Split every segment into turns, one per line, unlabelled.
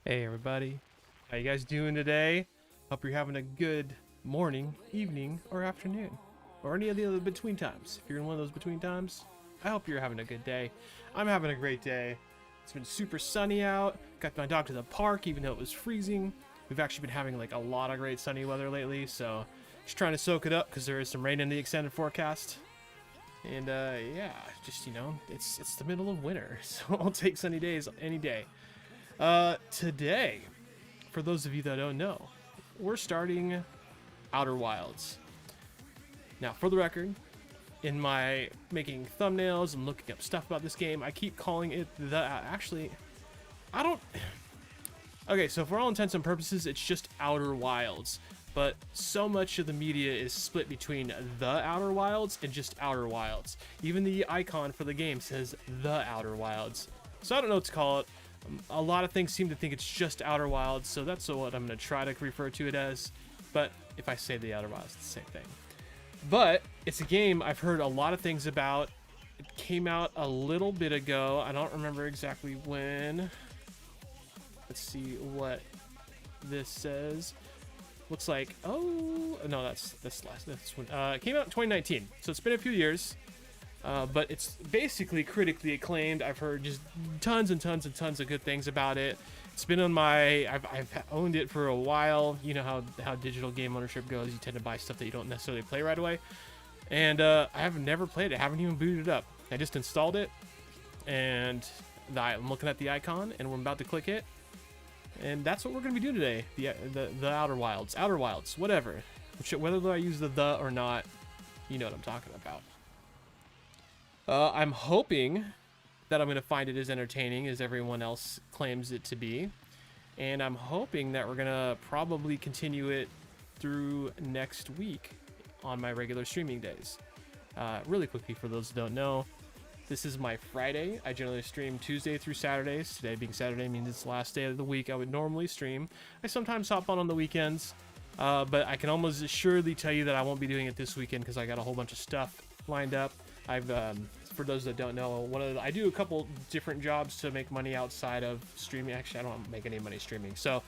Hey everybody, how you guys doing today? Hope you're having a good morning, evening, or afternoon, or any of the other between times. If you're in one of those between times, I hope you're having a good day. I'm having a great day. It's been super sunny out. Got my dog to the park even though it was freezing. We've actually been having like a lot of great sunny weather lately, so just trying to soak it up because there is some rain in the extended forecast. And yeah, just it's the middle of winter, so I'll take sunny days any day. Today, for those of you that don't know, we're starting Outer Wilds. Now, for the record, in my making thumbnails and looking up stuff about this game, I keep calling it actually, I don't... Okay, so for all intents and purposes, it's just Outer Wilds. But so much of the media is split between the Outer Wilds and just Outer Wilds. Even the icon for the game says the Outer Wilds. So I don't know what to call it. A lot of things seem to think it's just Outer Wilds, so that's what I'm going to try to refer to it as. But if I say the Outer Wilds, it's the same thing. But it's a game I've heard a lot of things about. It came out a little bit ago. I don't remember exactly when. Let's see what this says. Looks like, oh no, that's one. It came out in 2019, so it's been a few years. But it's basically critically acclaimed. I've heard just tons and tons and tons of good things about it. It's been on my... I've owned it for a while. You know how digital game ownership goes. You tend to buy stuff that you don't necessarily play right away. And I have never played it. I haven't even booted it up. I just installed it. And I'm looking at the icon, and we're about to click it. And that's what we're going to be doing today. The Outer Wilds. Outer Wilds. Whatever. Whether I use the or not, you know what I'm talking about. I'm hoping that I'm going to find it as entertaining as everyone else claims it to be. And I'm hoping that we're going to probably continue it through next week on my regular streaming days. Really quickly, for those who don't know, this is my Friday. I generally stream Tuesday through Saturdays. Today being Saturday means it's the last day of the week I would normally stream. I sometimes hop on the weekends, but I can almost assuredly tell you that I won't be doing it this weekend because I got a whole bunch of stuff lined up. I've for those that don't know, I do a couple different jobs to make money outside of streaming. Actually, I don't make any money streaming, so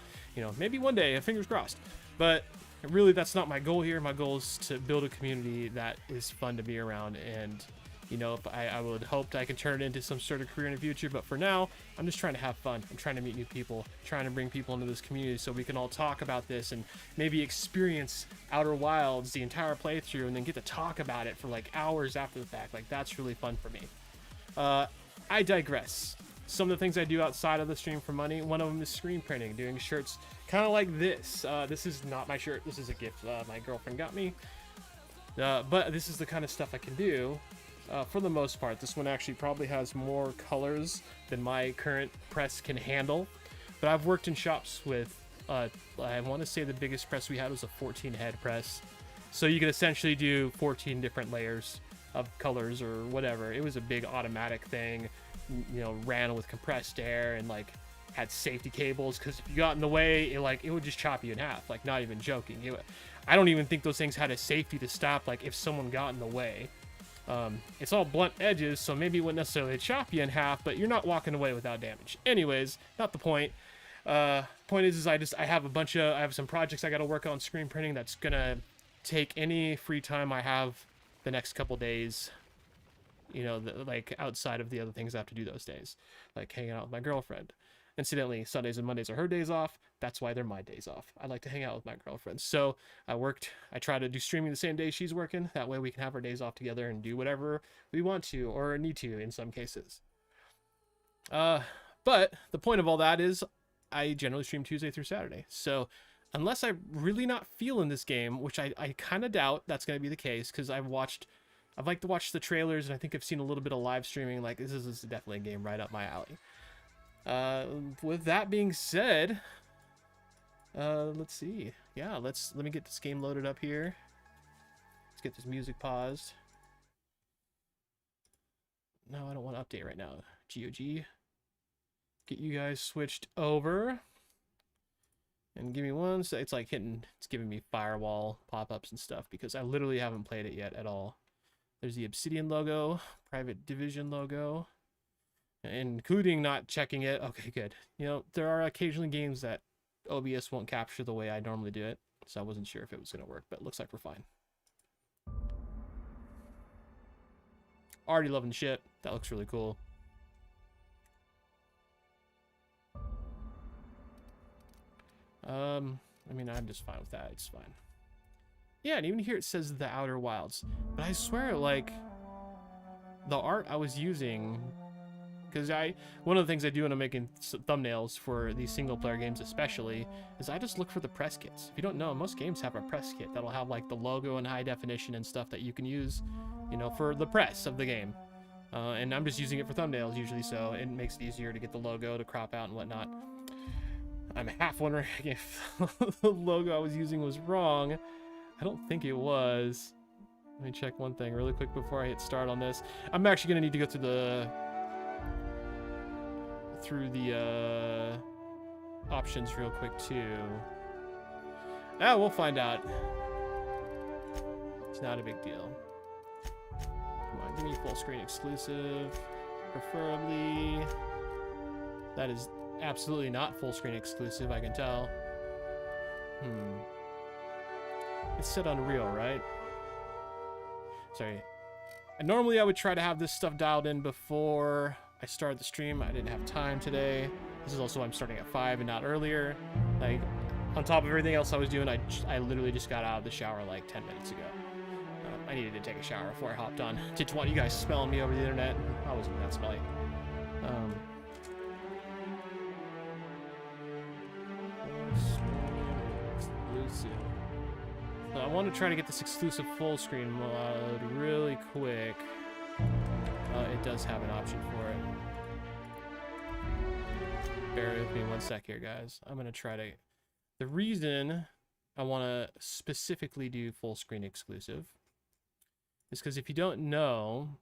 maybe one day, fingers crossed. But really, that's not my goal here. My goal is to build a community that is fun to be around, and if I would hope that I can turn it into some sort of career in the future. But for now, I'm just trying to have fun. I'm trying to meet new people, trying to bring people into this community so we can all talk about this and maybe experience Outer Wilds the entire playthrough and then get to talk about it for like hours after the fact. Like, that's really fun for me. I digress. Some of the things I do outside of the stream for money, one of them is screen printing, doing shirts kind of like this. This is not my shirt. This is a gift my girlfriend got me. But this is the kind of stuff I can do. For the most part. This one actually probably has more colors than my current press can handle. But I've worked in shops with, I want to say the biggest press we had was a 14 head press. So you could essentially do 14 different layers of colors or whatever. It was a big automatic thing, ran with compressed air and like had safety cables, because if you got in the way, it would just chop you in half. Like, not even joking. I don't even think those things had a safety to stop, like, if someone got in the way. It's all blunt edges, so maybe it wouldn't necessarily chop you in half, but you're not walking away without damage. Anyways, not the point. Point is I have some projects I got to work on screen printing that's gonna take any free time I have the next couple days. Like outside of the other things I have to do those days, like hanging out with my girlfriend. Incidentally, Sundays and Mondays are her days off. That's why they're my days off. I like to hang out with my girlfriend. So I try to do streaming the same day she's working. That way we can have our days off together and do whatever we want to or need to in some cases. But the point of all that is I generally stream Tuesday through Saturday. So unless I'm really not feeling this game, which I kind of doubt that's going to be the case, because I've liked to watch the trailers, and I think I've seen a little bit of live streaming. Like, this is definitely a game right up my alley. With that being said, let's see. Yeah, let me get this game loaded up here. Let's get this music paused. No, I don't want to update right now. GOG. Get you guys switched over. And give me one sec. It's giving me firewall pop-ups and stuff because I literally haven't played it yet at all. There's the Obsidian logo, Private Division logo. including not checking it. Okay, good. You know, there are occasionally games that OBS won't capture the way I normally do it, so I wasn't sure if it was going to work, but it looks like we're fine. Already loving the ship. That looks really cool. I mean, I'm just fine with that. It's fine. Yeah, and even here it says the Outer Wilds. But I swear, like, the art I was using... Because one of the things I do when I'm making thumbnails for these single-player games especially, is I just look for the press kits. If you don't know, most games have a press kit that'll have, like, the logo and high definition and stuff that you can use, you know, for the press of the game. And I'm just using it for thumbnails usually, so it makes it easier to get the logo to crop out and whatnot. I'm half wondering if the logo I was using was wrong. I don't think it was. Let me check one thing really quick before I hit start on this. I'm actually gonna need to go through the options real quick too. We'll find out. It's not a big deal. Come on, give me full screen exclusive, preferably. That is absolutely not full screen exclusive, I can tell. It's set on real, right? Sorry. And normally I would try to have this stuff dialed in before I started the stream. I didn't have time today. This is also why I'm starting at 5 and not earlier. Like, on top of everything else I was doing, I literally just got out of the shower like 10 minutes ago. I needed to take a shower before I hopped on. Didn't want you guys smelling me over the internet. I wasn't that smelly. Exclusive. So I want to try to get this exclusive full screen mode really quick. It does have an option for it. Bear with me one sec here, guys. I'm going to try to... The reason I want to specifically do full screen exclusive is because if you don't know,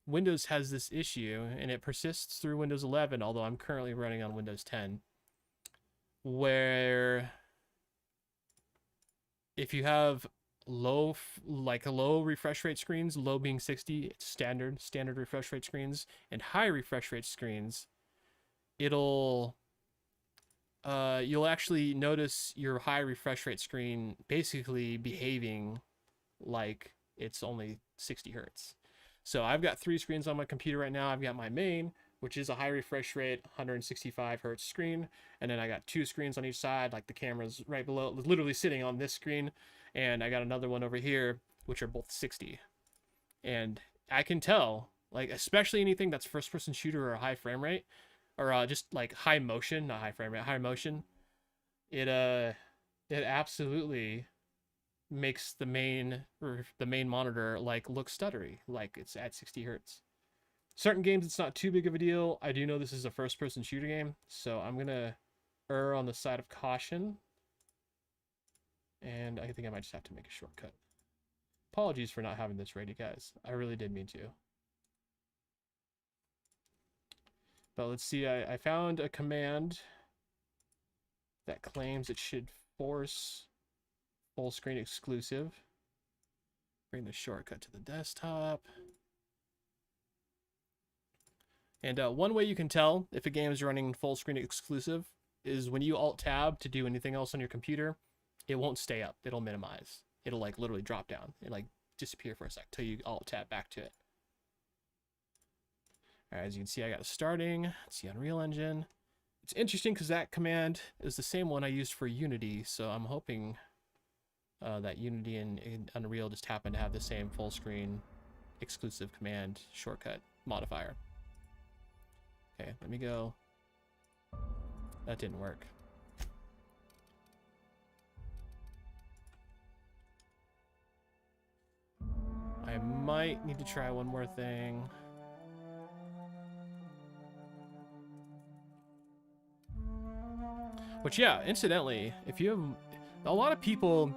Windows has this issue, and it persists through Windows 11, although I'm currently running on Windows 10, where if you have low refresh rate screens, low being 60, it's standard refresh rate screens, and high refresh rate screens, you'll actually notice your high refresh rate screen basically behaving like it's only 60 hertz. So I've got 3 screens on my computer right now. I've got my main, which is a high refresh rate 165 hertz screen, and then I got 2 screens on each side, like the camera's right below, literally sitting on this screen, and I got another one over here, which are both 60. And I can tell, like, especially anything that's first-person shooter or high frame rate, or just like high motion, not high frame rate, high motion, it absolutely makes the main monitor like look stuttery, like it's at 60 hertz. Certain games it's not too big of a deal. I do know this is a first-person shooter game, so I'm gonna err on the side of caution, and I think I might just have to make a shortcut. Apologies for not having this ready, guys. I really did mean to. But let's see, I found a command that claims it should force full screen exclusive. Bring the shortcut to the desktop. And one way you can tell if a game is running full screen exclusive is when you Alt-Tab to do anything else on your computer, it won't stay up. It'll minimize. It'll like literally drop down and like disappear for a sec till you Alt-Tab back to it. All right, as you can see, I got it starting. It's the Unreal Engine. It's interesting because that command is the same one I used for Unity, so I'm hoping that Unity and Unreal just happen to have the same full screen exclusive command shortcut modifier. Okay, let me go. That didn't work. I might need to try one more thing. Which, yeah, incidentally, if you have a lot of people,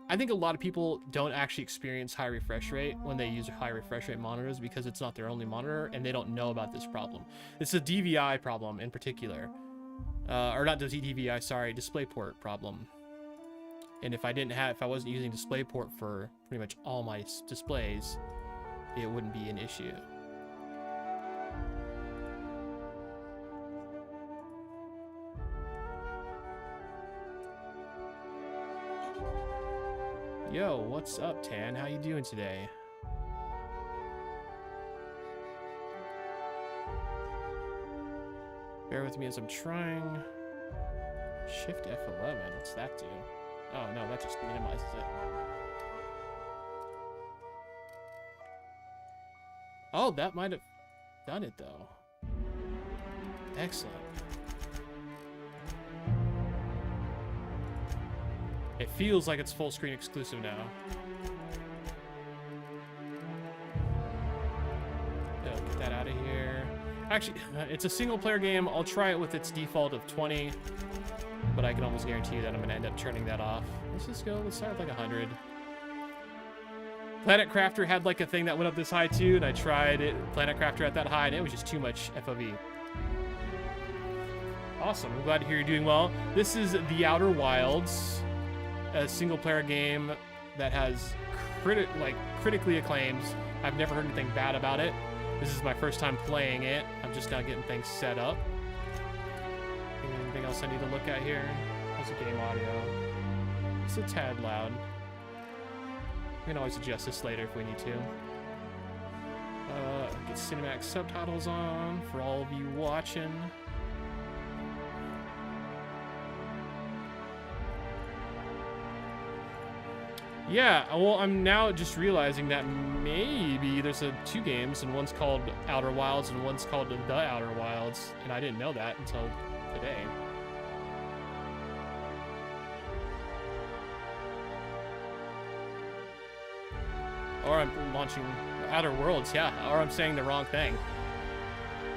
I think a lot of people don't actually experience high refresh rate when they use high refresh rate monitors because it's not their only monitor and they don't know about this problem. It's a DVI problem in particular, or not the DVI, sorry, DisplayPort problem. And if I wasn't using DisplayPort for pretty much all my displays, it wouldn't be an issue. Yo, what's up, Tan? How you doing today? Bear with me as I'm trying. Shift F11. What's that do? Oh, no, that just minimizes it. Oh, that might have done it, though. Excellent. It feels like it's full screen exclusive now. Get that out of here. Actually, it's a single player game. I'll try it with its default of 20, but I can almost guarantee you that I'm gonna end up turning that off. Let's just go, let's start with like 100. Planet Crafter had like a thing that went up this high too, and I tried it, Planet Crafter at that high, and it was just too much FOV. Awesome, I'm glad to hear you're doing well. This is The Outer Wilds, a single player game that has critically acclaimed. I've never heard anything bad about it. This is my first time playing it. I'm just now getting things set up. Anything else I need to look at here? How's the game audio? It's a tad loud. We can always adjust this later if we need to. Get cinematic subtitles on for all of you watching. Yeah, well, I'm now just realizing that maybe there's two games, and one's called Outer Wilds and one's called The Outer Wilds, and I didn't know that until today. Or I'm launching Outer Worlds, yeah, or I'm saying the wrong thing.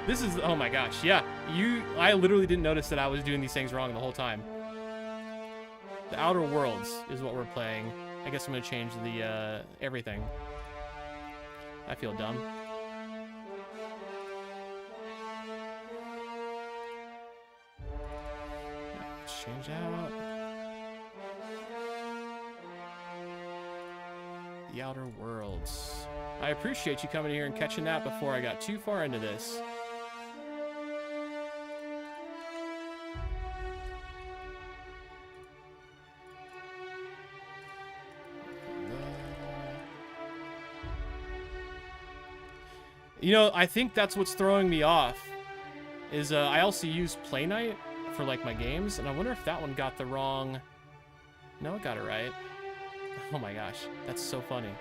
This is, oh my gosh, yeah, I literally didn't notice that I was doing these things wrong the whole time. The Outer Worlds is what we're playing. I guess I'm gonna change the, everything. I feel dumb. Let's change out. The Outer Worlds. I appreciate you coming here and catching that before I got too far into this. You know, I think that's what's throwing me off, is I also use Play Night for like my games, and I wonder if that one got the wrong... No, it got it right. Oh my gosh, that's so funny.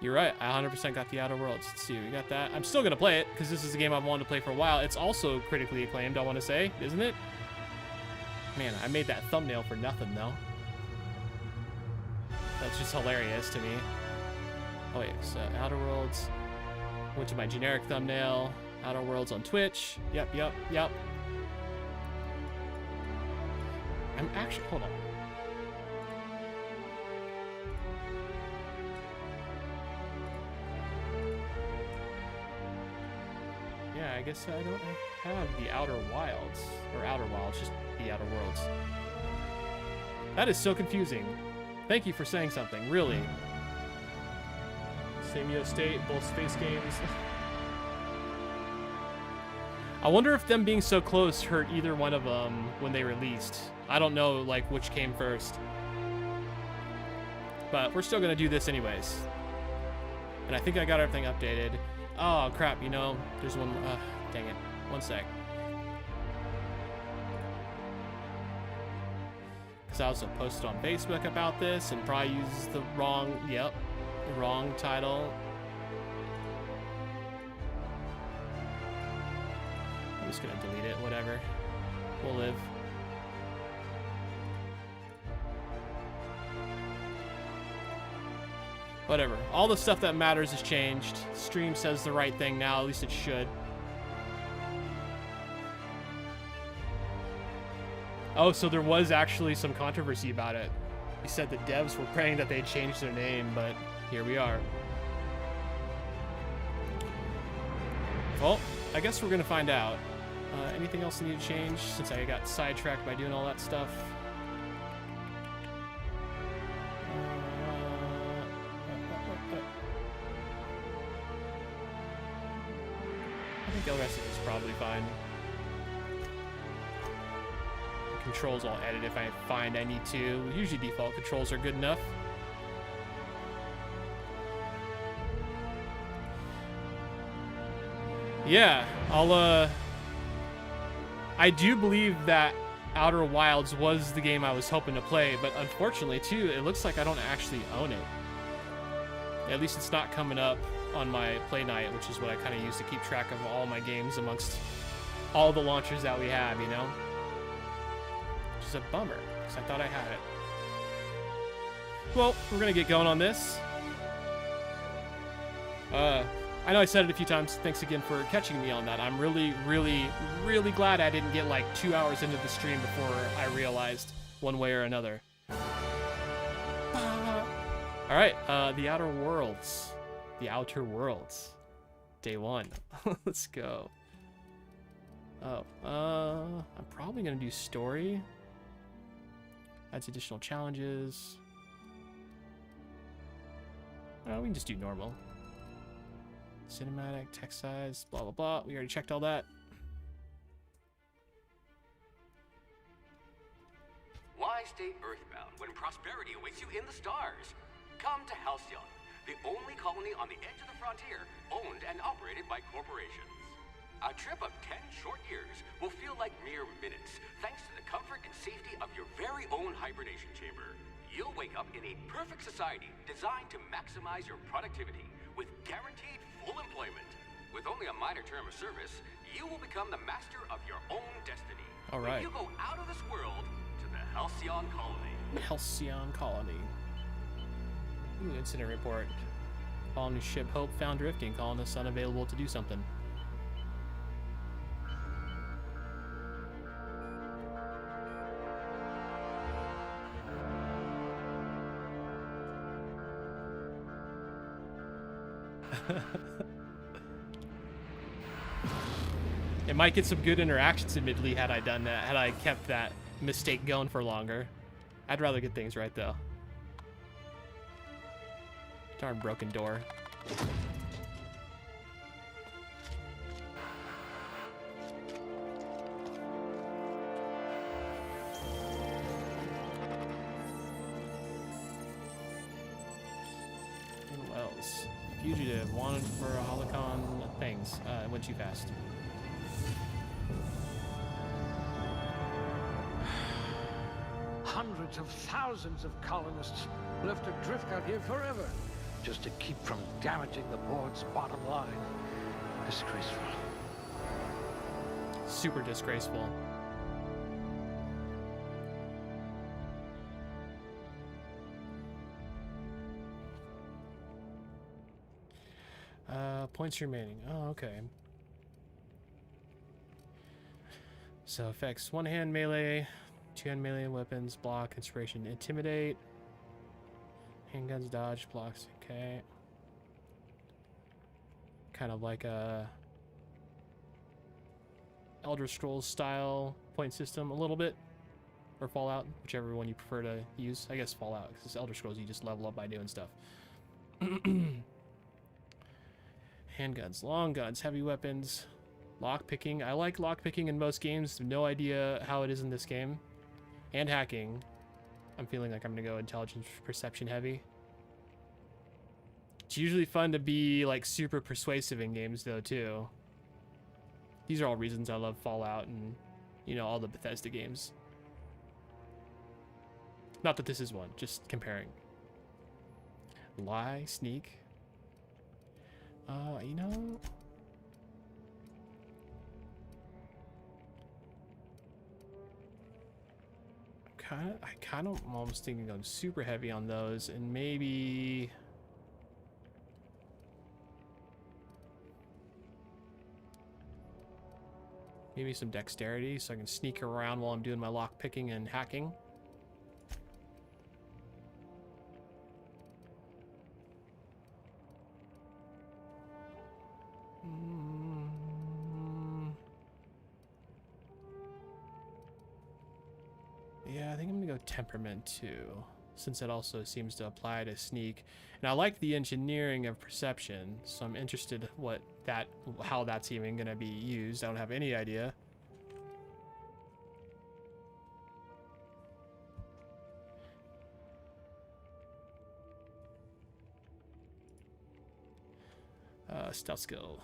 You're right, I 100% got the Outer Worlds. Let's see, we got that. I'm still gonna play it, because this is a game I've wanted to play for a while. It's also critically acclaimed, I want to say, isn't it? Man, I made that thumbnail for nothing, though. That's just hilarious to me. Oh wait, so Outer Worlds. Went to my generic thumbnail. Outer Worlds on Twitch. Yep. I'm actually, hold on. Yeah, I guess I don't have the Outer Wilds. Or Outer Wilds, just the Outer Worlds. That is so confusing. Thank you for saying something, really. Samio State, both space games. I wonder if them being so close hurt either one of them when they released. I don't know, like, which came first. But we're still gonna do this anyways. And I think I got everything updated. Oh, crap, you know, there's one, dang it. One sec. Because I also posted on Facebook about this and probably used the wrong, the wrong title. I'm just gonna delete it, whatever. We'll live. Whatever. All the stuff that matters has changed. Stream says the right thing now, at least it should. Oh, so there was actually some controversy about it. He said the devs were praying that they'd change their name, but here we are. Well, I guess we're gonna find out. Anything else I need to change since I got sidetracked by doing all that stuff? I think the rest of it's probably fine. controls I'll edit if I find I need to. Usually default controls are good enough. Yeah, I do believe that Outer Wilds was the game I was hoping to play, but unfortunately, too, it looks like I don't actually own it. At least it's not coming up on my play night, which is what I kind of use to keep track of all my games amongst all the launchers that we have, you know? Which is a bummer, because I thought I had it. Well, we're going to get going on this. I know I said it a few times. Thanks again for catching me on that. I'm really, really, really glad I didn't get like 2 hours into the stream before I realized one way or another. All right, the Outer Worlds. The Outer Worlds. Day 1. Let's go. Oh, I'm probably gonna do story. Adds additional challenges. Oh, we can just do normal. Cinematic, text size, blah, blah, blah. We already checked all that.
Why stay earthbound when prosperity awaits you in the stars? Come to Halcyon, the only colony on the edge of the frontier, owned and operated by corporations. A trip of 10 short years will feel like mere minutes, thanks to the comfort and safety of your very own hibernation chamber. You'll wake up in a perfect society designed to maximize your productivity with guaranteed full employment. With only a minor term of service, you will become the master of your own destiny.
All right.
When you go out of this world to the Halcyon Colony.
Halcyon Colony. Ooh, incident report. Colony ship Hope found drifting. Colonists unavailable to do something. It might get some good interactions, admittedly, had I done that, had I kept that mistake going for longer. I'd rather get things right, though. Darn broken door. Wells. Fugitive, wanted for Holocron things. It went too fast.
Hundreds of thousands of colonists left adrift out here forever, just to keep from damaging the board's bottom line. Disgraceful.
Super disgraceful. Points remaining. Oh, okay. So effects: one-hand melee, two-hand melee weapons, block, inspiration, intimidate, handguns, dodge, blocks. Okay. Kind of like a Elder Scrolls style point system, a little bit, or Fallout, whichever one you prefer to use. I guess Fallout, because Elder Scrolls you just level up by doing stuff. Handguns, long guns, heavy weapons, lockpicking. I like lockpicking in most games. No idea how it is in this game. And hacking. I'm feeling like I'm going to go intelligence perception heavy. It's usually fun to be like super persuasive in games though too. These are all reasons I love Fallout and, you know, all the Bethesda games. Not that this is one, just comparing. Lie, sneak. You know, I kind of am almost thinking I'm super heavy on those, and maybe some dexterity so I can sneak around while I'm doing my lock picking and hacking. Yeah, I think I'm gonna go temperament too, since it also seems to apply to sneak. And I like the engineering of perception, so I'm interested how that's even gonna be used. I don't have any idea. stealth skill.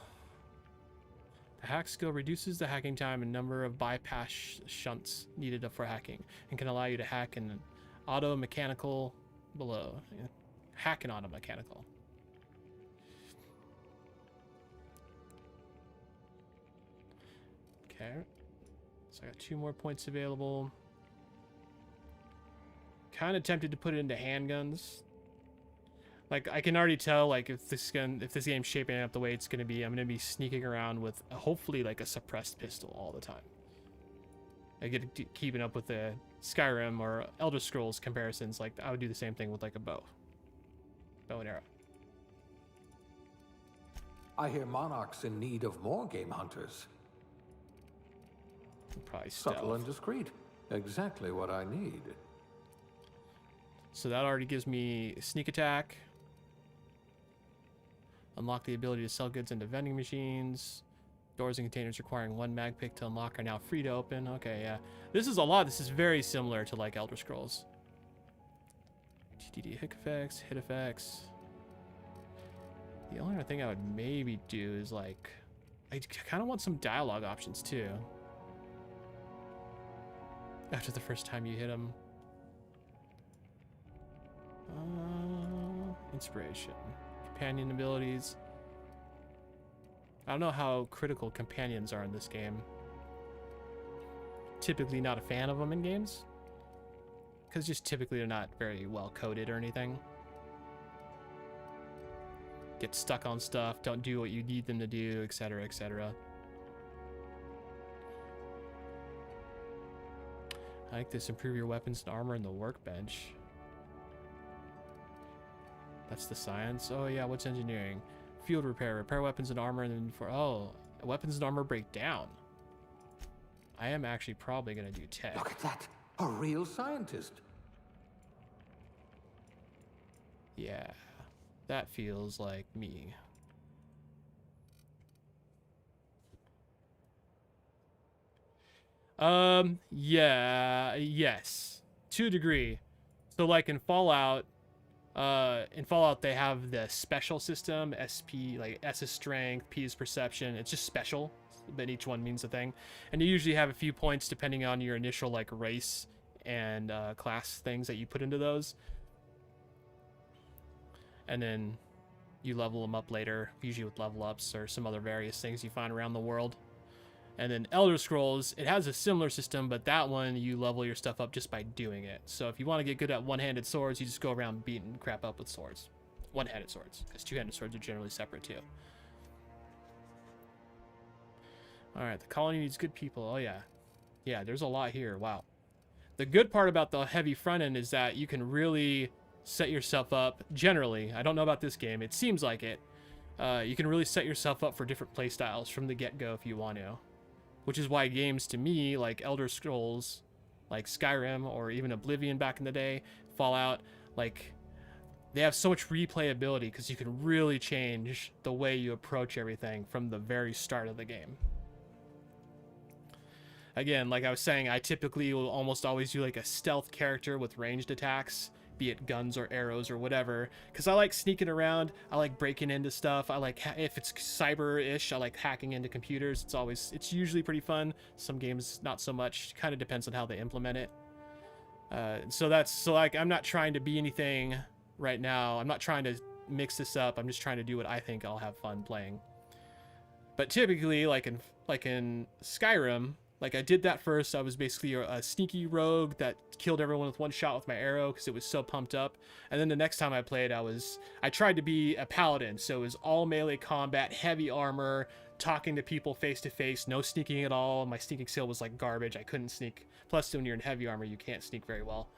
The hack skill reduces the hacking time and number of bypass shunts needed for hacking and can allow you to hack in auto mechanical below. Hack and auto mechanical. Okay. So I got 2 more points available. Kind of tempted to put it into handguns. Like, I can already tell, like, if this game's shaping up the way it's gonna be, I'm gonna be sneaking around with hopefully like a suppressed pistol all the time. I get keeping up with the Skyrim or Elder Scrolls comparisons. Like, I would do the same thing with like a bow and arrow.
I hear Monarch's in need of more game hunters.
Probably
Subtle
stealth.
and discreet. Exactly what I need.
So that already gives me sneak attack. Unlock the ability to sell goods into vending machines. Doors and containers requiring 1 mag pick to unlock are now free to open. Okay, yeah. This is a lot. This is very similar to like Elder Scrolls. TTD hit effects. The only other thing I would maybe do is like, I kind of want some dialogue options too. After the first time you hit them. Inspiration. Companion abilities. I don't know how critical companions are in this game. Typically not a fan of them in games. Because just typically they're not very well coded or anything. Get stuck on stuff, don't do what you need them to do, etc., etc. I like this. Improve your weapons and armor in the workbench. That's the science. Oh yeah, what's engineering? Field repair. Repair weapons and armor and then weapons and armor break down. I am actually probably gonna do tech.
Look at that. A real scientist.
Yeah. That feels like me. Yeah, yes. To a degree. So like in Fallout they have the special system, SP, like S is strength, P is perception. It's just special, but each one means a thing. And you usually have a few points depending on your initial like race and class things that you put into those. And then you level them up later, usually with level ups or some other various things you find around the world. And then Elder Scrolls, it has a similar system, but that one you level your stuff up just by doing it. So if you want to get good at one-handed swords, you just go around beating crap up with swords. One-handed swords, because two-handed swords are generally separate too. Alright, the colony needs good people. Oh yeah. Yeah, there's a lot here. Wow. The good part about the heavy front end is that you can really set yourself up, generally, I don't know about this game, it seems like it, you can really set yourself up for different playstyles from the get-go if you want to. Which is why games to me, like Elder Scrolls, like Skyrim, or even Oblivion back in the day, Fallout, like, they have so much replayability because you can really change the way you approach everything from the very start of the game. Again, like I was saying, I typically will almost always do like a stealth character with ranged attacks, be it guns or arrows or whatever, because I like sneaking around, I like breaking into stuff, I like, if it's cyber-ish, I like hacking into computers. It's usually pretty fun. Some games not so much, kind of depends on how they implement it. So like, I'm not trying to be anything right now, I'm not trying to mix this up, I'm just trying to do what I think I'll have fun playing. But typically, like in Skyrim, like I did that first. I was basically a sneaky rogue that killed everyone with one shot with my arrow because it was so pumped up. And then the next time I played, I tried to be a paladin. So it was all melee combat, heavy armor, talking to people face to face, no sneaking at all. My sneaking skill was like garbage. I couldn't sneak. Plus, when you're in heavy armor, you can't sneak very well.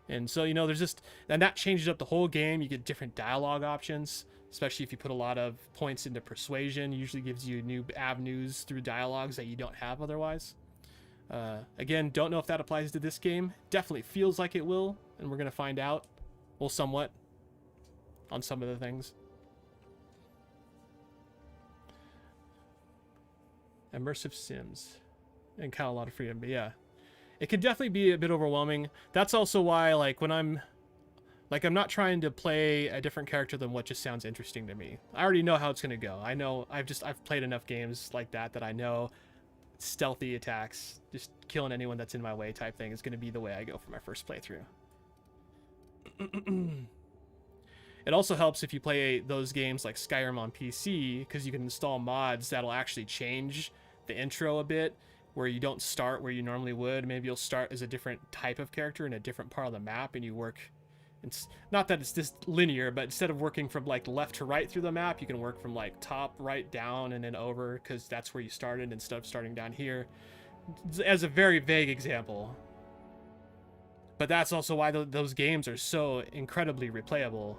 And so, there's just, and that changes up the whole game. You get different dialogue options, especially if you put a lot of points into persuasion. It usually gives you new avenues through dialogues that you don't have otherwise. Again, don't know if that applies to this game. Definitely feels like it will, and we're going to find out. Well, somewhat on some of the things. Immersive sims and kind of a lot of freedom, but yeah. It could definitely be a bit overwhelming. That's also why, like, when I'm Like, I'm not trying to play a different character than what just sounds interesting to me. I already know how it's going to go. I know I've played enough games like that I know stealthy attacks, just killing anyone that's in my way type thing is going to be the way I go for my first playthrough. It also helps if you play those games like Skyrim on PC, because you can install mods that'll actually change the intro a bit, where you don't start where you normally would. Maybe you'll start as a different type of character in a different part of the map, and you work. It's not that it's just linear, but instead of working from like left to right through the map, you can work from like top right down and then over, because that's where you started instead of starting down here. As a very vague example. But that's also why those games are so incredibly replayable.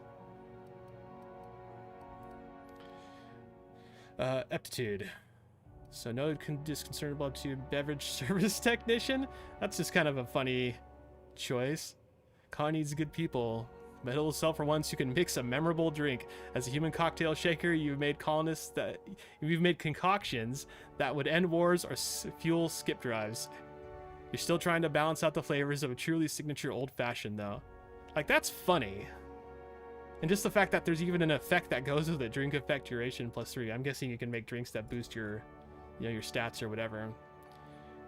Aptitude. So no disconcertable to beverage service technician. That's just kind of a funny choice. Con needs good people, but it'll sell for once you can mix a memorable drink. As a human cocktail shaker, you've made concoctions that would end wars or fuel skip drives. You're still trying to balance out the flavors of a truly signature old-fashioned, though. Like, that's funny. And just the fact that there's even an effect that goes with it, drink effect duration +3. I'm guessing you can make drinks that boost your, your stats or whatever.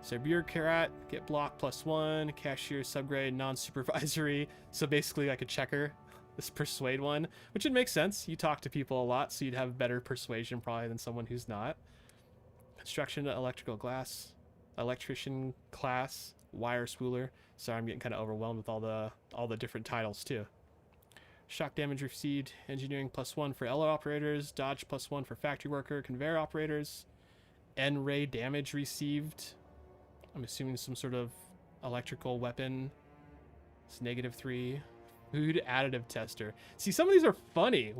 So bureaucrat, get block +1, cashier, subgrade, non-supervisory. So basically like a checker, this persuade one, which would make sense. You talk to people a lot, so you'd have better persuasion probably than someone who's not. Construction, electrical glass, electrician class, wire spooler. Sorry, I'm getting kind of overwhelmed with all the different titles too. Shock damage received, engineering +1 for LO operators, dodge +1 for factory worker, conveyor operators, N-ray damage received. I'm assuming some sort of electrical weapon. It's -3. Food additive tester. See, some of these are funny.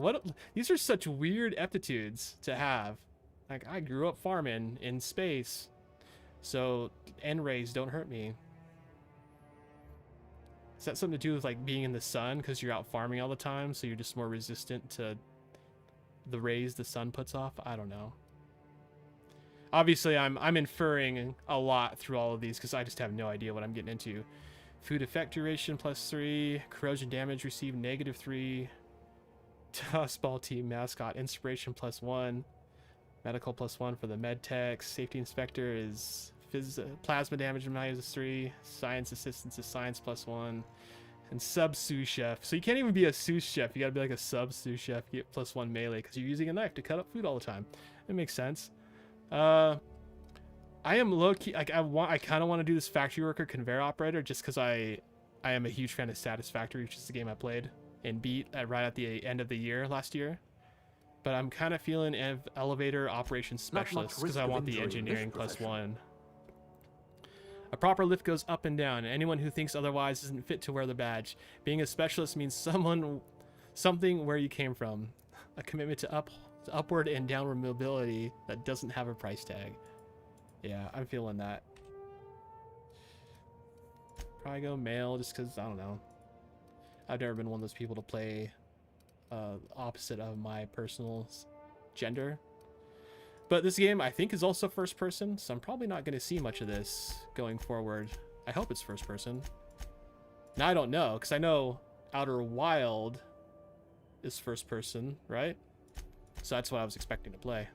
These are such weird aptitudes to have. Like, I grew up farming in space, so N-rays don't hurt me. Is that something to do with like being in the sun because you're out farming all the time, so you're just more resistant to the rays the sun puts off? I don't know. Obviously, I'm inferring a lot through all of these because I just have no idea what I'm getting into. Food effect duration +3, corrosion damage received -3, tossball team mascot inspiration +1, medical +1 for the med tech, safety inspector is plasma damage -3, science assistance is science +1, and sub sous chef. So you can't even be a sous chef. You gotta be like a sub sous chef. You get +1 melee because you're using a knife to cut up food all the time. It makes sense. I am low-key, like I kind of want to do this factory worker conveyor operator just because I am a huge fan of Satisfactory, which is the game I played and beat right at the end of the year last year. But I'm kind of feeling elevator operations specialist because I want the engineering +1. A proper lift goes up and down. Anyone who thinks otherwise isn't fit to wear the badge. Being a specialist means something where you came from. A commitment to upward and downward mobility that doesn't have a price tag. Yeah, I'm feeling that. Probably go male just because, I don't know. I've never been one of those people to play opposite of my personal gender. But this game, I think, is also first person, so I'm probably not going to see much of this going forward. I hope it's first person. Now, I don't know, because I know Outer Wild is first person, right? So that's what I was expecting to play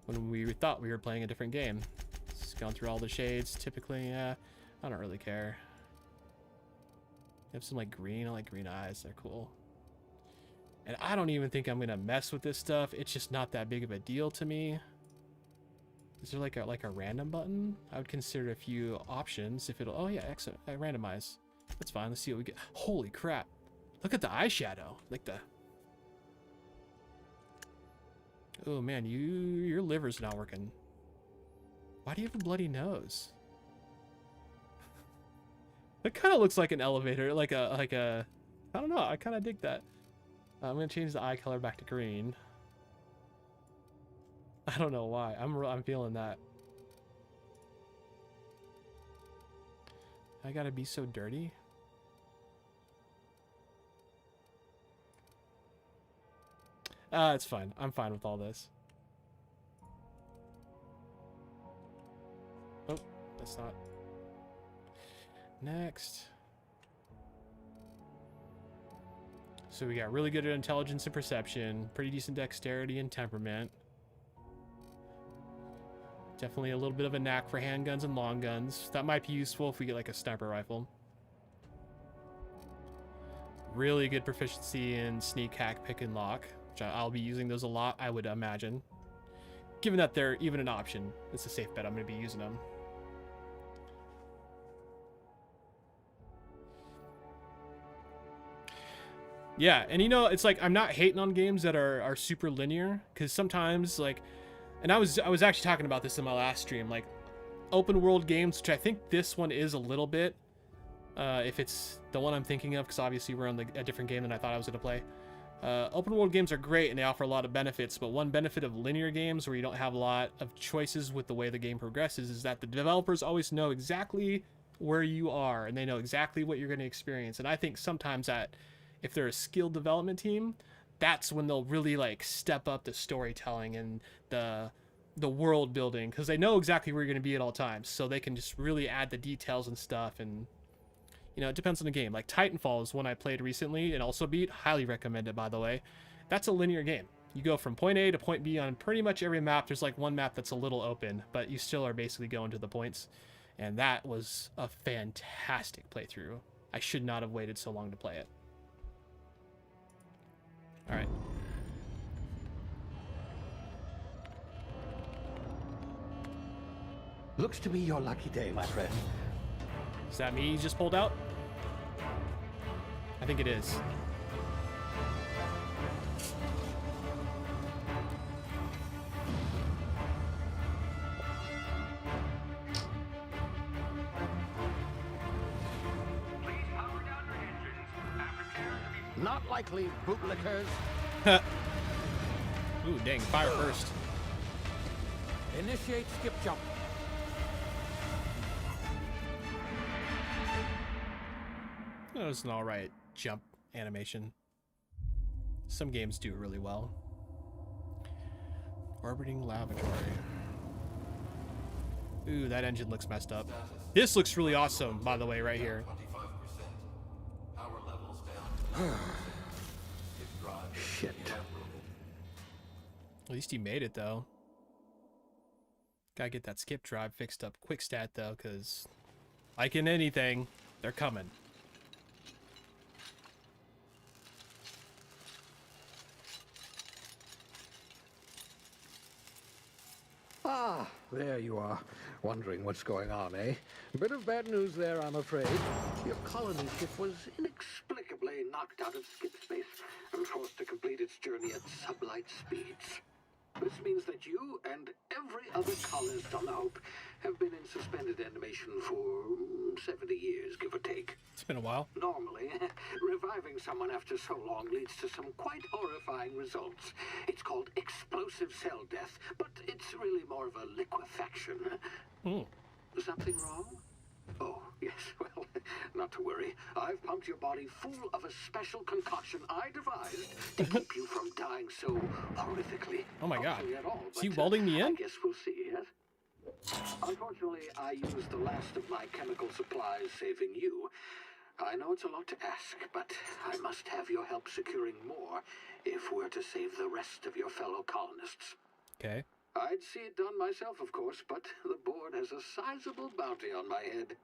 when we thought we were playing a different game. Just gone through all the shades. Typically, I don't really care. You have some like green. I like green eyes. They're cool. And I don't even think I'm gonna mess with this stuff. It's just not that big of a deal to me. Is there like a random button? I would consider a few options if it'll. Oh yeah, exit, randomize. That's fine. Let's see what we get. Holy crap! Look at the eyeshadow. Like the. Oh man, your liver's not working. Why do you have a bloody nose? It kind of looks like an elevator, like a. I don't know. I kind of dig that. I'm gonna change the eye color back to green. I don't know why. I'm feeling that. I gotta be so dirty. It's fine. I'm fine with all this. Oh, that's not. Next. So we got really good at intelligence and perception, pretty decent dexterity and temperament. Definitely a little bit of a knack for handguns and long guns. That might be useful if we get like a sniper rifle. Really good proficiency in sneak, hack, pick, and lock, which I'll be using those a lot, I would imagine. Given that they're even an option, it's a safe bet I'm going to be using them. Yeah, and you know, it's like I'm not hating on games that are super linear, because sometimes like, and I was actually talking about this in my last stream, like open world games, which I think this one is a little bit, if it's the one I'm thinking of, because obviously we're on a different game than I thought I was going to play. Open world games are great and they offer a lot of benefits, but one benefit of linear games where you don't have a lot of choices with the way the game progresses is that the developers always know exactly where you are and they know exactly what you're going to experience. And I think sometimes that if they're a skilled development team, that's when they'll really like step up the storytelling and the world building, because they know exactly where you're going to be at all times, so they can just really add the details and stuff. And you know, it depends on the game. Like Titanfall is one I played recently and also beat. Highly recommend it, by the way. That's a linear game. You go from point A to point B on pretty much every map. There's like one map that's a little open, but you still are basically going to the points. And that was a fantastic playthrough. I should not have waited so long to play it. All right.
Looks to be your lucky day, my friend.
Is that me you just pulled out? I think it is.
Please power down your engines and prepare to be...
Not likely, bootlickers.
Ooh, dang, fire first.
Initiate skip jump.
That was an alright jump animation. Some games do it really well. Orbiting lavatory. Ooh, that engine looks messed up. This looks really awesome, by the way, right here.
Power levels down.
Shit.
At least he made it, though. Gotta get that skip drive fixed up quick stat, though, because like in anything, they're coming.
Ah, there you are. Wondering what's going on, eh? Bit of bad news there, I'm afraid. Your colony ship was inexplicably knocked out of skip space and forced to complete its journey at sublight speeds. This means that you and every other colonist on the Hope have been in suspended animation for 70 years, give or take.
It's been a while.
Normally, reviving someone after so long leads to some quite horrifying results. It's called explosive cell death, but it's really more of a liquefaction. Something wrong? Oh, yes, well, not to worry. I've pumped your body full of a special concoction I devised to keep you from dying so horrifically.
Oh my god.
Hopefully at all,
Is he
but,
welding me
I
in?
guess we'll see, yes? Unfortunately, I used the last of my chemical supplies saving you. I know it's a lot to ask, but I must have your help securing more if we're to save the rest of your fellow colonists.
Okay.
I'd see it done myself, of course, but the board has a sizable bounty on my head.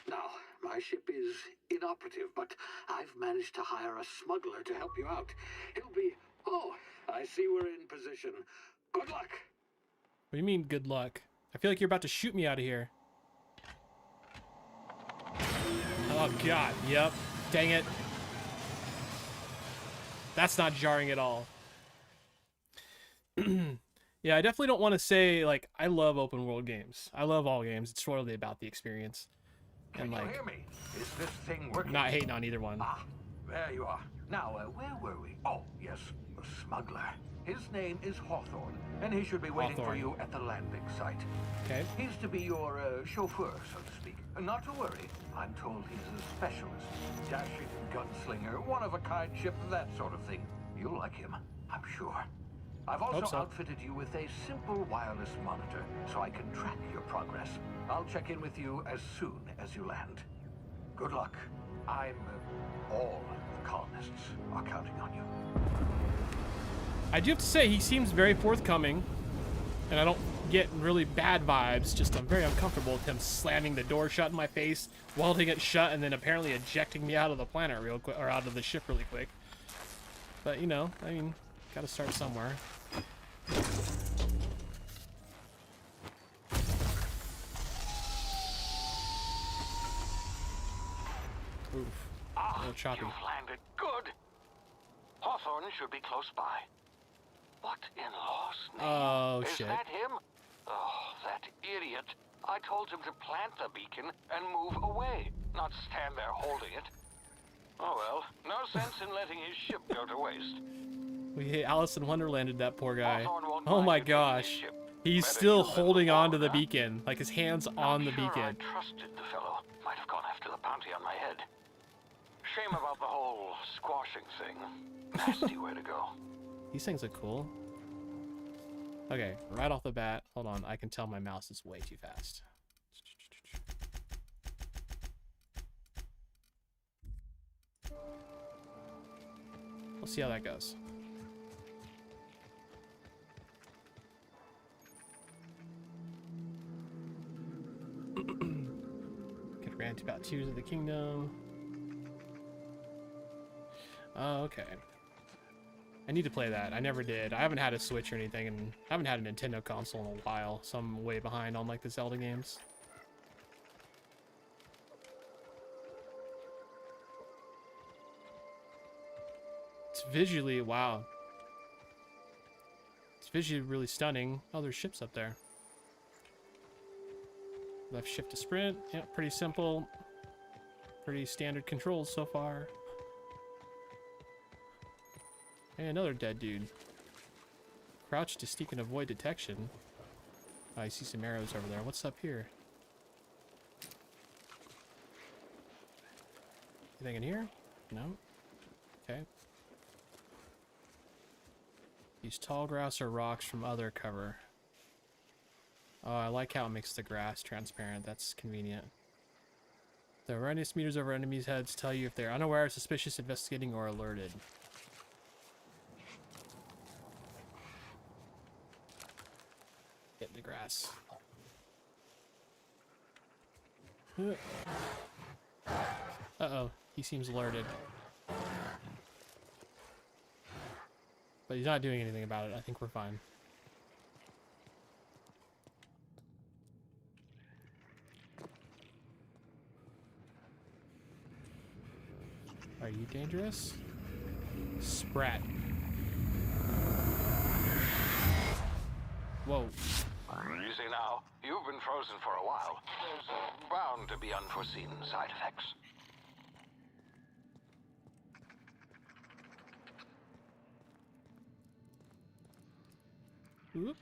Now, my ship is inoperative, but I've managed to hire a smuggler to help you out. He'll be... Oh, I see we're in position. Good luck.
What do you mean, good luck? I feel like you're about to shoot me out of here. Oh god, yep. Dang it. That's not jarring at all. Yeah, I definitely don't want to say, like, I love open world games. I love all games. It's really about the experience. And,
Can
like,
you hear me? Is this thing working?
not hating on either one.
Ah, there you are. Now, where were we? Oh, yes, the smuggler. His name is Hawthorne, and he should be waiting for
Hawthorne.
you at the landing site.
Okay.
He's to be your chauffeur, so to speak. Not to worry. I'm told he's a specialist. Dashing gunslinger, one-of-a-kind ship, that sort of thing. You'll like him, I'm sure. I've also
Hope so.
outfitted you with a simple wireless monitor, so I can track your progress. I'll check in with you as soon as you land. Good luck. All the colonists are counting on you.
I do have to say, he seems very forthcoming, and I don't get really bad vibes. Just I'm very uncomfortable with him slamming the door shut in my face, welding it shut, and then apparently ejecting me out of the planet real quick, or out of the ship really quick. But you know, I mean, gotta start somewhere. Oof. A little choppy.
You've landed good. Hawthorne should be close by. What in law's name?
Oh,
Is
shit.
that him? Oh, that idiot. I told him to plant the beacon and move away, not stand there holding it. Oh well, no sense in letting his ship go to waste.
We hit Alice in Wonderland, that poor guy.
Hawthorne won't
Oh
mind
my
you taking his
gosh.
ship.
He's
Better
still
you than
holding on to
before,
the
huh?
beacon, like his hands on the
Not sure
beacon.
I trusted the fellow. Might have gone after the bounty on my head. Shame about the whole squashing thing. Nasty way to go.
These things look cool. Okay, right off the bat, hold on, I can tell my mouse is way too fast. We'll see how that goes. Could grant about 2 of the kingdom. Oh, okay. I need to play that. I never did. I haven't had a Switch or anything, and I haven't had a Nintendo console in a while, so I'm way behind on like the Zelda games. It's visually, wow. It's visually really stunning. Oh, there's ships up there. Left shift to sprint. Yep, pretty simple. Pretty standard controls so far. Hey, another dead dude. Crouch to sneak and avoid detection. Oh, I see some arrows over there. What's up here? Anything in here? No? Okay. Use tall grass or rocks from other cover. Oh, I like how it makes the grass transparent. That's convenient. The radius meters over enemies' heads tell you if they're unaware, suspicious, investigating, or alerted. Hit the grass. Uh-oh, he seems alerted. But he's not doing anything about it. I think we're fine. Are you dangerous? Sprat. Whoa.
Easy now. You've been frozen for a while. There's bound to be unforeseen side effects.
Whoop.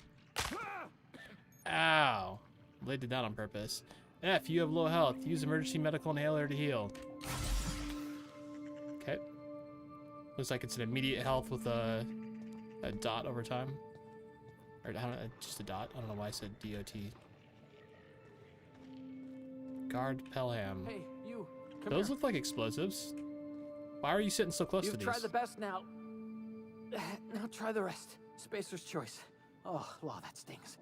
Ow. They did that on purpose. F, you have low health. Use emergency medical inhaler to heal. Okay. Looks like it's an immediate health with a dot over time. Or I don't know, just a dot. I don't know why I said DOT. Guard Pelham.
Hey, you. Come
Those
here.
look like explosives. Why are you sitting so close to
You've
these?
tried the best now. Now try the rest. Spacer's choice. Oh, law, that stings.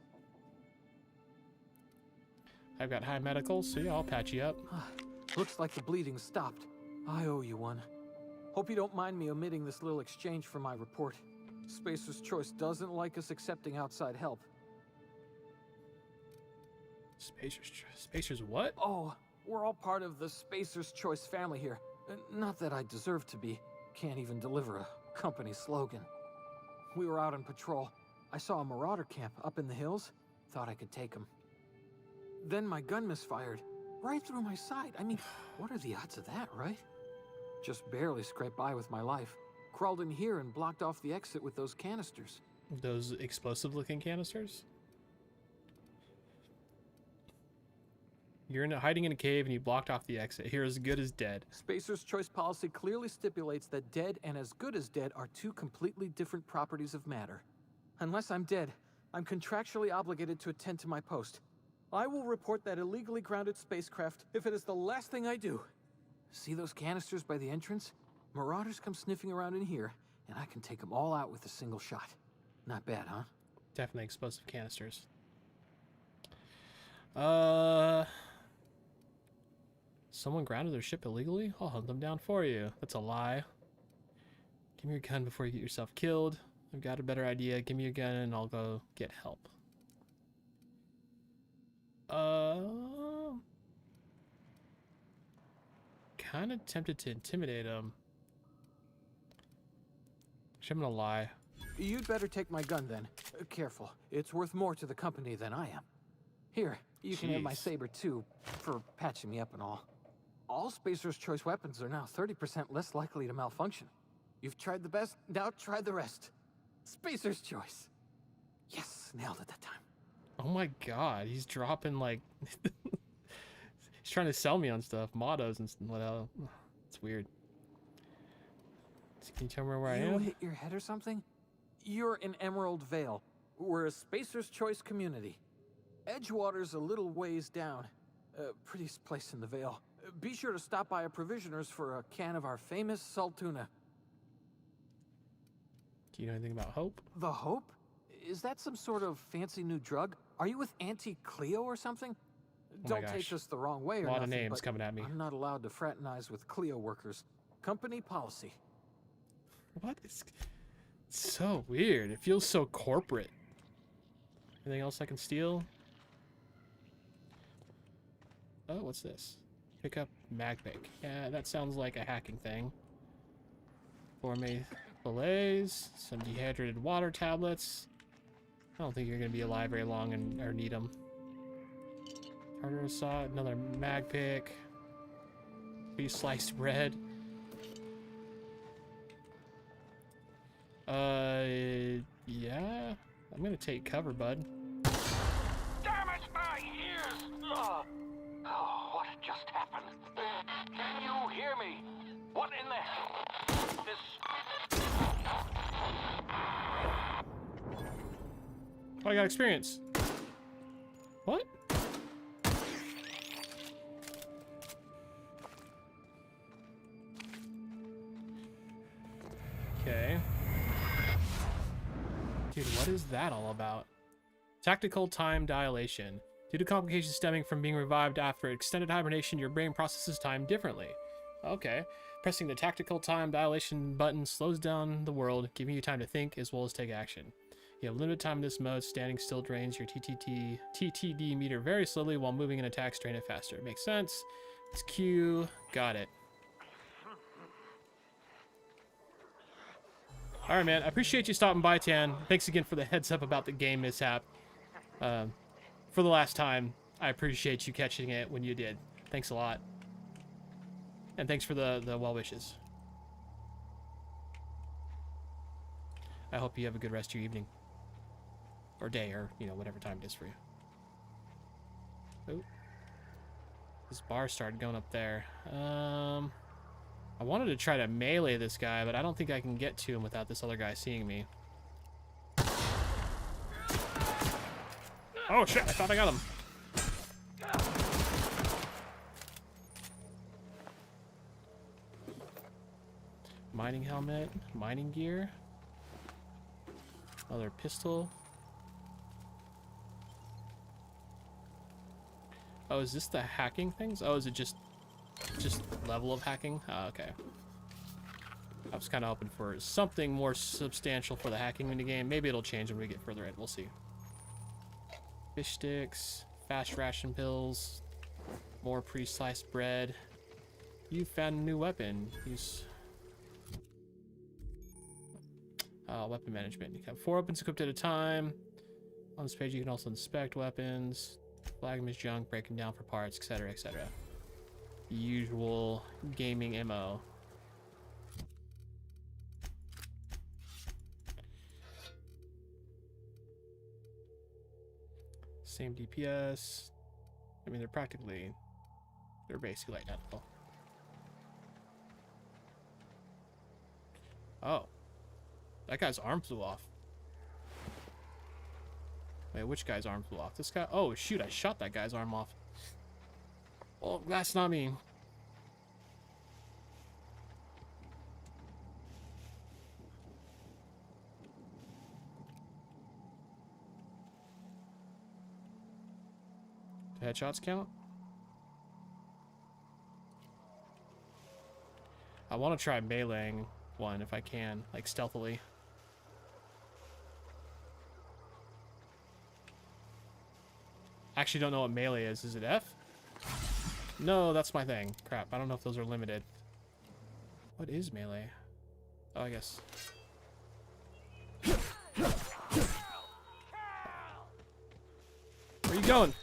I've got high medical, so yeah, I'll patch you up.
Looks like the bleeding stopped. I owe you one. Hope you don't mind me omitting this little exchange from my report. Spacer's choice doesn't like us accepting outside help.
Spacer's what?
Oh, we're all part of the Spacer's Choice family here. Not that I deserve to be. Can't even deliver a company slogan. We were out on patrol. I saw a marauder camp up in the hills. Thought I could take him. Then my gun misfired. Right through my side. I mean, what are the odds of that, right? Just barely scraped by with my life. Crawled in here and blocked off the exit with those canisters.
Those explosive-looking canisters? You're hiding in a cave and you blocked off the exit. Here, as good as dead.
Spacer's Choice policy clearly stipulates that dead and as good as dead are two completely different properties of matter. Unless I'm dead, I'm contractually obligated to attend to my post. I will report that illegally grounded spacecraft if it is the last thing I do. See those canisters by the entrance? Marauders come sniffing around in here, and I can take them all out with a single shot. Not bad, huh?
Definitely explosive canisters. Someone grounded their ship illegally? I'll hunt them down for you. That's a lie. Give me your gun before you get yourself killed. I've got a better idea. Give me your gun and I'll go get help. Kind of tempted to intimidate him. Actually, I'm gonna lie.
You'd better take my gun then. Careful. It's worth more to the company than I am. Here, you can have my
Jeez.
saber too, for patching me up and all. All Spacer's Choice weapons are now 30% less likely to malfunction. You've tried the best, now try the rest. Spacer's Choice. Yes, nailed it that time.
Oh my god, he's dropping like... he's trying to sell me on stuff, mottos and what else. It's weird. So can you tell me where I
You
am?
hit your head or something? You're in Emerald Vale. We're a Spacer's Choice community. Edgewater's a little ways down. Prettiest place in the Vale. Be sure to stop by a provisioner's for a can of our famous salt tuna.
Do you know anything about Hope?
The Hope? Is that some sort of fancy new drug? Are you with Auntie Cleo or something?
Oh my
Don't take
gosh.
this the wrong way or
A lot of
nothing,
names
but
coming at me.
I'm not allowed to fraternize with Cleo workers. Company policy.
What? It's so weird. It feels so corporate. Anything else I can steal? Oh, what's this? Pick up magpick. Yeah, that sounds like a hacking thing. Gourmet fillets, some dehydrated water tablets. I don't think you're gonna be alive very long or need them. Tartar sauce, another magpick. Piece sliced bread. Yeah. I'm gonna take cover, bud.
Damn it, my ears! Oh, what just happened? Can you hear me? What in the... This...
Oh, I got experience. What? Okay. Dude, what is that all about? Tactical time dilation. Due to complications stemming from being revived after extended hibernation, your brain processes time differently. Okay. Pressing the tactical time dilation button slows down the world, giving you time to think as well as take action. You have limited time in this mode. Standing still drains your TTD meter very slowly, while moving and attacks drain it faster. Makes sense. It's Q. Got it. All right, man. I appreciate you stopping by, Tan. Thanks again for the heads up about the game mishap. For the last time, I appreciate you catching it when you did. Thanks a lot. And thanks for the well wishes. I hope you have a good rest of your evening. Or day, or, you know, whatever time it is for you. Oh. This bar started going up there. I wanted to try to melee this guy, but I don't think I can get to him without this other guy seeing me. Oh shit, I thought I got him. Mining helmet, mining gear. Another pistol. Oh, is this the hacking things? Oh, is it just level of hacking? Oh, okay. I was kind of hoping for something more substantial for the hacking minigame. Maybe it'll change when we get further in. We'll see. Fish sticks, fast ration pills, more pre-sliced bread. You found a new weapon. Use weapon management. You can have 4 weapons equipped at a time. On this page, you can also inspect weapons, flag them as junk, break them down for parts, etc., etc. Usual gaming MO. Same DPS. I mean, they're basically identical. Oh. That guy's arm flew off. Wait, which guy's arm flew off? This guy? Oh, shoot, I shot that guy's arm off. Oh, that's not me. headshots count? I want to try meleeing one if I can, like stealthily. I actually don't know what melee is. Is it F? No, that's my thing. Crap, I don't know if those are limited. What is melee? Oh, I guess. Where are you going?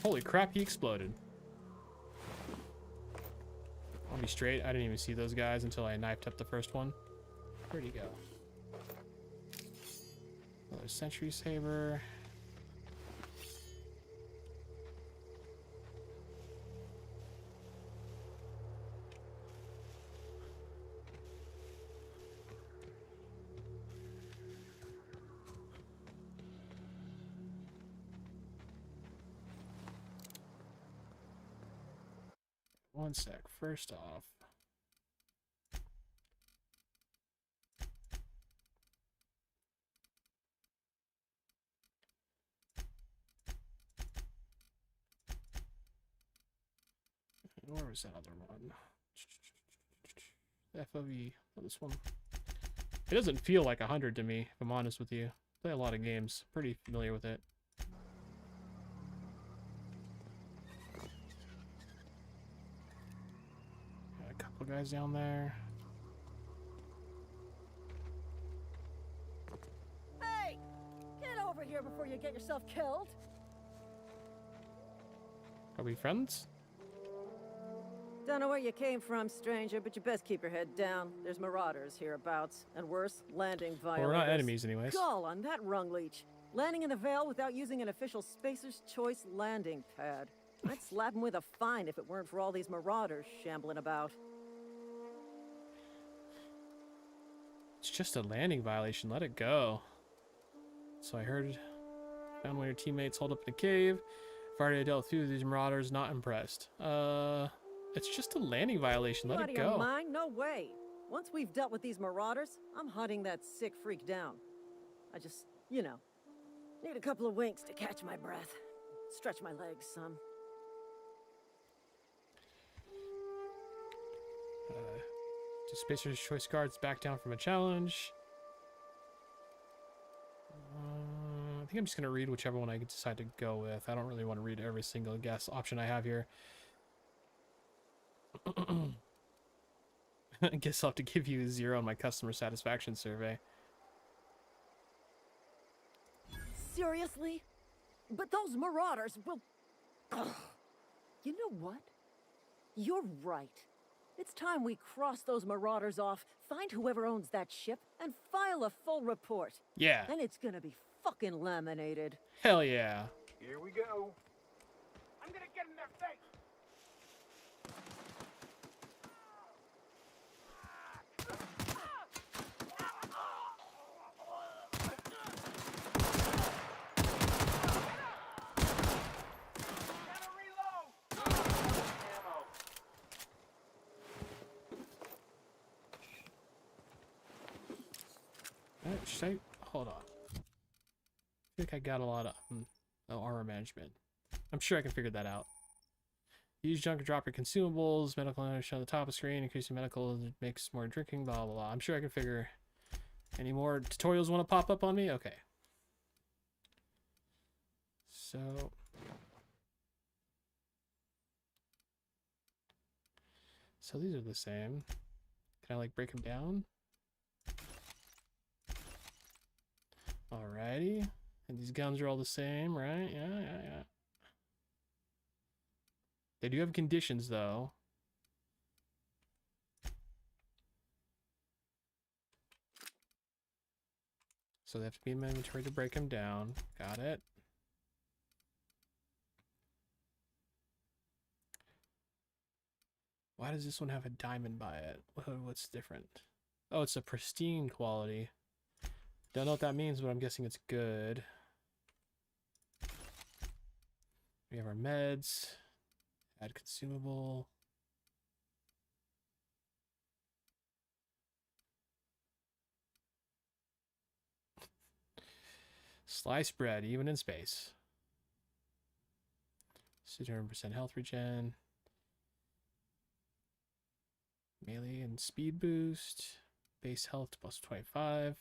Holy crap, he exploded. I'll be straight, I didn't even see those guys until I knifed up the first one. Where'd he go? Another sentry saber. One sec. First off, where was that other one? FOV. Oh, this one. It doesn't feel like 100 to me, if I'm honest with you. Play a lot of games. Pretty familiar with it. Got a couple guys down there.
Hey! Get over here before you get yourself killed!
Are we friends?
Don't know where you came from, stranger, but you best keep your head down. There's marauders hereabouts, and worse, landing violators.
Well, we're not enemies anyways.
Gall on that rung leech. Landing in the Vale without using an official Spacer's Choice landing pad. I'd slap him with a fine if it weren't for all these marauders shambling about.
It's just a landing violation. Let it go. So I heard. Found one of your teammates holed up in a cave. I've already dealt with 2 of these marauders. Not impressed. It's just a landing violation. Let it go.
Out of your mind? No way. Once we've dealt with these marauders, I'm hunting that sick freak down. I just, you know, need a couple of winks to catch my breath. Stretch my legs some.
Do Spacer's Choice guards back down from a challenge? I think I'm just going to read whichever one I decide to go with. I don't really want to read every single guess option I have here. I guess I'll have to give you a 0 on my customer satisfaction survey.
Seriously? But those marauders will... Ugh. You know what? You're right. It's time we cross those marauders off, find whoever owns that ship, and file a full report.
Yeah.
And it's gonna be fucking laminated.
Hell yeah.
Here we go. I'm gonna get in their face. Gotta reload. Ammo.
Should I... Hold on. I think I got a lot of armor management. I'm sure I can figure that out. Use junk to drop your consumables. Medical shown on the top of the screen. Increasing medical makes more drinking. Blah, blah, blah. I'm sure I can figure... Any more tutorials want to pop up on me? Okay. So... So these are the same. Can I like break them down? Alrighty. And these guns are all the same, right? Yeah. They do have conditions though. So they have to be in my inventory to break them down. Got it. Why does this one have a diamond by it? What's different? Oh, it's a pristine quality. Don't know what that means, but I'm guessing it's good. We have our meds. Add consumable. Sliced bread, even in space. 600% health regen. Melee and speed boost. Base health plus 25.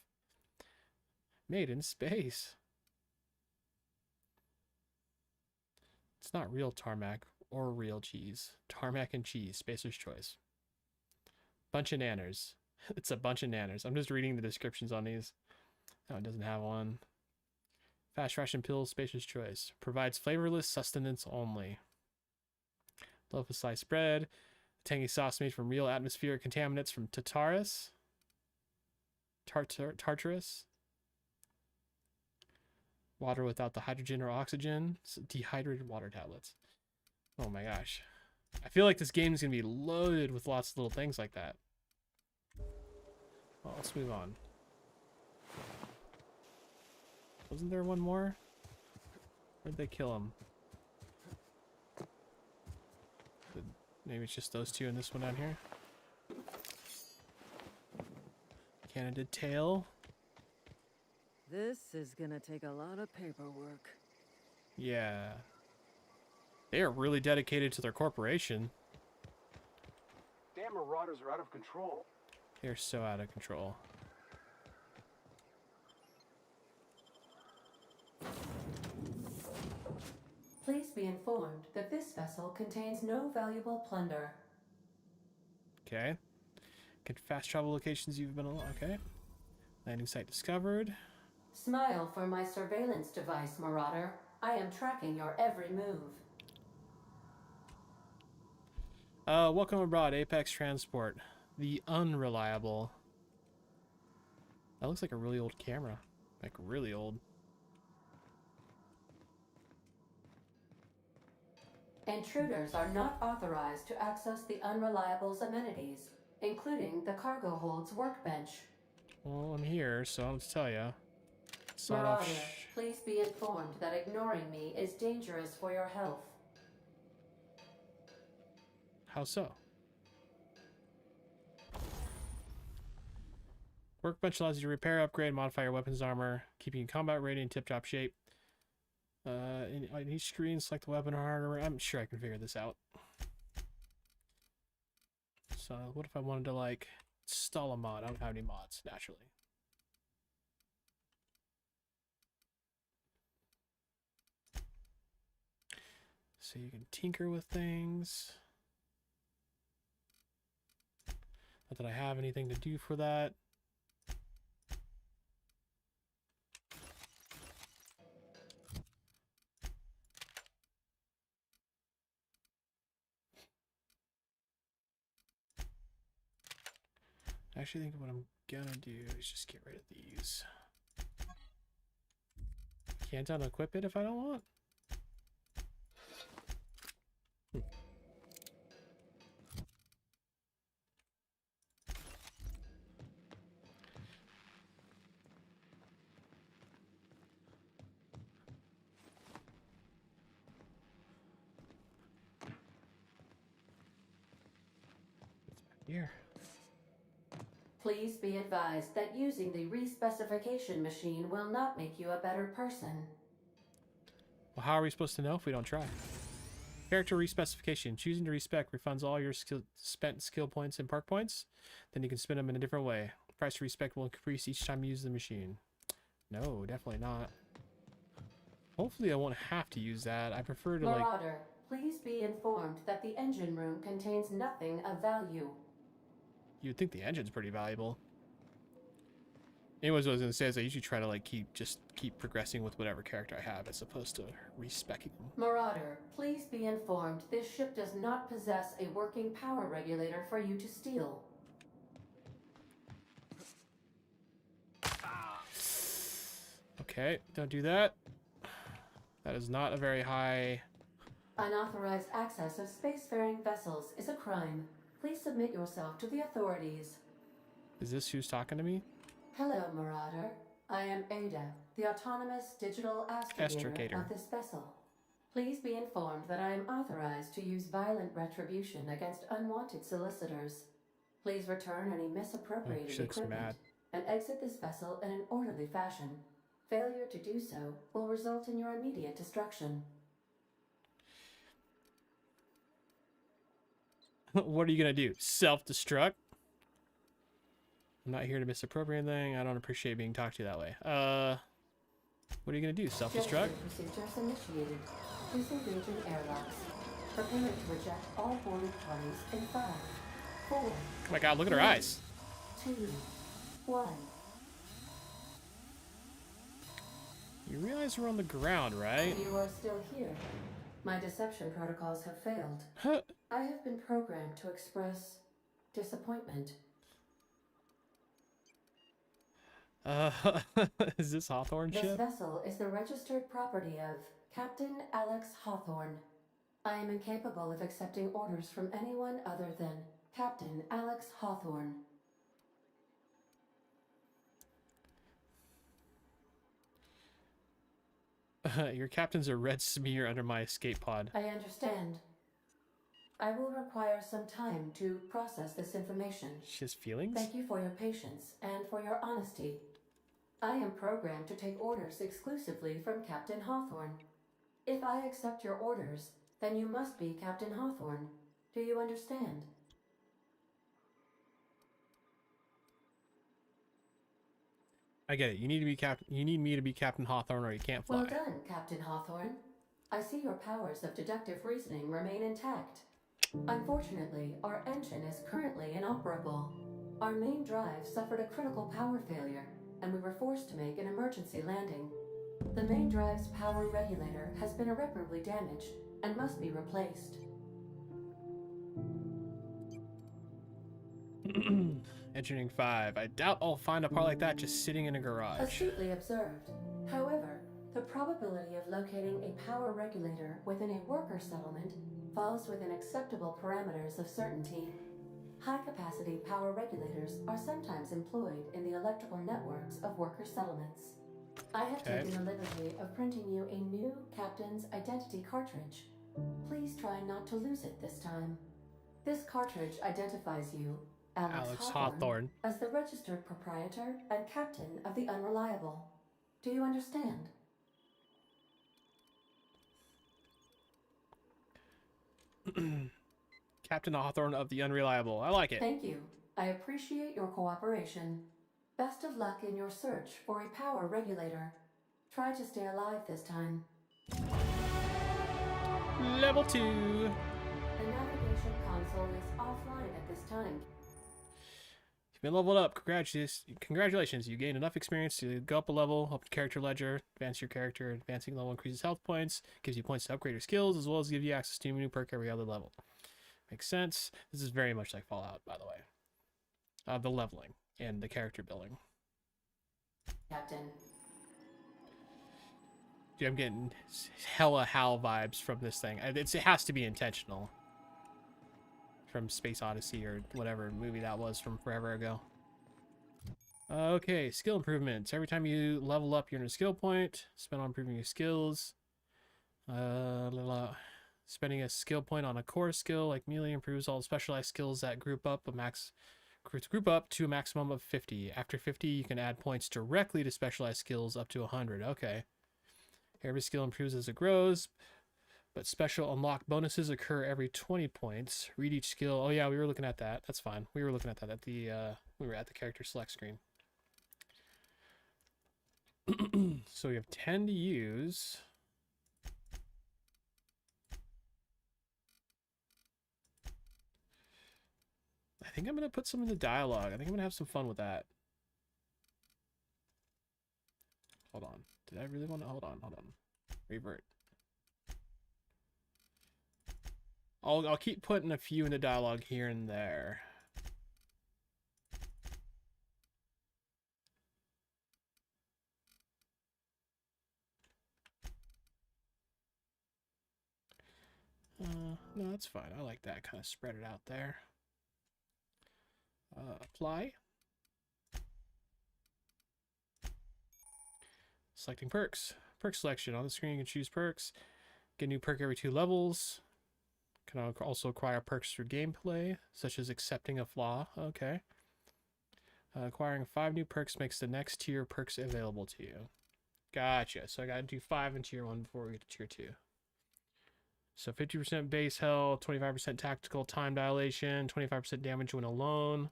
Made in space. It's not real tarmac or real cheese. Tarmac and cheese. Spacer's choice. Bunch of nanners. It's a bunch of nanners. I'm just reading the descriptions on these. Oh, it doesn't have one. Fast ration pills. Spacer's choice. Provides flavorless sustenance only. Loaf of sliced bread. Tangy sauce made from real atmospheric contaminants from Tartarus. Tartarus. Water without the hydrogen or oxygen. Dehydrated water tablets. Oh my gosh. I feel like this game is going to be loaded with lots of little things like that. Well, let's move on. Wasn't there one more? Where'd they kill him? Maybe it's just those two and this one down here. Canada tail.
This is gonna take a lot of paperwork.
Yeah. They are really dedicated to their corporation.
Damn marauders are out of control.
They're so out of control.
Please be informed that this vessel contains no valuable plunder.
Okay. Get fast travel locations you've been along. Okay. Landing site discovered.
Smile for my surveillance device, Marauder. I am tracking your every move.
Welcome abroad, Apex Transport. The unreliable. That looks like a really old camera. Like, really old.
Intruders are not authorized to access the Unreliable's amenities, including the cargo hold's workbench.
Well, I'm here, so I'll tell ya.
Marauder, please be informed that ignoring me is dangerous for your health.
How so? Workbench allows you to repair, upgrade, modify your weapons armor, keeping you combat ready in tip-top shape. In each screen, select the weapon or hardware. I'm sure I can figure this out. So, what if I wanted to, like, install a mod? I don't have any mods, naturally. So you can tinker with things. Not that I have anything to do for that. I actually think what I'm gonna do is just get rid of these. Can't unequip it if I don't want. Here.
Please be advised that using the respecification machine will not make you a better person.
Well, how are we supposed to know if we don't try? Character respecification. Choosing to respec refunds all your spent skill points and park points. Then you can spend them in a different way. Price to respec will increase each time you use the machine. No, definitely not. Hopefully I won't have to use that. I prefer to
Marauder, please be informed that the engine room contains nothing of value.
You'd think the engine's pretty valuable. Anyways, what I was gonna say is I usually try to keep progressing with whatever character I have as opposed to respecing them.
Marauder, please be informed this ship does not possess a working power regulator for you to steal.
Okay, don't do that. That is not a very high...
Unauthorized access of spacefaring vessels is a crime. Please submit yourself to the authorities.
Is this who's talking to me?
Hello, Marauder. I am Ada, the autonomous digital astrogator of this vessel. Please be informed that I am authorized to use violent retribution against unwanted solicitors. Please return any misappropriated equipment and exit this vessel in an orderly fashion. Failure to do so will result in your immediate destruction.
What are you gonna do? Self-destruct? I'm not here to misappropriate anything. I don't appreciate being talked to that way. What are you gonna do? Self-destruct?
Procedures initiated. Disengaging airlocks. Preparing to reject all boarded parties in 5, 4.
Oh my god, look at her eyes.
2, 1.
You realize we're on the ground, right?
You are still here. My deception protocols have failed.
Huh.
I have been programmed to express disappointment.
Is this Hawthorne
This
ship?
vessel is the registered property of Captain Alex Hawthorne. I am incapable of accepting orders from anyone other than Captain Alex Hawthorne.
Your captain's a red smear under my escape pod.
I understand. I will require some time to process this information.
She has feelings?
Thank you for your patience and for your honesty. I am programmed to take orders exclusively from Captain Hawthorne. If I accept your orders, then you must be Captain Hawthorne. Do you understand?
I get it. You need to be You need me to be Captain Hawthorne, or you can't fly.
Well done, Captain Hawthorne. I see your powers of deductive reasoning remain intact. Unfortunately, our engine is currently inoperable. Our main drive suffered a critical power failure, and we were forced to make an emergency landing. The main drive's power regulator has been irreparably damaged and must be replaced.
Engineering 5. I doubt I'll find a part like that just sitting in a garage.
Astutely observed. However, the probability of locating a power regulator within a worker settlement falls within acceptable parameters of certainty. High-capacity power regulators are sometimes employed in the electrical networks of worker settlements. I have taken the liberty of printing you a new Captain's Identity cartridge. Please try not to lose it this time. This cartridge identifies you, Alex Hawthorne, as the registered proprietor and captain of the Unreliable. Do you understand?
Captain Hawthorne of the Unreliable. I like it.
Thank you. I appreciate your cooperation. Best of luck in your search for a power regulator. Try to stay alive this time.
Level 2.
The navigation console is offline at this time.
You've been leveled up. Congratulations. You gained enough experience to go up a level, open character ledger, advance your character. Advancing level increases health points, gives you points to upgrade your skills, as well as give you access to a new perk every other level. Makes sense. This is very much like Fallout, by the way. The leveling and the character building.
Captain.
Dude, I'm getting hella HAL vibes from this thing. It has to be intentional. From Space Odyssey or whatever movie that was from forever ago. Okay, skill improvements. Every time you level up, you earn a skill point. Spend on improving your skills. Spending a skill point on a core skill like melee improves all specialized skills that group up to a maximum of 50. After 50, you can add points directly to specialized skills up to 100. Okay. Every skill improves as it grows, but special unlock bonuses occur every 20 points. Read each skill. Oh yeah, we were looking at that. That's fine. We were looking at that at the we were at the character select screen. So we have 10 to use. I think I'm gonna put some in the dialogue. I think I'm gonna have some fun with that. Hold on. Did I really want to? Hold on. Revert. I'll keep putting a few in the dialogue here and there. No, that's fine. I like that. Kind of spread it out there. Apply. Selecting perks. Perk selection. On the screen, you can choose perks. Get a new perk every 2 levels. Can also acquire perks through gameplay, such as accepting a flaw. Okay. Acquiring 5 new perks makes the next tier perks available to you. Gotcha. So I gotta do 5 in tier 1 before we get to tier 2. So 50% base health, 25% tactical time dilation, 25% damage when alone.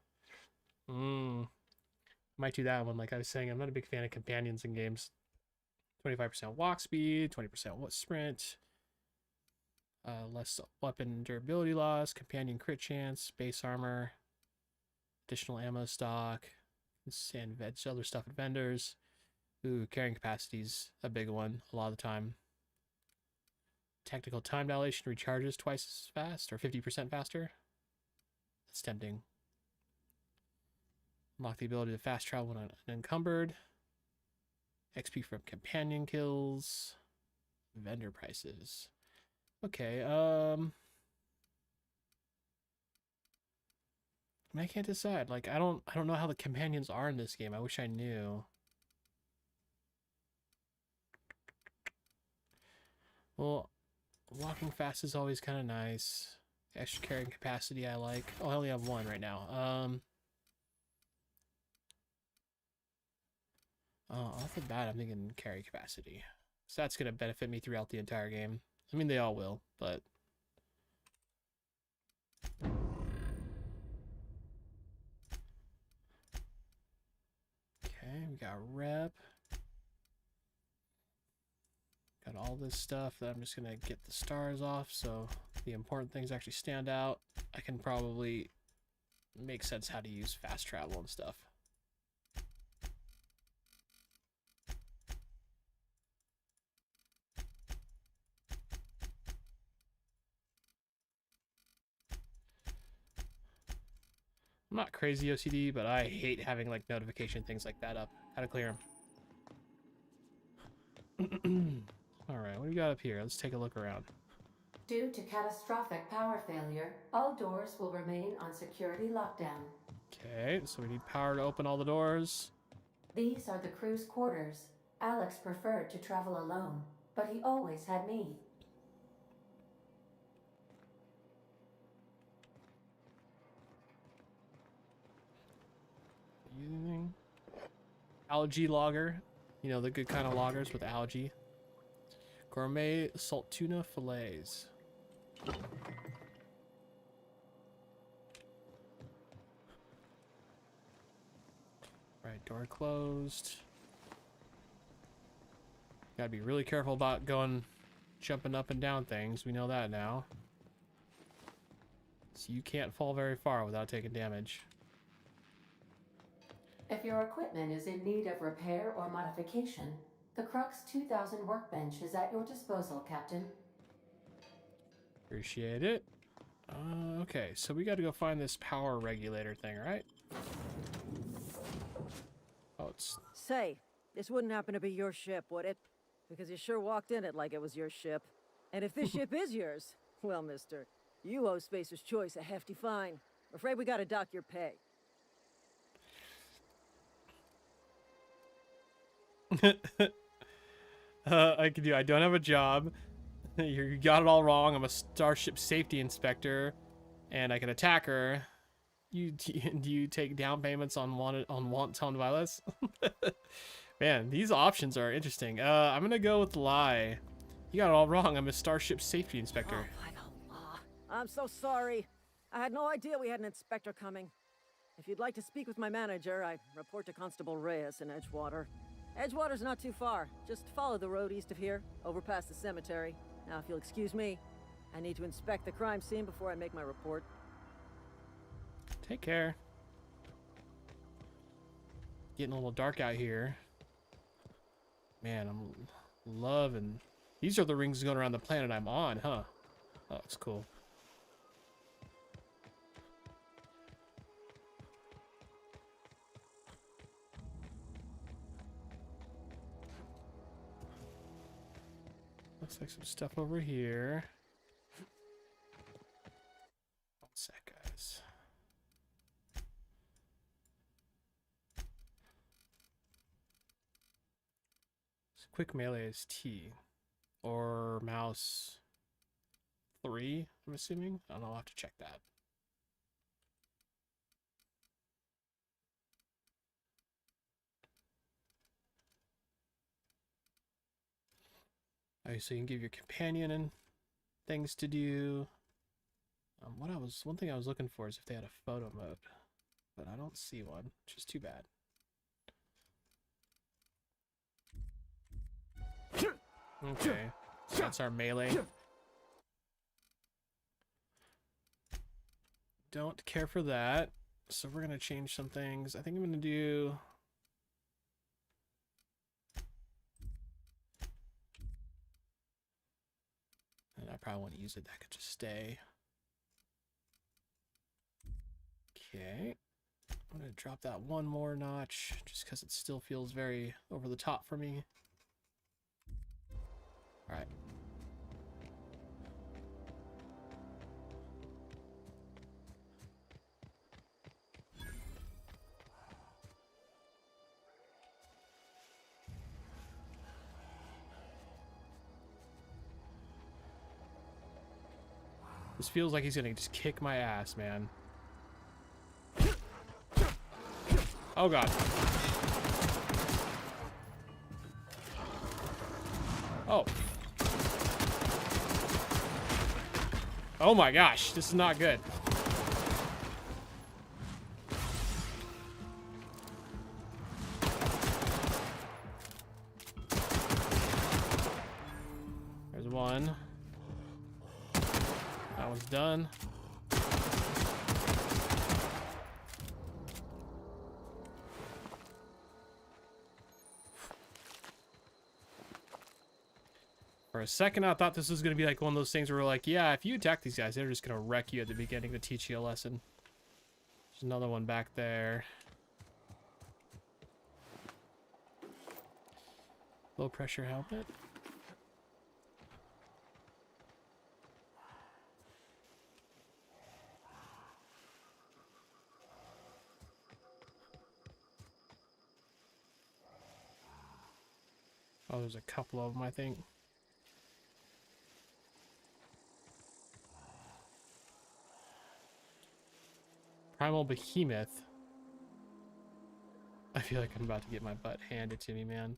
Might do that one. Like I was saying, I'm not a big fan of companions in games. 25% walk speed, 20% sprint, less weapon durability loss, companion crit chance, base armor, additional ammo stock, and other stuff at vendors. Ooh, carrying capacity's a big one a lot of the time. Tactical time dilation recharges twice as fast, or 50% faster. That's tempting. Unlock the ability to fast travel when unencumbered. XP from companion kills. Vendor prices. Okay, I mean, I can't decide. Like, I don't know how the companions are in this game. I wish I knew. Well, walking fast is always kind of nice. Extra carrying capacity I like. Oh, I only have 1 right now. Off the bat, I'm thinking carry capacity. So that's going to benefit me throughout the entire game. I mean, they all will, but... Okay, we got rep. Got all this stuff that I'm just going to get the stars off, so the important things actually stand out. I can probably make sense how to use fast travel and stuff. I'm not crazy OCD, but I hate having like notification things like that up. How to clear them. All right, what do we got up here? Let's take a look around.
Due to catastrophic power failure, all doors will remain on security lockdown.
Okay, so we need power to open all the doors.
These are the crew's quarters. Alex preferred to travel alone, but he always had me.
Anything? Algae logger. You know, the good kind of loggers with algae. Gourmet salt tuna fillets. Right, door closed. Gotta be really careful about jumping up and down things. We know that now. So you can't fall very far without taking damage.
If your equipment is in need of repair or modification, the Crux 2000 workbench is at your disposal, Captain.
Appreciate it. Okay, so we gotta go find this power regulator thing, right? Oh, it's...
Say, this wouldn't happen to be your ship, would it? Because you sure walked in it like it was your ship. And if this ship is yours, well, mister, you owe Spacer's Choice a hefty fine. Afraid we gotta dock your pay.
I don't have a job. You got it all wrong. I'm a starship safety inspector, and I can attack her. Do you take down payments on wanton violence? Man, these options are interesting. I'm gonna go with lie. You got it all wrong. I'm a starship safety inspector.
Oh, by Allah. I'm so sorry. I had no idea we had an inspector coming. If you'd like to speak with my manager, I report to Constable Reyes in Edgewater. Edgewater's not too far. Just follow the road east of here, over past the cemetery. Now, if you'll excuse me, I need to inspect the crime scene before I make my report.
Take care. Getting a little dark out here. Man, I'm loving... These are the rings going around the planet I'm on, huh? Oh, that's cool. Looks like some stuff over here. One sec, guys. So quick melee is T. Or mouse 3, I'm assuming. I don't know, I'll have to check that. Oh, so you can give your companion and things to do. One thing I was looking for is if they had a photo mode, but I don't see one, which is too bad. Okay, that's our melee. Don't care for that, so we're gonna change some things. I think I'm gonna do. And I probably won't use it. That could just stay. Okay. I'm going to drop that one more notch just because it still feels very over the top for me. All right. This feels like he's going to just kick my ass, man. Oh, God. Oh. Oh, my gosh. This is not good. There's one. That one's done. For a second, I thought this was going to be like one of those things where we're like, yeah, if you attack these guys, they're just going to wreck you at the beginning to teach you a lesson. There's another one back there. Low pressure helmet. Oh, there's a couple of them, I think. Primal Behemoth. I feel like I'm about to get my butt handed to me, man.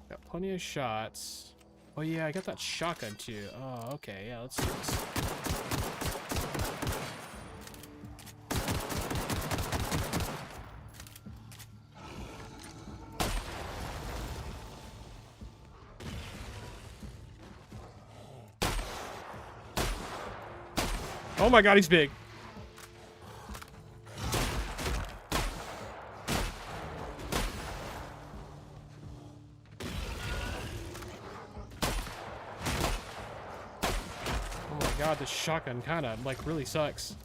Got plenty of shots. Oh yeah, I got that shotgun too. Oh, okay, yeah, let's do this. Oh my God, he's big. Oh my God, this shotgun kind of like really sucks.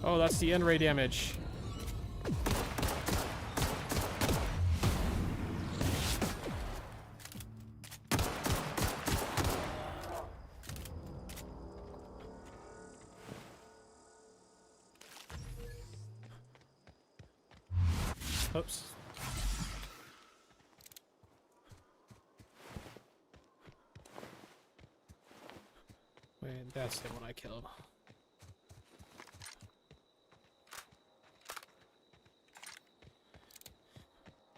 Oh, that's the end ray damage. Oops. Wait, that's the one I killed.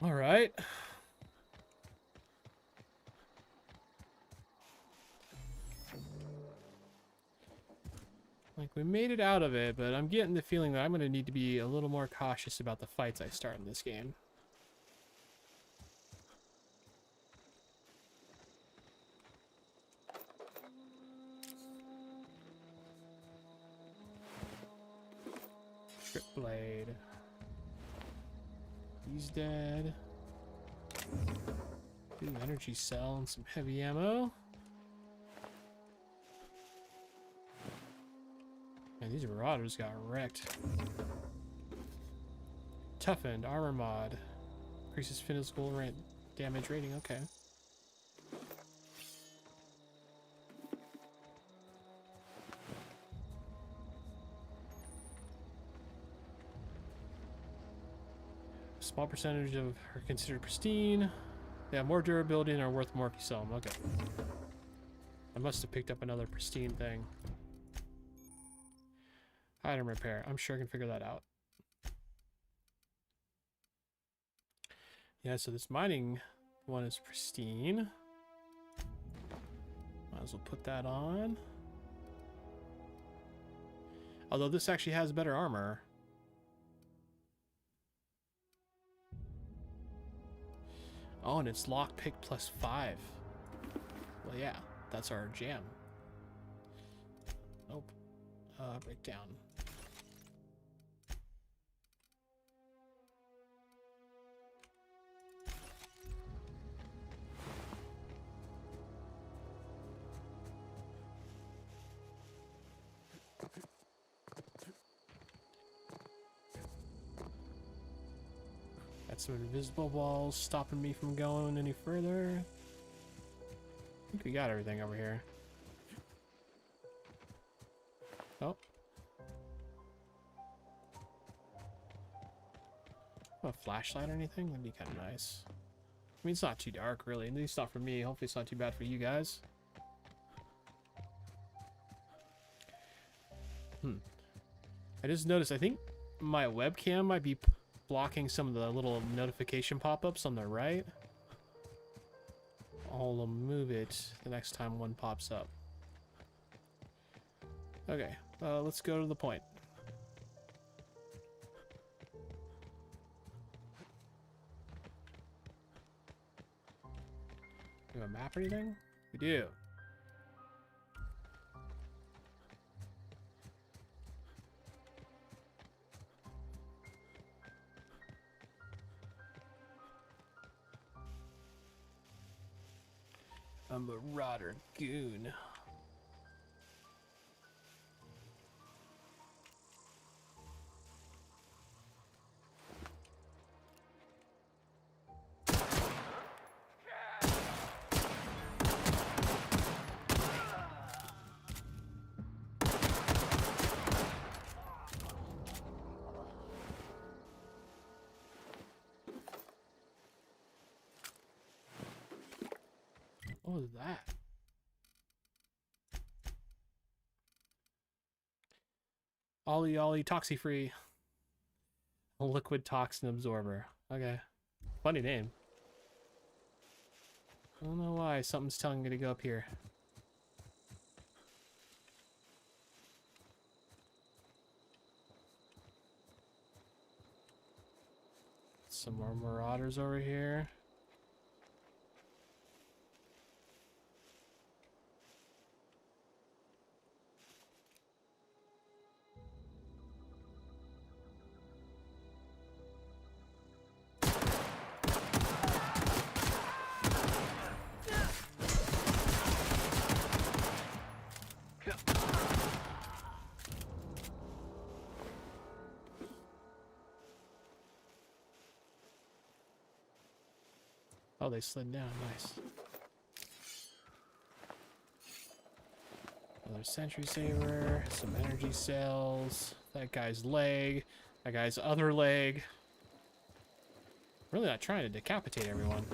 All right. Like, we made it out of it, but I'm getting the feeling that I'm going to need to be a little more cautious about the fights I start in this game. Strip blade. He's dead. Ooh, energy cell and some heavy ammo. Man, these Marauders got wrecked. Toughened armor mod. Increases physical damage rating. Okay. Small percentage of are considered pristine. They have more durability and are worth more if you sell them. Okay. must have picked up another pristine thing. Item repair. I'm sure I can figure that out. Yeah, so this mining one is pristine. Might as well put that on. Although this actually has better armor. Oh, and it's lockpick +5. Well, yeah, that's our jam. Nope. Break down. Got some invisible walls stopping me from going any further. I think we got everything over here. Oh. A flashlight or anything? That'd be kind of nice. I mean, it's not too dark, really. At least not for me. Hopefully it's not too bad for you guys. I just noticed, I think my webcam might be blocking some of the little notification pop-ups on the right. I'll move it the next time one pops up. Okay, let's go to the point. Do we have a map or anything? We do. A marauder goon. What was that? Ollie Toxi Free. A liquid toxin absorber. Okay. Funny name. I don't know why something's telling me to go up here. Some more marauders over here. Oh, they slid down. Nice. Another sentry saber, some energy cells, that guy's leg, that guy's other leg. Really not trying to decapitate everyone.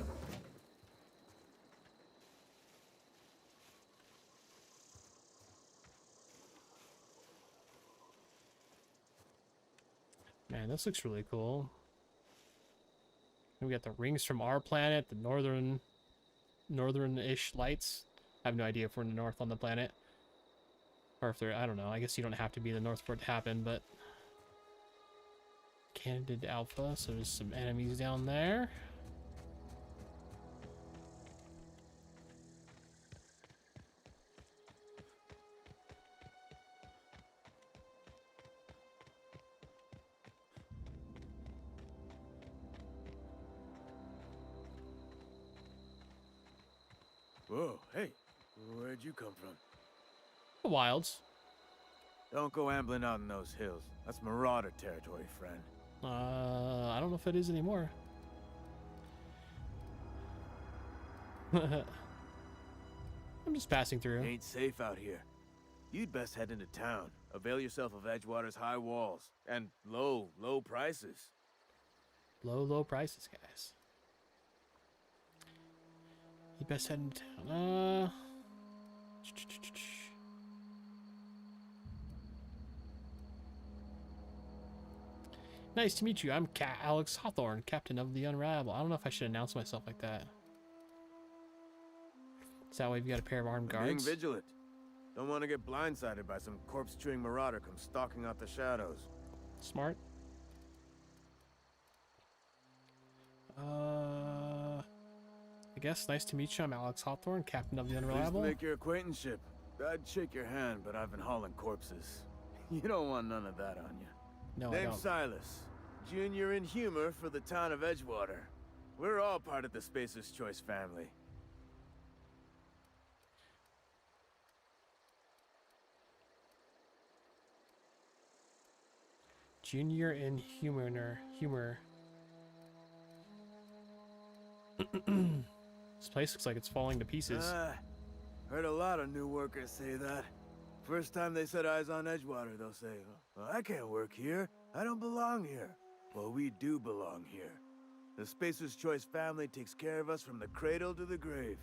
Man, this looks really cool. We got the rings from our planet, the northern-ish lights. I have no idea if we're in the north on the planet. Or if they're, I don't know. I guess you don't have to be in the north for it to happen, but... Candid Alpha, so there's some enemies down there.
Whoa, hey, where'd you come from?
The wilds.
Don't go ambling out in those hills. That's marauder territory, friend.
I don't know if it is anymore. I'm just passing through.
Ain't safe out here. You'd best head into town. Avail yourself of Edgewater's high walls and low prices.
Low prices, guys. You best head into town. Nice to meet you. I'm Alex Hawthorne, captain of the Unravel. I don't know if I should announce myself like that. Is that why you've got a pair of armed guards?
Being vigilant. Don't want to get blindsided by some corpse-chewing marauder come stalking out the shadows.
Smart. I guess nice to meet you. I'm Alex Hawthorne, captain of the
Pleased
Unreliable.
to make your acquaintanceship. I'd shake your hand, but I've been hauling corpses. You don't want none of that on you.
No, I
Name's
don't.
Silas, junior in humor for the town of Edgewater. We're all part of the Spacer's Choice family.
Junior in humor. This place looks like it's falling to pieces.
Heard a lot of new workers say that. First time they set eyes on Edgewater, they'll say, well, I can't work here. I don't belong here. Well, we do belong here. The Spacer's Choice family takes care of us from the cradle to the grave.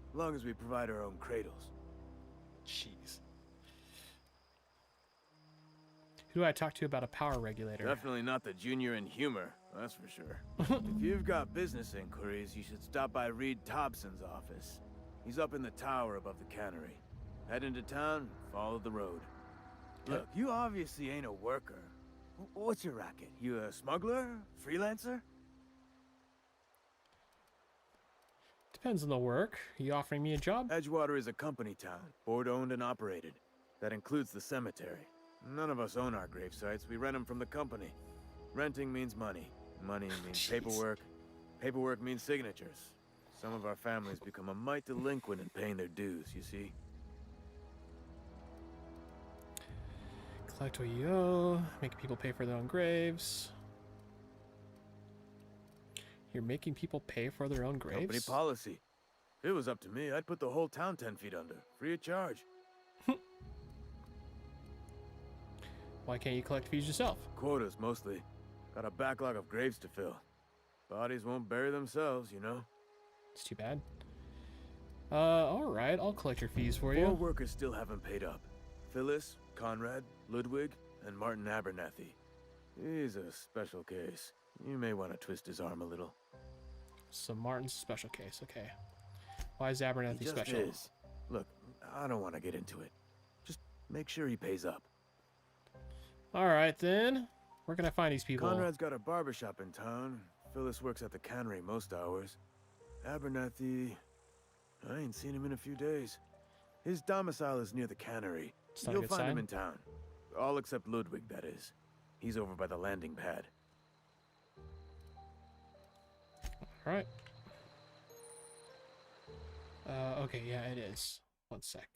As long as we provide our own cradles.
Jeez. Who do I talk to about a power regulator?
Definitely not the junior in humor, that's for sure. If you've got business inquiries, you should stop by Reed Thompson's office. He's up in the tower above the cannery. Head into town, follow the road. Look, you obviously ain't a worker. What's your racket? You a smuggler? Freelancer?
Depends on the work. Are you offering me a job?
Edgewater is a company town, board-owned and operated. That includes the cemetery. None of us own our grave sites. We rent them from the company. Renting means money. Money means paperwork. Paperwork means signatures. Some of our families become a mite delinquent in paying their dues, you see?
Collect what you owe. Make people pay for their own graves. You're making people pay for their own graves?
Company policy. If it was up to me, I'd put the whole town 10 feet under. Free of charge.
Why can't you collect fees yourself?
Quotas, mostly. Got a backlog of graves to fill. Bodies won't bury themselves, you know?
It's too bad. Alright, I'll collect your fees for you.
4 workers still haven't paid up. Phyllis, Conrad, Ludwig, and Martin Abernathy. He's a special case. You may want to twist his arm a little.
So Martin's a special case, okay. Why is Abernathy
He just
special?
is. Look, I don't want to get into it. Just make sure he pays up.
Alright then. Where can I find these people?
Conrad's got a barbershop in town. Phyllis works at the cannery most hours. Abernathy... I ain't seen him in a few days. His domicile is near the cannery.
It's not a
You'll
good
find
sign.
him in town. All except Ludwig, that is. He's over by the landing pad.
Alright. Okay, yeah, it is. One sec,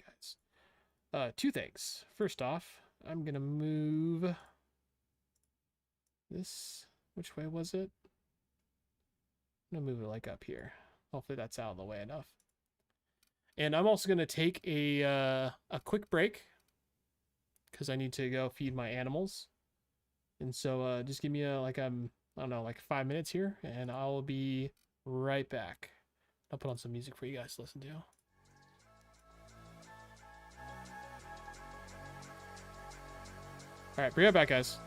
guys. 2 things. First off, I'm gonna move this. Which way was it? I'm gonna move it like up here. Hopefully that's out of the way enough. And I'm also gonna take a quick break because I need to go feed my animals. And so just give me I don't know, like 5 minutes here, and I'll be right back. I'll put on some music for you guys to listen to. All right, be right back, guys.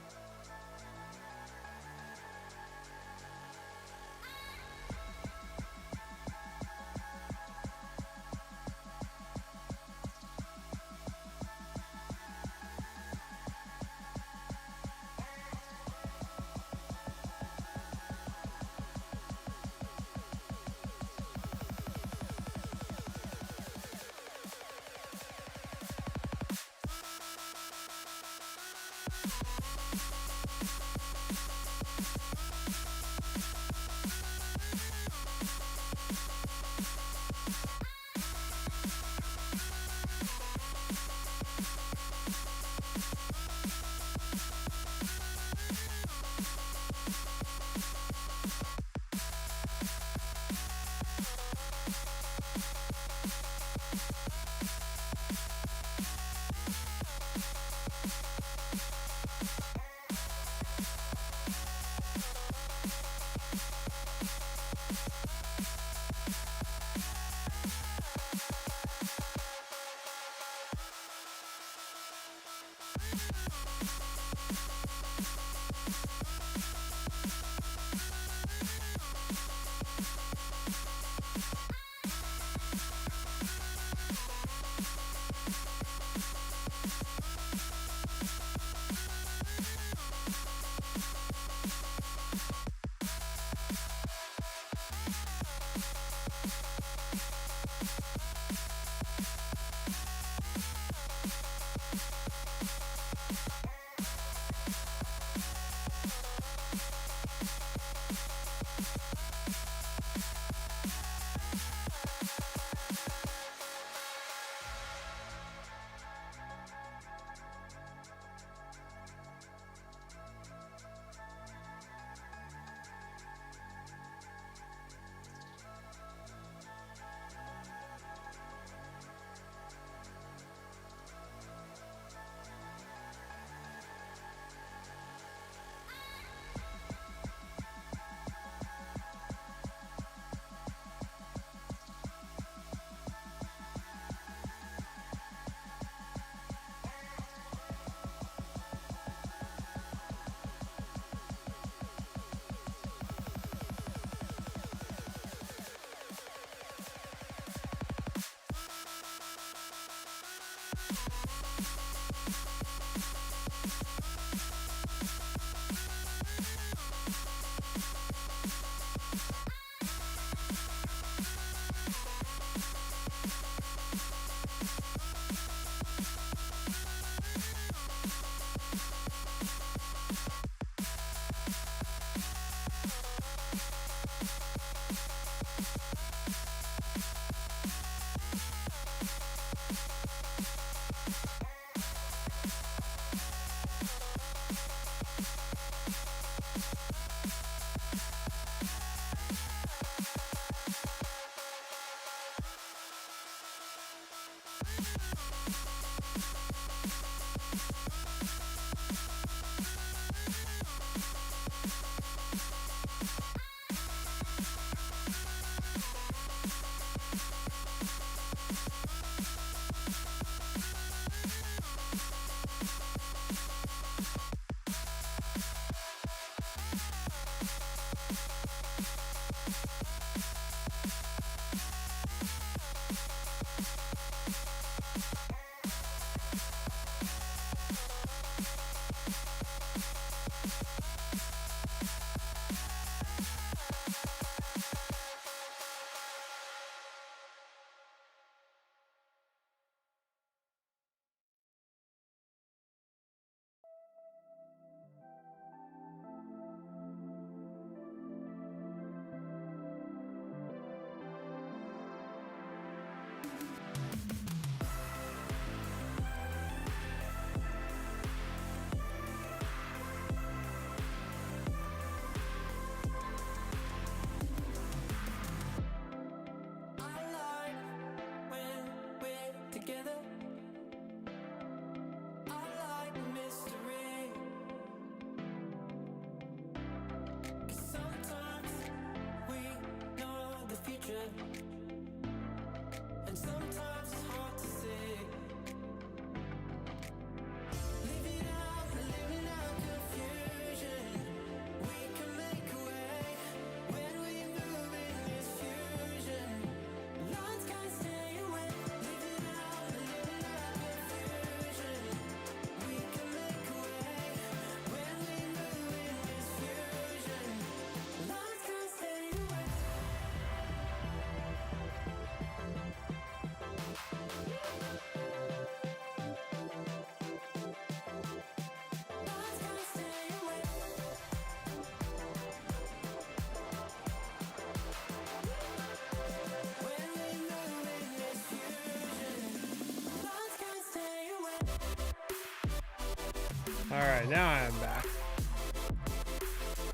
All right, now I'm back.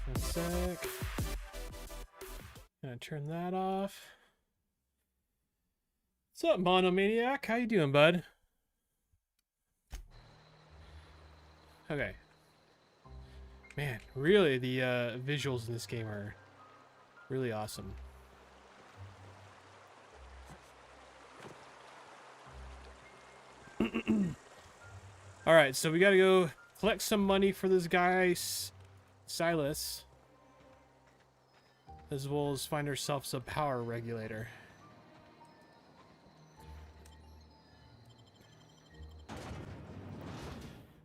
One sec. Gonna turn that off. What's up, Monomaniac? How you doing, bud? Okay. Man, really, the visuals in this game are really awesome. All right, so we gotta go collect some money for this guy, Silas, as well as find ourselves a power regulator.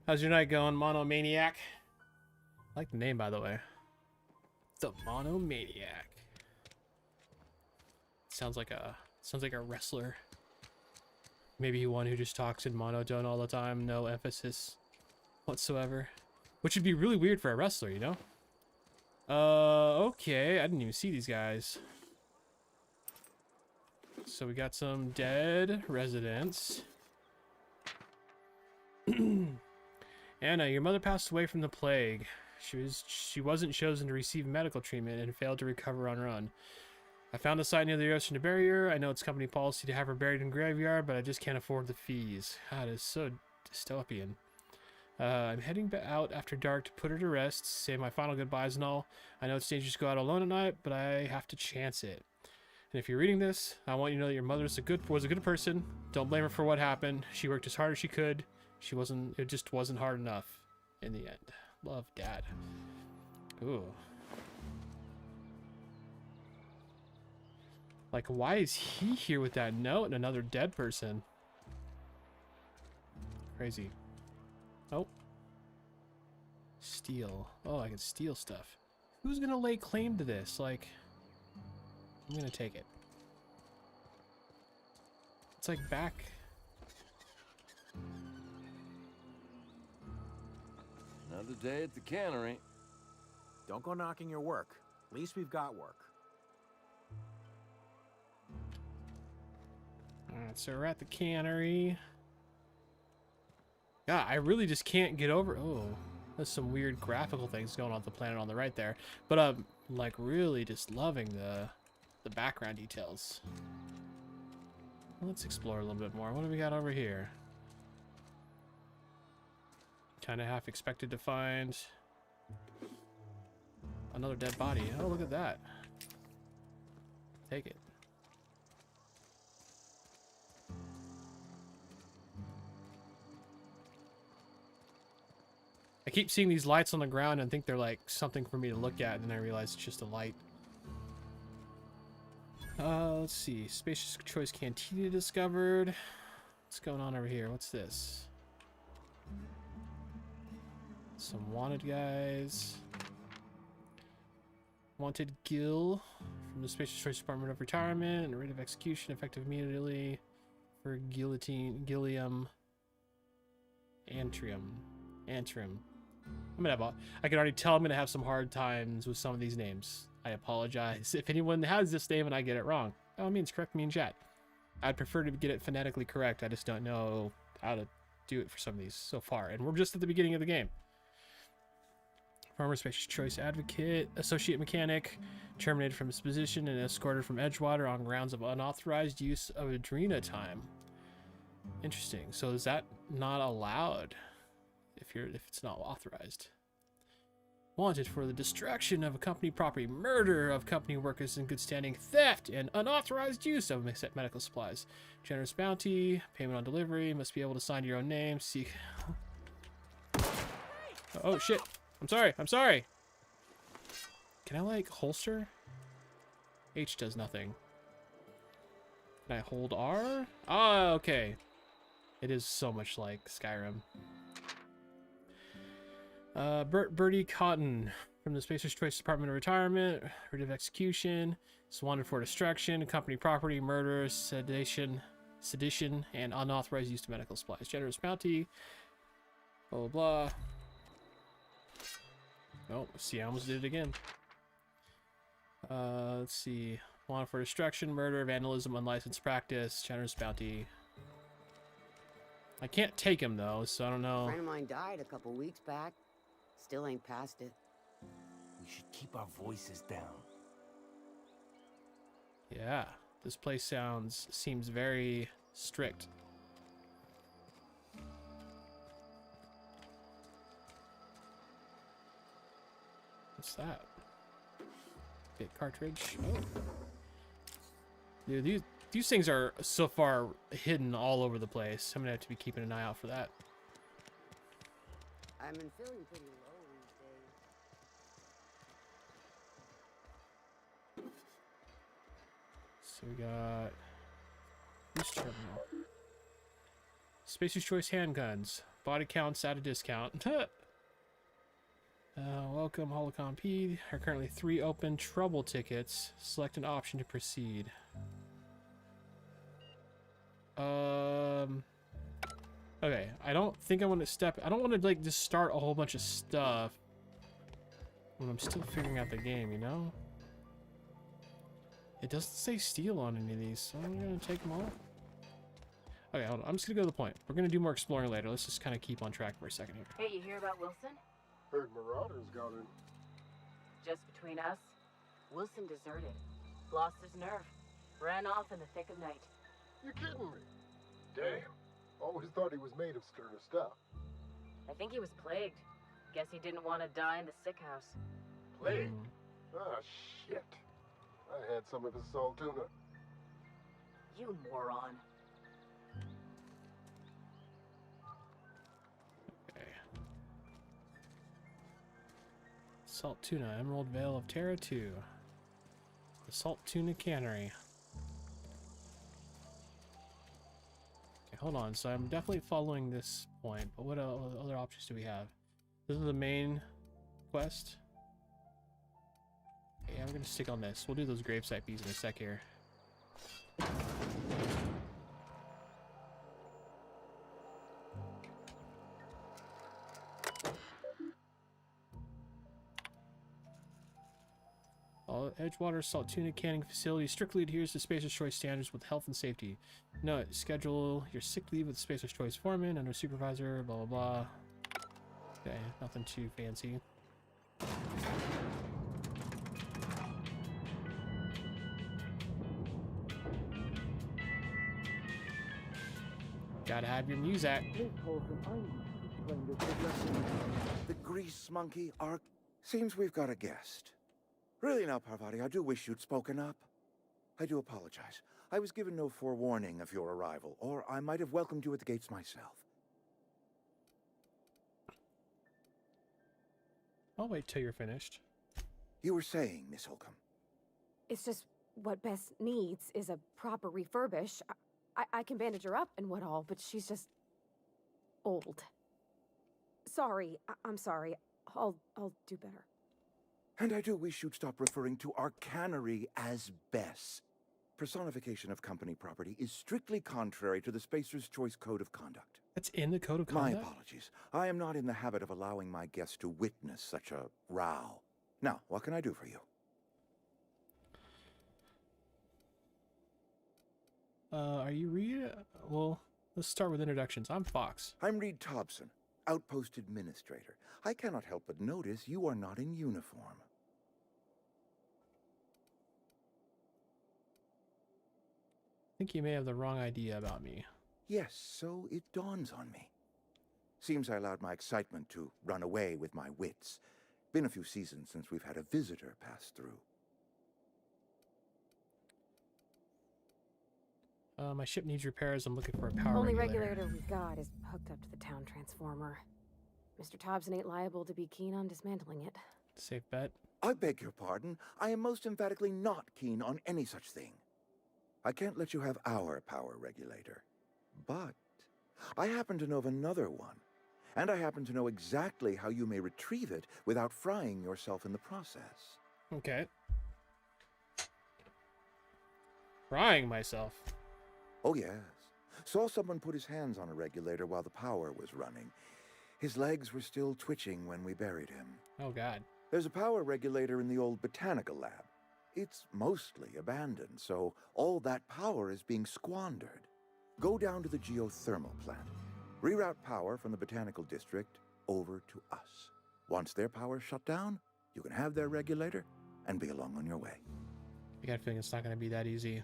How's your night going, Monomaniac? I like the name, by the way. The Monomaniac. Sounds like a wrestler. Maybe one who just talks in monotone all the time, no emphasis whatsoever. Which would be really weird for a wrestler, you know? Okay, I didn't even see these guys. So we got some dead residents. Anna, your mother passed away from the plague. She wasn't chosen to receive medical treatment and failed to recover on her own. I found a site near the ocean to bury her. I know it's company policy to have her buried in a graveyard, but I just can't afford the fees. God, it's so dystopian. I'm heading out after dark to put her to rest, say my final goodbyes and all. I know it's dangerous to go out alone at night, but I have to chance it. And if you're reading this, I want you to know that your mother was a good person. Don't blame her for what happened. She worked as hard as she could. It just wasn't hard enough in the end. Love, Dad. Ooh. Like, why is he here with that note and another dead person? Crazy. Oh. Steal. Oh, I can steal stuff. Who's gonna lay claim to this? Like, I'm gonna take it. It's like back.
Another day at the cannery.
Don't go knocking your work. At least we've got work.
Alright, so we're at the cannery. God, I really just can't get over... Oh, there's some weird graphical things going on with the planet on the right there. But I'm, like, really just loving the background details. Let's explore a little bit more. What do we got over here? Kind of half expected to find another dead body. Oh, look at that. Take it. I keep seeing these lights on the ground and think they're like something for me to look at, and then I realize it's just a light. Let's see. Spacious Choice Cantina discovered. What's going on over here? What's this? Some wanted guys. Wanted Gil from the Spacious Choice Department of Retirement and rate of execution effective immediately for Gilliam Antrim. I can already tell I'm gonna have some hard times with some of these names. I apologize if anyone has this name and I get it wrong. By all means, correct me in chat. I'd prefer to get it phonetically correct. I just don't know how to do it for some of these so far, and we're just at the beginning of the game. Former Spacious Choice Advocate, Associate Mechanic, terminated from his position and escorted from Edgewater on grounds of unauthorized use of Adrena time. Interesting. So is that not allowed if it's not authorized? Wanted for the destruction of a company property, murder of company workers in good standing, theft, and unauthorized use of medical supplies. Generous bounty, payment on delivery, must be able to sign your own name, seek... Oh, shit. I'm sorry. Can I, like, holster? H does nothing. Can I hold R? Ah, okay. It is so much like Skyrim. Bertie Cotton from the Spacer's Choice Department of Retirement, writ of execution, is wanted for destruction, company property, murder, sedition, and unauthorized use of medical supplies. Generous bounty, blah, blah, blah. Oh, see, I almost did it again. Let's see. Wanted for destruction, murder, vandalism, unlicensed practice, generous bounty. I can't take him, though, so I don't know.
A friend of mine died a couple weeks back. Still ain't past it.
We should keep our voices down.
Yeah, this place seems very strict. What's that? Bit cartridge. Oh. Dude, these things are so far hidden all over the place. I'm gonna have to be keeping an eye out for that.
I've been feeling pretty low these days.
So we got this terminal. Spacer's Choice handguns. Body counts at a discount. Welcome, Holocon P. Are currently 3 open trouble tickets. Select an option to proceed. Okay, I don't think I want to I don't want to, like, just start a whole bunch of stuff when I'm still figuring out the game, you know? It doesn't say steal on any of these, so I'm gonna take them all. Okay, hold on. I'm just gonna go to the point. We're gonna do more exploring later. Let's just kind of keep on track for a second here.
Hey, you hear about Wilson?
Heard Marauders got in.
Just between us, Wilson deserted. Lost his nerve. Ran off in the thick of night.
You kidding me? Damn. Always thought he was made of sterner stuff.
I think he was plagued. Guess he didn't want to die in the sick house.
Plagued? Ah, shit. I had some of his salt tuna.
You moron.
Salt Tuna, Emerald Vale of Terra 2. The Salt Tuna Cannery. Okay, hold on. So I'm definitely following this point, but what other options do we have? This is the main quest. Yeah, I'm gonna stick on this. We'll do those gravesite bees in a sec here. Edgewater Salt Tuna Canning Facility strictly adheres to Spacer's Choice standards with health and safety. Note, schedule your sick leave with Spacer's Choice foreman under supervisor, blah, blah, blah. Okay, nothing too fancy. Gotta have your music.
The grease monkey arc. Seems we've got a guest. Really now, Parvati, I do wish you'd spoken up. I do apologize. I was given no forewarning of your arrival, or I might have welcomed you at the gates myself.
I'll wait till you're finished.
You were saying, Miss Holcomb.
It's just what Bess needs is a proper refurbish. I can bandage her up and what all, but she's just old. Sorry, I'm sorry. I'll do better.
And I do wish you'd stop referring to our cannery as Bess. Personification of company property is strictly contrary to the Spacer's Choice Code of Conduct.
That's in the Code of Conduct?
My apologies. I am not in the habit of allowing my guests to witness such a row. Now, what can I do for you?
Are you Reed? Well, let's start with introductions. I'm Fox.
I'm Reed Thompson, Outpost Administrator. I cannot help but notice you are not in uniform.
I think you may have the wrong idea about me.
Yes, so it dawns on me. Seems I allowed my excitement to run away with my wits. Been a few seasons since we've had a visitor pass through.
My ship needs repairs. I'm looking for a power
Only
regulator.
regulator we got is hooked up to the town transformer. Mr. Thompson ain't liable to be keen on dismantling it.
Safe bet.
I beg your pardon. I am most emphatically not keen on any such thing. I can't let you have our power regulator. But I happen to know of another one. And I happen to know exactly how you may retrieve it without frying yourself in the process.
Okay. Frying myself.
Oh, yes. Saw someone put his hands on a regulator while the power was running. His legs were still twitching when we buried him.
Oh, God.
There's a power regulator in the old botanical lab. It's mostly abandoned, so all that power is being squandered. Go down to the geothermal plant. Reroute power from the botanical district over to us. Once their power's shut down, you can have their regulator and be along on your way.
I got a feeling it's not going to be that easy.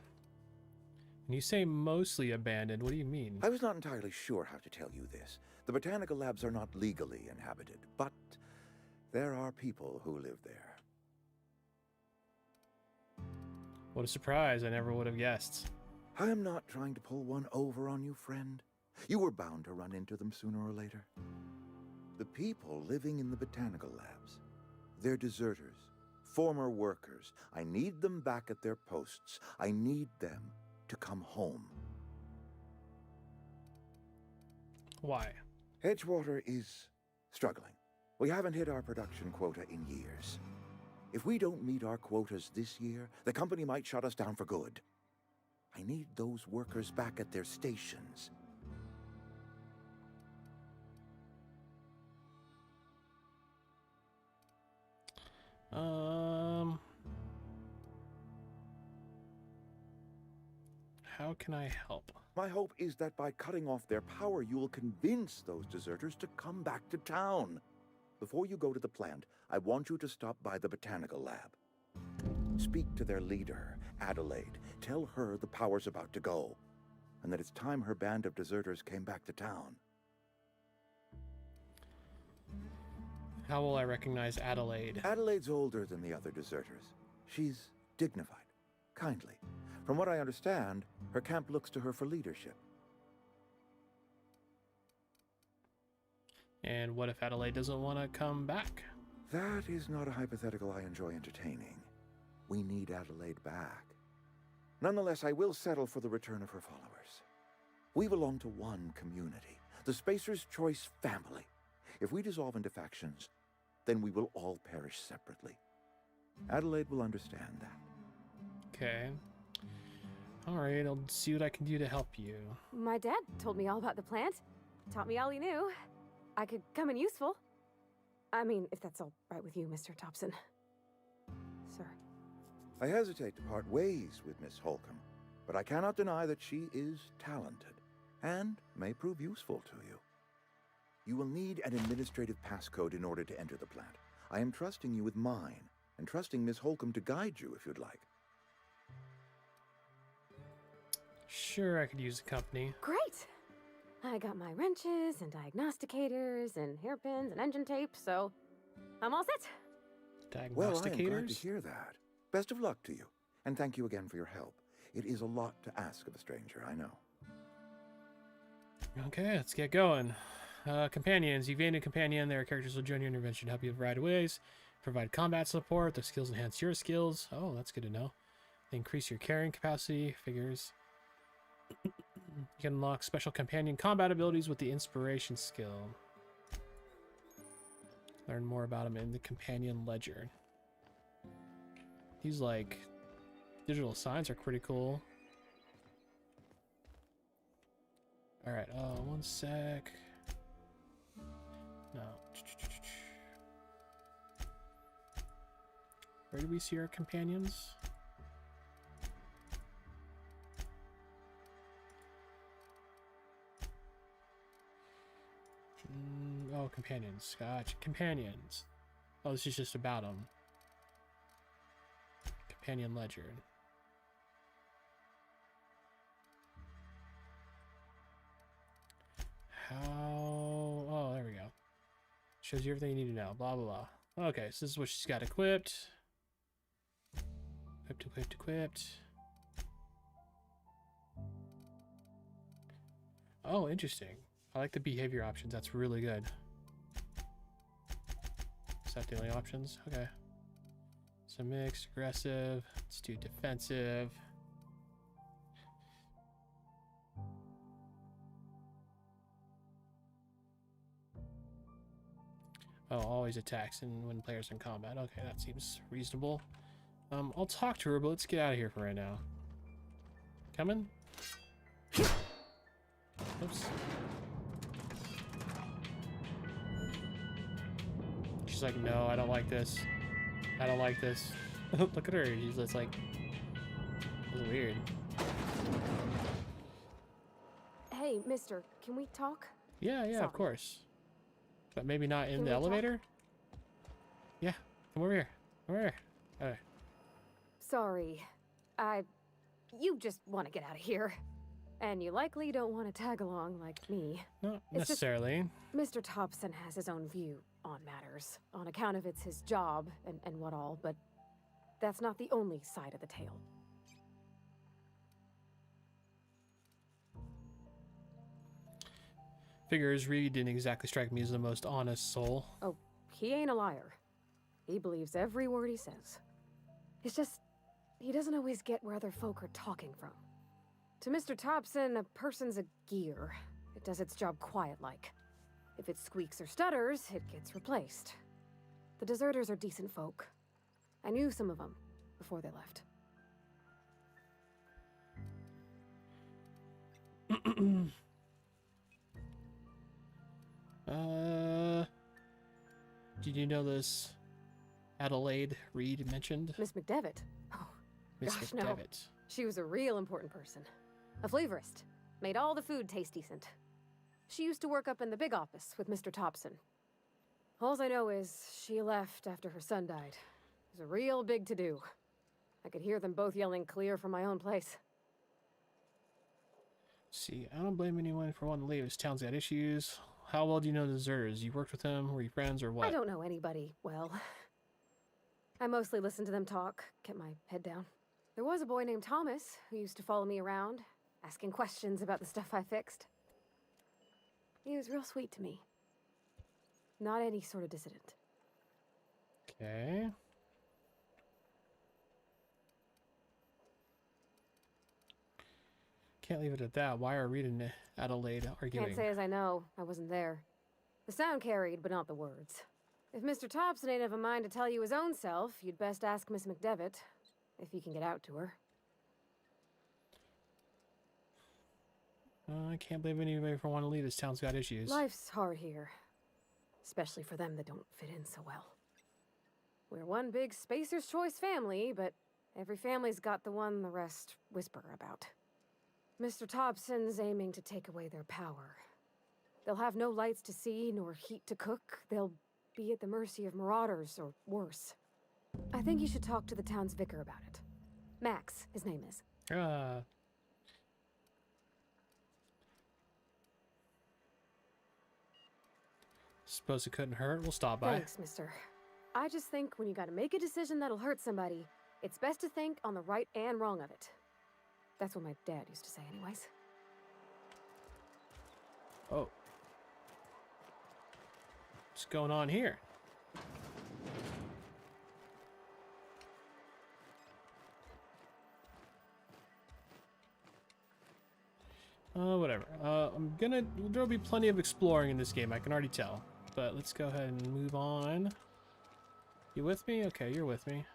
When you say mostly abandoned, what do you mean?
I was not entirely sure how to tell you this. The botanical labs are not legally inhabited, but there are people who live there.
What a surprise. I never would have guessed.
I am not trying to pull one over on you, friend. You were bound to run into them sooner or later. The people living in the botanical labs, they're deserters, former workers. I need them back at their posts. I need them to come home.
Why?
Edgewater is struggling. We haven't hit our production quota in years. If we don't meet our quotas this year, the company might shut us down for good. I need those workers back at their stations.
How can I help?
My hope is that by cutting off their power, you will convince those deserters to come back to town. Before you go to the plant, I want you to stop by the botanical lab. Speak to their leader, Adelaide. Tell her the power's about to go, and that it's time her band of deserters came back to town.
How will I recognize Adelaide?
Adelaide's older than the other deserters. She's dignified, kindly. From what I understand, her camp looks to her for leadership.
And what if Adelaide doesn't want to come back?
That is not a hypothetical I enjoy entertaining. We need Adelaide back. Nonetheless, I will settle for the return of her followers. We belong to one community, the Spacer's Choice family. If we dissolve into factions, then we will all perish separately. Adelaide will understand that.
Okay. All right, I'll see what I can do to help you.
My dad told me all about the plant. Taught me all he knew. I could come in useful. I mean, if that's all right with you, Mr. Thompson. Sir.
I hesitate to part ways with Miss Holcomb, but I cannot deny that she is talented and may prove useful to you. You will need an administrative passcode in order to enter the plant. I am trusting you with mine, and trusting Miss Holcomb to guide you if you'd like.
Sure, I could use the company.
Great! I got my wrenches and diagnosticators and hairpins and engine tape, so I'm all set.
Well, I am glad to hear that. Best of luck to you, and thank you again for your help. It is a lot to ask of a stranger, I know.
Okay, let's get going. Companions. You've gained a companion. Their characters will join your intervention, help you in a variety of ways. Provide combat support. Their skills enhance your skills. Oh, that's good to know. They increase your carrying capacity. Figures. You can unlock special companion combat abilities with the inspiration skill. Learn more about them in the companion ledger. These, like, digital signs are pretty cool. Alright, one sec. No. Where do we see our companions? Oh, companions. Gotcha. Companions. Oh, this is just about them. Companion ledger. How... Oh, there we go. Shows you everything you need to know. Blah, blah, blah. Okay, so this is what she's got equipped. Equipped. Oh, interesting. I like the behavior options. That's really good. Is that the only options? Okay. So mixed, aggressive. Let's do defensive. Oh, always attacks and when players in combat. Okay, that seems reasonable. I'll talk to her, but let's get out of here for right now. Coming? Oops. She's like, no, I don't like this. I don't like this. Look at her. She's just like, this is weird.
Hey, mister, can we talk?
Yeah,
Sorry.
of course. But maybe not in
Can
the
we
elevator? Yeah, come over here. Come over here. Okay.
Sorry. You just want to get out of here. And you likely don't want to tag along like me.
Not
It's just
necessarily.
Mr. Thompson has his own view on matters, on account of it's his job and what all, but that's not the only side of the tale.
Figures, Reed didn't exactly strike me as the most honest soul.
Oh, he ain't a liar. He believes every word he says. It's just, he doesn't always get where other folk are talking from. To Mr. Thompson, a person's a gear. It does its job quiet-like. If it squeaks or stutters, it gets replaced. The deserters are decent folk. I knew some of them before they left.
Did you know this Adelaide Reed mentioned?
Miss McDevitt? Oh,
Miss
gosh,
McDevitt.
no. She was a real important person. A flavorist. Made all the food taste decent. She used to work up in the big office with Mr. Thompson. All I know is she left after her son died. It was a real big to-do. I could hear them both yelling clear from my own place.
See, I don't blame anyone for wanting to leave. His town's got issues. How well do you know the deserters? You worked with them? Were you friends or what?
I don't know anybody well. I mostly listened to them talk, kept my head down. There was a boy named Thomas who used to follow me around, asking questions about the stuff I fixed. He was real sweet to me. Not any sort of dissident.
Okay. Can't leave it at that. Why are Reed and Adelaide arguing?
Can't say as I know. I wasn't there. The sound carried, but not the words. If Mr. Thompson ain't of a mind to tell you his own self, you'd best ask Miss McDevitt, if you can get out to her.
I can't blame anybody for wanting to leave. This town's got issues.
Life's hard here. Especially for them that don't fit in so well. We're one big Spacer's Choice family, but every family's got the one the rest whisper about. Mr. Thompson's aiming to take away their power. They'll have no lights to see, nor heat to cook. They'll be at the mercy of marauders, or worse. I think you should talk to the town's vicar about it. Max, his name is.
Suppose it couldn't hurt. We'll stop by.
Thanks, mister. I just think when you gotta make a decision that'll hurt somebody, it's best to think on the right and wrong of it. That's what my dad used to say anyways.
Oh. What's going on here? Whatever. There'll be plenty of exploring in this game, I can already tell. But let's go ahead and move on. You with me? Okay, you're with me.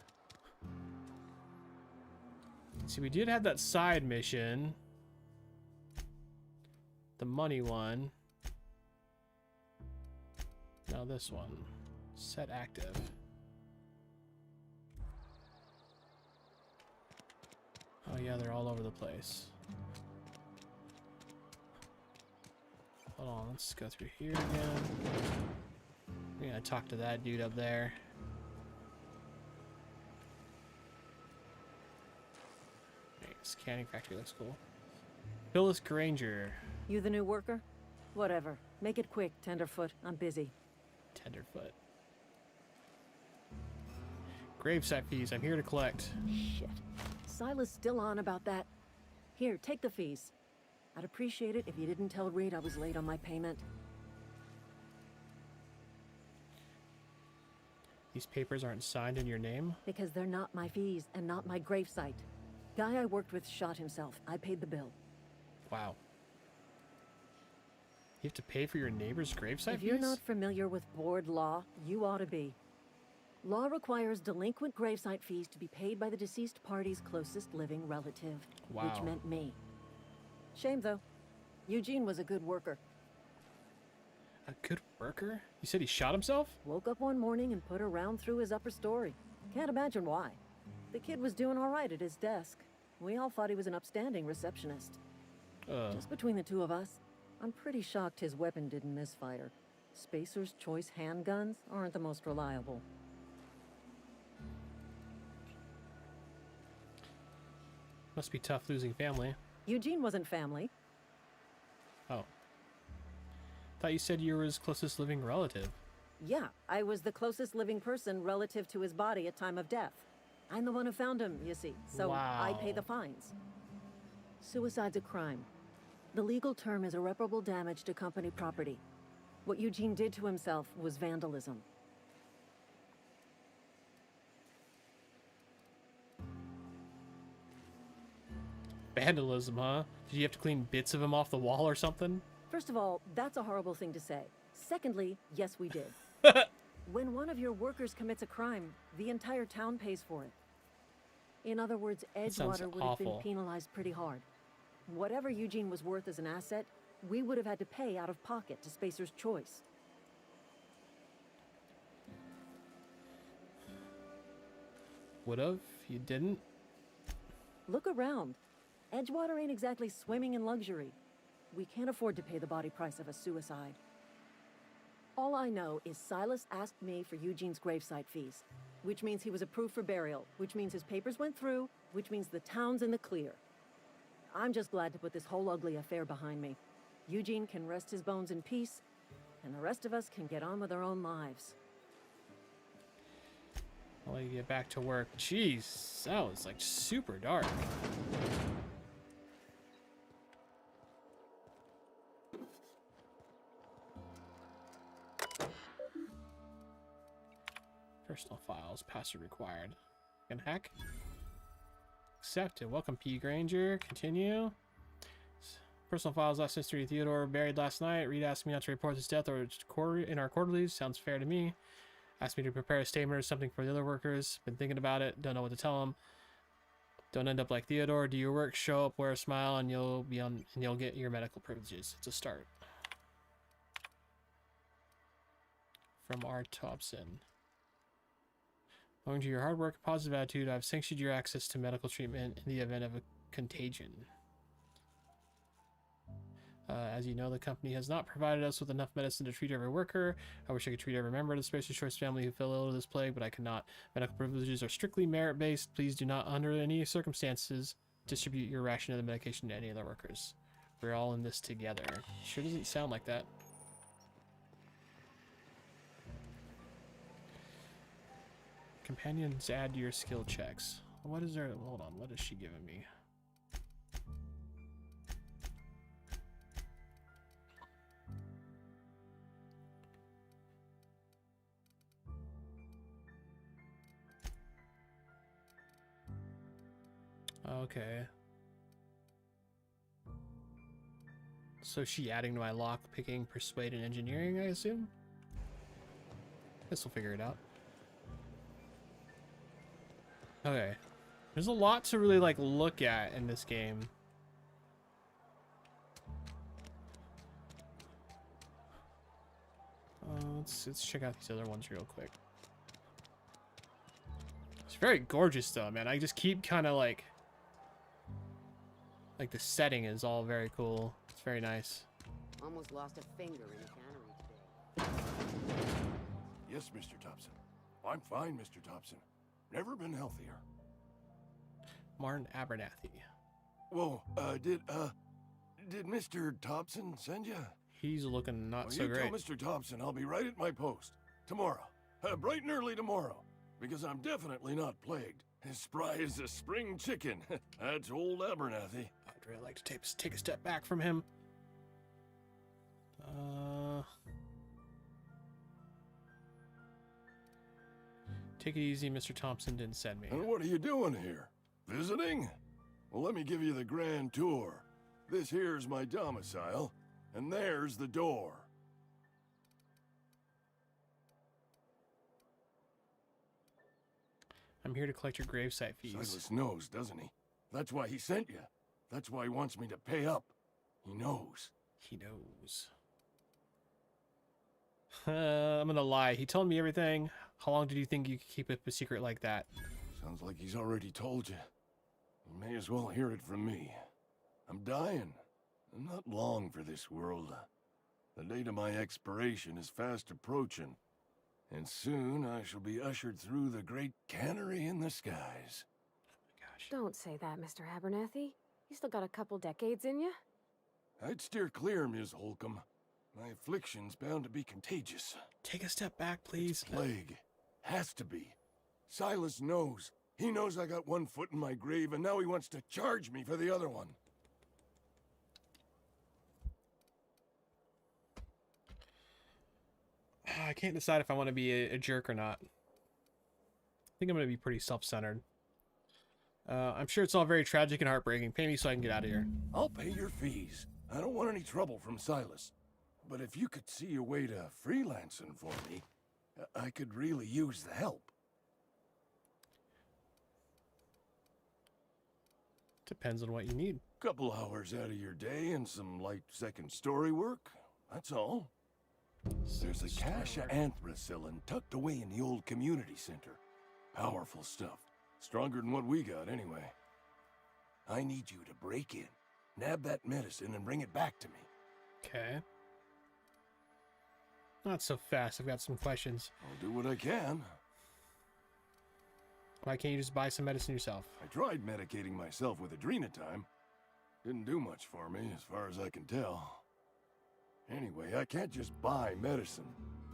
See, we did have that side mission. The money one. Now this one. Set active. Oh yeah, they're all over the place. Hold on, let's go through here again. We're gonna talk to that dude up there. Hey, scanning factory looks cool. Phyllis Granger.
You the new worker? Whatever. Make it quick, Tenderfoot. I'm busy.
Tenderfoot. Gravesite fees. I'm here to collect.
Shit. Silas still on about that. Here, take the fees. I'd appreciate it if you didn't tell Reed I was late on my payment.
These papers aren't signed in your name?
Because they're not my fees and not my gravesite. Guy I worked with shot himself. I paid the bill.
Wow. You have to pay for your neighbor's gravesite
If
fees?
you're not familiar with board law, you ought to be. Law requires delinquent gravesite fees to be paid by the deceased party's closest living relative.
Wow.
Which meant me. Shame, though. Eugene was a good worker.
A good worker? You said he shot himself?
Woke up one morning and put a round through his upper story. Can't imagine why. The kid was doing all right at his desk. We all thought he was an upstanding receptionist. Just between the two of us, I'm pretty shocked his weapon didn't misfire. Spacer's Choice handguns aren't the most reliable.
Must be tough losing family.
Eugene wasn't family.
Oh. Thought you said you were his closest living relative.
Yeah, I was the closest living person relative to his body at time of death. I'm the one who found him, you see, so I pay the fines. Suicide's a crime. The legal term is irreparable damage to company property. What Eugene did to himself was vandalism.
Vandalism, huh? Did you have to clean bits of him off the wall or something?
First of all, that's a horrible thing to say. Secondly, yes, we did. When one of your workers commits a crime, the entire town pays for it. In other words, Edgewater would have been penalized pretty hard. Whatever Eugene was worth as an asset, we would have had to pay out of pocket to Spacer's Choice.
Would've? You didn't?
Look around. Edgewater ain't exactly swimming in luxury. We can't afford to pay the body price of a suicide. All I know is Silas asked me for Eugene's gravesite fees, which means he was approved for burial, which means his papers went through, which means the town's in the clear. I'm just glad to put this whole ugly affair behind me. Eugene can rest his bones in peace, and the rest of us can get on with our own lives.
I'll let you get back to work. Jeez, that was like super dark. Personal files, password required. Can hack? Accepted. Welcome, P. Granger. Continue. Personal files, last history. Theodore buried last night. Reed asked me not to report his death or in our quarterlies. Sounds fair to me. Asked me to prepare a statement or something for the other workers. Been thinking about it. Don't know what to tell them. Don't end up like Theodore. Do your work, show up, wear a smile, and you'll get your medical privileges. It's a start. From R. Thompson. Owing to your hard work and positive attitude, I've sanctioned your access to medical treatment in the event of a contagion. As you know, the company has not provided us with enough medicine to treat every worker. I wish I could treat every member of the Spacer's Choice family who fell ill of this plague, but I cannot. Medical privileges are strictly merit-based. Please do not, under any circumstances, distribute your ration of the medication to any other workers. We're all in this together. Sure doesn't sound like that. Companions add to your skill checks. What is there? Hold on. What is she giving me? Okay. So she adding to my lock picking, persuade, and engineering, I assume? Guess we'll figure it out. Okay. There's a lot to really like look at in this game. Let's check out these other ones real quick. It's very gorgeous though, man. I just keep kind of like the setting is all very cool. It's very nice.
Almost lost a finger in the cannery today.
Yes, Mr. Thompson. I'm fine, Mr. Thompson. Never been healthier.
Martin Abernathy.
Whoa, did Mr. Thompson send you?
He's looking not so
you
great.
Tell Mr. Thompson I'll be right at my post. Tomorrow. Bright and early tomorrow. because I'm definitely not plagued. As spry as a spring chicken. That's old Abernathy.
I'd really like to take a step back from him. Take it easy, Mr. Thompson didn't send me.
And what are you doing here? Visiting? Well, let me give you the grand tour. This here's my domicile, and there's the door.
I'm here to collect your gravesite fees.
Silas knows, doesn't he? That's why he sent you. That's why he wants me to pay up. He knows.
He knows. I'm gonna lie. He told me everything. How long did you think you could keep it a secret like that?
Sounds like he's already told you. You may as well hear it from me. I'm dying. I'm not long for this world. The date of my expiration is fast approaching. And soon I shall be ushered through the great cannery in the skies.
Don't say that, Mr. Abernathy. You still got a couple decades in you.
I'd steer clear, Ms. Holcomb. My affliction's bound to be contagious.
Take a step back, please.
It's plague. Has to be. Silas knows. He knows I got one foot in my grave, and now he wants to charge me for the other one.
I can't decide if I want to be a jerk or not. I think I'm going to be pretty self-centered. I'm sure it's all very tragic and heartbreaking. Pay me so I can get out of here.
I'll pay your fees. I don't want any trouble from Silas. But if you could see your way to freelancing for me, I could really use the help.
Depends on what you need.
Couple hours out of your day and some light second story work. That's all. There's a cache of anthracillin tucked away in the old community center. Powerful stuff. Stronger than what we got, anyway. I need you to break in, nab that medicine, and bring it back to me.
Okay. Not so fast. I've got some questions.
I'll do what I can.
Why can't you just buy some medicine yourself?
I tried medicating myself with adrenatime. Didn't do much for me, as far as I can tell. Anyway, I can't just buy medicine.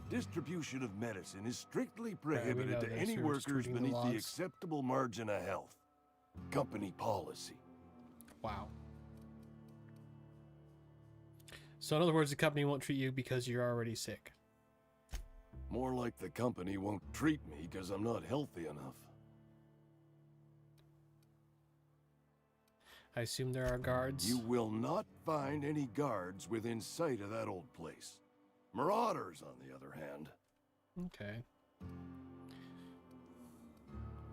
Distribution of medicine is strictly prohibited to any workers beneath the acceptable margin of health. Company policy.
Wow. So in other words, the company won't treat you because you're already sick.
More like the company won't treat me because I'm not healthy enough.
I assume there are guards.
You will not find any guards within sight of that old place. Marauders, on the other hand.
Okay.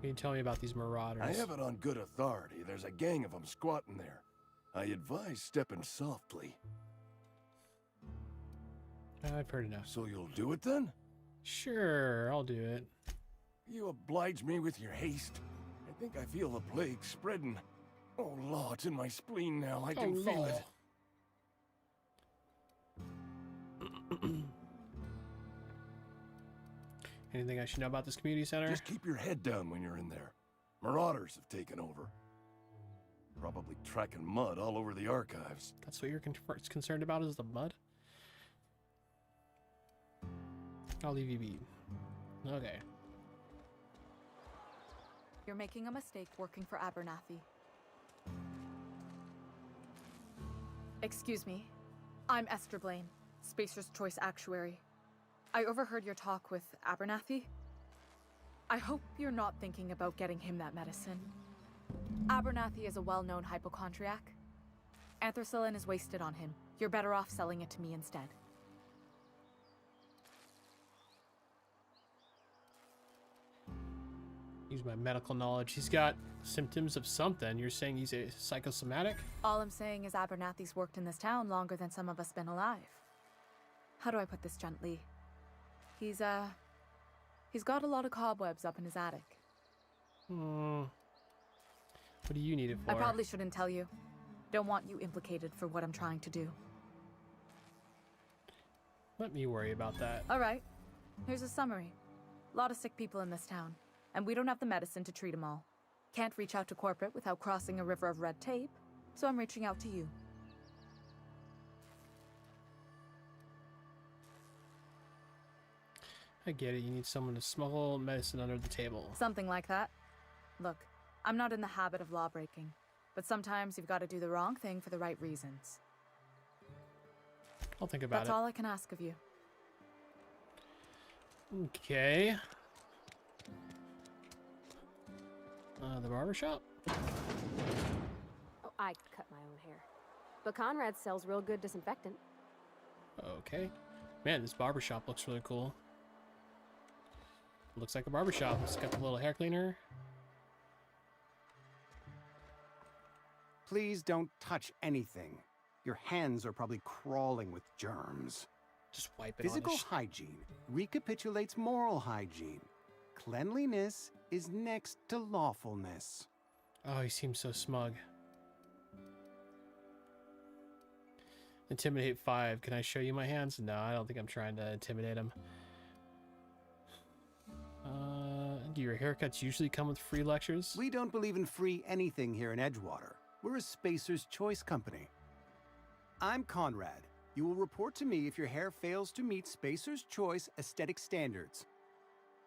Can you tell me about these marauders?
I have it on good authority. There's a gang of them squatting there. I advise stepping softly.
I've heard enough.
So you'll do it then?
Sure, I'll do it.
You oblige me with your haste. I think I feel the plague spreading. Oh, law, it's in my spleen now. I can feel it.
Anything I should know about this community center?
Just keep your head down when you're in there. Marauders have taken over. Probably tracking mud all over the archives.
That's what you're concerned about, is the mud? I'll leave you be. Okay.
You're making a mistake working for Abernathy. Excuse me. I'm Esther Blaine, Spacer's Choice Actuary. I overheard your talk with Abernathy. I hope you're not thinking about getting him that medicine. Abernathy is a well-known hypochondriac. Anthracillin is wasted on him. You're better off selling it to me instead.
Use my medical knowledge. He's got symptoms of something. You're saying he's a psychosomatic?
All I'm saying is Abernathy's worked in this town longer than some of us been alive. How do I put this gently? He's got a lot of cobwebs up in his attic.
What do you need it for?
I probably shouldn't tell you. Don't want you implicated for what I'm trying to do.
Let me worry about that.
All right. Here's a summary. A lot of sick people in this town, and we don't have the medicine to treat them all. Can't reach out to corporate without crossing a river of red tape, so I'm reaching out to you.
I get it. You need someone to smuggle medicine under the table.
Something like that. Look, I'm not in the habit of law breaking, but sometimes you've got to do the wrong thing for the right reasons.
I'll think about it.
That's all I can ask of you.
Okay. The barbershop?
Oh, I cut my own hair. But Conrad sells real good disinfectant.
Okay. Man, this barbershop looks really cool. Looks like a barbershop. It's got the little hair cleaner.
Please don't touch anything. Your hands are probably crawling with germs.
Just wipe it
Physical
on
hygiene recapitulates moral hygiene. Cleanliness is next to lawfulness.
Oh, he seems so smug. Intimidate 5. Can I show you my hands? No, I don't think I'm trying to intimidate him. Do your haircuts usually come with free lectures?
We don't believe in free anything here in Edgewater. We're a Spacer's Choice company. I'm Conrad. You will report to me if your hair fails to meet Spacer's Choice aesthetic standards.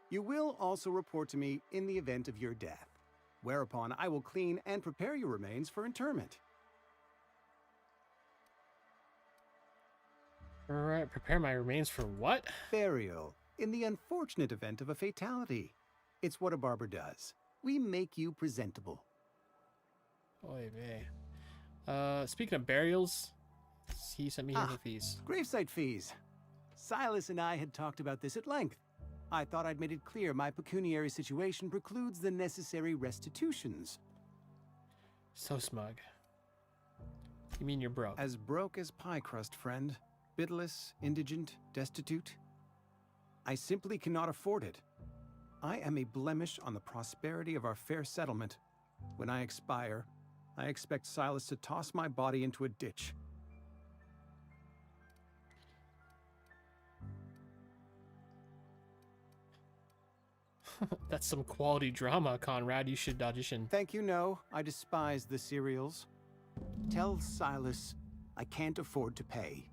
You will also report to me in the event of your death, whereupon I will clean and prepare your remains for interment.
Alright, prepare my remains for what?
Burial, in the unfortunate event of a fatality. It's what a barber does. We make you presentable.
Oy vey. Speaking of burials, he sent me here for fees.
Gravesite fees. Silas and I had talked about this at length. I thought I'd made it clear my pecuniary situation precludes the necessary restitutions.
So smug. You mean you're broke?
As broke as pie crust, friend. Bidless, indigent, destitute. I simply cannot afford it. I am a blemish on the prosperity of our fair settlement. When I expire, I expect Silas to toss my body into a ditch.
That's some quality drama, Conrad. You should audition.
Thank you, no. I despise the serials. Tell Silas I can't afford to pay,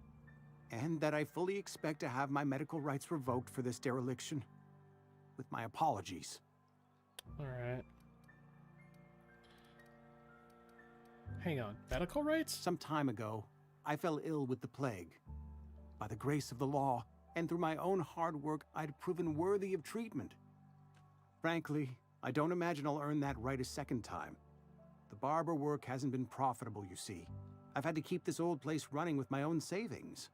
and that I fully expect to have my medical rights revoked for this dereliction. With my apologies.
Alright. Hang on. Medical rights?
Some time ago, I fell ill with the plague. By the grace of the law, and through my own hard work, I'd proven worthy of treatment. Frankly, I don't imagine I'll earn that right a second time. The barber work hasn't been profitable, you see. I've had to keep this old place running with my own savings.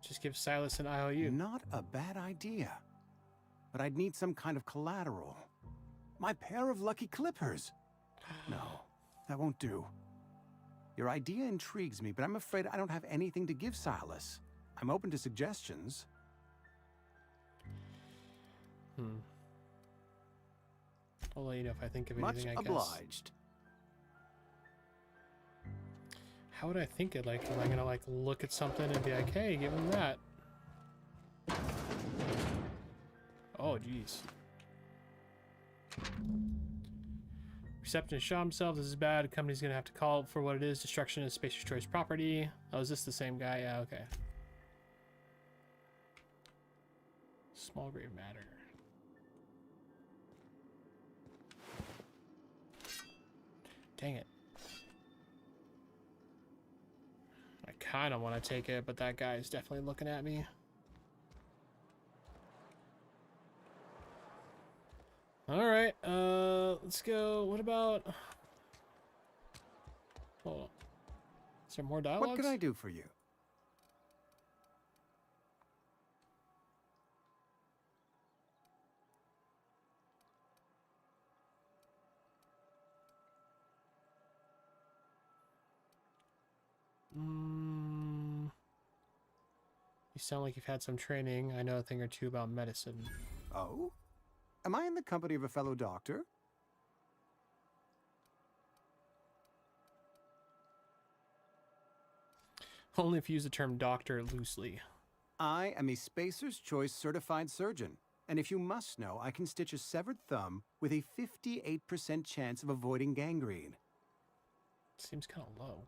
Just give Silas an IOU.
Not a bad idea. But I'd need some kind of collateral. My pair of lucky clippers. No, that won't do. Your idea intrigues me, but I'm afraid I don't have anything to give Silas. I'm open to suggestions.
I'll let you know if I think of anything, I guess.
Much obliged.
How would I think it? Like, am I gonna like look at something and be like, hey, give him that? Oh, jeez. Receptionist shot himself. This is bad. The company's gonna have to call for what it is. Destruction of Spacer's Choice property. Oh, is this the same guy? Yeah, okay. Small grave matter. Dang it. I kind of want to take it, but that guy is definitely looking at me. All right, let's go. What about... Hold on. Is there more dialogues?
What can I do for you?
You sound like you've had some training. I know a thing or two about medicine.
Oh? Am I in the company of a fellow doctor?
Only if you use the term doctor loosely.
I am a Spacer's Choice certified surgeon, and if you must know, I can stitch a severed thumb with a 58% chance of avoiding gangrene.
Seems kind of low.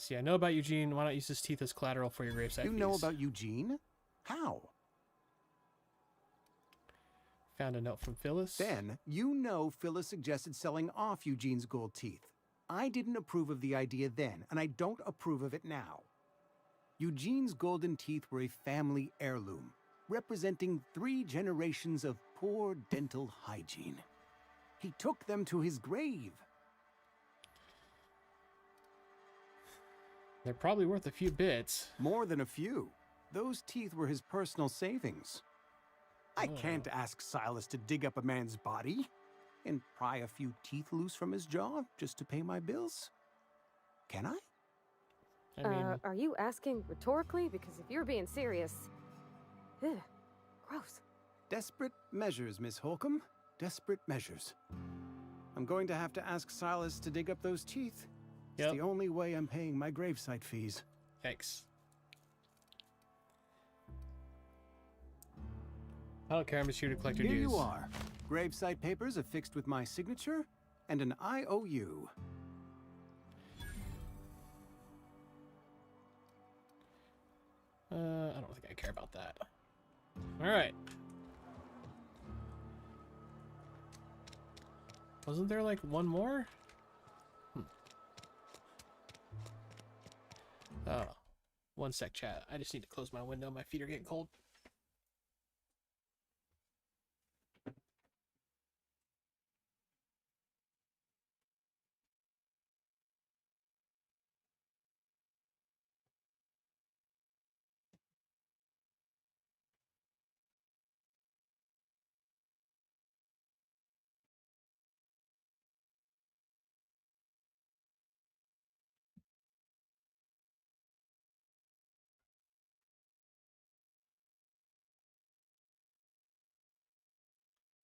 see, I know about Eugene. Why not use his teeth as collateral for your gravesite
You know
fees?
about Eugene? How?
Found a note from Phyllis.
Then, you know Phyllis suggested selling off Eugene's gold teeth. I didn't approve of the idea then, and I don't approve of it now. Eugene's golden teeth were a family heirloom, representing 3 generations of poor dental hygiene. He took them to his grave.
They're probably worth a few bits.
More than a few. Those teeth were his personal savings. I can't ask Silas to dig up a man's body and pry a few teeth loose from his jaw just to pay my bills. Can I?
I mean,
are you asking rhetorically? Because if you're being serious... Ugh, gross.
Desperate measures, Miss Holcomb. Desperate measures. I'm going to have to ask Silas to dig up those teeth. It's the only way I'm paying my gravesite fees.
Thanks. I don't care, I'm just here to collect your dues.
Here you are. Gravesite papers affixed with my signature and an IOU.
I don't think I care about that. Alright. Wasn't there like one more? Oh. One sec, chat. I just need to close my window. My feet are getting cold.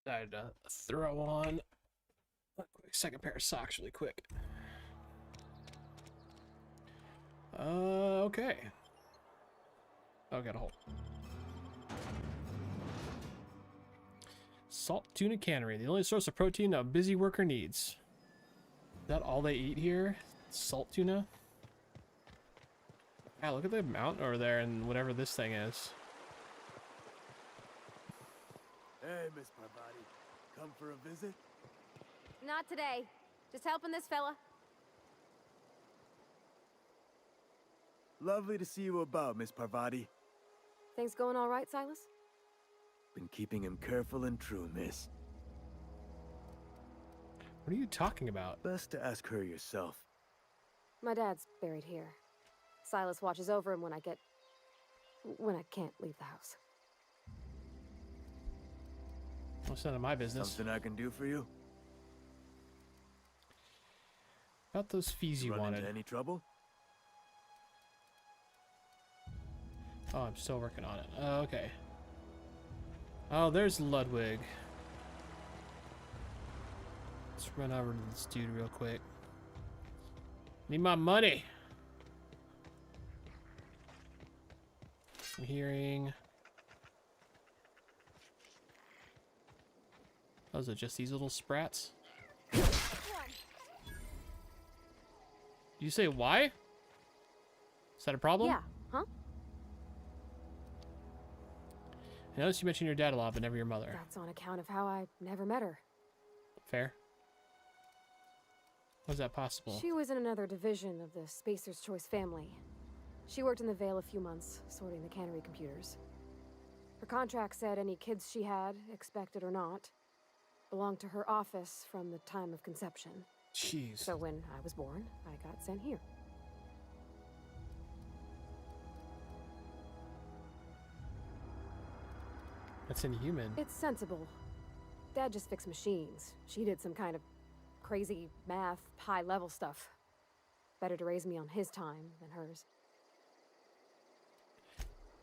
Decided to throw on a quick second pair of socks really quick. Okay. Oh, got a hole. Salt tuna cannery, the only source of protein a busy worker needs. Is that all they eat here? Salt tuna? Yeah, look at the amount over there and whatever this thing is.
Hey, Miss Parvati. Come for a visit?
Not today. Just helping this fella.
Lovely to see you about, Miss Parvati.
Things going all right, Silas?
Been keeping him careful and true, miss.
What are you talking about?
Best to ask her yourself.
My dad's buried here. Silas watches over him when I can't leave the house.
Well, it's none of my business.
Something I can do for you?
About those fees you
Run
wanted.
into any trouble?
Oh, I'm still working on it. Oh, okay. Oh, there's Ludwig. Let's run over to this dude real quick. Need my money. I'm hearing. Oh, is it just these little sprats? Did you say why? Is that a problem?
Yeah, huh?
I noticed you mentioned your dad a lot, but never your mother.
That's on account of how I never met her.
Fair. How's that possible?
She was in another division of the Spacer's Choice family. She worked in the Vale a few months, sorting the cannery computers. Her contract said any kids she had, expected or not, belonged to her office from the time of conception.
Jeez.
So when I was born, I got sent here.
That's inhuman.
It's sensible. Dad just fixed machines. She did some kind of crazy math, high-level stuff. Better to raise me on his time than hers.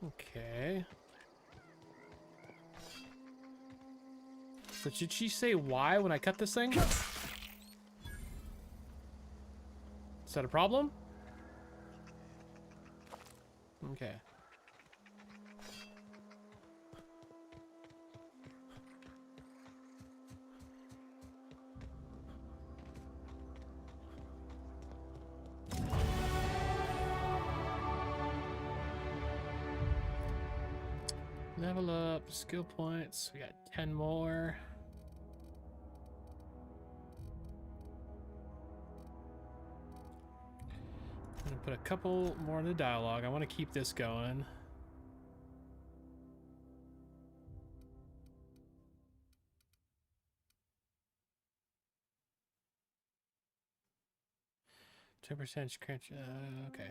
Okay. So did she say why when I cut this thing? Is that a problem? Okay. Level up, skill points. We got 10 more. I'm gonna put a couple more in the dialogue. I want to keep this going. %, crunch. Okay.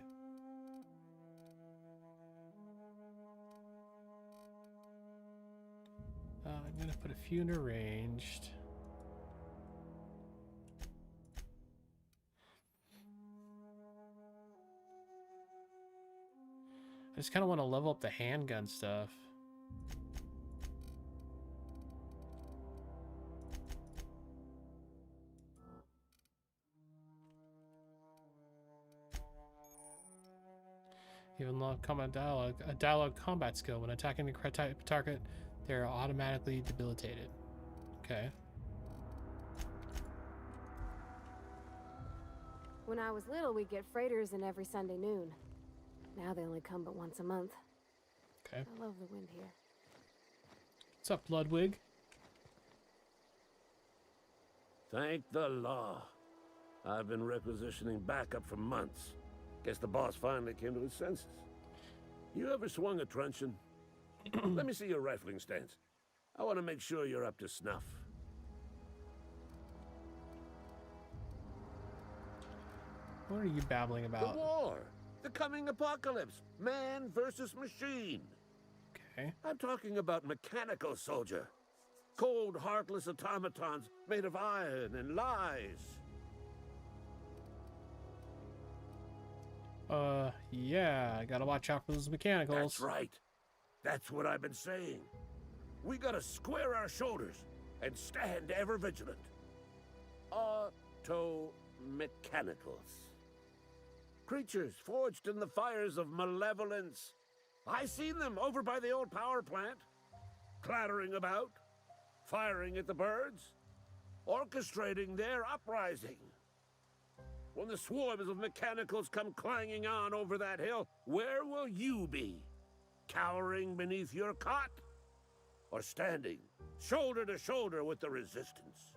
I'm gonna put a few in arranged. I just kind of want to level up the handgun stuff. Even low combat dialogue, a dialogue combat skill. When attacking the correct type target, they're automatically debilitated. Okay.
When I was little, we'd get freighters in every Sunday noon. Now they only come but once a month.
Okay.
I love the wind here.
What's up, Ludwig?
Thank the law. I've been requisitioning backup for months. Guess the boss finally came to his senses. You ever swung a truncheon? Let me see your rifling stance. I want to make sure you're up to snuff.
What are you babbling about?
The war! The coming apocalypse! Man versus machine!
Okay.
I'm talking about mechanical soldier. Cold, heartless automatons made of iron and lies.
Yeah, I gotta watch out for those mechanicals.
That's right. That's what I've been saying. We gotta square our shoulders and stand ever vigilant. Auto-mechanicals. Creatures forged in the fires of malevolence. I seen them over by the old power plant. Clattering about, firing at the birds, orchestrating their uprising. When the swarms of mechanicals come clanging on over that hill, where will you be? Cowering beneath your cot? Or standing shoulder to shoulder with the resistance?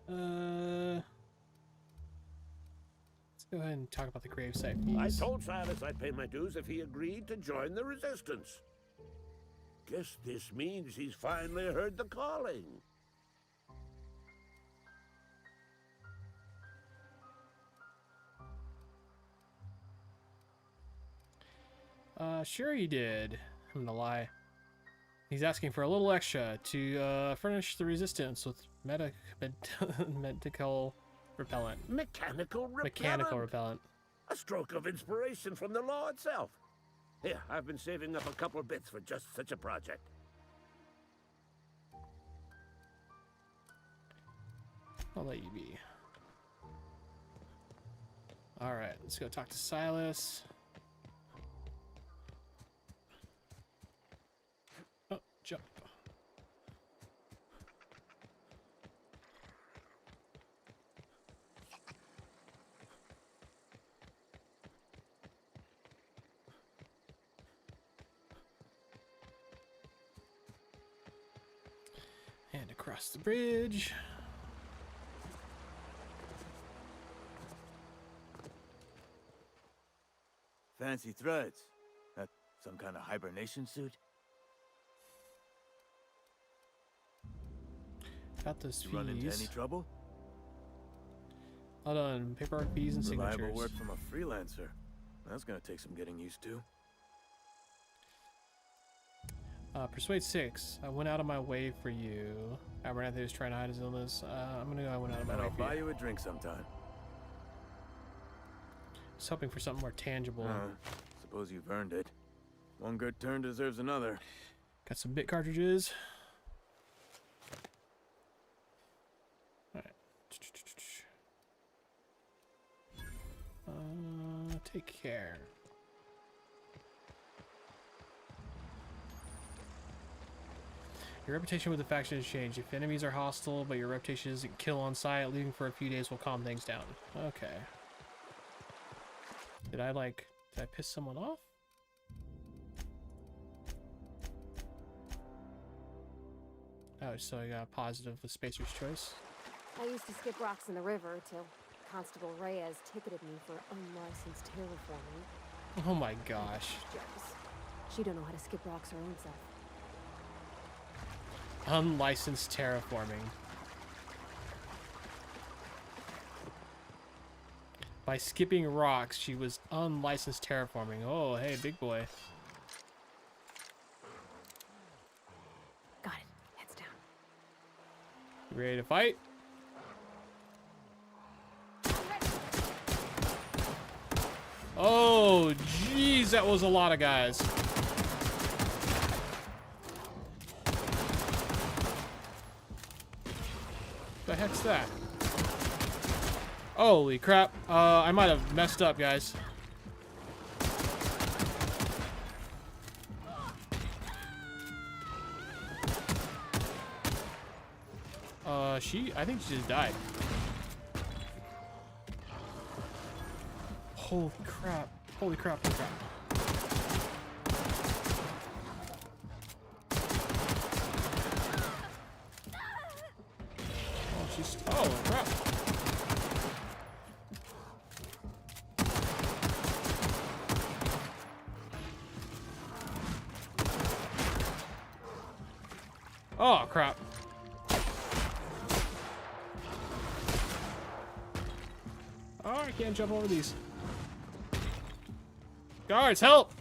Let's go ahead and talk about the gravesite piece.
I told Silas I'd pay my dues if he agreed to join the resistance. Guess this means he's finally heard the calling.
Sure he did. I'm gonna lie. He's asking for a little extra to furnish the resistance with medical repellent.
Mechanical repellent?
Mechanical repellent.
A stroke of inspiration from the law itself. Here, I've been saving up a couple of bits for just such a project.
I'll let you be. Alright, let's go talk to Silas. Oh, jump. And across the bridge.
Fancy threads. That some kind of hibernation suit?
Got those fees.
You run into any trouble?
Hold on, paperwork, fees, and signatures.
Reliable work from a freelancer. That's gonna take some getting used to.
Persuade 6. I went out of my way for you. Abernathy was trying to hide his illness. I'm gonna go. I went out of my way
I'll
for
buy
you.
you a drink sometime.
Just hoping for something more tangible.
Suppose you've earned it. One good turn deserves another.
Got some bit cartridges. Alright. Take care. Your reputation with the faction has changed. If enemies are hostile, but your reputation isn't kill on sight, leaving for a few days will calm things down. Okay. Did I piss someone off? Oh, so I got a positive with Spacer's Choice.
I used to skip rocks in the river till Constable Reyes ticketed me for unlicensed terraforming.
Oh my gosh.
Jealous. She don't know how to skip rocks her own self.
Unlicensed terraforming. By skipping rocks, she was unlicensed terraforming. Oh, hey, big boy.
Got it. Heads down.
You ready to fight? Oh, jeez, that was a lot of guys. The heck's that? Holy crap. I might have messed up, guys. I think she just died. Holy crap. Holy crap, holy crap. Oh, she's... Oh, crap. Oh, crap. Oh, I can't jump over these. Guards, help!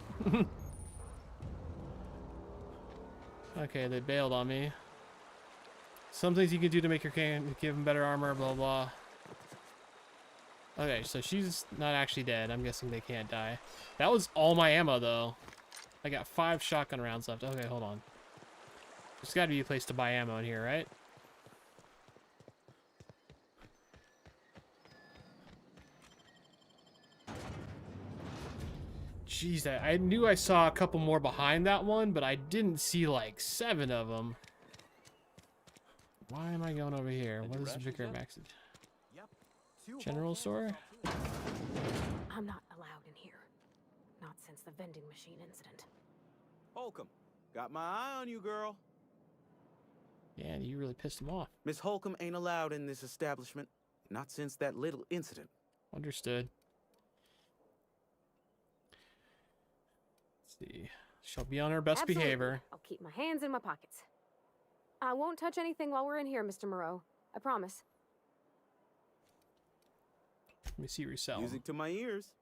Okay, they bailed on me. Some things you can do to make your king give him better armor, blah, blah. Okay, so she's not actually dead. I'm guessing they can't die. That was all my ammo, though. I got 5 shotgun rounds left. Okay, hold on. There's got to be a place to buy ammo in here, right? Jeez, I knew I saw a couple more behind that one, but I didn't see like 7 of them. Why am I going over here? What is the Vicar Max? General store?
I'm not allowed in here. Not since the vending machine incident.
Holcomb, got my eye on you, girl.
Yeah, you really pissed him off.
Miss Holcomb ain't allowed in this establishment. Not since that little incident.
Understood. Let's see. She'll be on her best
Absolutely.
behavior.
I'll keep my hands in my pockets. I won't touch anything while we're in here, Mr. Moreau. I promise.
Let me see resell.
Music to my ears.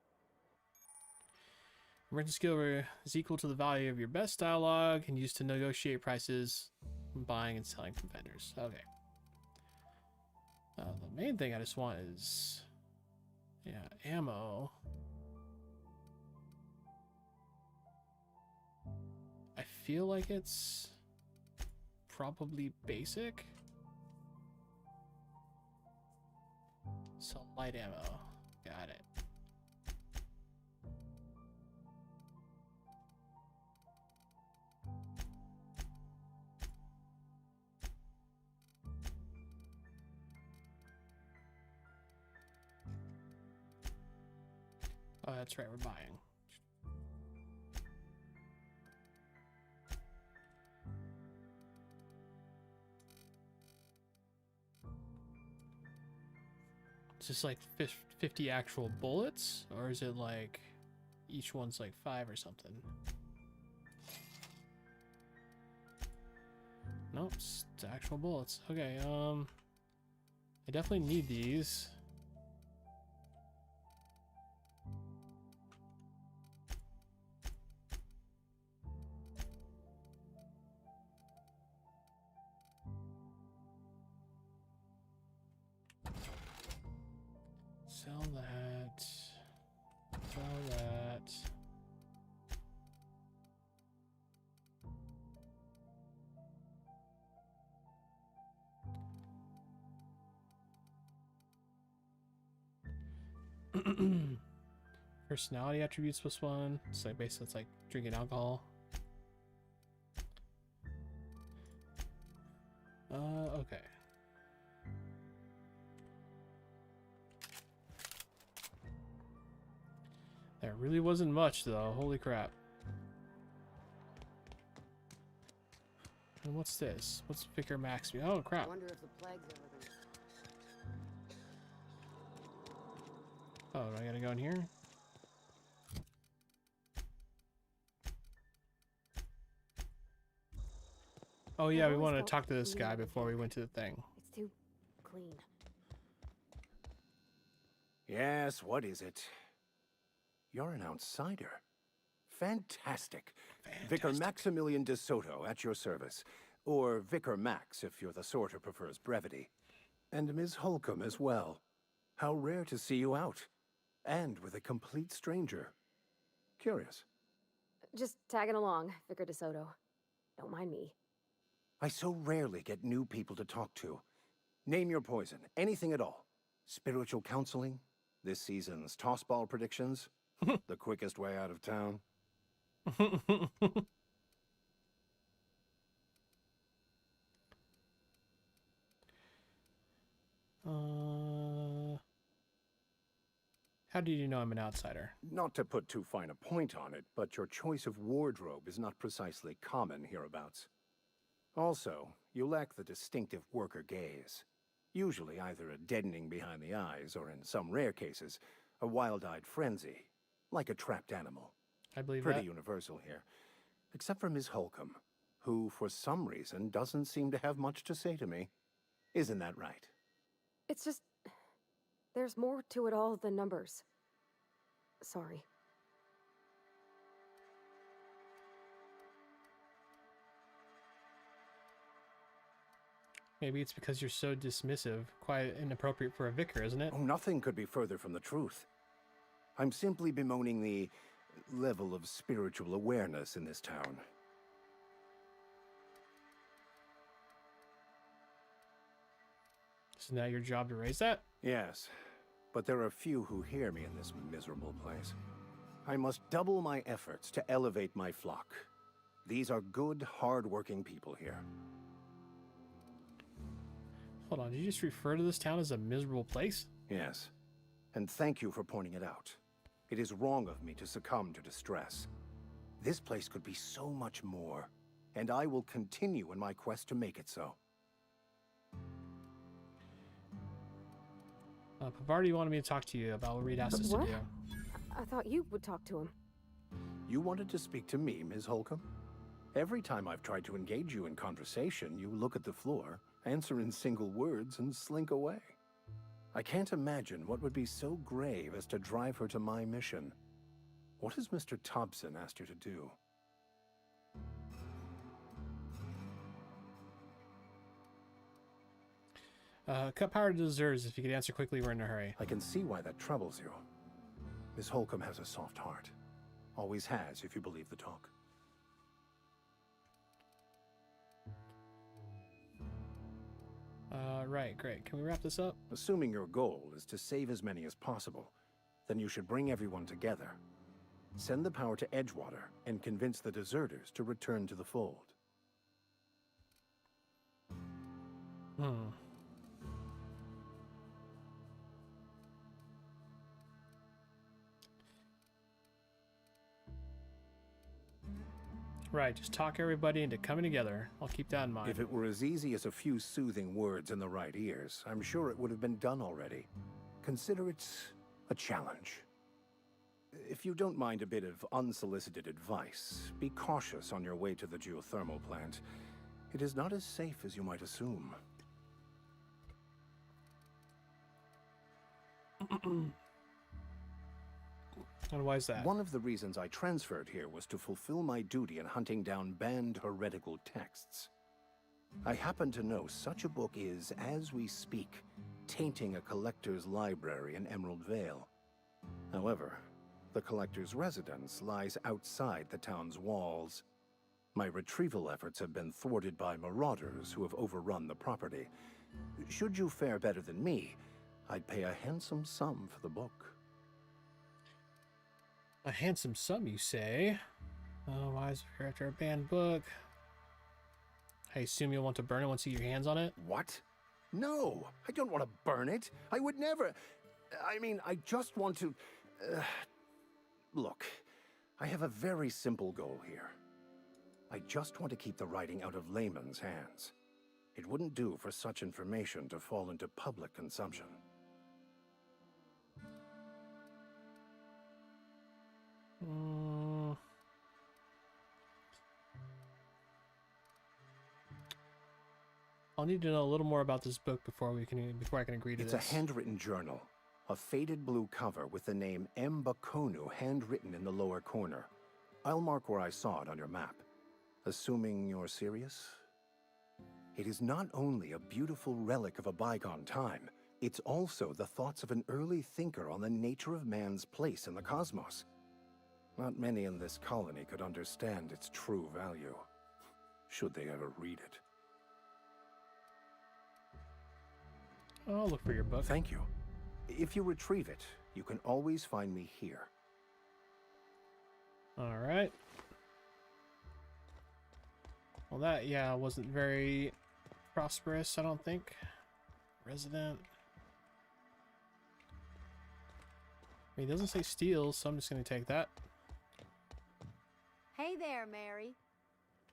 Emergency skill is equal to the value of your best dialogue and used to negotiate prices when buying and selling from vendors. Okay. The main thing I just want is, yeah, ammo. I feel like it's probably basic. So light ammo. Got it. Oh, that's right, we're buying. Is this like 50 actual bullets? Or is it like each one's like 5 or something? Nope, it's actual bullets. Okay, I definitely need these. Sell that. Sell that. Personality attributes +1. It's like basically it's like drinking alcohol. Okay. There really wasn't much though. Holy crap. And what's this? What's Vicar Max? Oh crap.
I wonder if the plague's ever gonna...
Oh, do I gotta go in here? Oh yeah, we wanted to talk to this guy before we went to the thing.
It's too clean.
Yes, what is it? You're an outsider. Fantastic. Vicar Maximilian de Soto at your service. Or Vicar Max, if you're the sort who prefers brevity. And Ms. Holcomb as well. How rare to see you out. And with a complete stranger. Curious.
Just tagging along, Vicar DeSoto. Don't mind me.
I so rarely get new people to talk to. Name your poison, anything at all. Spiritual counseling, this season's tossball predictions, the quickest way out of town.
How did you know I'm an outsider?
Not to put too fine a point on it, but your choice of wardrobe is not precisely common hereabouts. Also, you lack the distinctive worker gaze. Usually either a deadening behind the eyes, or in some rare cases, a wild-eyed frenzy, like a trapped animal.
I believe
Pretty
that.
universal here. Except for Ms. Holcomb, who, for some reason, doesn't seem to have much to say to me. Isn't that right?
It's just... there's more to it all than numbers. Sorry.
Maybe it's because you're so dismissive. Quite inappropriate for a vicar, isn't it?
Oh, nothing could be further from the truth. I'm simply bemoaning the level of spiritual awareness in this town.
Isn't that your job to raise that?
Yes, but there are few who hear me in this miserable place. I must double my efforts to elevate my flock. These are good, hard-working people here.
Hold on, did you just refer to this town as a miserable place?
Yes, and thank you for pointing it out. It is wrong of me to succumb to distress. This place could be so much more, and I will continue in my quest to make it so.
Pavardi wanted me to talk to you about what Reed asked us to do.
I thought you would talk to him.
You wanted to speak to me, Ms. Holcomb? Every time I've tried to engage you in conversation, you look at the floor, answer in single words, and slink away. I can't imagine what would be so grave as to drive her to my mission. What has Mr. Thompson asked you to do?
Cut power to deserters. If you could answer quickly, we're in a hurry.
I can see why that troubles you. Miss Holcomb has a soft heart. Always has, if you believe the talk.
Right, great. Can we wrap this up?
Assuming your goal is to save as many as possible, then you should bring everyone together. Send the power to Edgewater and convince the deserters to return to the fold.
Right, just talk everybody into coming together. I'll keep that in mind.
If it were as easy as a few soothing words in the right ears, I'm sure it would have been done already. Consider it a challenge. If you don't mind a bit of unsolicited advice, be cautious on your way to the geothermal plant. It is not as safe as you might assume.
And why is that?
One of the reasons I transferred here was to fulfill my duty in hunting down banned heretical texts. I happen to know such a book is, as we speak, tainting a collector's library in Emerald Vale. However, the collector's residence lies outside the town's walls. My retrieval efforts have been thwarted by marauders who have overrun the property. Should you fare better than me, I'd pay a handsome sum for the book.
A handsome sum, you say? Oh, why is it after a banned book? I assume you'll want to burn it once you get your hands on it?
What? No, I don't want to burn it. I would never. I mean, I just want to... Look, I have a very simple goal here. I just want to keep the writing out of layman's hands. It wouldn't do for such information to fall into public consumption.
I'll need to know a little more about this book before I can agree to this.
It's a handwritten journal. A faded blue cover with the name M. Bakonu handwritten in the lower corner. I'll mark where I saw it on your map. Assuming you're serious? It is not only a beautiful relic of a bygone time, it's also the thoughts of an early thinker on the nature of man's place in the cosmos. Not many in this colony could understand its true value, should they ever read it.
I'll look for your book.
Thank you. If you retrieve it, you can always find me here.
All right. Well, that, yeah, wasn't very prosperous, I don't think. Resident. I mean, it doesn't say steal, so I'm just going to take that.
Hey there, Mary.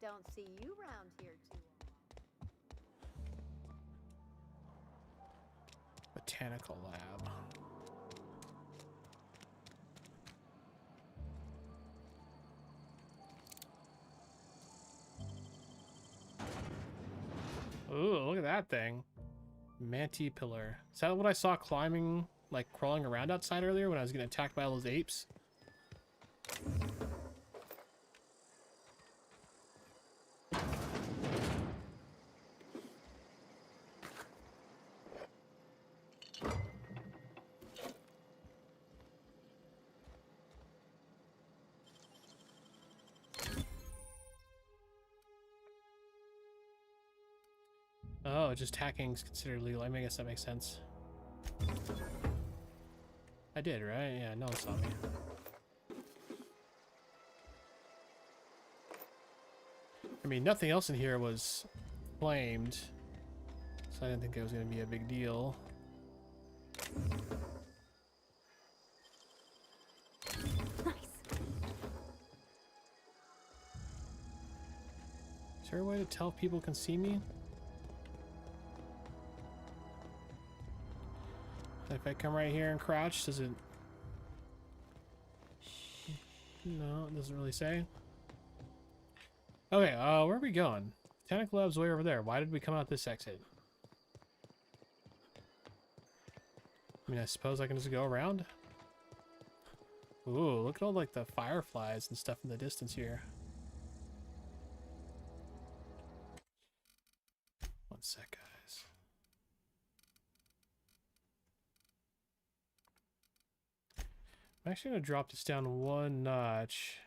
Don't see you round here too often.
Botanical lab. Ooh, look at that thing. Manti pillar. Is that what I saw climbing, like crawling around outside earlier when I was getting attacked by all those apes? Oh, just hacking is considered legal. I mean, I guess that makes sense. I did, right? Yeah, no one saw me. I mean, nothing else in here was flamed, so I didn't think it was going to be a big deal.
Nice.
Is there a way to tell if people can see me? If I come right here and crouch, does it... No, it doesn't really say. Okay, where are we going? Botanical Lab's way over there. Why did we come out this exit? I mean, I suppose I can just go around? Ooh, look at all, like, the fireflies and stuff in the distance here. One sec, guys. I'm actually going to drop this down one notch.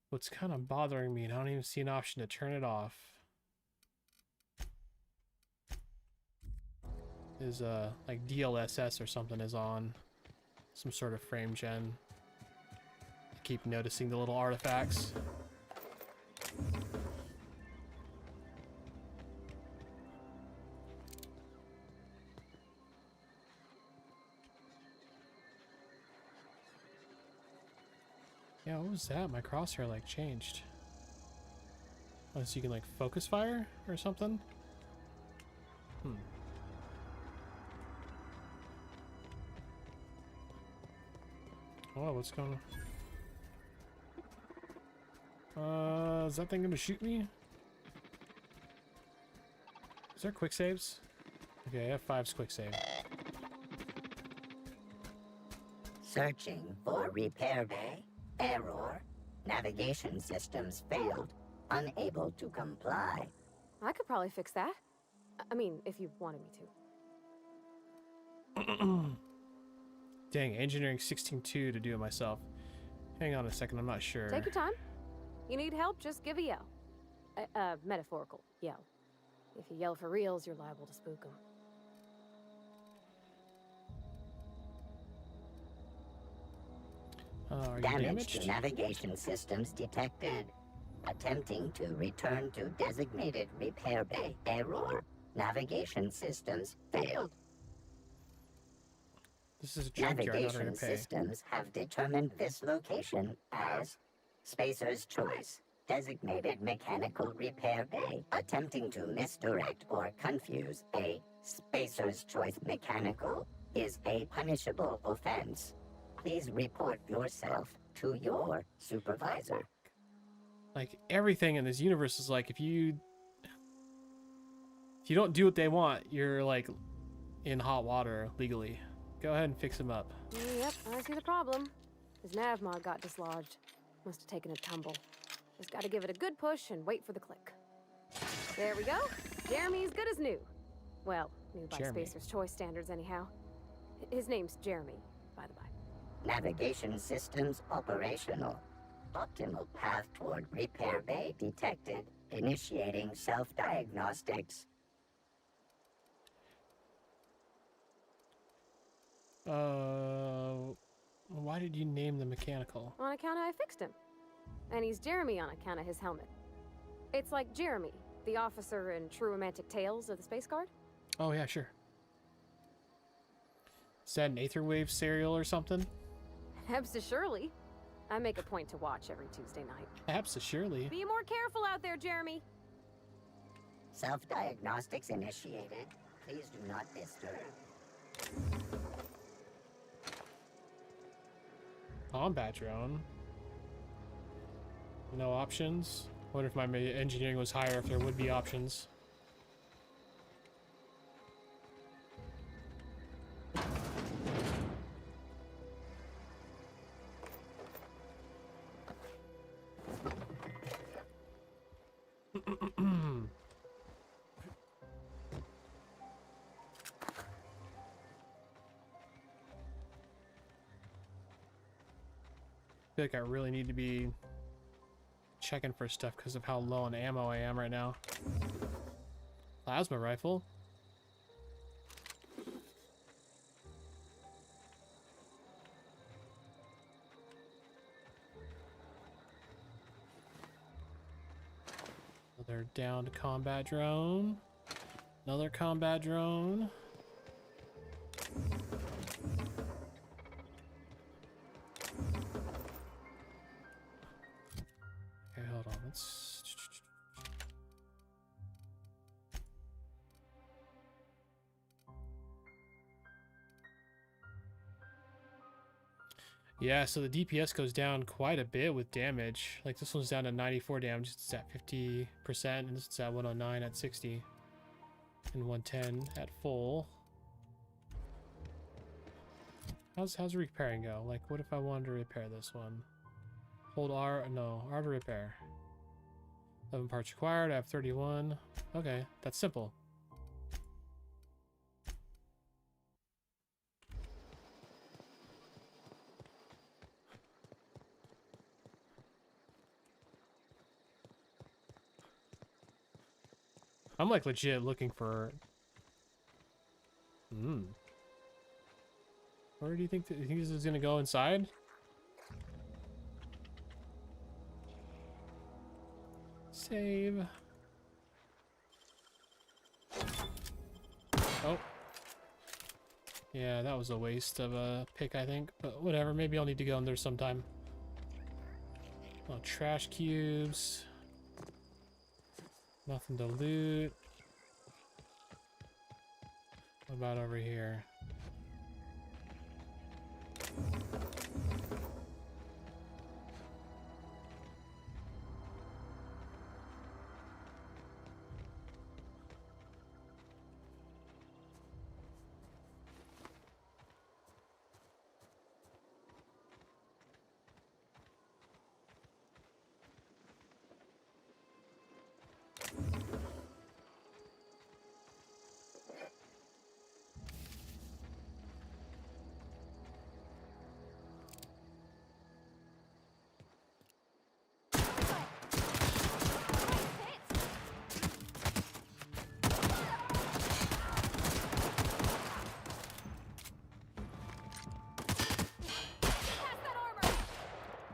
What's kind of bothering me, and I don't even see an option to turn it off, is like DLSS or something is on. Some sort of frame gen. I keep noticing the little artifacts. Yeah, what was that? My crosshair like changed. Oh, so you can like focus fire or something? Oh, what's going on? Is that thing gonna shoot me? Is there quick saves? Okay, F5's quick save.
Searching for repair bay. Error. Navigation systems failed. Unable to comply.
I could probably fix that. I mean, if you wanted me to.
Dang, engineering 16.2 to do it myself. Hang on a second, I'm not sure.
Take your time. You need help, just give a yell. Metaphorical yell. If you yell for reals, you're liable to spook them.
Are you
Damage
damaged?
to navigation systems detected. Attempting to return to designated repair bay. Error. Navigation systems failed.
This is a junkyard, not a
Navigation
repair.
systems have determined this location as Spacer's Choice. designated mechanical repair bay. Attempting to misdirect or confuse a Spacer's Choice mechanical is a punishable offense. Please report yourself to your supervisor.
Like, everything in this universe is like, if you don't do what they want, you're like in hot water legally. Go ahead and fix him up.
Yep, I see the problem. His nav mod got dislodged. Must have taken a tumble. Just gotta give it a good push and wait for the click. There we go. Jeremy's good as new. Well, new by Spacer's Choice standards anyhow. His name's Jeremy, by the by.
Navigation systems operational. Optimal path toward repair bay detected. Initiating self-diagnostics.
Why did you name the mechanical?
On account of I fixed him. And he's Jeremy on account of his helmet. It's like Jeremy, the officer in True Romantic Tales of the Space Guard.
Oh, yeah, sure. Is that an Aetherwave serial or something?
Absolutely. I make a point to watch every Tuesday night.
Absolutely.
Be more careful out there, Jeremy.
Self-diagnostics initiated. Please do not disturb.
Combat drone. No options. What if my engineering was higher, if there would be options? I feel like I really need to be checking for stuff because of how low on ammo I am right now. Plasma rifle. Another downed combat drone. Another combat drone. Okay, hold on. Let's... Yeah, so the DPS goes down quite a bit with damage. Like, this one's down to 94 damage. It's at 50%, and this is at 109 at 60. And 110 at full. How's repairing go? Like, what if I wanted to repair this one? Hold R, no, R to repair. 11 parts required, I have 31. Okay, that's simple. I'm like legit looking for... Where do you think this is gonna go inside? Save. Oh. Yeah, that was a waste of a pick, I think. But whatever, maybe I'll need to go in there sometime. Oh, trash cubes. Nothing to loot. What about over here?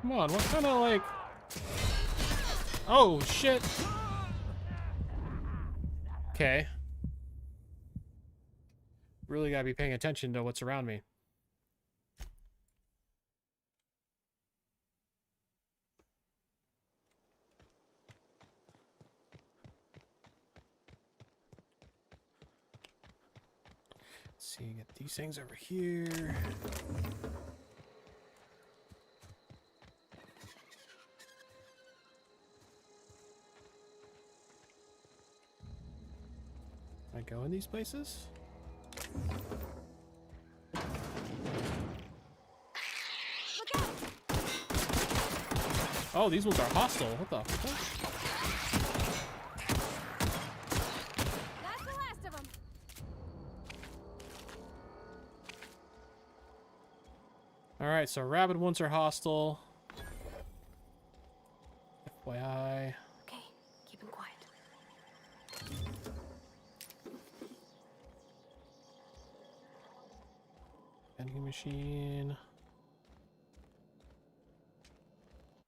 Come on, what kind of like... Oh, shit. Okay. Really gotta be paying attention to what's around me. Let's see, get these things over here. I go in these places? Oh, these ones are hostile. What the fuck?
That's the last of them.
Alright, so rabid ones are hostile. FYI.
Okay, keep him quiet.
Vending machine.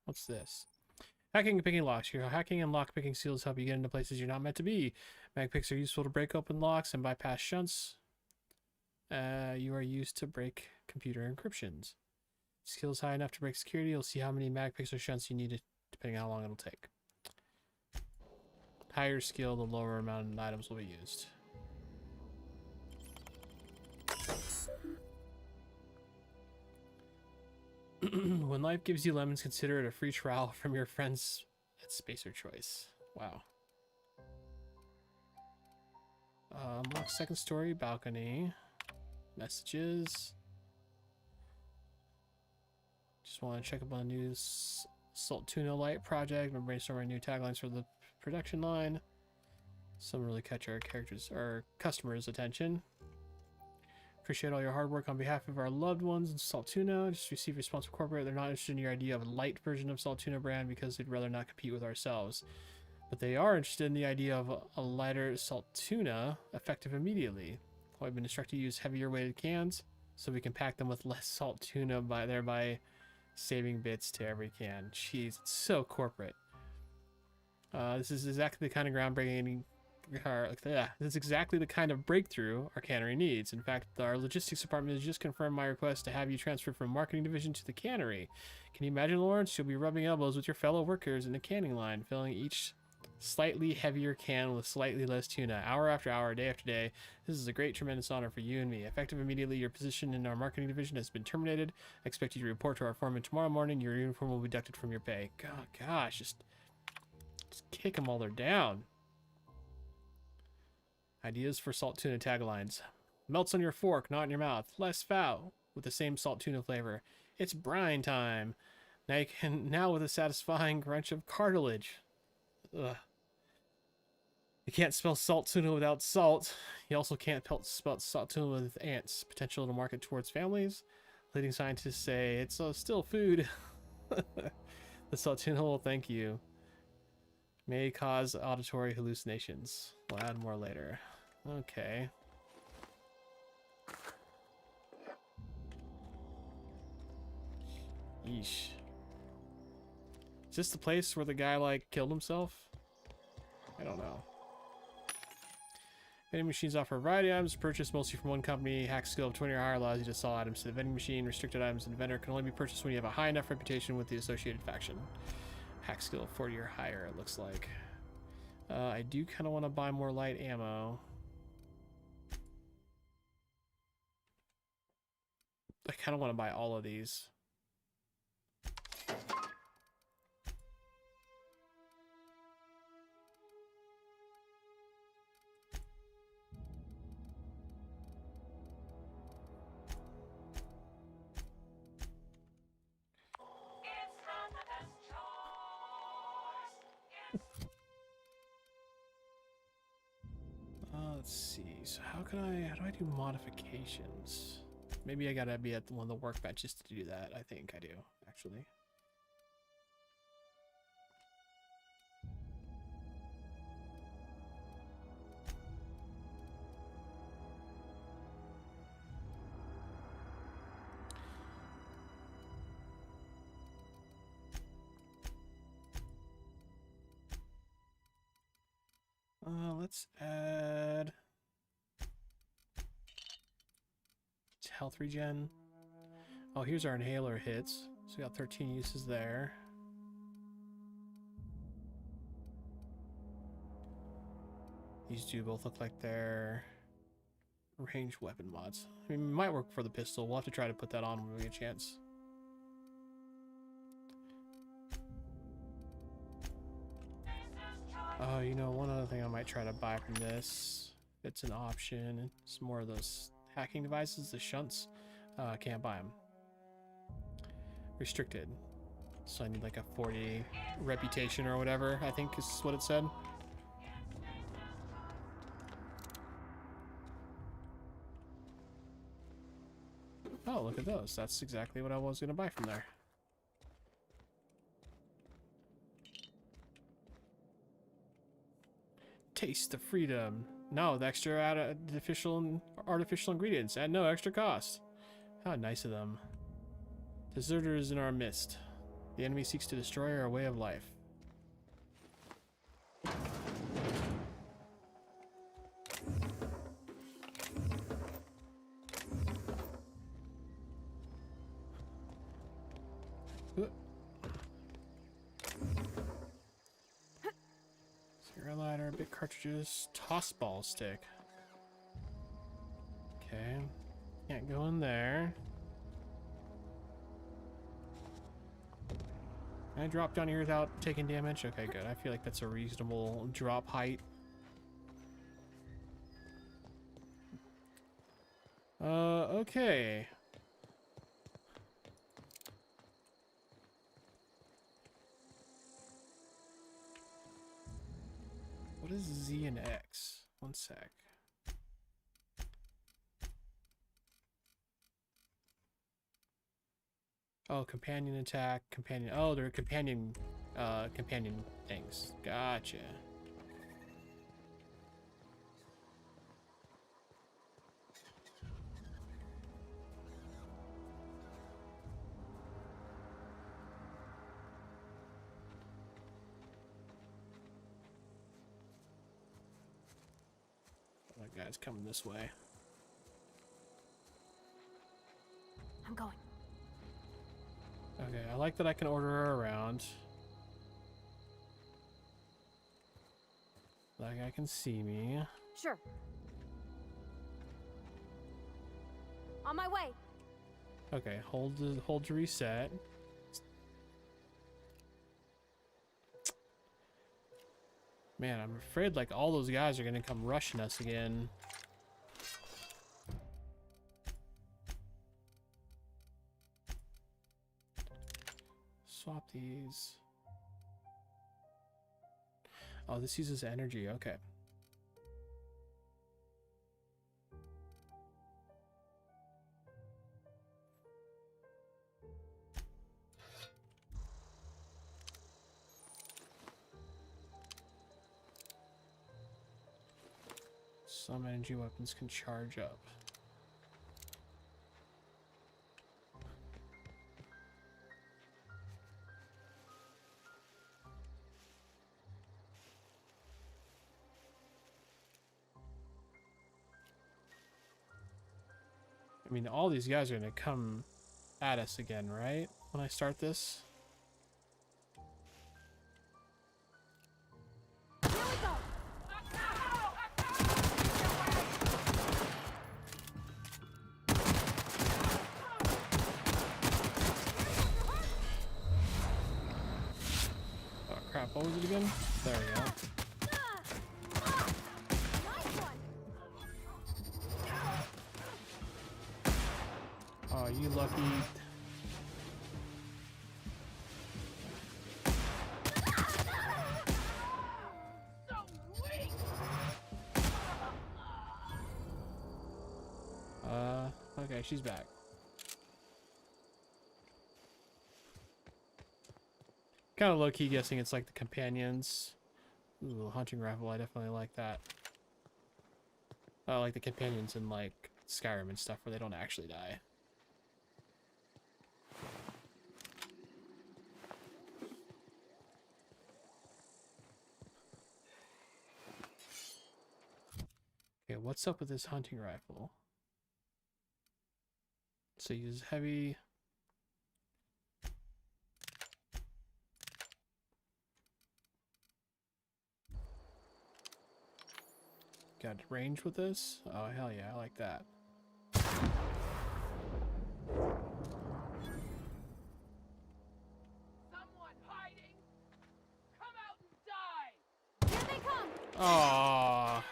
What's this? Hacking and picking locks. Your hacking and lock picking seals help you get into places you're not meant to be. Mag picks are useful to break open locks and bypass shunts. You are used to break computer encryptions. Skills high enough to break security. You'll see how many mag picks or shunts you need, depending on how long it'll take. Higher skill, the lower amount of items will be used. When life gives you lemons, consider it a free trial from your friends at Spacer Choice. Wow. Second story balcony. Messages. Just want to check up on the new Salt Tuna Light project. I'm brainstorming new taglines for the production line. Some really catch our characters or customers' attention. Appreciate all your hard work on behalf of our loved ones in Salt Tuna. Just received response from corporate. They're not interested in your idea of a light version of Salt Tuna brand because they'd rather not compete with ourselves. But they are interested in the idea of a lighter Salt Tuna, effective immediately. I've been instructed to use heavier weighted cans so we can pack them with less Salt Tuna, thereby saving bits to every can. Jeez, it's so corporate. This is exactly the kind of groundbreaking... this is exactly the kind of breakthrough our cannery needs. In fact, our logistics department has just confirmed my request to have you transferred from marketing division to the cannery. Can you imagine, Lawrence? You'll be rubbing elbows with your fellow workers in the canning line, filling each slightly heavier can with slightly less tuna, hour after hour, day after day. This is a great, tremendous honor for you and me. Effective immediately, your position in our marketing division has been terminated. I expect you to report to our foreman tomorrow morning. Your uniform will be deducted from your pay. God, gosh, just kick them while they're down. Ideas for salt tuna taglines. Melts on your fork, not in your mouth. Less foul, with the same salt tuna flavor. It's brine time. Now with a satisfying crunch of cartilage. Ugh. You can't spell salt tuna without salt. You also can't spell salt tuna with ants. Potential to market towards families. Leading scientists say it's still food. The salt tuna will thank you. May cause auditory hallucinations. We'll add more later. Okay. Yeesh. Is this the place where the guy, like, killed himself? I don't know. Vending machines offer a variety of items purchased mostly from one company. Hack skill of 20 or higher allows you to sell items to the vending machine. Restricted items in the vendor can only be purchased when you have a high enough reputation with the associated faction. Hack skill of 40 or higher, it looks like. I do kind of want to buy more light ammo. I kind of want to buy all of these. Let's see. So how do I do modifications? Maybe I gotta be at one of the workbenches to do that. I think I do, actually. Let's add health regen. Oh, here's our inhaler hits. So we got 13 uses there. These two both look like they're Ranged weapon mods. I mean, it might work for the pistol. We'll have to try to put that on when we get a chance. Oh, you know, one other thing I might try to buy from this. It's an option. Some more of those hacking devices, the shunts. Can't buy them. Restricted. So I need like a 40 reputation or whatever, I think is what it said. Oh, look at those. That's exactly what I was going to buy from there. Taste the freedom. No, the extra artificial ingredients at no extra cost. How nice of them. Deserters in our midst. The enemy seeks to destroy our way of life. Cigarette lighter, big cartridges, toss ball stick. Okay, can't go in there. Can I drop down here without taking damage? Okay, good. I feel like that's a reasonable drop height. Okay. What is Z and X? One sec. Oh, companion attack, companion. Oh, they're companion things. Gotcha. That guy's coming this way.
I'm going.
Okay, I like that I can order her around. That guy can see me.
Sure. On my way.
Okay, hold to reset. Man, I'm afraid like all those guys are gonna come rushing us again. Swap these. Oh, this uses energy. Okay. Some energy weapons can charge up. I mean, all these guys are gonna come at us again, right? When I start this? Oh crap, what was it again? There we go. Oh, you lucky. Okay, she's back. Kind of low-key guessing it's like the companions. Ooh, hunting rifle, I definitely like that. I like the companions in like Skyrim and stuff where they don't actually die. Okay, what's up with this hunting rifle? So use heavy. got range with this? Oh, hell yeah, I like that.
Someone hiding! Come out and die!
Here they come!
Aww.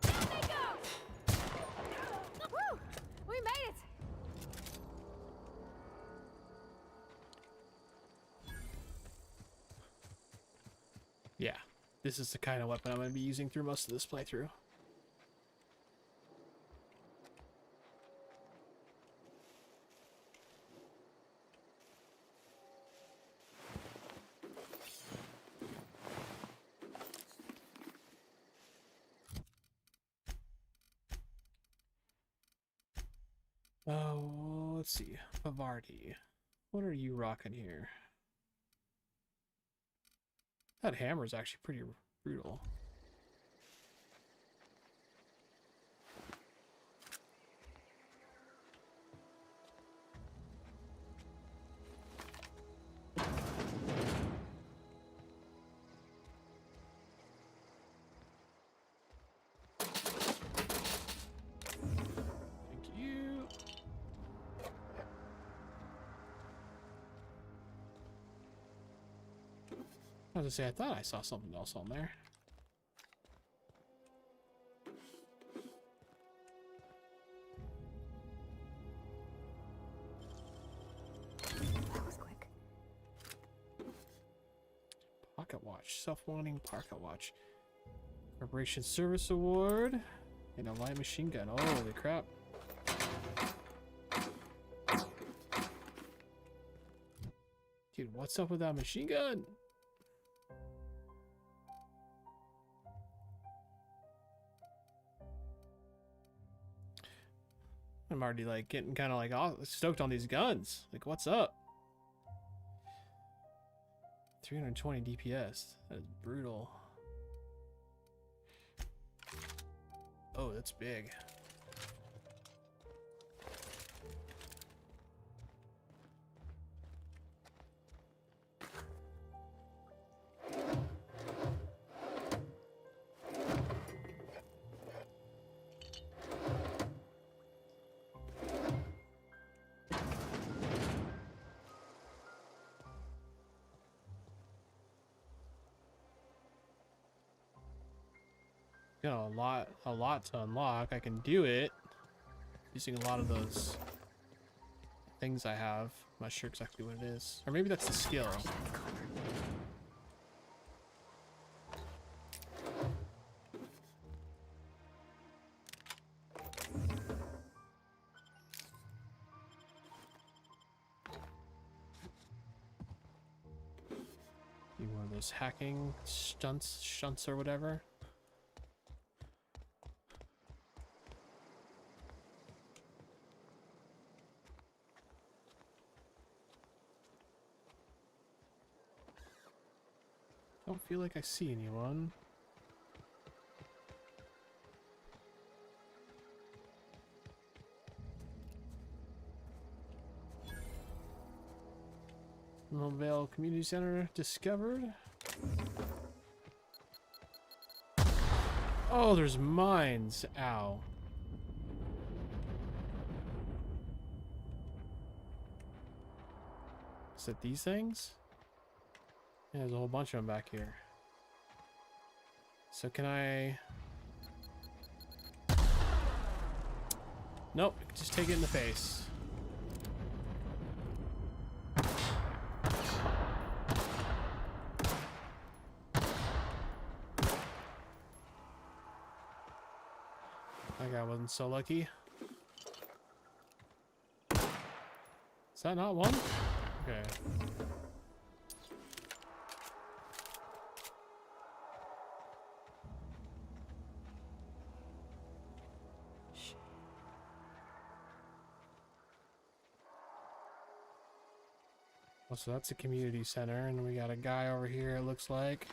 There they go! Woo! We made it!
Yeah, this is the kind of weapon I'm going to be using through most of this playthrough. Oh, let's see. Pavarti. What are you rocking here? That hammer is actually pretty brutal. Thank you. I was gonna say, I thought I saw something else on there.
That was quick.
Pocket watch. Self-wanting pocket watch. Corporation Service Award. And a light machine gun. Holy crap. Dude, what's up with that machine gun? I'm already like getting kind of like all stoked on these guns. Like, what's up? 320 DPS. That is brutal. Oh, that's big. Got a lot to unlock. I can do it using a lot of those things I have. I'm not sure exactly what it is. Or maybe that's the skill. Be one of those hacking shunts or whatever. Don't feel like I see anyone. Mobile Community Center discovered. Oh, there's mines. Ow. Is it these things? Yeah, there's a whole bunch of them back here. So can I... Nope, just take it in the face. That guy wasn't so lucky. Is that not one? Okay. Oh, so that's a community center, and we got a guy over here, it looks like.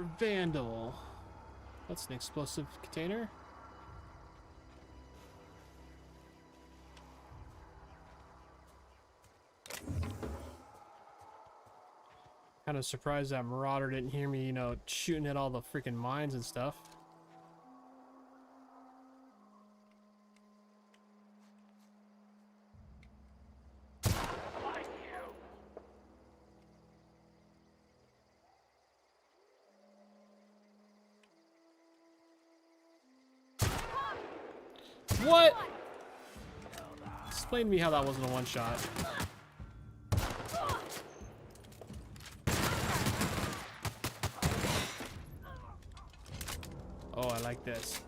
Another vandal. That's an explosive container. Kind of surprised that Marauder didn't hear me, you know, shooting at all the freaking mines and stuff. What? Explain to me how that wasn't a one-shot. Oh, I like this.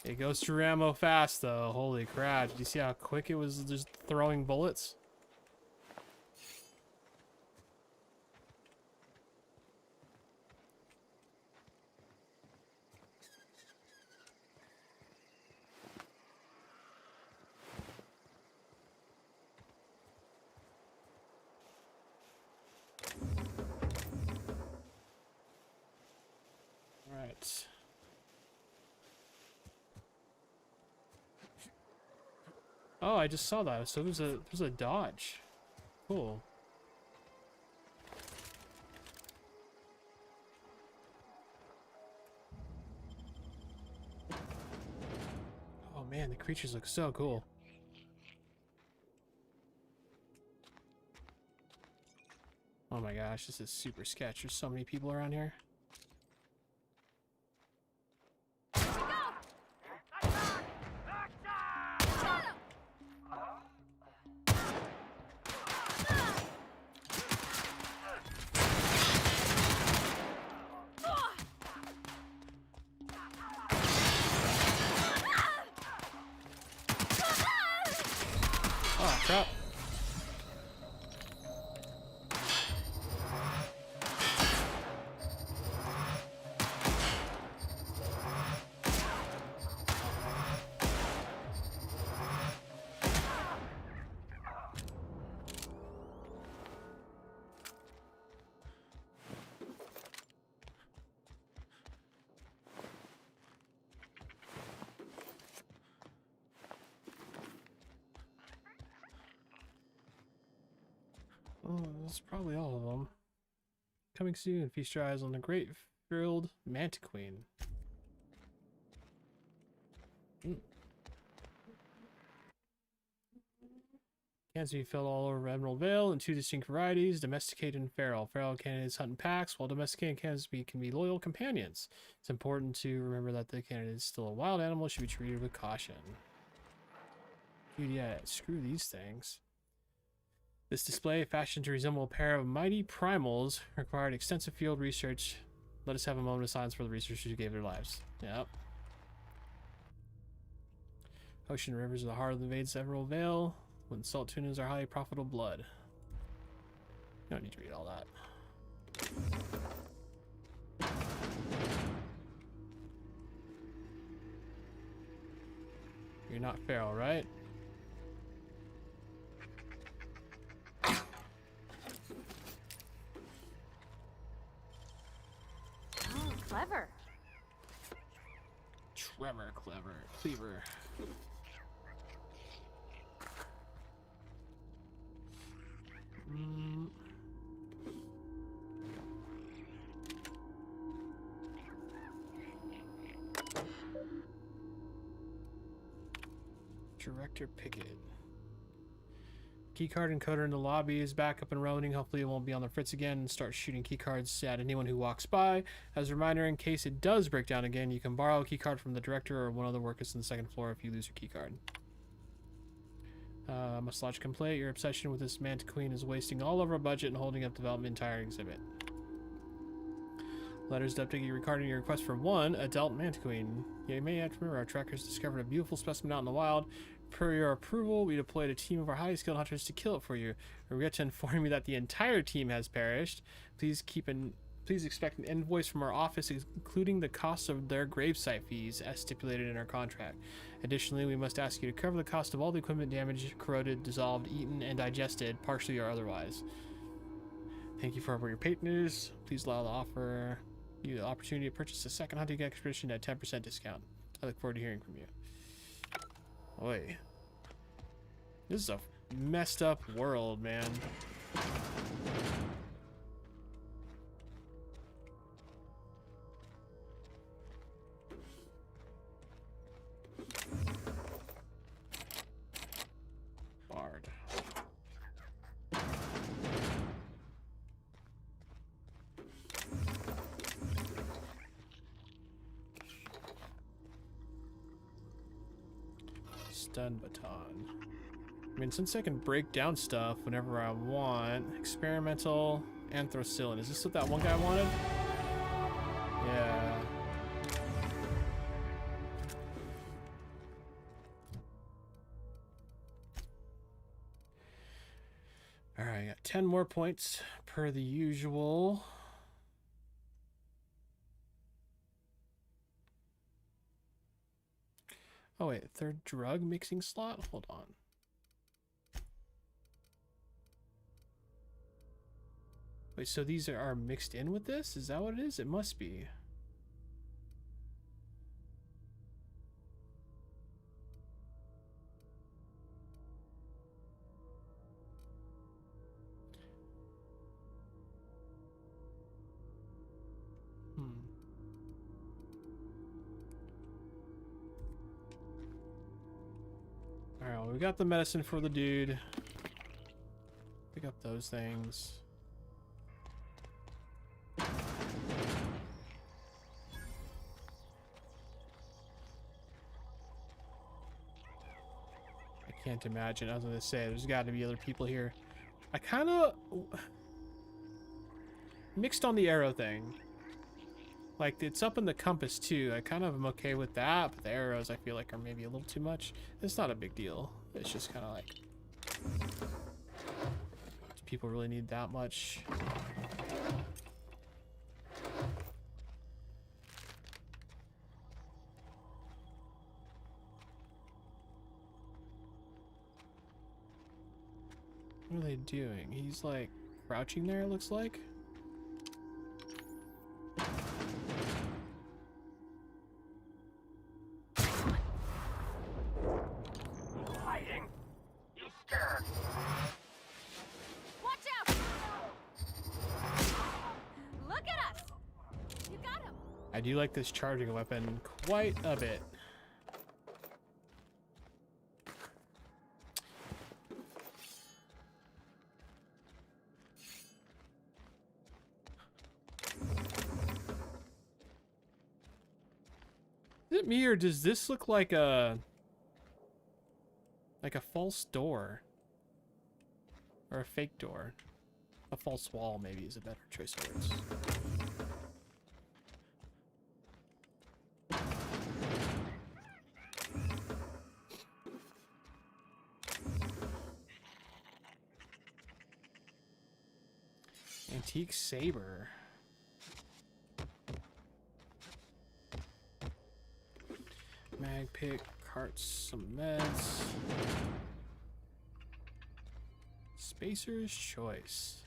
It goes through ammo fast, though. Holy crap. Did you see how quick it was just throwing bullets? Right. Oh, I just saw that. So there's a dodge. Cool. Oh man, the creatures look so cool. Oh my gosh, this is super sketch. There's so many people around here. Oh, crap. Oh, that's probably all of them. Coming soon, feast your eyes on the great frilled mantiqueen. Cans be filled all over Emerald Vale in 2 distinct varieties, domesticated and feral. Feral candidates hunt in packs, while domesticated candidates can be loyal companions. It's important to remember that the candidate is still a wild animal, should be treated with caution. Dude, yeah, screw these things. This display, fashioned to resemble a pair of mighty primals, required extensive field research. Let us have a moment of silence for the researchers who gave their lives. Yep. Ocean rivers are the heart of the invades Emerald Vale. When salt tunas are highly profitable blood. You don't need to read all that. You're not feral, right?
Oh, clever.
Trevor, cleaver. Director Pickett. Keycard encoder in the lobby is back up and running. Hopefully it won't be on the fritz again and start shooting keycards at anyone who walks by. As a reminder, in case it does break down again, you can borrow a keycard from the director or one of the workers on the second floor if you lose your keycard. Must lodge complaint. Your obsession with this mantiqueen is wasting all of our budget and holding up development entire exhibit. Letters to update you regarding your request for one adult mantiqueen. You may have to remember our trackers discovered a beautiful specimen out in the wild. Per your approval, we deployed a team of our highly skilled hunters to kill it for you. We regret to inform you that the entire team has perished. Please expect an invoice from our office, including the cost of their gravesite fees, as stipulated in our contract. Additionally, we must ask you to cover the cost of all the equipment damaged, corroded, dissolved, eaten, and digested, partially or otherwise. Thank you for your patronage. Please allow the offer you the opportunity to purchase a second hunting expedition at 10% discount. I look forward to hearing from you. Oi. This is a messed up world, man. Bard. Stun baton. I mean, since I can break down stuff whenever I want. Experimental anthracillin. Is this what that one guy wanted? Yeah. Alright, I got 10 more points per the usual. Oh wait, third drug mixing slot? Hold on. Wait, so these are mixed in with this? Is that what it is? It must be. Alright, well, we got the medicine for the dude. Pick up those things. I can't imagine. I was gonna say, there's got to be other people here. I kind of mixed on the arrow thing. Like, it's up in the compass too. I kind of am okay with that, but the arrows I feel like are maybe a little too much. It's not a big deal. It's just kind of like, do people really need that much? What are they doing? He's like crouching there, it looks like.
Hiding? You scared?
Watch out! Look at us! You got him!
I do like this charging weapon quite a bit. Is it me, or does this look like a false door? Or a fake door? A false wall maybe is a better choice of words. Antique saber. Mag pick, carts, some meds. Spacer's choice.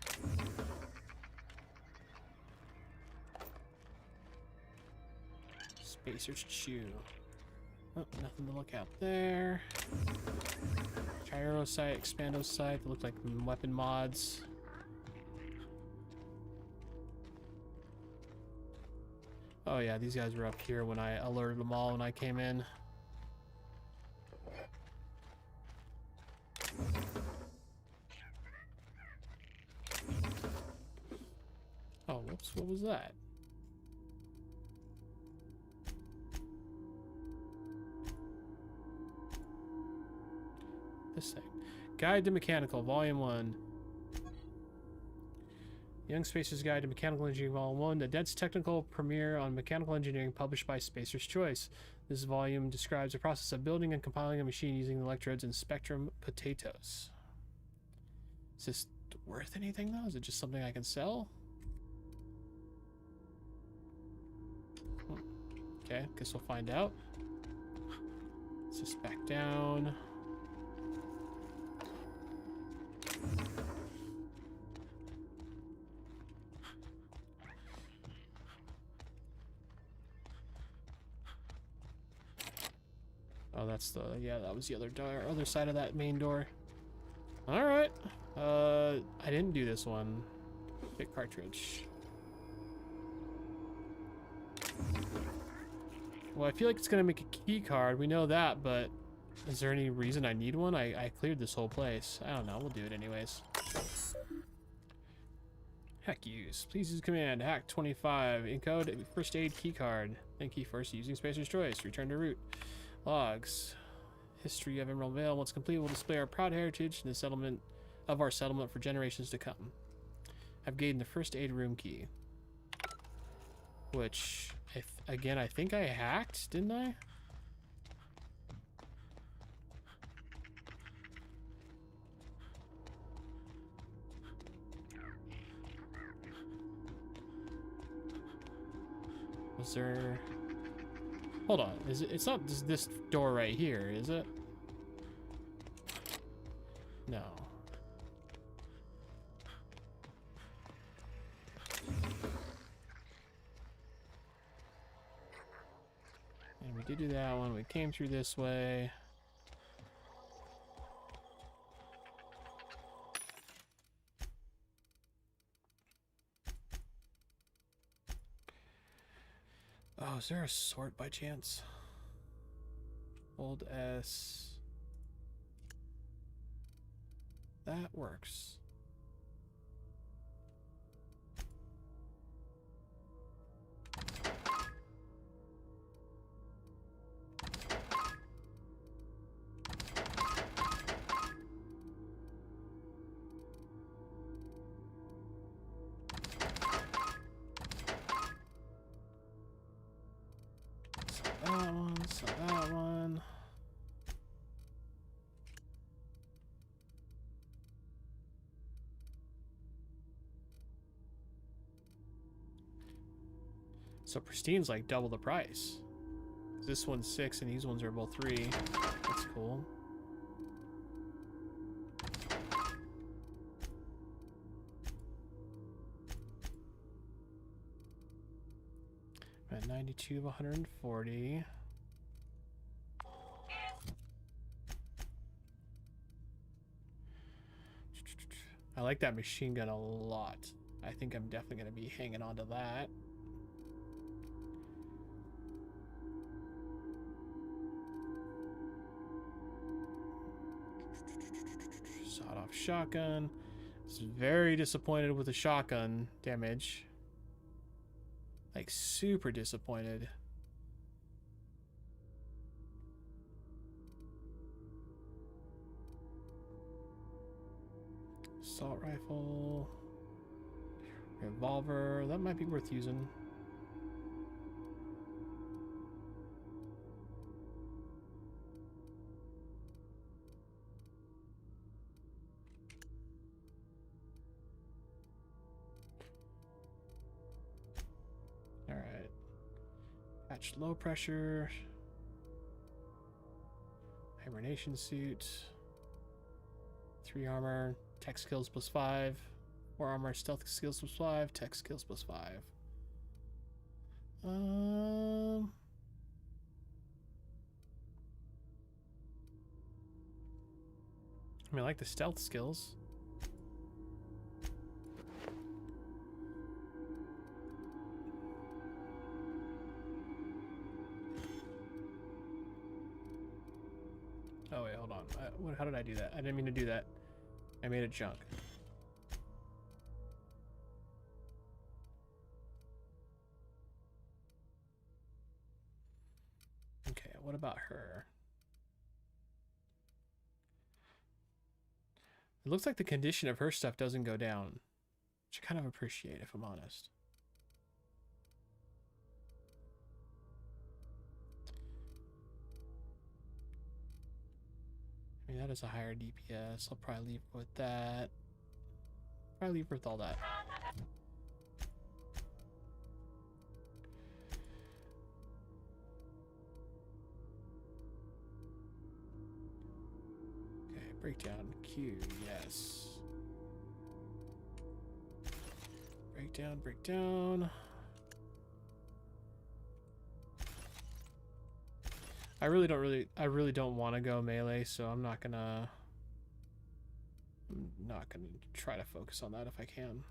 Spacer's chew. Oh, nothing to look at there. Gyro sight, expando sight. They look like weapon mods. Oh yeah, these guys were up here when I alerted them all when I came in. Oh, whoops, what was that? This thing. Guide to Mechanical, Volume 1. Young Spacer's Guide to Mechanical Engineering, Volume 1, the dense technical premiere on mechanical engineering published by Spacer's Choice. This volume describes the process of building and compiling a machine using electrodes and spectrum potatoes. Is this worth anything, though? Is it just something I can sell? Okay, guess we'll find out. Let's just back down. Oh, that's the, yeah, that was the other door, other side of that main door. All right. I didn't do this one. Pick cartridge. Well, I feel like it's gonna make a key card. We know that, but is there any reason I need one? I cleared this whole place. I don't know. We'll do it anyways. Hack use. Please use command. Hack 25. Encode first aid key card. Thank you for using Spacer's Choice. Return to root. Logs. History of Emerald Vale. Once complete, will display our proud heritage and the settlement of our settlement for generations to come. I've gained the first aid room key. Which, again, I think I hacked, didn't I? Was there... Hold on, is it? It's not just this door right here, is it? No. And we did do that one. We came through this way. Oh, is there a sort by chance? Old S. That works. So that one. So Pristine's like double the price. This one's 6 and these ones are both 3. That's cool. At 92 of 140. I like that machine gun a lot. I think I'm definitely going to be hanging on to that. Sawed-off shotgun. I was very disappointed with the shotgun damage. Like, super disappointed. Assault rifle. Revolver. That might be worth using. Alright. Patch low pressure. Hibernation suit. 3 armor. Tech skills plus 5. 4 armor, stealth skills plus 5. Tech skills plus 5. I mean, I like the stealth skills. Oh wait, hold on. How did I do that? I didn't mean to do that. I made it junk. Okay, what about her? It looks like the condition of her stuff doesn't go down, which I kind of appreciate, if I'm honest. I mean, that is a higher DPS. I'll probably leave with that. Probably leave with all that. Okay, breakdown Q, yes. Breakdown, breakdown. I really don't want to go melee, so I'm not gonna try to focus on that if I can.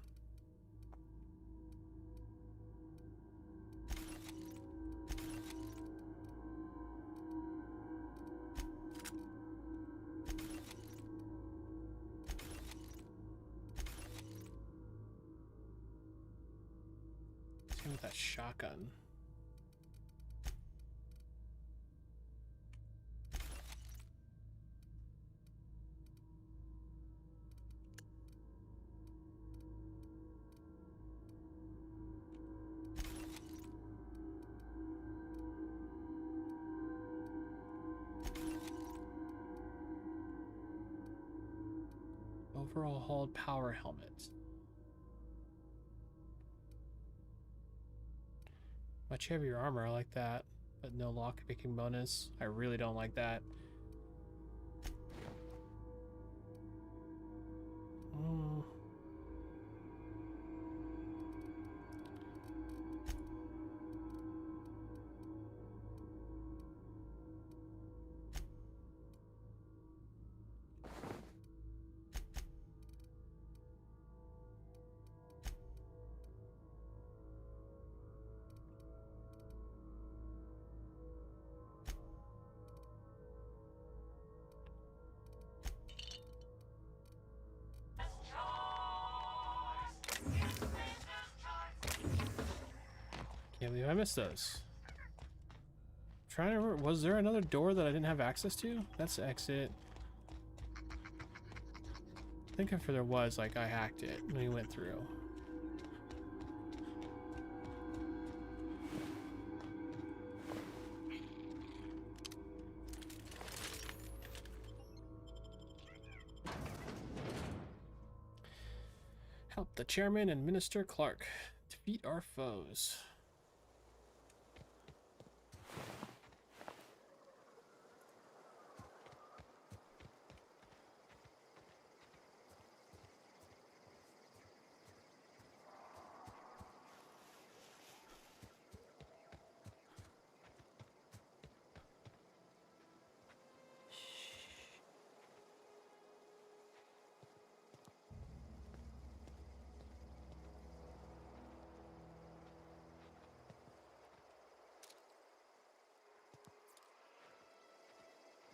Same with that shotgun. Overall hauled power helmet. Much heavier armor, I like that, but no lock picking bonus. I really don't like that. Can't believe I missed those. Trying to remember, was there another door that I didn't have access to? That's exit. I think if there was, like, I hacked it and we went through. Help the chairman and Minister Clark defeat our foes.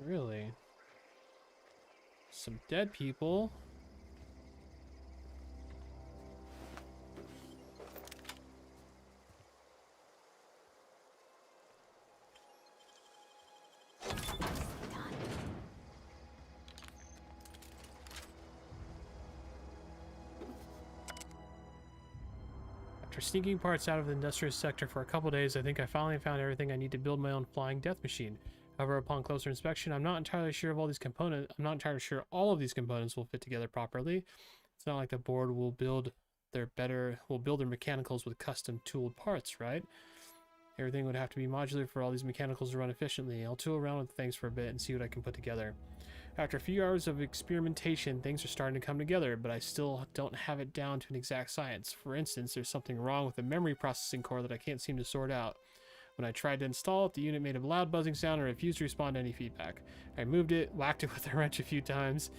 Really? Some dead people. After sneaking parts out of the industrial sector for a couple days, I think I finally found everything I need to build my own flying death machine. However, upon closer inspection, I'm not entirely sure of all these components. I'm not entirely sure all of these components will fit together properly. It's not like the board will build their mechanicals with custom tooled parts, right? Everything would have to be modular for all these mechanicals to run efficiently. I'll tool around with things for a bit and see what I can put together. After a few hours of experimentation, things are starting to come together, but I still don't have it down to an exact science. For instance, there's something wrong with the memory processing core that I can't seem to sort out. When I tried to install it, the unit made a loud buzzing sound and refused to respond to any feedback. I moved it, whacked it with a wrench a few times,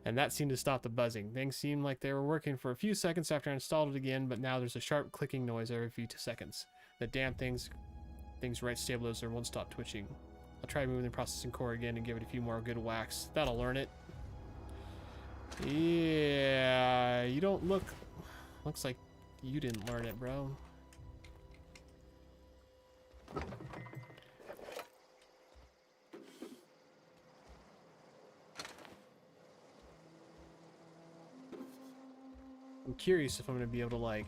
and that seemed to stop the buzzing. Things seemed like they were working for a few seconds after I installed it again, but now there's a sharp clicking noise every few seconds. The damn thing's right stabilizer won't stop twitching. I'll try moving the processing core again and give it a few more good whacks. That'll learn it. Yeah, you don't look... Looks like you didn't learn it, bro. I'm curious if I'm going to be able to, like,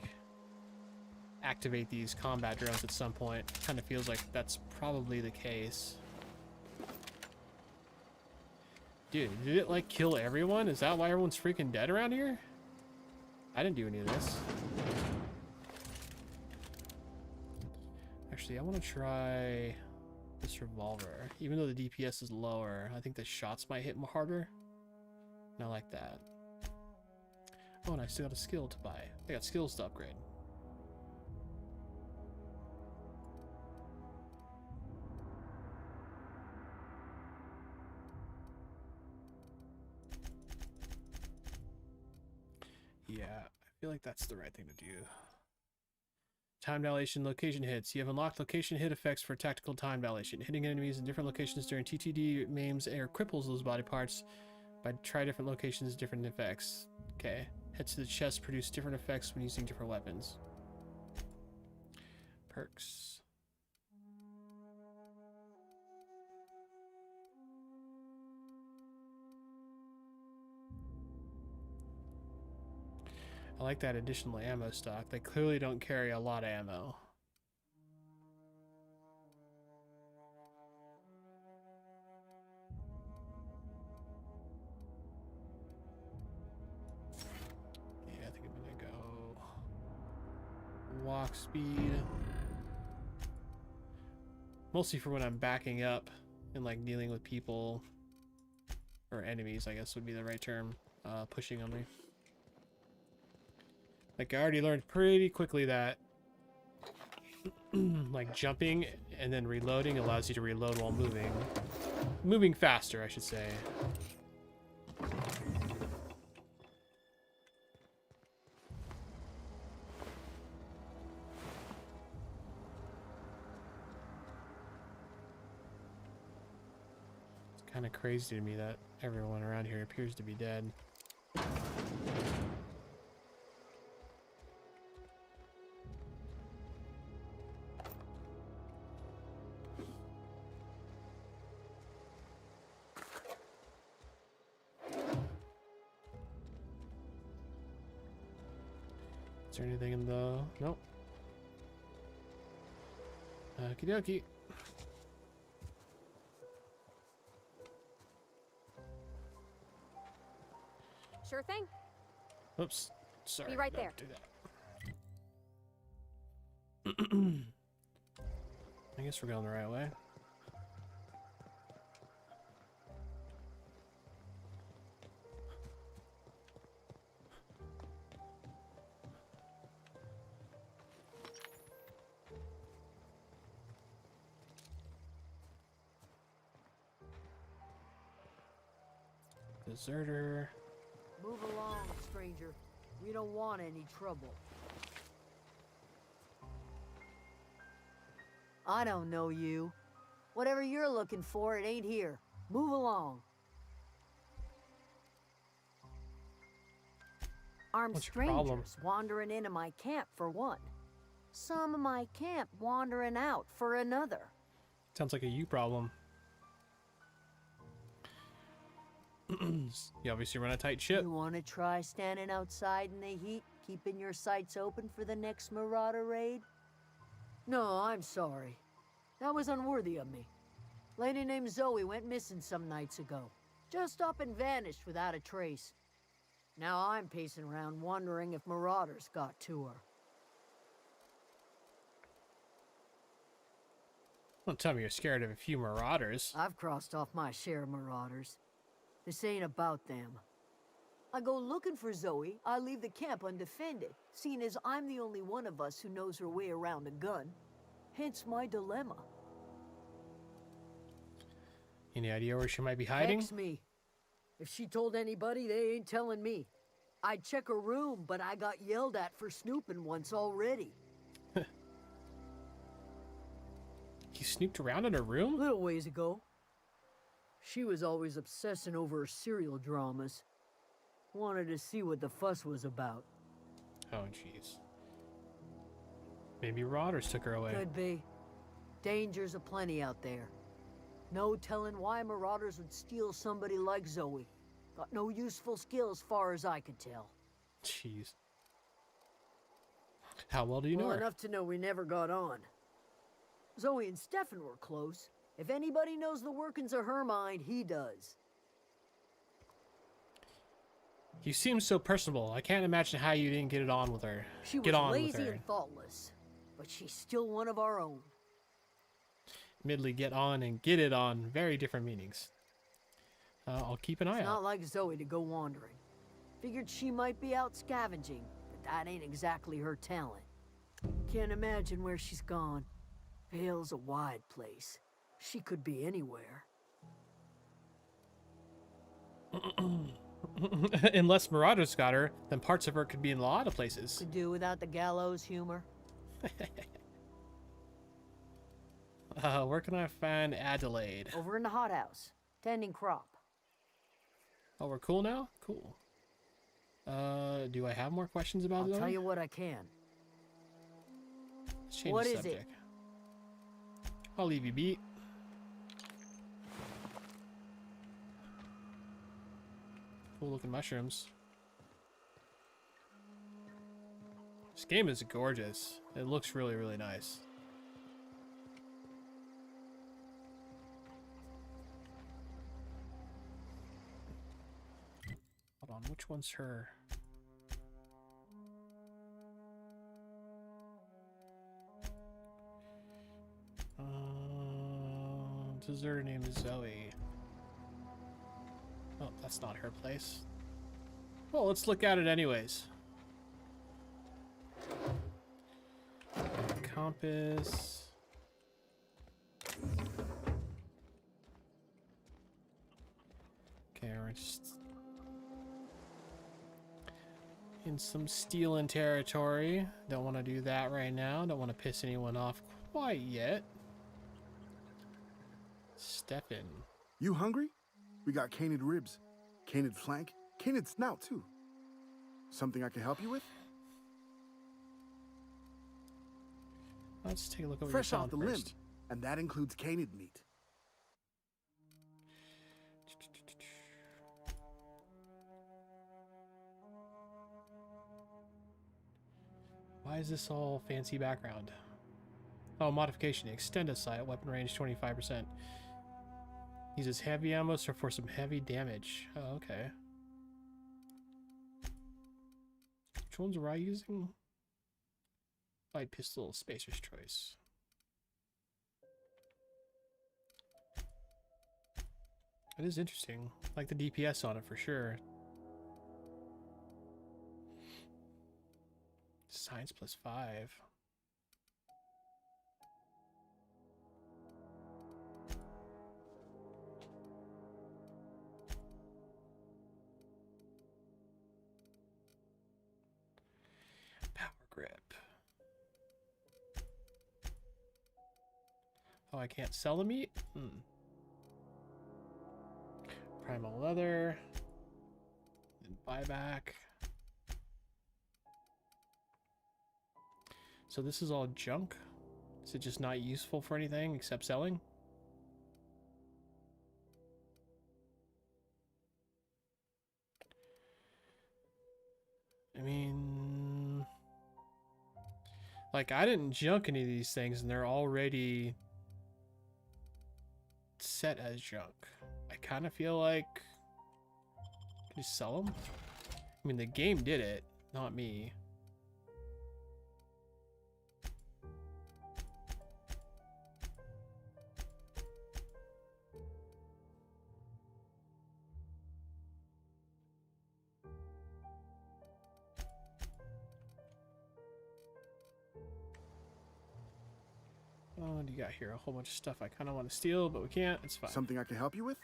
activate these combat drones at some point. Kind of feels like that's probably the case. Dude, did it, like, kill everyone? Is that why everyone's freaking dead around here? I didn't do any of this. Actually, I want to try this revolver. Even though the DPS is lower, I think the shots might hit harder. And I like that. Oh, and I still got a skill to buy. I got skills to upgrade. feel like that's the right thing to do. Time dilation location hits. You have unlocked location hit effects for tactical time dilation. Hitting enemies in different locations during TTD maims or cripples those body parts. By try different locations, different effects. Okay. Hits to the chest produce different effects when using different weapons. Perks. I like that additional ammo stock. They clearly don't carry a lot of ammo. Yeah, I think I'm gonna go walk speed. Mostly for when I'm backing up and like dealing with people or enemies, I guess would be the right term, pushing on me. Like, I already learned pretty quickly that like jumping and then reloading allows you to reload while moving. Moving faster, I should say. It's kind of crazy to me that everyone around here appears to be dead. Is there anything in the... Nope. Okie dokie.
Sure thing.
Oops. Sorry.
Be right
not
there.
to do that. I guess we're going the right way. Deserter.
Move along, stranger. We don't want any trouble. I don't know you. Whatever you're looking for, it ain't here. Move along. Armed
What's your problem?
strangers wandering into my camp for one. Some of my camp wandering out for another.
Sounds like a you problem. You obviously run a tight ship.
You want to try standing outside in the heat, keeping your sights open for the next marauder raid? No, I'm sorry. That was unworthy of me. Lady named Zoe went missing some nights ago. Just up and vanished without a trace. Now I'm pacing around wondering if marauders got to her.
Don't tell me you're scared of a few marauders.
I've crossed off my share of marauders. This ain't about them. I go looking for Zoe, I leave the camp undefended, seeing as I'm the only one of us who knows her way around a gun. Hence my dilemma.
Any idea where she might be hiding?
Text me. If she told anybody, they ain't telling me. I'd check her room, but I got yelled at for snooping once already.
You snooped around in her room?
A little ways ago. She was always obsessing over her serial dramas. Wanted to see what the fuss was about.
Oh, jeez. Maybe marauders took her away.
Could be. Dangers aplenty out there. No telling why marauders would steal somebody like Zoe. Got no useful skill as far as I could tell.
Jeez. How well do you know
Well,
her?
enough to know we never got on. Zoe and Stefan were close. If anybody knows the workings of her mind, he does.
You seem so personable. I can't imagine how you didn't get it on with her.
She was
get on
lazy
with her.
and thoughtless, but she's still one of our own.
Admittedly, get on and get it on. Very different meanings. I'll keep an eye
It's
out.
not like Zoe to go wandering. Figured she might be out scavenging, but that ain't exactly her talent. Can't imagine where she's gone. Vale's a wide place. She could be anywhere.
Unless Marauders got her, then parts of her could be in a lot of places.
Could do without the gallows humor.
Where can I find Adelaide?
Over in the hothouse, tending crop.
Oh, we're cool now? Cool. Do I have more questions about
I'll
Zoe?
tell you what I can.
Let's change
What
the
is
subject.
it?
I'll leave you be. Cool looking mushrooms. This game is gorgeous. It looks really, really nice. Hold on, which one's her? Deserter name is Zoe. Oh, that's not her place. Well, let's look at it anyways. Compass. Okay, we're just in some stealing territory. Don't want to do that right now. Don't want to piss anyone off quite yet. Step in.
You hungry? We got canid ribs, canid flank, canid snout too. Something I can help you with?
Let's take a look over
Fresh
your
off the
sound
limb,
first.
and that includes canid meat.
Why is this all fancy background? Oh, modification. Extended sight. Weapon range 25%. Uses heavy ammo so for some heavy damage. Oh, okay. Which ones were I using? Light pistol, spacer's choice. It is interesting. I like the DPS on it for sure. Science +5. Power grip. Oh, I can't sell the meat? Primal leather. And buyback. So this is all junk? Is it just not useful for anything except selling? I mean, like, I didn't junk any of these things and they're already set as junk. I kind of feel like, can you sell them? I mean, the game did it, not me. What do you got here? A whole bunch of stuff I kind of want to steal, but we can't. It's fine.
Something I can help you with?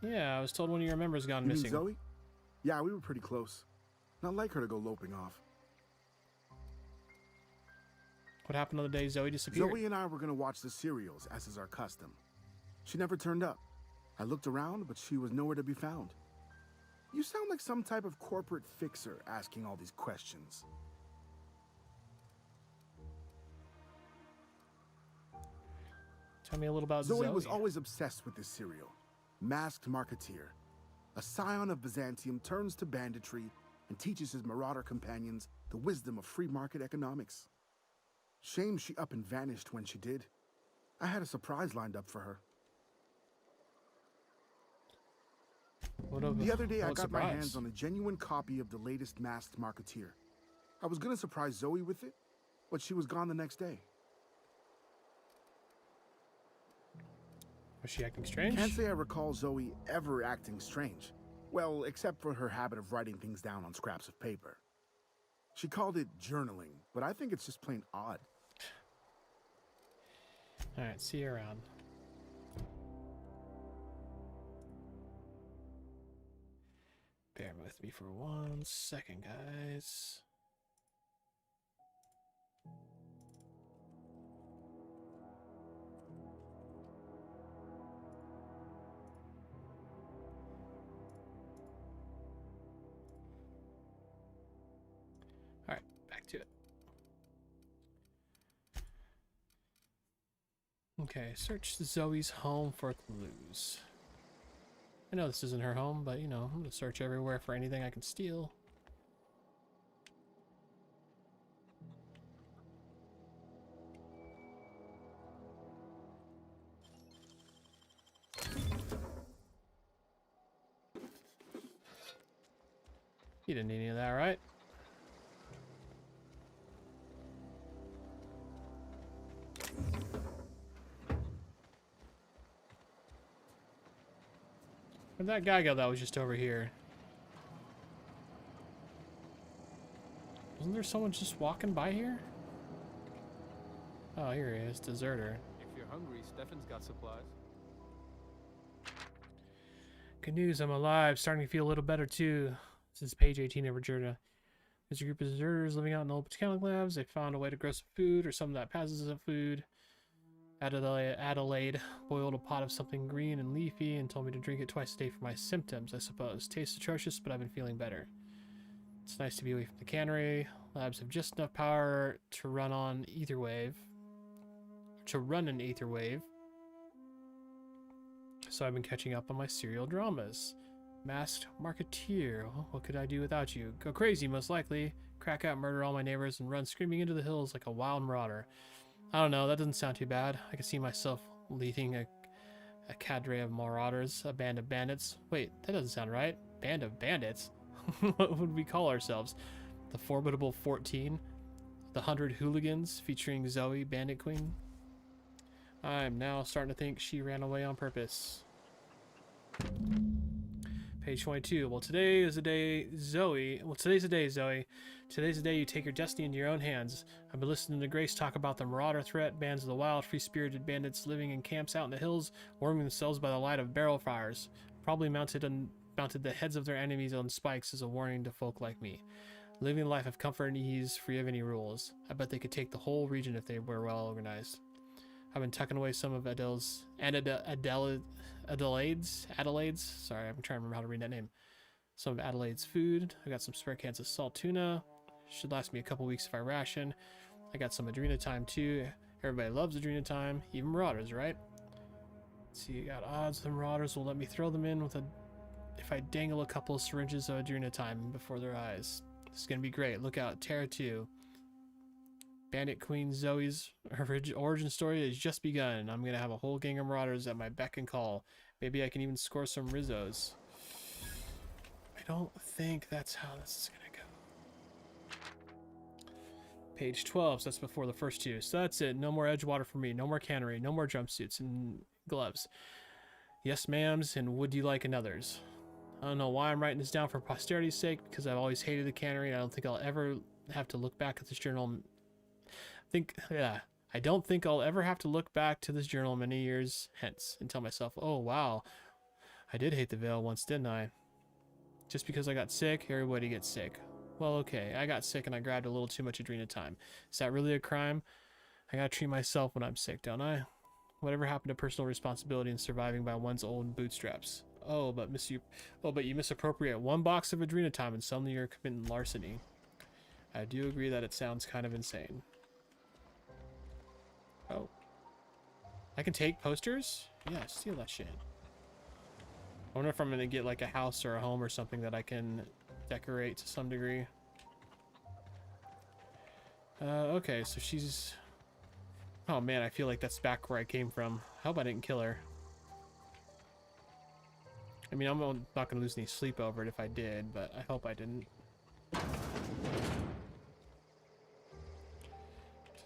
Yeah, I was told one of your members gone
You mean
missing.
Zoe? Yeah, we were pretty close. Not like her to go loping off.
What happened on the day Zoe disappeared?
Zoe and I were gonna watch the serials, as is our custom. She never turned up. I looked around, but she was nowhere to be found. You sound like some type of corporate fixer asking all these questions.
Tell me a little about
Zoe was always obsessed with this serial. Masked Marketeer. A scion of Byzantium turns to banditry and teaches his marauder companions the wisdom of free market economics. Shame she up and vanished when she did. I had a surprise lined up for her. The other day I got my hands on a genuine copy of the latest Masked Marketeer. I was gonna surprise Zoe with it, but she was gone the next day.
Was she acting strange?
Can't say I recall Zoe ever acting strange. Well, except for her habit of writing things down on scraps of paper. She called it journaling, but I think it's just plain odd.
Alright, see you around. Bear with me for 1 second, guys. All right, back to it. Okay, search Zoe's home for clues. I know this isn't her home, but you know, I'm gonna search everywhere for anything I can steal. You didn't need any of that, right? Where'd that guy go that was just over here? Wasn't there someone just walking by here? Oh, here he is, deserter.
If you're hungry, Stefan's got supplies.
Good news, I'm alive. Starting to feel a little better too. This is page 18 of Rogerta. There's a group of deserters living out in old botanical labs. They found a way to grow some food, or something that passes as food. Adelaide boiled a pot of something green and leafy and told me to drink it twice a day for my symptoms, I suppose. Tastes atrocious, but I've been feeling better. It's nice to be away from the cannery. Labs have just enough power to run on ether wave. To run an ether wave. So I've been catching up on my serial dramas. Masked Marketeer. Oh, what could I do without you? Go crazy, most likely. Crack out, murder all my neighbors, and run screaming into the hills like a wild marauder. I don't know, that doesn't sound too bad. I can see myself leading a cadre of marauders, a band of bandits. Wait, that doesn't sound right. Band of bandits? What would we call ourselves? The Formidable 14? The 100 Hooligans featuring Zoe, Bandit Queen? I'm now starting to think she ran away on purpose. Page 22. Well, today is the day, Zoe. Well, today's the day, Zoe. Today's the day you take your destiny into your own hands. I've been listening to Grace talk about the marauder threat, bands of the wild, free-spirited bandits living in camps out in the hills, warming themselves by the light of barrel fires. Probably mounted the heads of their enemies on spikes as a warning to folk like me. Living a life of comfort and ease, free of any rules. I bet they could take the whole region if they were well organized. I've been tucking away some of Adelaide's, sorry, I'm trying to remember how to read that name. Some of Adelaide's food. I got some spare cans of salt tuna. Should last me a couple weeks if I ration. I got some Adrenatime too. Everybody loves Adrenatime, even Marauders, right? Let's see, you got odds the Marauders will let me throw them in with if I dangle a couple of syringes of Adrenatime before their eyes. This is gonna be great. Look out, Terra 2. Bandit Queen Zoe's origin story has just begun. I'm gonna have a whole gang of Marauders at my beck and call. Maybe I can even score some Rizzos. I don't think that's how this is gonna go. Page 12, so that's before the first two. So that's it. No more Edgewater for me. No more cannery. No more jumpsuits and gloves. Yes, ma'ams, and would you like another's? I don't know why I'm writing this down for posterity's sake, because I've always hated the cannery, and I don't think I'll ever have to look back at this journal. I don't think I'll ever have to look back to this journal many years hence and tell myself, oh wow, I did hate the Veil once, didn't I? Just because I got sick, everybody gets sick. Well, okay, I got sick and I grabbed a little too much Adrenatime. Is that really a crime? I gotta treat myself when I'm sick, don't I? Whatever happened to personal responsibility and surviving by one's own bootstraps? Oh, but you misappropriate one box of Adrenatime and suddenly you're committing larceny. I do agree that it sounds kind of insane. Oh. I can take posters? Yeah, steal that shit. I wonder if I'm gonna get like a house or a home or something that I can decorate to some degree. Okay, so she's... Oh man, I feel like that's back where I came from. I hope I didn't kill her. I mean, I'm not gonna lose any sleep over it if I did, but I hope I didn't.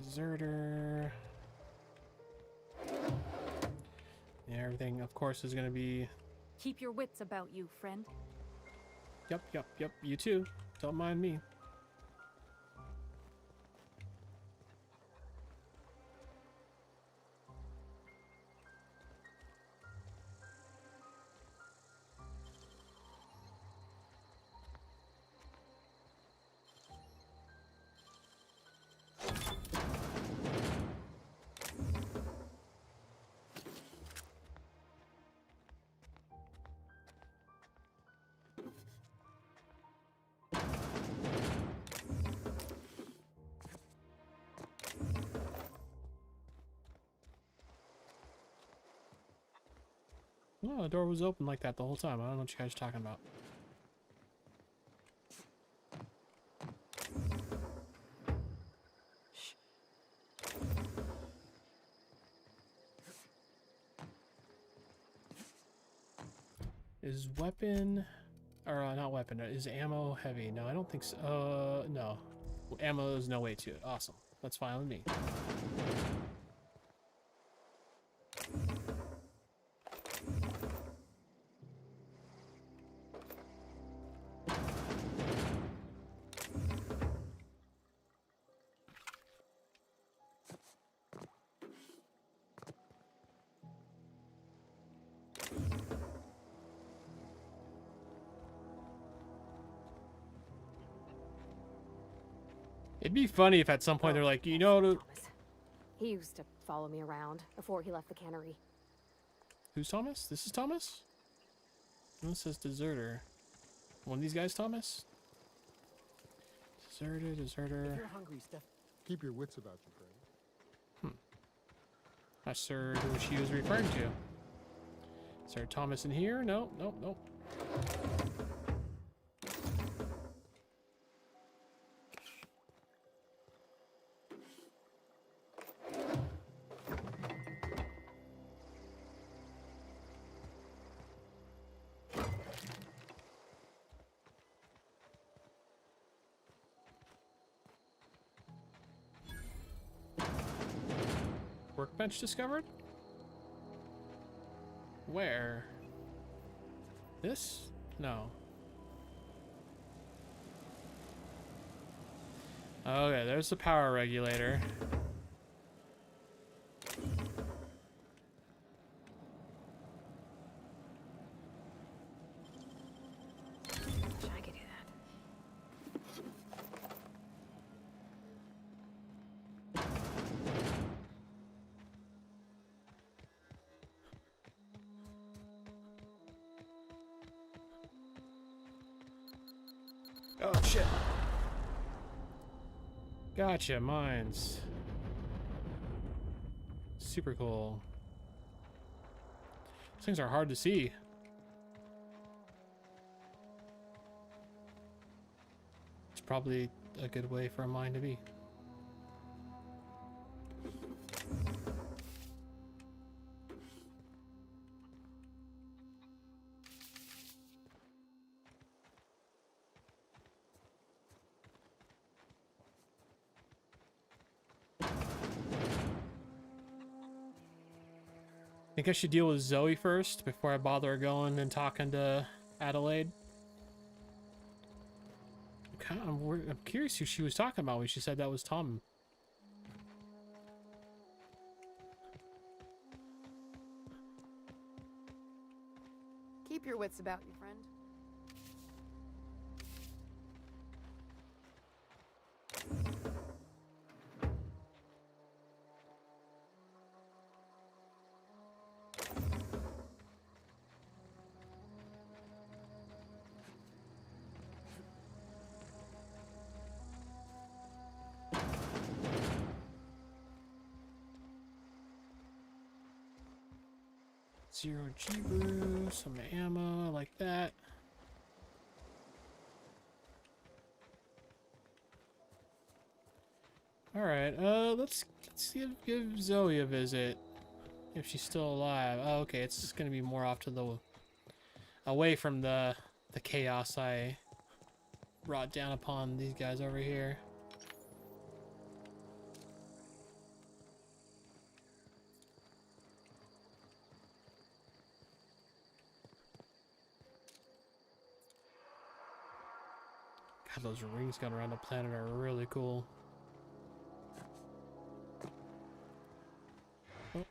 Deserter. Yeah, everything, of course, is gonna be...
Keep your wits about you, friend.
Yep. You too. Don't mind me. No, the door was open like that the whole time. I don't know what you guys are talking about. Is weapon, or not weapon, is ammo heavy? No, I don't think so. No. Ammo is no way to it. Awesome. That's fine with me. It'd be funny if at some point they're like, you know,
Thomas. He used to follow me around before he left the cannery.
who's Thomas? This is Thomas? One says deserter. One of these guys, Thomas? Deserter.
If you're hungry, Steph, keep your wits about you, friend.
Not sure who she was referring to. Is there Thomas in here? No, nope, nope. Workbench discovered? Where? This? No. Okay, there's the power regulator.
Wish I could do that.
Oh shit. Gotcha, mines. Super cool. These things are hard to see. It's probably a good way for a mine to be. I think I should deal with Zoe first before I bother going and talking to Adelaide. I'm curious who she was talking about when she said that was Tom.
Keep your wits about you, friend.
Zero G-brew, some ammo like that. All right, let's give Zoe a visit if she's still alive. Oh, okay, it's just gonna be more off to the away from the chaos I brought down upon these guys over here. God, those rings going around the planet are really cool. Oh.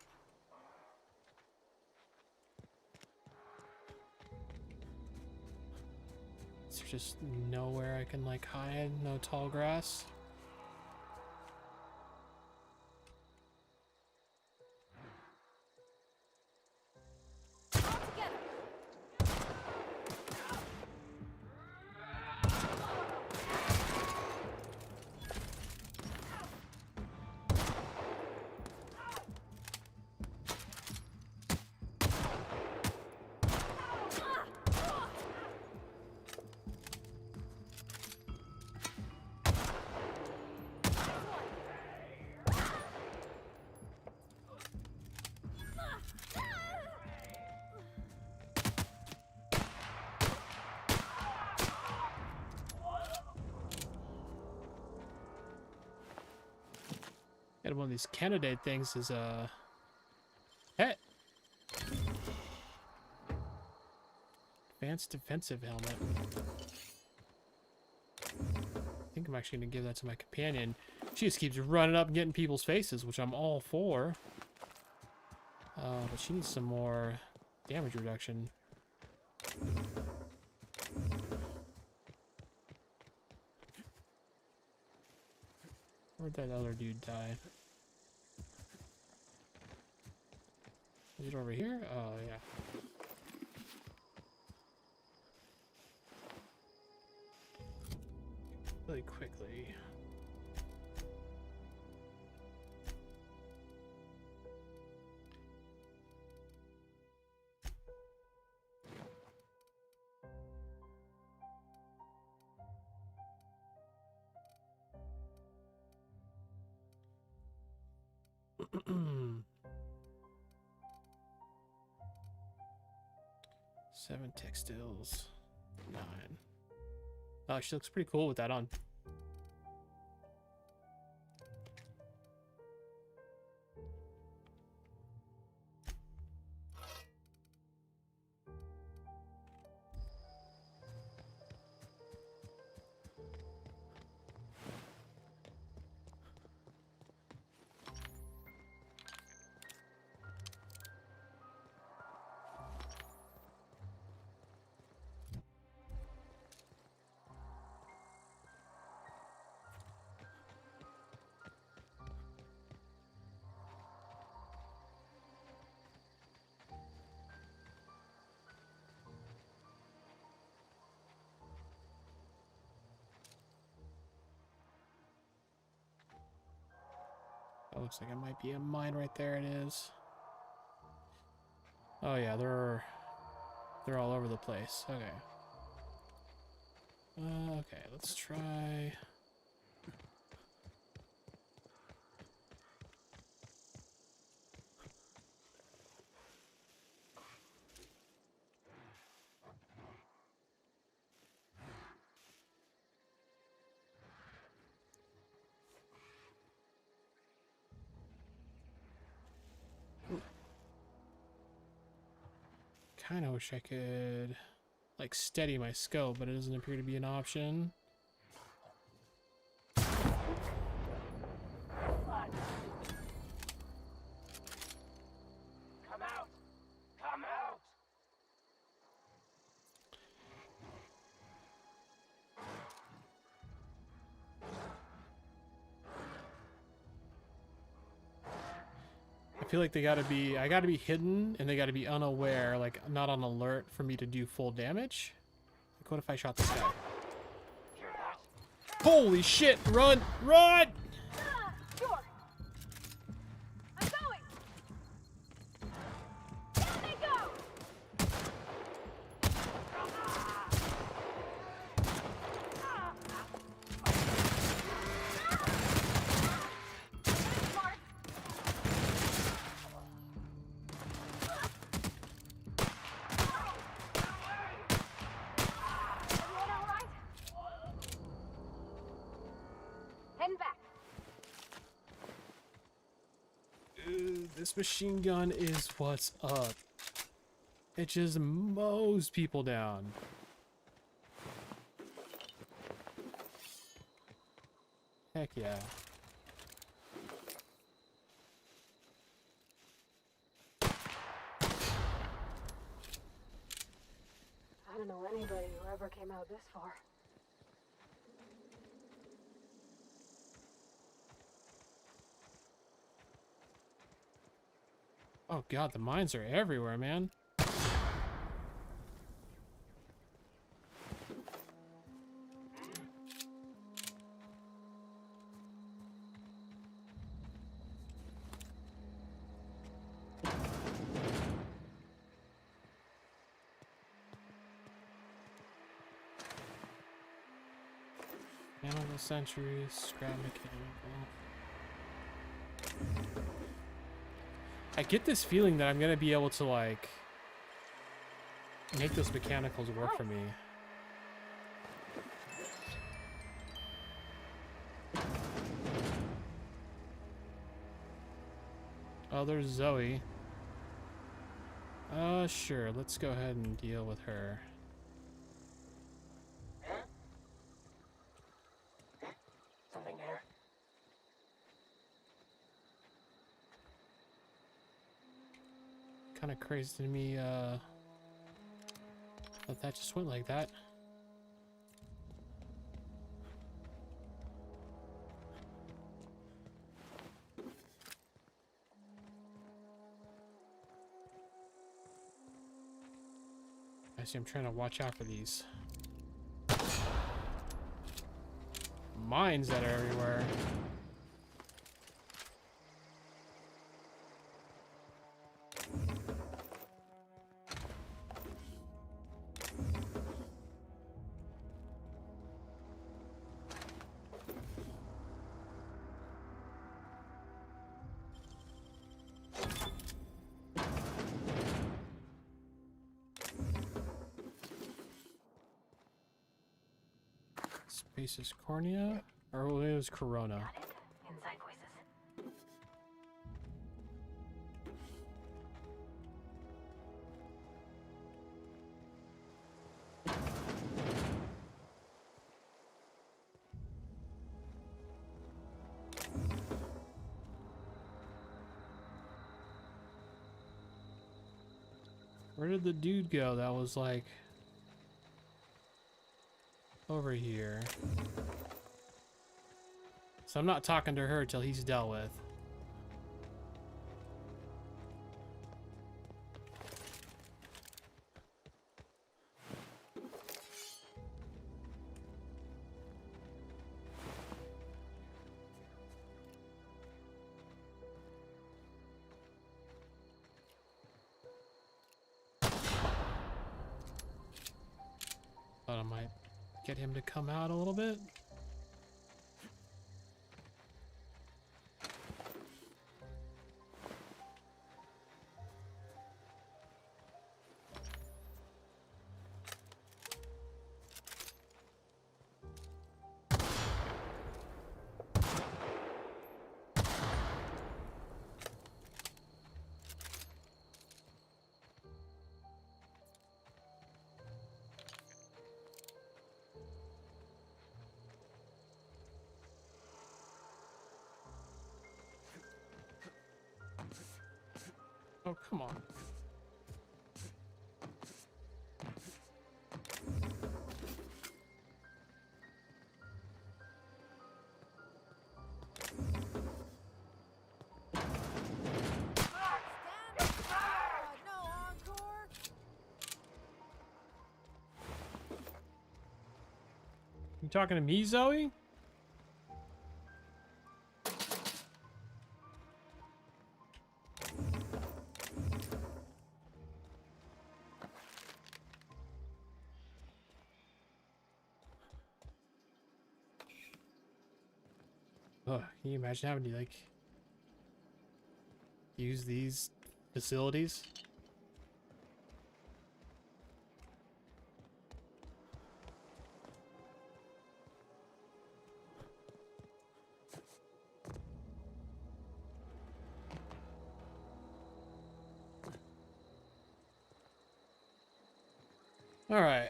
Is there just nowhere I can like hide? No tall grass? Got one of these candidate things as a pet. Advanced defensive helmet. I think I'm actually gonna give that to my companion. She just keeps running up and getting people's faces, which I'm all for. But she needs some more damage reduction. Where'd that other dude die? Is it over here? Oh, yeah. Really quickly. Seven textiles, 9. Oh, she looks pretty cool with that on. That looks like it might be a mine right there. It is. Oh yeah, they're all over the place. Okay. Okay, let's try. Kind of wish I could like steady my scope, but it doesn't appear to be an option.
Come out! Come out!
I feel like I gotta be hidden and they gotta be unaware, like not on alert for me to do full damage. Like what if I shot this guy? Holy shit, run, run!
Sure. I'm going. Down they go. Heading back.
This machine gun is what's up. It just mows people down. Heck yeah.
I don't know anybody who ever came out this far.
Oh god, the mines are everywhere, man. Animal centuries, scrap mechanical. I get this feeling that I'm gonna be able to like make those mechanicals work for me. Oh, there's Zoe. Sure. Let's go ahead and deal with her.
Something there.
Kind of crazy to me, that just went like that. I see, I'm trying to watch out for these mines that are everywhere. Spaces cornea, or it was corona.
Inside voices.
Where did the dude go that was like over here? So I'm not talking to her till he's dealt with. Thought I might get him to come out a little bit. Oh, come on. You talking to me, Zoe? Ugh, can you imagine having to, like, use these facilities? All right.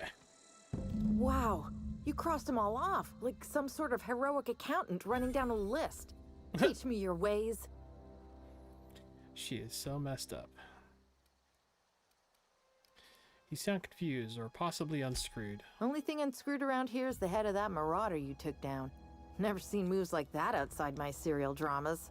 Wow, you crossed them all off, like some sort of heroic accountant running down a list. Teach me your ways.
She is so messed up. You sound confused or possibly unscrewed.
Only thing unscrewed around here is the head of that marauder you took down. Never seen moves like that outside my serial dramas.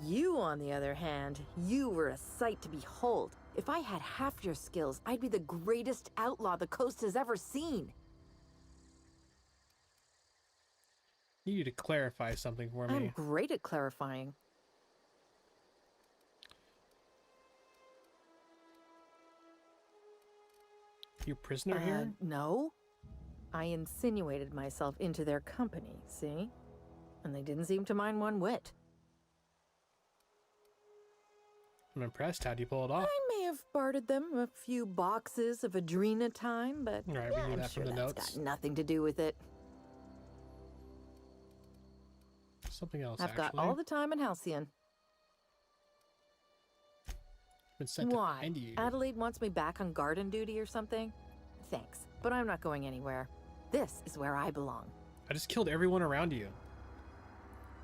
You, on the other hand, you were a sight to behold. If I had half your skills, I'd be the greatest outlaw the coast has ever seen.
You need to clarify something for me.
I'm great at clarifying.
You prisoner here?
No. I insinuated myself into their company, see? And they didn't seem to mind one whit.
I'm impressed. How'd you pull it off?
I may have bartered them a few boxes of Adrena time, but
All right, we need
I'm
that
sure
from the
that's
notes.
got nothing to do with it.
Something else,
I've
actually.
got all the time in Halcyon.
Been sent to
Why?
find you.
Adelaide wants me back on garden duty or something? Thanks, but I'm not going anywhere. This is where I belong.
I just killed everyone around you. You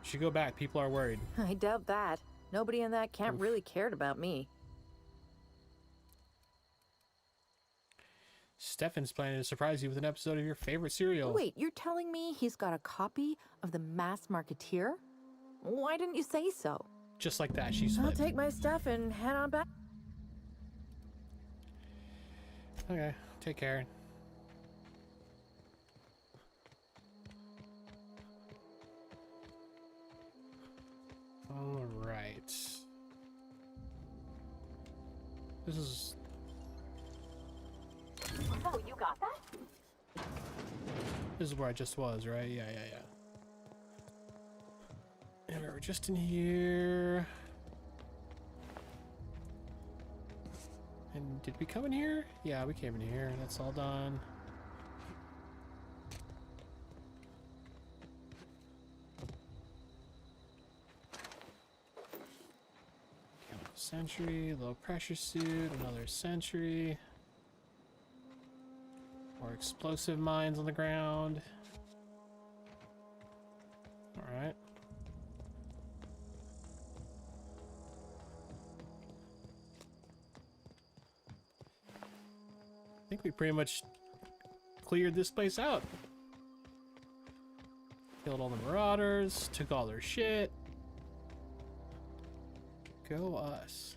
should go back. People are worried.
I doubt that. Nobody in that camp really cared about me.
Stefan's planning to surprise you with an episode of your favorite serial.
Wait, you're telling me he's got a copy of The Masked Marketeer? Why didn't you say so?
Just like that, she's
I'll
fled.
take my stuff and head on back.
Okay, take care. All right. This is...
Oh, you got that?
This is where I just was, right? Yeah. And we were just in here. And did we come in here? Yeah, we came in here. That's all done. Chemical sentry, low pressure suit, another sentry. More explosive mines on the ground. Alright. I think we pretty much cleared this place out. Killed all the marauders, took all their shit. Go us.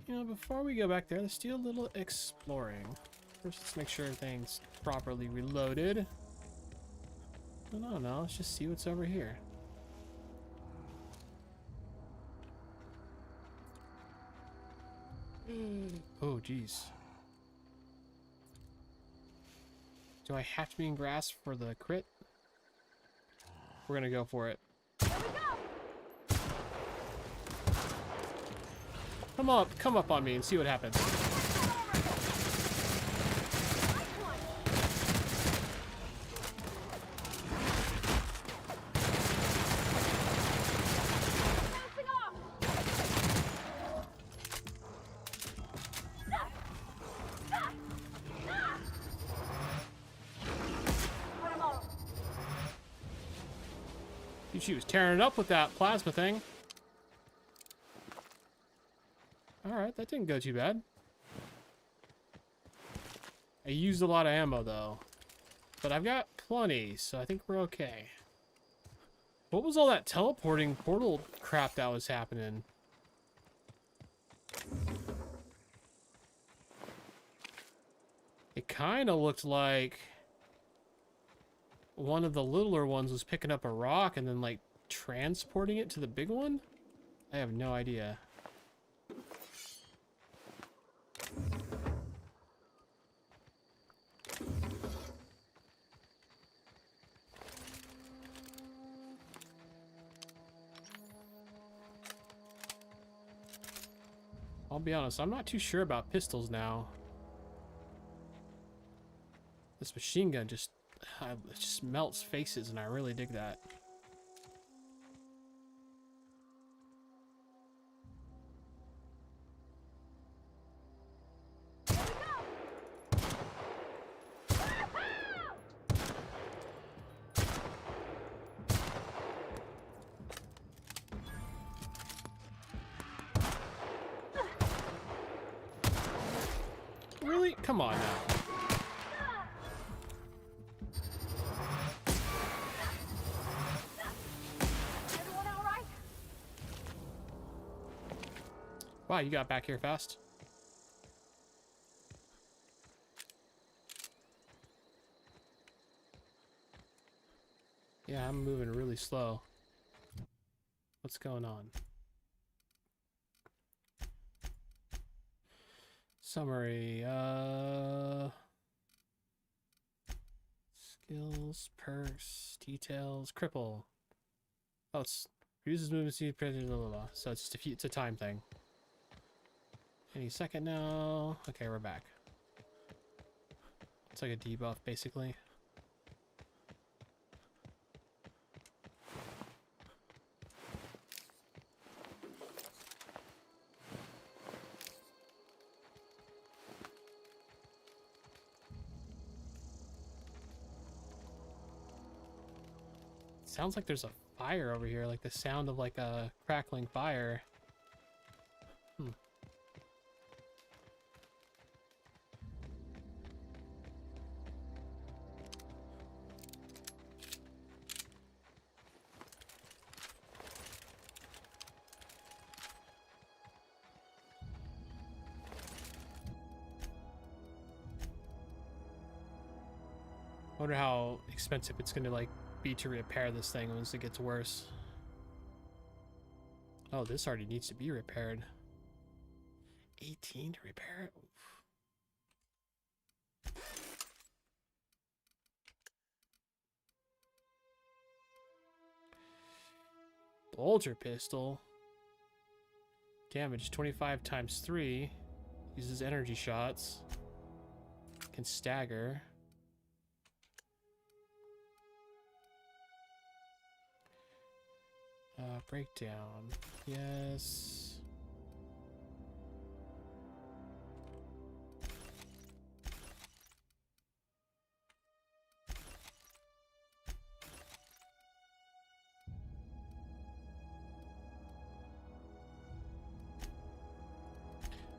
You know, before we go back there, let's do a little exploring. First, let's make sure everything's properly reloaded. No, let's just see what's over here. Oh, jeez. Do I have to be in grass for the crit? We're gonna go for it. Come up on me and see what happens. She was tearing it up with that plasma thing. Alright, that didn't go too bad. I used a lot of ammo though. But I've got plenty, so I think we're okay. What was all that teleporting portal crap that was happening? It kind of looked like one of the littler ones was picking up a rock and then like transporting it to the big one? I have no idea. I'll be honest, I'm not too sure about pistols now. This machine gun just melts faces, and I really dig that. Really? Come on now. Wow, you got back here fast. Yeah, I'm moving really slow. What's going on? Summary, skills, perks, details, cripple. Oh, it's reduces movement speed, blah, blah, blah, blah. So it's just it's a time thing. Any second now. Okay, we're back. It's like a debuff, basically. Sounds like there's a fire over here, like the sound of like a crackling fire. Hmm. I wonder how expensive it's gonna like be to repair this thing once it gets worse. Oh, this already needs to be repaired. 18 to repair it? Oof. Bolter pistol. Damage 25 times 3. Uses energy shots. Can stagger. Breakdown. Yes.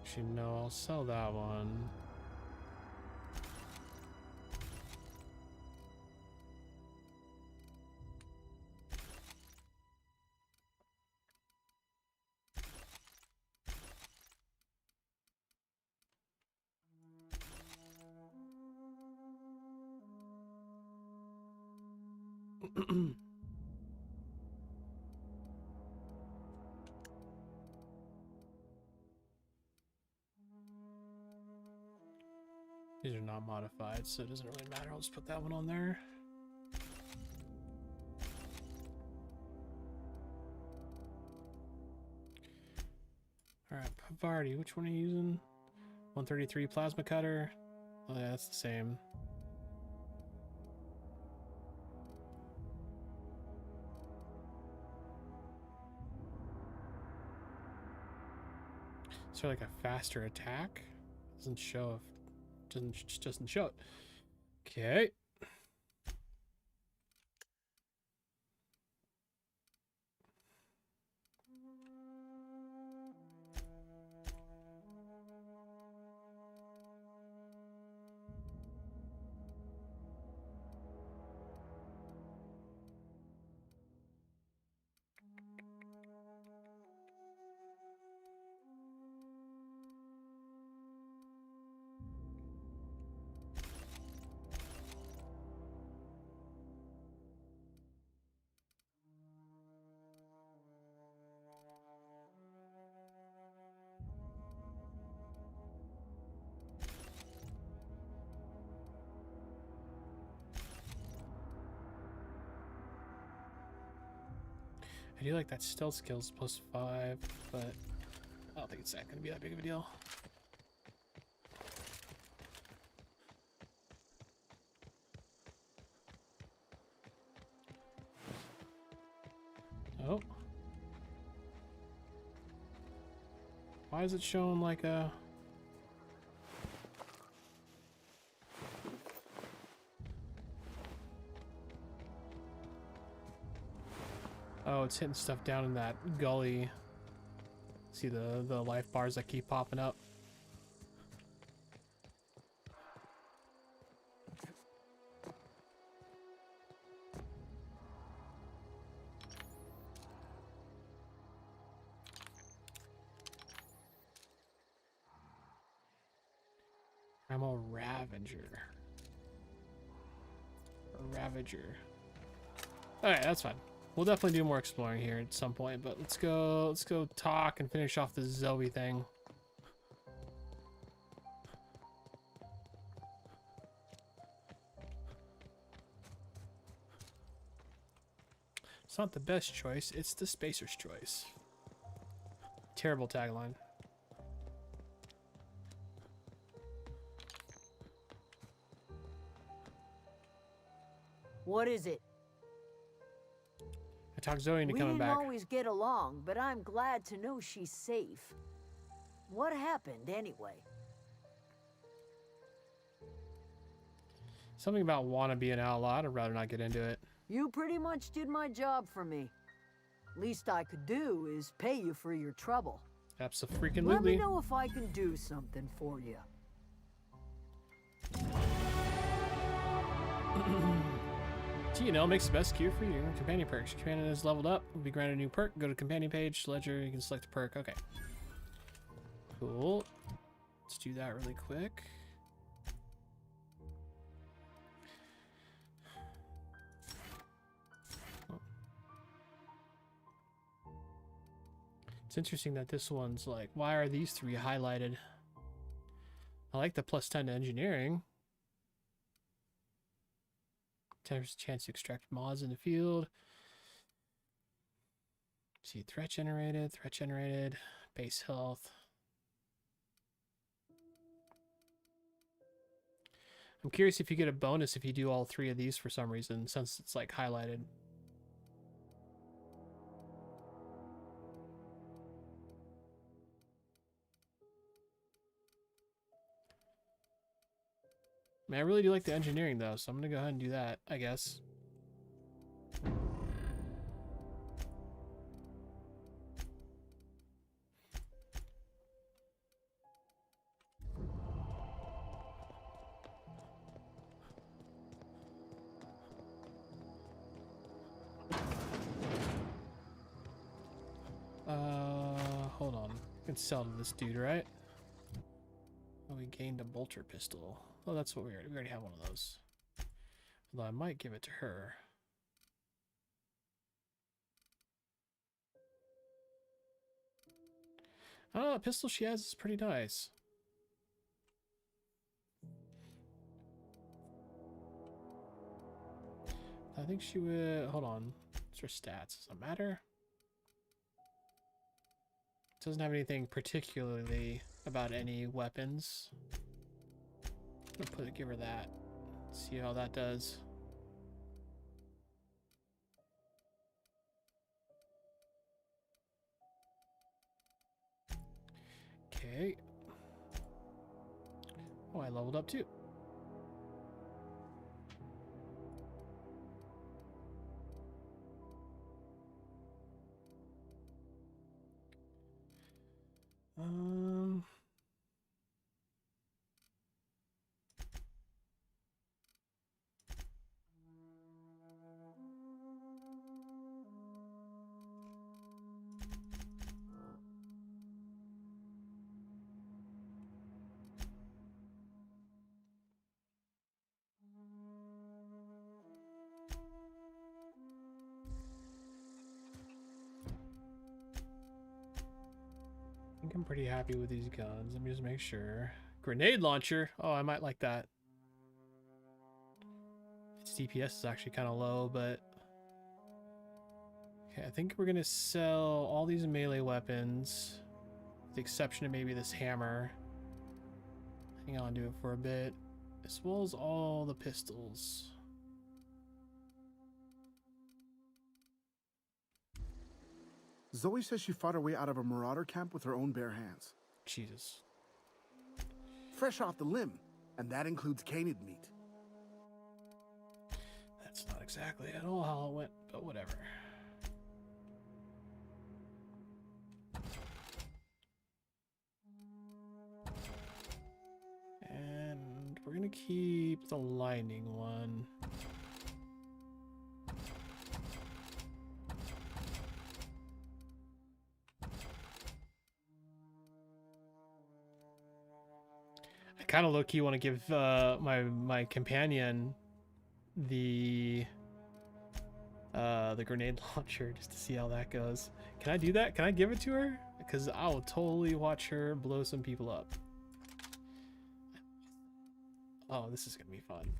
Actually, no, I'll sell that one. These are not modified, so it doesn't really matter. I'll just put that one on there. Alright, Pavardi, which one are you using? 133 plasma cutter. Oh yeah, that's the same. Is there like a faster attack? Doesn't show if just doesn't show it. Okay. I do like that stealth skills +5, but I don't think it's gonna be that big of a deal. Oh. Why is it showing like a... Oh, it's hitting stuff down in that gully. See the life bars that keep popping up. I'm a Ravager. A Ravager. Alright, that's fine. We'll definitely do more exploring here at some point, but let's go talk and finish off the Zoe thing. It's not the best choice, it's the spacer's choice. Terrible tagline.
What is it?
I talked Zoe into
We
coming
didn't
back.
always get along, but I'm glad to know she's safe. What happened anyway?
Something about wanna be an outlaw. I'd rather not get into it.
You pretty much did my job for me. Least I could do is pay you for your trouble.
Abso-freaking-lutely.
Let me know if I can do something for you.
TNL makes the best cure for your companion perks. Your companion is leveled up. Will be granted a new perk. Go to companion page, ledger. You can select a perk. Okay. Cool. Let's do that really quick. It's interesting that this one's like, why are these three highlighted? I like the plus 10 to engineering. 10% chance to extract mods in the field. See, threat generated, base health. I'm curious if you get a bonus if you do all three of these for some reason, since it's like highlighted. Man, I really do like the engineering though, so I'm gonna go ahead and do that, I guess. Hold on. I can sell to this dude, right? Oh, we gained a bolter pistol. Oh, that's what we already have one of those. Although I might give it to her. Oh, the pistol she has is pretty nice. I think she would... Hold on. What's her stats? Does it matter? It doesn't have anything particularly about any weapons. I'm gonna give her that. See how that does. Okay. Oh, I leveled up too. I think I'm pretty happy with these guns. Let me just make sure. Grenade launcher. Oh, I might like that. Its DPS is actually kind of low, but... Okay, I think we're going to sell all these melee weapons. With the exception of maybe this hammer. Hang on to it for a bit. As well as all the pistols.
Zoe says she fought her way out of a marauder camp with her own bare hands.
Jesus.
Fresh off the limb, and that includes canid meat.
That's not exactly at all how it went, but whatever. And we're gonna keep the lightning one. I kind of low-key want to give my companion the grenade launcher just to see how that goes. Can I do that? Can I give it to her? Because I will totally watch her blow some people up. Oh, this is gonna be fun.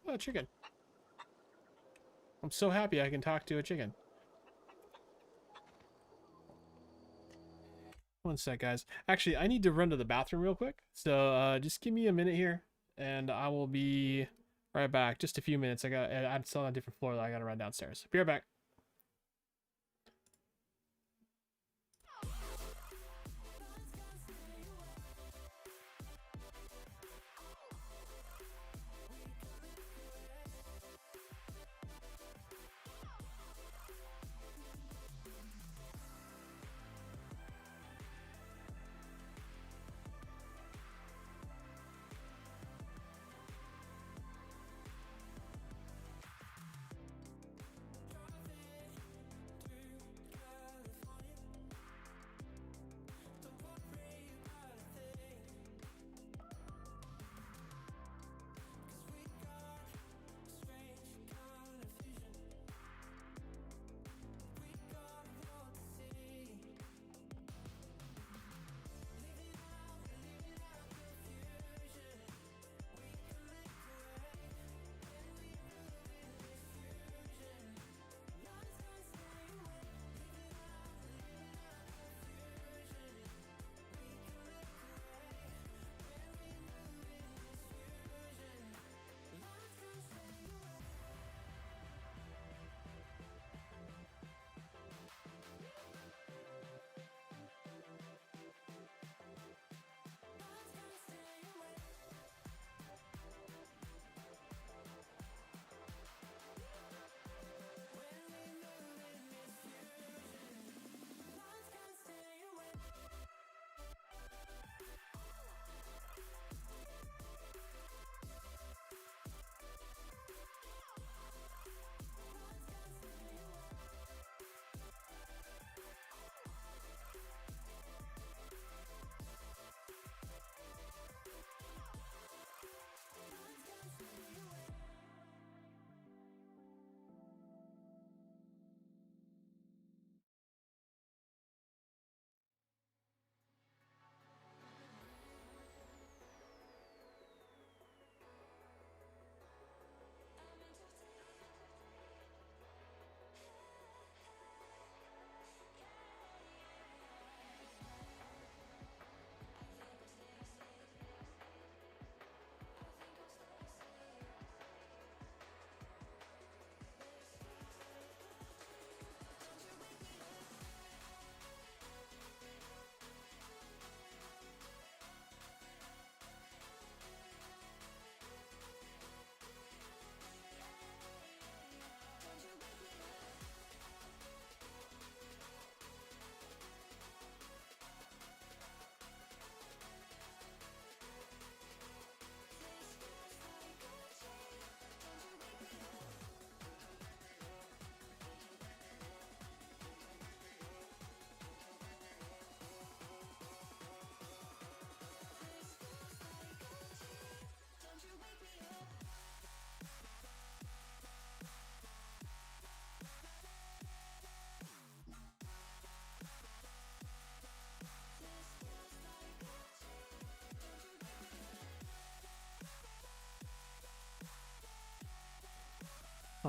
Oh, chicken. I'm so happy I can talk to a chicken. One sec, guys. Actually, I need to run to the bathroom real quick. So just give me a minute here, and I will be right back. Just a few minutes. I'm still on a different floor that I gotta run downstairs. Be right back.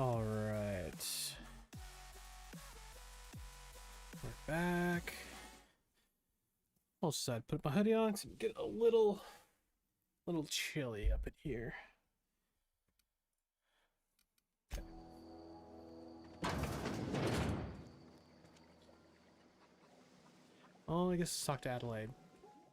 All right. We're back. Almost said put my hoodie on to get a little chilly up in here. Oh, I guess talk to Adelaide.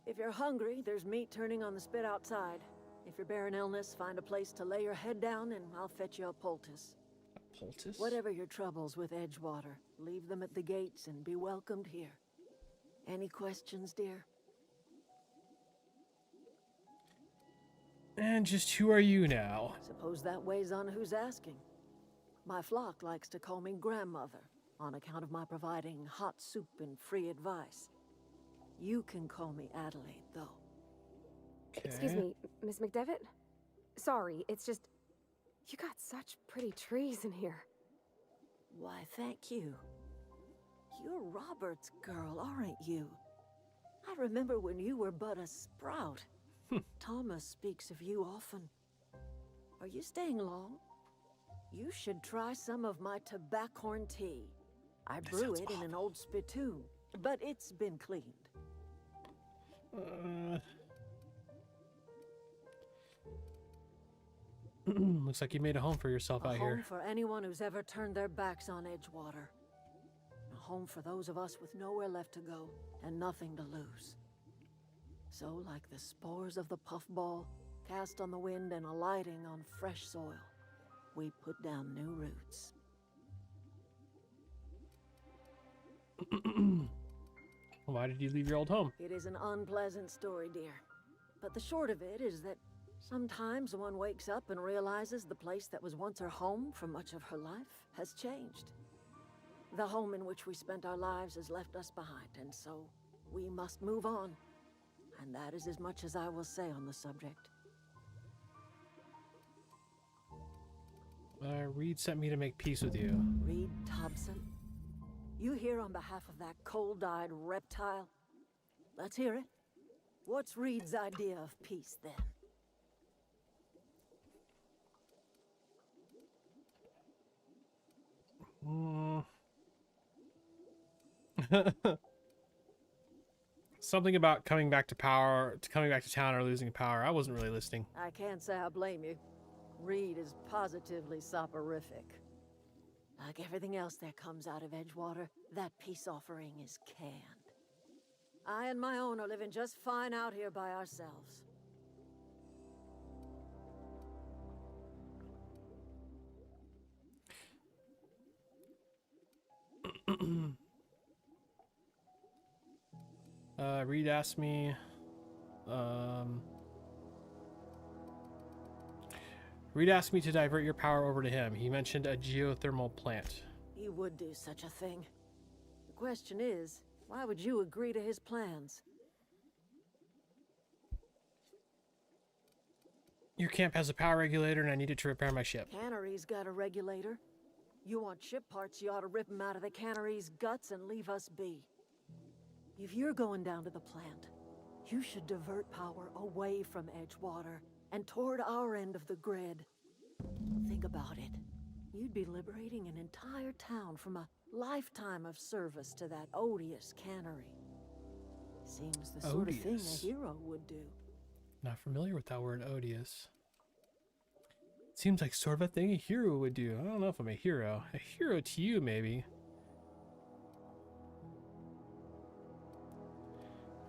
If you're hungry, there's meat turning on the spit outside. If you're bearing illness, find a place to lay your head down and I'll fetch you a poultice.
A poultice?
Whatever your troubles with Edgewater, leave them at the gates and be welcomed here. Any questions, dear?
And just who are you now?
Suppose that weighs on who's asking. My flock likes to call me grandmother, on account of my providing hot soup and free advice. You can call me Adelaide, though.
Excuse me, Miss McDevitt? Sorry, it's just... You got such pretty trees in here.
Why, thank you. You're Robert's girl, aren't you? I remember when you were but a sprout. Thomas speaks of you often. Are you staying long? You should try some of my tobaccorn tea. I brew it in an old spittoon, but it's been cleaned.
Looks like you made a home for yourself out
A
here.
home for anyone who's ever turned their backs on Edgewater. A home for those of us with nowhere left to go and nothing to lose. So, like the spores of the puffball, cast on the wind and alighting on fresh soil, we put down new roots.
Why did you leave your old home?
It is an unpleasant story, dear. But the short of it is that sometimes one wakes up and realizes the place that was once her home for much of her life has changed. The home in which we spent our lives has left us behind, and so we must move on. And that is as much as I will say on the subject.
Reed sent me to make peace with you.
Reed Thompson? You here on behalf of that cold-eyed reptile? Let's hear it. What's Reed's idea of peace, then?
Something about coming back to town or losing power. I wasn't really listening.
I can't say I blame you. Reed is positively soporific. Like everything else that comes out of Edgewater, that peace offering is canned. I and my own are living just fine out here by ourselves.
Reed asked me, to divert your power over to him. He mentioned a geothermal plant.
He would do such a thing. The question is, why would you agree to his plans?
Your camp has a power regulator and I needed to repair my ship.
Cannery's got a regulator. You want ship parts, you ought to rip them out of the cannery's guts and leave us be. If you're going down to the plant, you should divert power away from Edgewater and toward our end of the grid. Think about it. You'd be liberating an entire town from a lifetime of service to that odious cannery. Seems the sort of thing a hero would do.
Not familiar with that word, odious. Seems like sort of a thing a hero would do. I don't know if I'm a hero. A hero to you, maybe.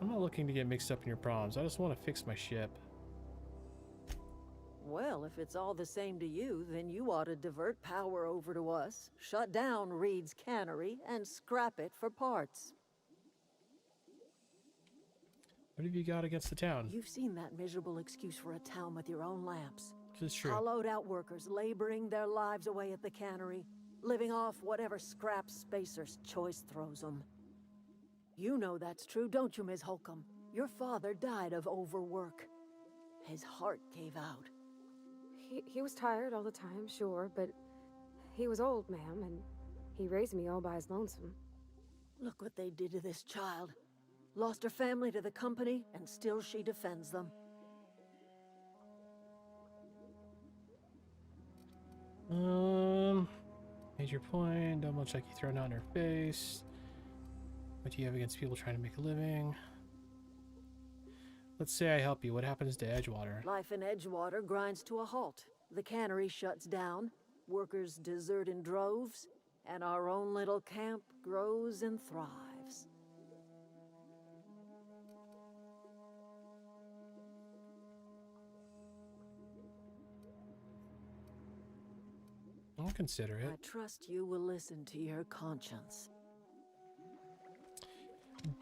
I'm not looking to get mixed up in your problems. I just want to fix my ship.
Well, if it's all the same to you, then you ought to divert power over to us, shut down Reed's cannery, and scrap it for parts.
What have you got against the town?
You've seen that miserable excuse for a town with your own lamps.
This is true.
Hollowed out workers laboring their lives away at the cannery, living off whatever scraps Spacer's Choice throws them. You know that's true, don't you, Ms. Holcomb? Your father died of overwork. His heart gave out.
He was tired all the time, sure, but he was old, ma'am, and he raised me all by his lonesome.
Look what they did to this child. Lost her family to the company, and still she defends them.
Major point. Don't much like you thrown out in her face. What do you have against people trying to make a living? Let's say I help you. What happens to Edgewater?
Life in Edgewater grinds to a halt. The cannery shuts down, workers desert in droves, and our own little camp grows and thrives.
I'll consider it.
I trust you will listen to your conscience.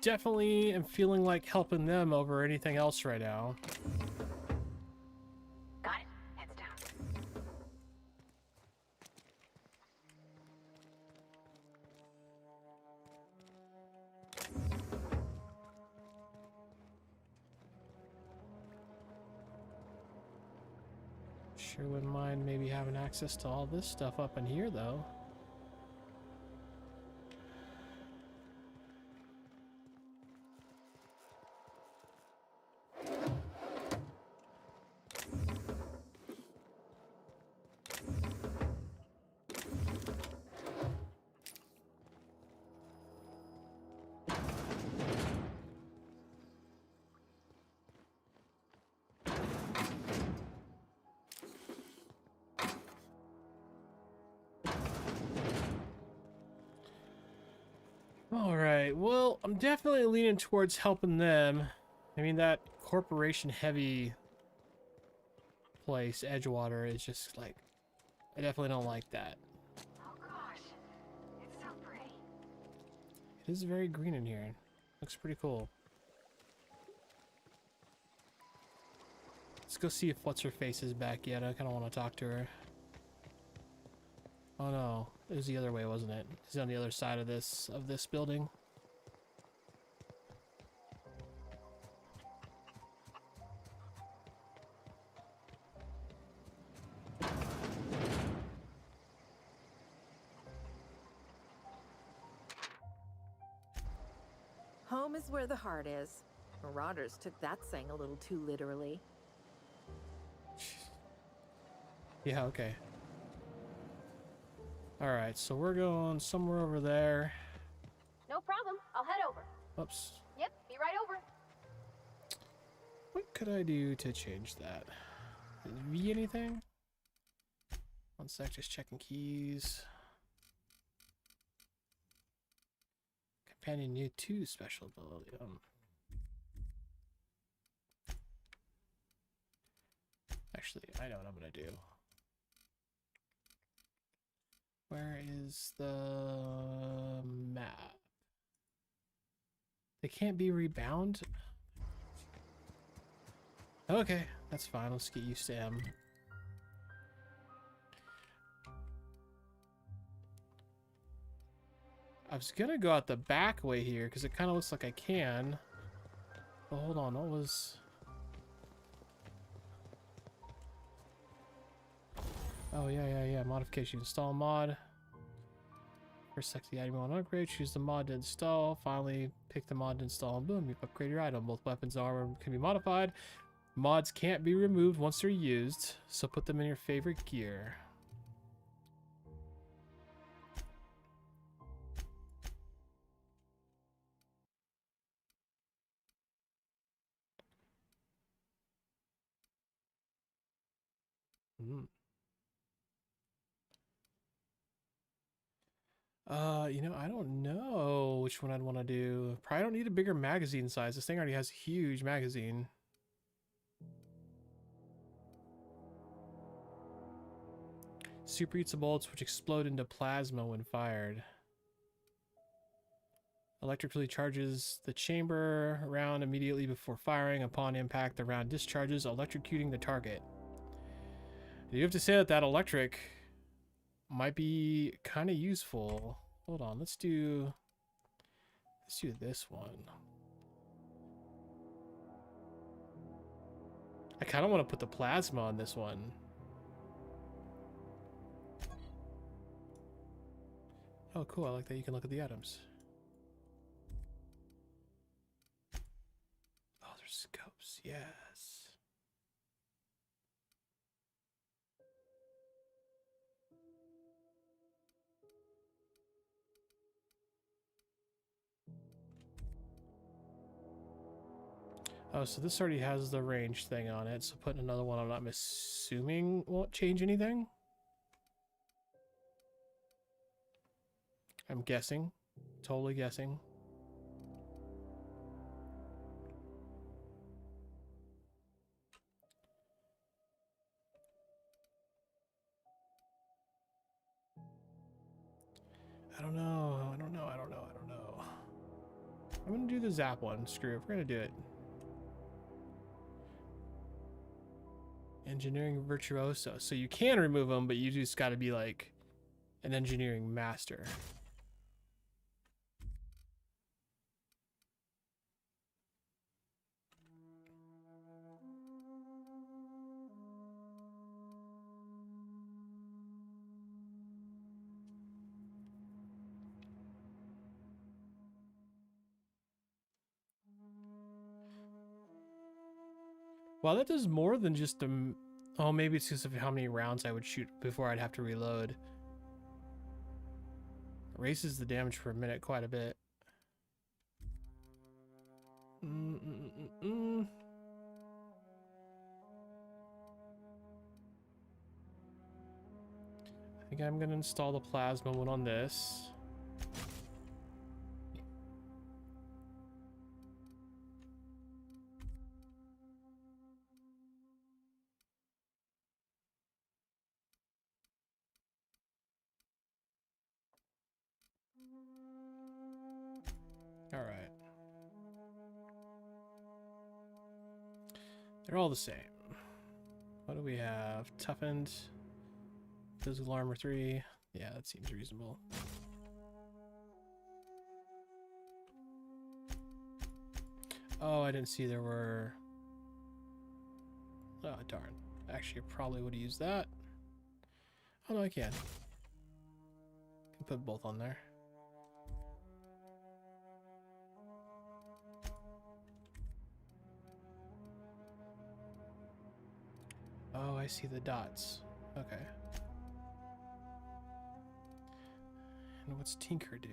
Definitely am feeling like helping them over anything else right now.
Got it. Heads down.
Sure wouldn't mind maybe having access to all this stuff up in here, though. Alright, well, I'm definitely leaning towards helping them. I mean, that corporation-heavy place, Edgewater, is just like... I definitely don't like that.
Oh gosh, it's so pretty.
It is very green in here. Looks pretty cool. Let's go see if What's-Her-Face is back yet. I kind of want to talk to her. Oh no, it was the other way, wasn't it? It's on the other side of this building.
Home is where the heart is. Marauders took that saying a little too literally.
Yeah, okay. Alright, so we're going somewhere over there.
No problem. I'll head over.
Oops.
Yep, be right over.
What could I do to change that? Is V anything? One sec, just checking keys. Companion new 2 special ability. Actually, I know what I'm gonna do. Where is the map? They can't be rebound? Okay, that's fine. Let's get used to M. I was gonna go out the back way here because it kind of looks like I can. But hold on, what was... Oh, yeah. Modification. Install mod. First, select the item you want to upgrade. Choose the mod to install. Finally, pick the mod to install, and boom, you upgrade your item. Both weapons and armor can be modified. Mods can't be removed once they're used, so put them in your favorite gear. You know, I don't know which one I'd want to do. Probably don't need a bigger magazine size. This thing already has a huge magazine. Superheats bullets which explode into plasma when fired. Electrically charges the chamber round immediately before firing. Upon impact, the round discharges, electrocuting the target. You have to say that electric might be kind of useful. Hold on, let's do this one. I kind of want to put the plasma on this one. Oh, cool. I like that you can look at the items. Oh, there's scopes. Yes. Oh, so this already has the range thing on it, so putting another one on, I'm assuming won't change anything? I'm guessing. Totally guessing. I don't know. I'm gonna do the zap one. Screw it. We're gonna do it. Engineering virtuoso. So you can remove them, but you just gotta be like an engineering master. Well, that does more than just a... Oh, maybe it's because of how many rounds I would shoot before I'd have to reload. Raises the damage for a minute quite a bit. I think I'm going to install the plasma one on this. All right. They're all the same. What do we have? Toughened. Physical armor 3. Yeah, that seems reasonable. Oh, I didn't see there were... Oh, darn. Actually, I probably would have used that. Oh, no, I can. Can put both on there. Oh, I see the dots. Okay. And what's Tinker do?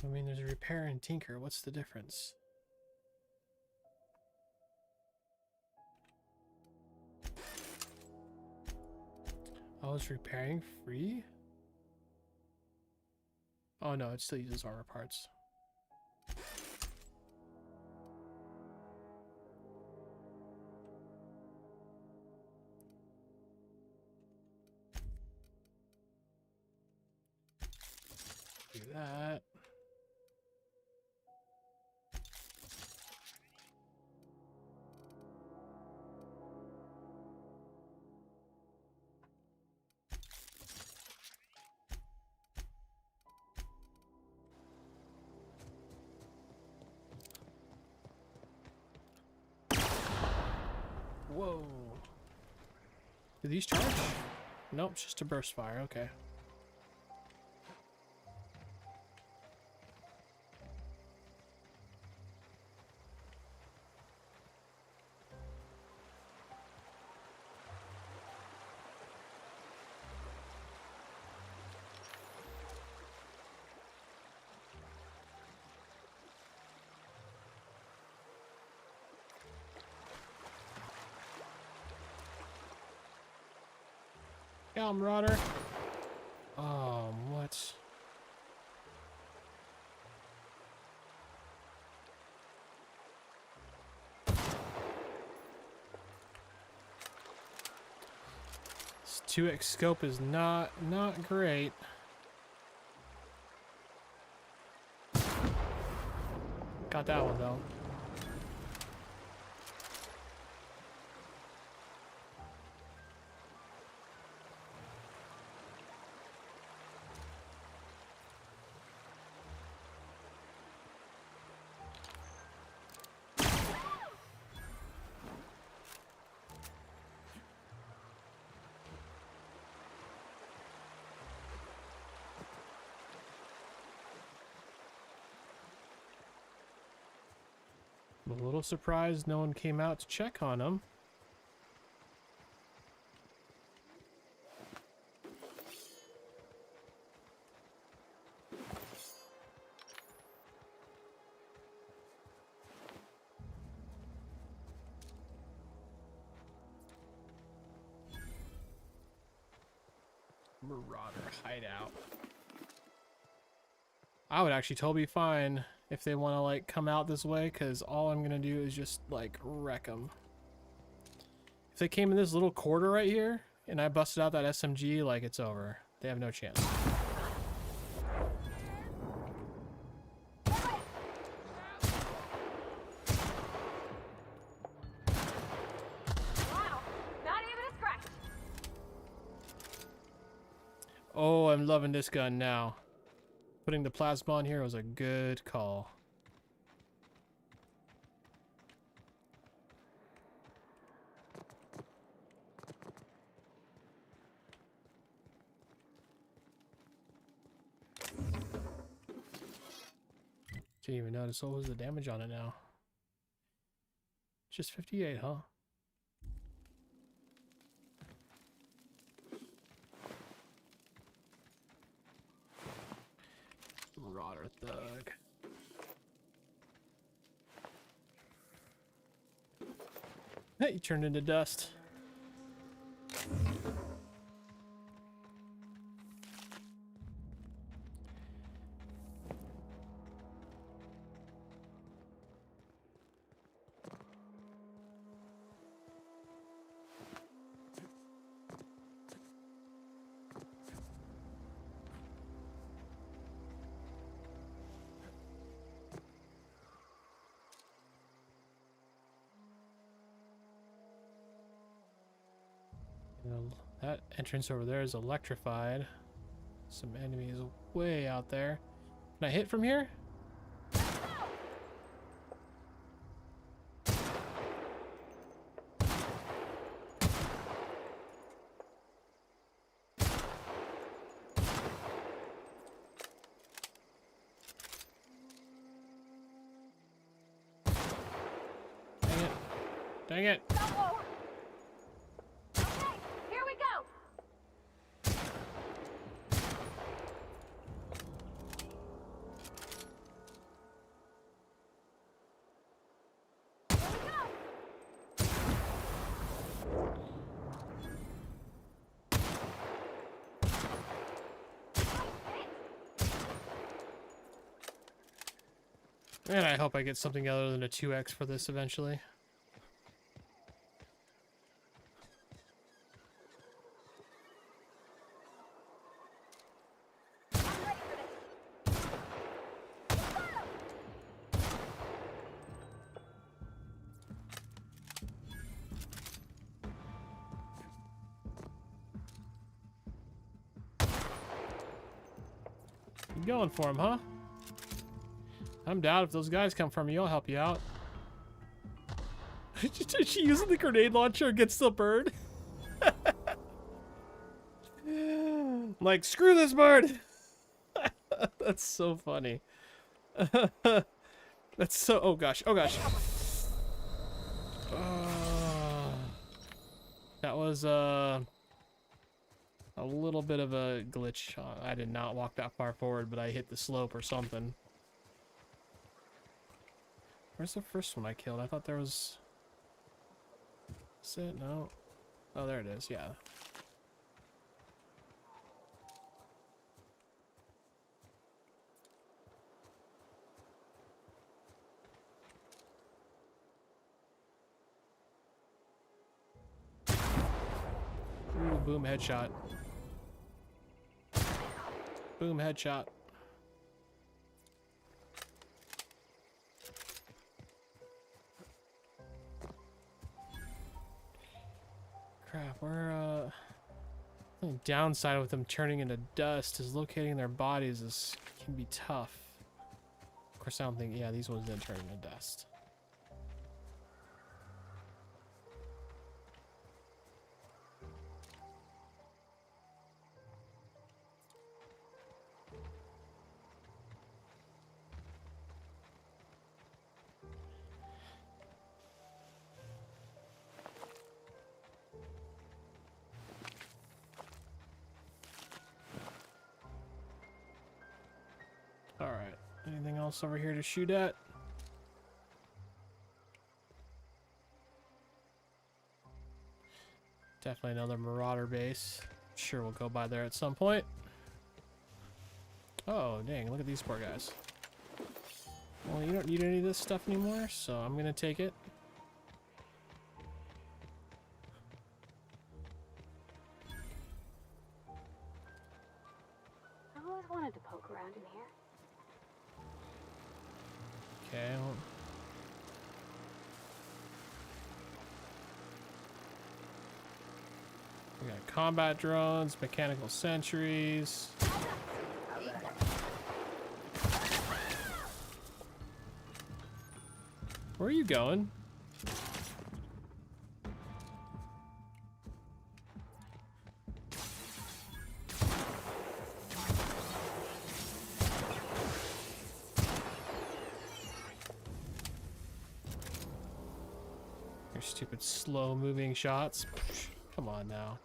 I mean, there's a repair and Tinker. What's the difference? Oh, is repairing free? Oh no, it still uses armor parts. Do that. Whoa. Do these charge? Nope, it's just a burst fire. Okay. Yeah, Marauder. What? This 2x scope is not great. Got that one though. I'm a little surprised no one came out to check on him. Marauder hideout. I would actually totally be fine if they want to like come out this way, because all I'm gonna do is just like wreck them. If they came in this little quarter right here and I busted out that SMG, like it's over. They have no chance. Oh, I'm loving this gun now. Putting the plasma on here was a good call. Didn't even notice what was the damage on it now. Just 58, huh? Marauder thug. Hey, you turned into dust. That entrance over there is electrified. Some enemies way out there. Can I hit from here? Dang it. Dang it. And I hope I get something other than a 2x for this eventually. You going for him, huh? I'm down. If those guys come from you, I'll help you out. Is she using the grenade launcher against the bird? Like, screw this bird! That's so funny. That's so... Oh gosh, oh gosh. That was a little bit of a glitch. I did not walk that far forward, but I hit the slope or something. Where's the first one I killed? I thought there was... Is it? No. Oh, there it is. Yeah. Ooh, boom, headshot. Boom, headshot. Crap, we're, the downside with them turning into dust is locating their bodies can be tough. Of course, I don't think, yeah, these ones didn't turn into dust. Alright, anything else over here to shoot at? Definitely another Marauder base. Sure, we'll go by there at some point. Oh, dang, look at these poor guys. Well, you don't need any of this stuff anymore, so I'm gonna take it.
I've always wanted to poke around in here.
Okay. Well, we got combat drones, mechanical sentries. Where are you going? Your stupid slow moving shots. Come on now.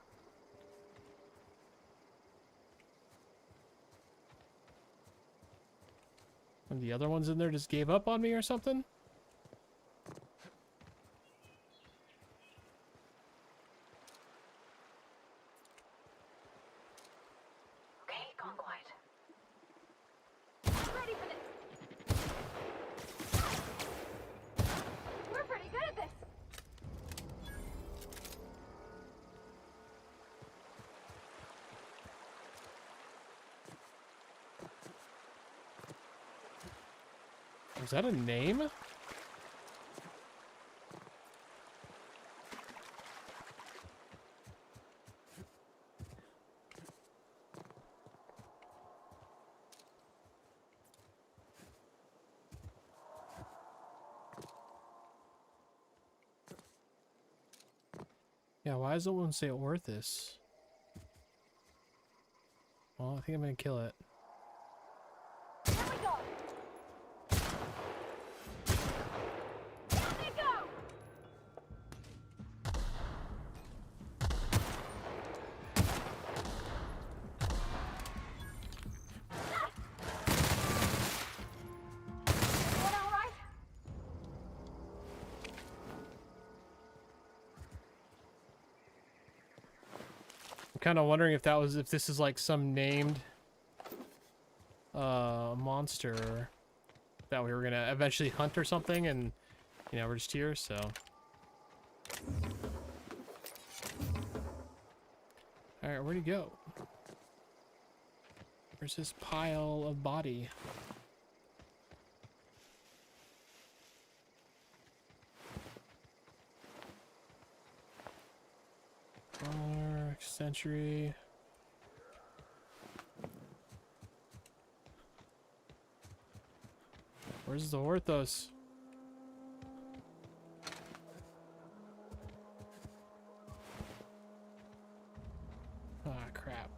And the other ones in there just gave up on me or something?
Okay, gone quiet. Ready for this. We're pretty good at this.
Is that a name? Yeah, why does no one say Orthus? Well, I think I'm gonna kill it.
Here we go. Here we go. Doing all right?
I'm kind of wondering if this is like some named monster that we were gonna eventually hunt or something, and you know we're just here, so. All right, where'd he go? Where's this pile of body? Century. Where's the Orthos? Ah, crap.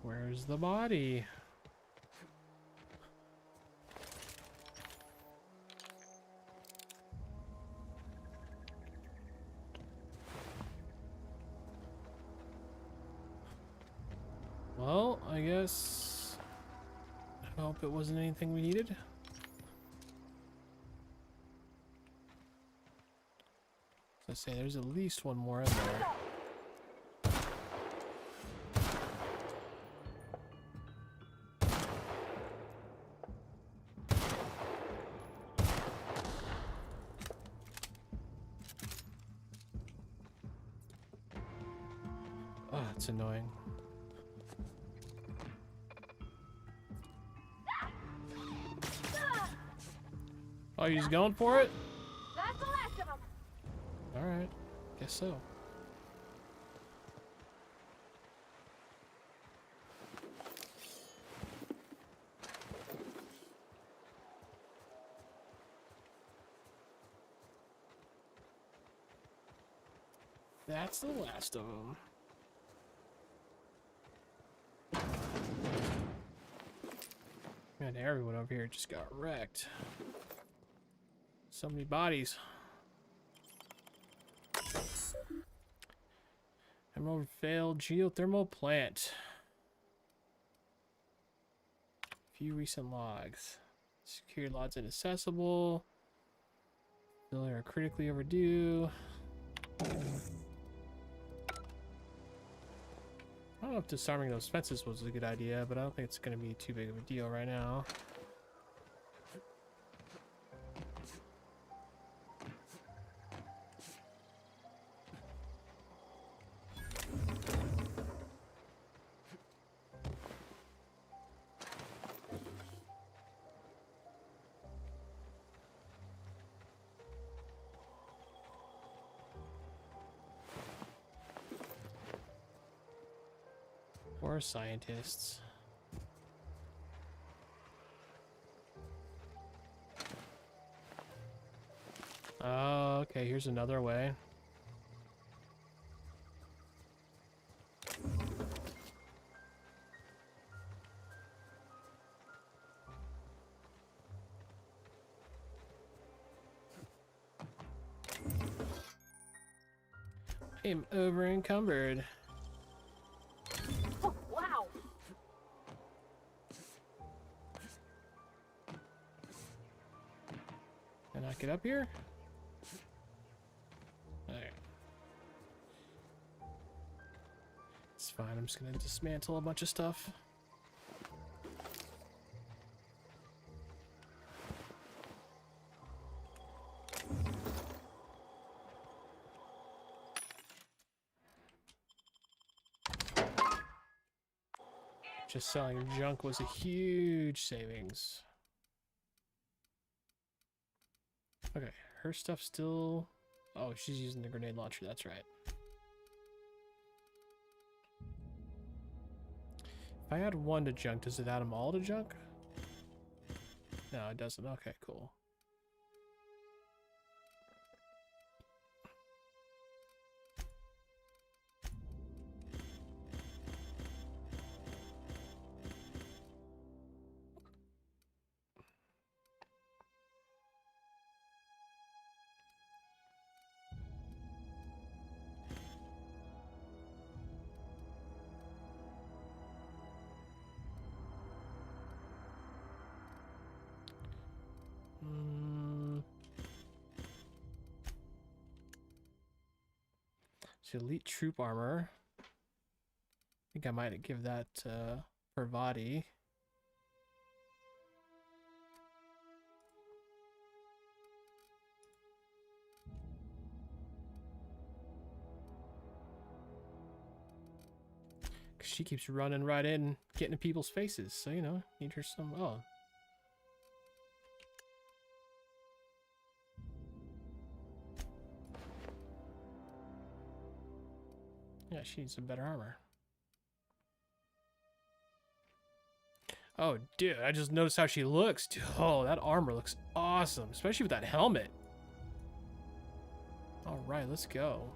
Where's the body? Well, I guess I hope it wasn't anything we needed. As I say, there's at least one more in there. Oh, it's annoying. Oh, you're just going for it?
That's the last of them.
Alright, guess so. That's the last of them. Man, everyone over here just got wrecked. So many bodies. Thermal failed geothermal plant. Few recent logs. Security logs inaccessible. Failure are critically overdue. I don't know if disarming those fences was a good idea, but I don't think it's going to be too big of a deal right now. Or scientists. Oh, okay, here's another way. I'm over encumbered.
Oh, wow!
Can I get up here? Alright. It's fine, I'm just gonna dismantle a bunch of stuff. Just selling junk was a huge savings. Okay, her stuff still... Oh, she's using the grenade launcher, that's right. If I add one to junk, does it add them all to junk? No, it doesn't. Okay, cool. So elite troop armor. I think I might give that per body. Cause she keeps running right in, getting in people's faces. So, you know, need her some... Oh. Yeah, she needs some better armor. Oh, dude, I just noticed how she looks. Dude, oh, that armor looks awesome, especially with that helmet. All right, let's go.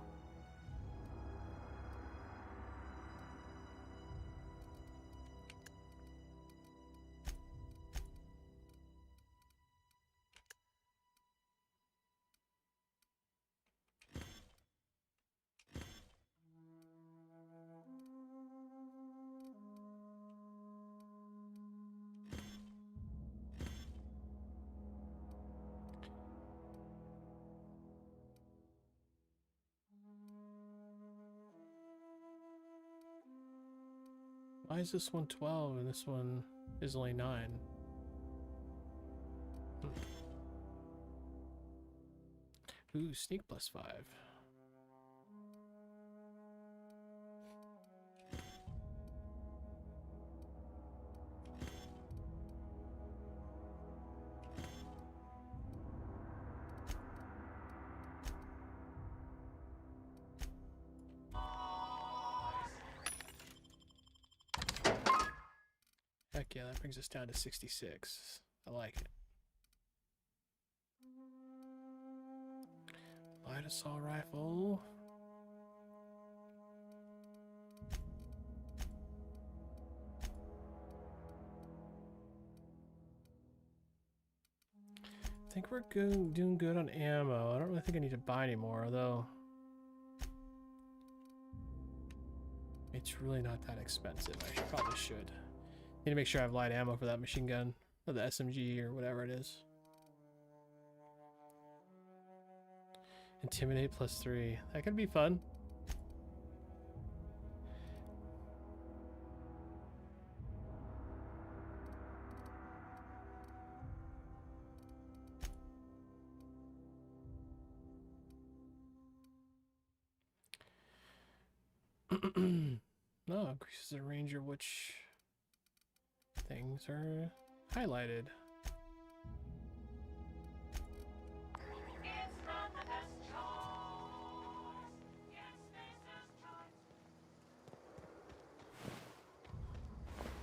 Why is this one 12 and this one is only 9? Ooh, sneak +5. Heck yeah, that brings us down to 66. I like it. Light assault rifle. I think we're doing good on ammo. I don't really think I need to buy any more, although... It's really not that expensive. I probably should. Need to make sure I have light ammo for that machine gun, or the SMG, or whatever it is. Intimidate +3. That could be fun. No, increases the range of which things are highlighted.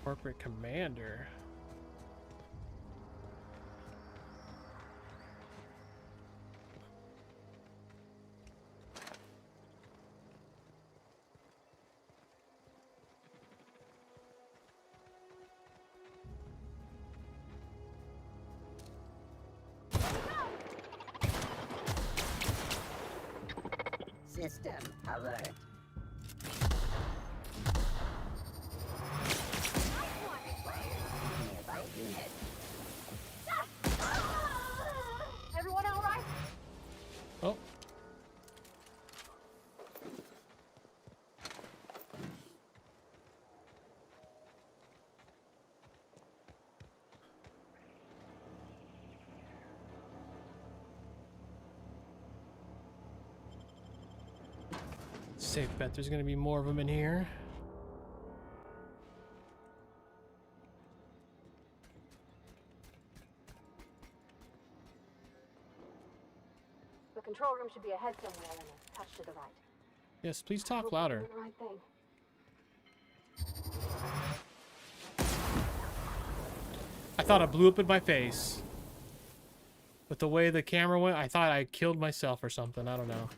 Corporate commander.
System alert. Nearby unit.
Everyone all right?
Oh. Safe bet there's gonna be more of them in here.
The control room should be ahead somewhere and a touch to the right.
Yes, please talk
Hope
louder.
we're doing the right thing.
I thought I blew up in my face. With the way the camera went, I thought I killed myself or something. I don't know.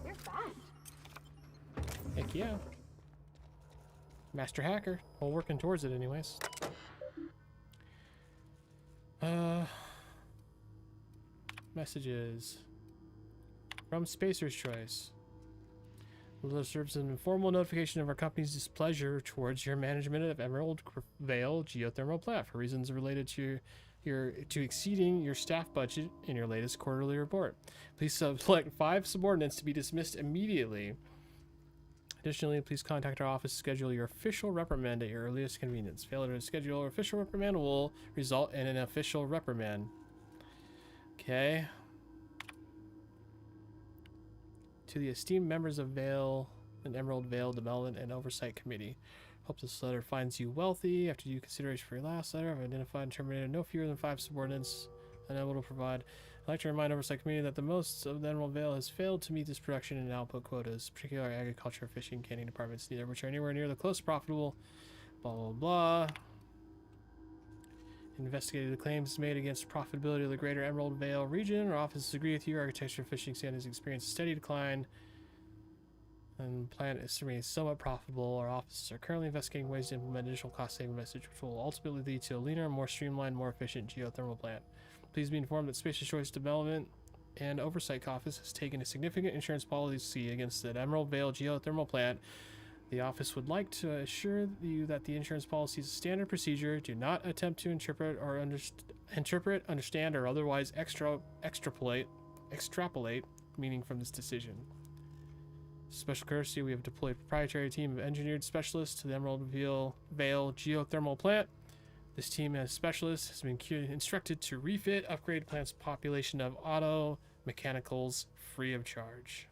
You're fast.
Heck yeah. Master hacker. Well, working towards it anyways. Messages. From Spacer's Choice. This serves an informal notification of our company's displeasure towards your management of Emerald Vale geothermal plant for reasons related to exceeding your staff budget in your latest quarterly report. Please select 5 subordinates to be dismissed immediately. Additionally, please contact our office to schedule your official reprimand at your earliest convenience. Failure to schedule your official reprimand will result in an official reprimand. Okay. To the esteemed members of Vale and Emerald Vale Development and Oversight Committee. Hope this letter finds you wealthy. After due consideration for your last letter, I've identified and terminated no fewer than 5 subordinates unable to provide. I'd like to remind Oversight Committee that the most of the Emerald Vale has failed to meet its production and output quotas, particularly agriculture, fishing, canning departments, neither of which are anywhere near the close profitable. Blah, blah, blah. Investigated the claims made against profitability of the greater Emerald Vale region. Our offices agree with you. Agriculture fishing standards experience a steady decline. And the plant is remains somewhat profitable. Our offices are currently investigating ways to implement additional cost-saving measures, which will ultimately lead to a leaner, more streamlined, more efficient geothermal plant. Please be informed that Spacer's Choice Development and Oversight Office has taken a significant insurance policy against the Emerald Vale geothermal plant. The office would like to assure you that the insurance policy is a standard procedure. Do not attempt to interpret, understand, or otherwise extrapolate meaning from this decision. Special courtesy, we have deployed a proprietary team of engineered specialists to the Emerald Vale geothermal plant. This team as specialists has been instructed to refit, upgrade plant's population of auto mechanicals free of charge.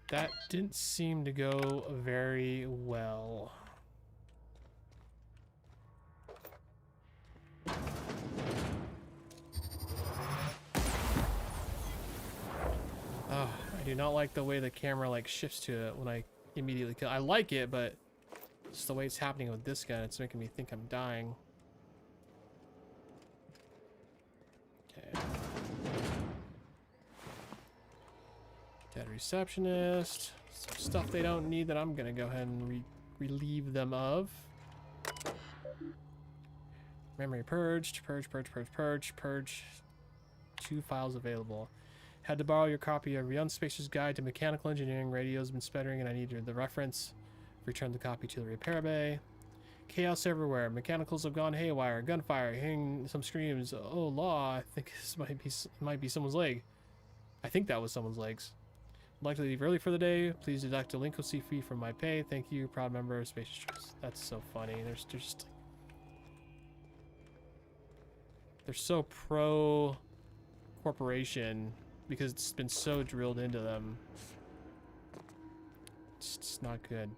That didn't seem to go very well. Oh, I do not like the way the camera like shifts to it when I immediately kill. I like it, but it's the way it's happening with this gun. It's making me think I'm dying. Okay. Dead receptionist. Some stuff they don't need that I'm gonna go ahead and relieve them of. Memory purged. Purge. 2 files available. Had to borrow your copy of Beyond Spacer's Guide to Mechanical Engineering. Radio's been sputtering and I needed the reference. Return the copy to the repair bay. Chaos everywhere. Mechanicals have gone haywire. Gunfire. Hearing some screams. Oh, law. I think this might be someone's leg. I think that was someone's legs. I'd like to leave early for the day. Please deduct delinquency fee from my pay. Thank you. Proud member of Space Choice. That's so funny. They're so pro corporation because it's been so drilled into them. It's just not good.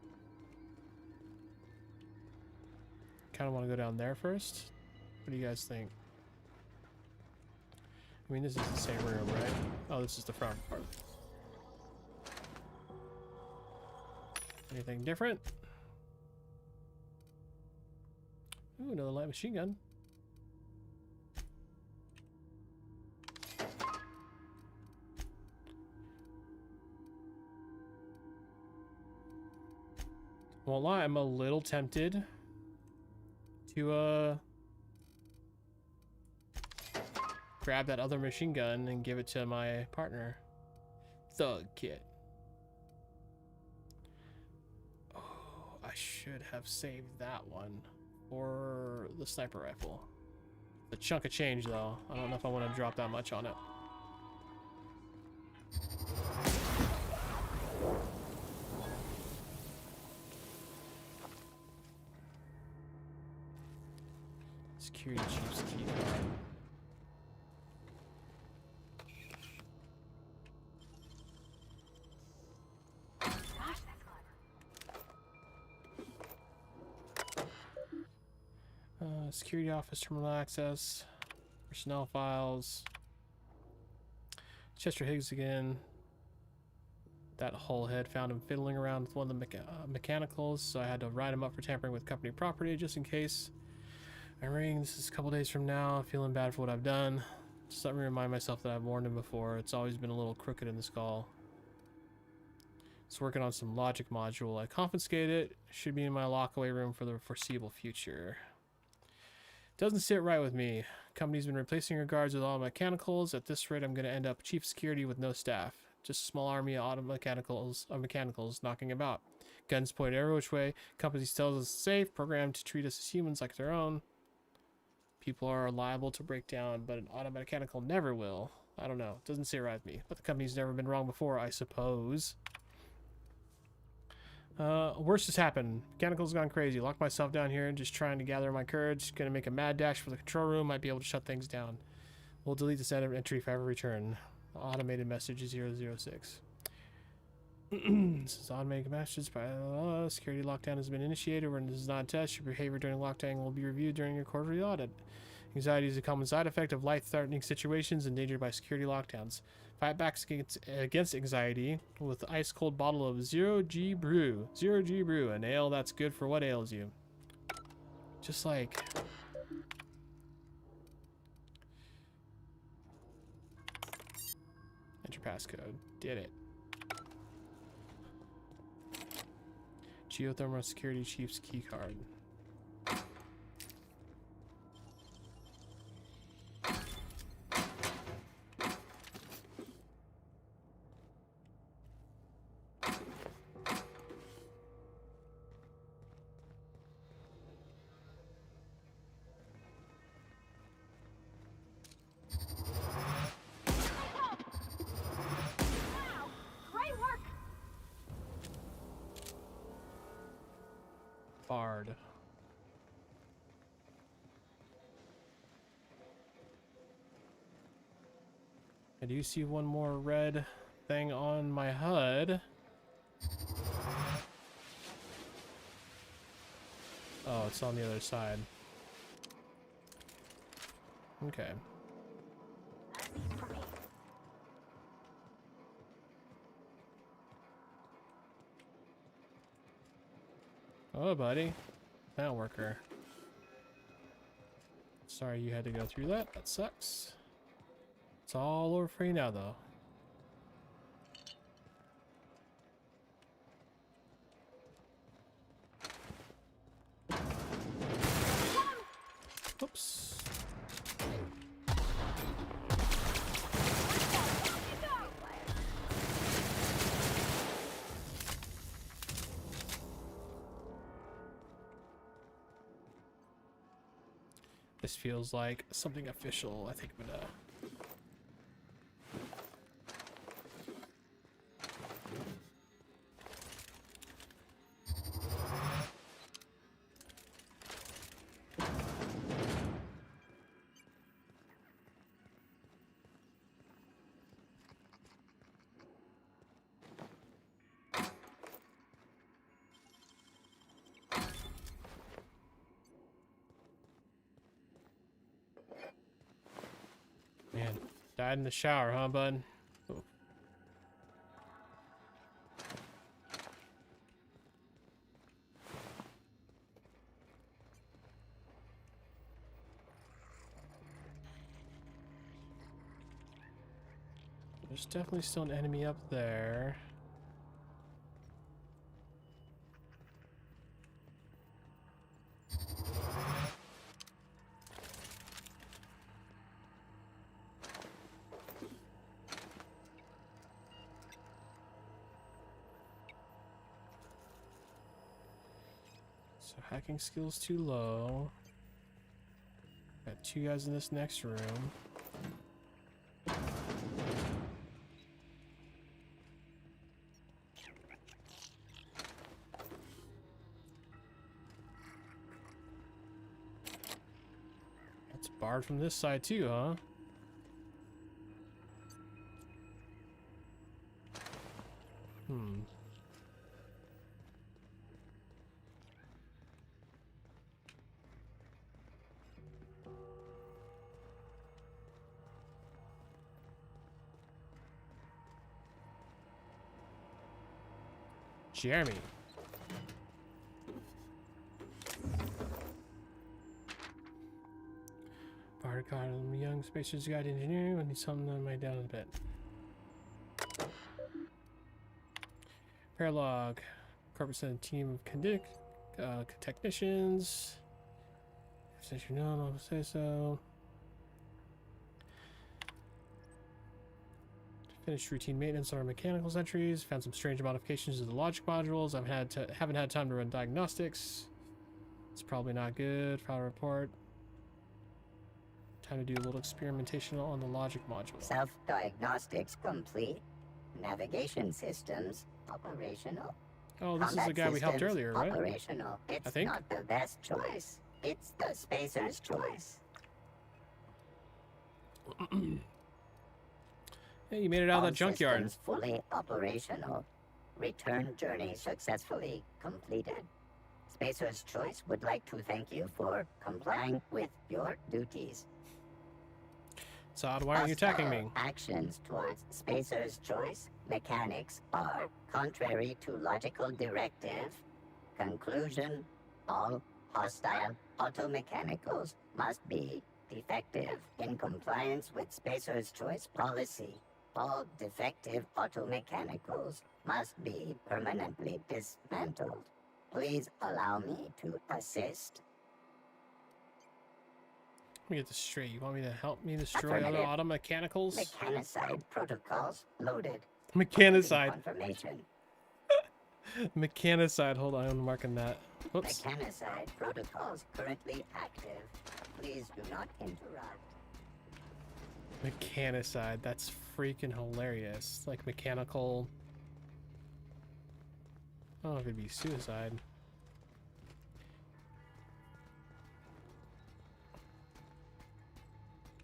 Kind of want to go down there first. What do you guys think? I mean, this is the same room, right? Oh, this is the front part. Anything different? Ooh, another light machine gun. Won't lie, I'm a little tempted to grab that other machine gun and give it to my partner. Thug Kit. Oh, I should have saved that one for the sniper rifle. The chunk of change though. I don't know if I want to drop that much on it. Security chief's key card. Security office terminal access, personnel files. Chester Higgs again. That whole head found him fiddling around with one of the mechanicals, so I had to write him up for tampering with company property just in case. I'm reading this is a couple days from now, feeling bad for what I've done. Just let me remind myself that I've warned him before. It's always been a little crooked in the skull. It's working on some logic module. I confiscated it. Should be in my lockaway room for the foreseeable future. Doesn't sit right with me. Company's been replacing your guards with all mechanicals. At this rate, I'm going to end up chief security with no staff. Just a small army of auto mechanicals knocking about. Guns pointed every which way. Companies tells us it's safe, programmed to treat us as humans like their own. People are liable to break down, but an auto-mechanical never will. I don't know. Doesn't sit right with me. But the company's never been wrong before, I suppose. Worst has happened. Mechanical's gone crazy. Locked myself down here and just trying to gather my courage. Gonna make a mad dash for the control room. Might be able to shut things down. We'll delete this entry if I ever return. Automated message 006. This is automated messages by security lockdown has been initiated. When this is not a test, your behavior during lockdown will be reviewed during your quarterly audit. Anxiety is a common side effect of life-threatening situations endangered by security lockdowns. Fight back against anxiety with an ice-cold bottle of 0G Brew. 0G Brew, an ale that's good for what ails you. Just like... Enter passcode. Did it. Geothermal security chief's key card. Bard. I do see one more red thing on my HUD. Oh, it's on the other side. Okay. Oh, buddy. Plant worker. Sorry you had to go through that. That sucks. It's all over for you now, though. This feels like something official. I think I'm gonna... Man, died in the shower, huh, bud? Oh. There's definitely still an enemy up there. So hacking skills too low. Got two guys in this next room. That's barred from this side too, huh? Hmm. Jeremy. Bard card, I'm a young spacer's guide engineer. I need something on my down a bit. Paralog. Corporate sent a team of technicians. Since you know, I'll say so. Finished routine maintenance on our mechanical entries. Found some strange modifications to the logic modules. Haven't had time to run diagnostics. It's probably not good. File report. Time to do a little experimentation on the logic module.
Self-diagnostics complete. Navigation systems operational.
Oh, this is the guy we helped earlier, right?
Operational. It's not the best choice. It's the spacer's choice.
Hey, you made it out of that junkyard.
Systems fully operational. Return journey successfully completed. Spacer's Choice would like to thank you for complying with your duties.
Sod, why aren't you attacking me?
Actions towards Spacer's Choice mechanics are contrary to logical directive. Conclusion: all hostile automechanicals must be defective in compliance with Spacer's Choice policy. All defective automechanicals must be permanently dismantled. Please allow me to assist.
Let me get this straight. You want me to help me destroy other automechanicals?
Mechanicide protocols loaded.
Mechanicide.
Confirmation.
Mechanicide. Hold on, I'm marking that. Whoops.
Mechanicide protocols currently active. Please do not interrupt.
Mechanicide. That's freaking hilarious. Like mechanical. I don't know if it'd be suicide.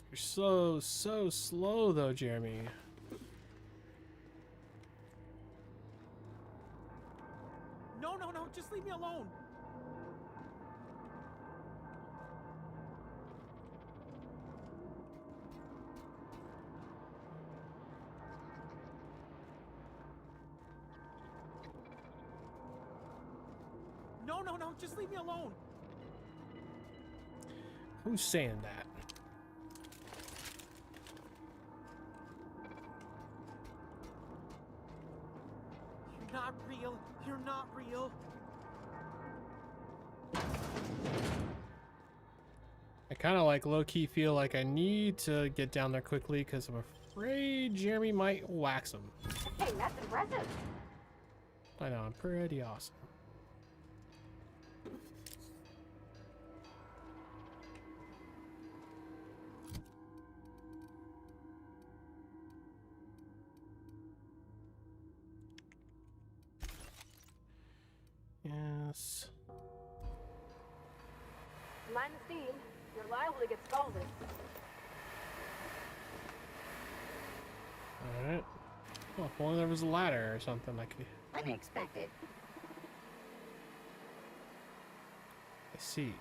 You're so slow though, Jeremy.
No, just leave me alone. No, just leave me alone.
Who's saying that?
You're not real. You're not real.
I kind of like low-key feel like I need to get down there quickly because I'm afraid Jeremy might wax him.
Hey, that's impressive.
I know, I'm pretty awesome. Yes.
Mind the steam. You're liable to get scalded.
Alright. Oh, if only there was a ladder or something I could...
Unexpected.
I see.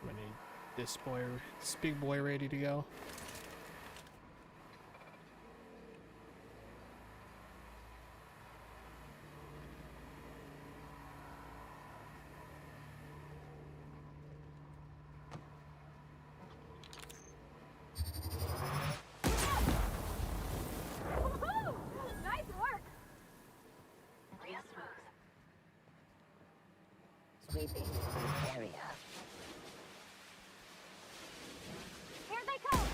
I need this big boy ready to go.
Woohoo! Nice work!
Real smooth.
Sweeping the area.
Here they come!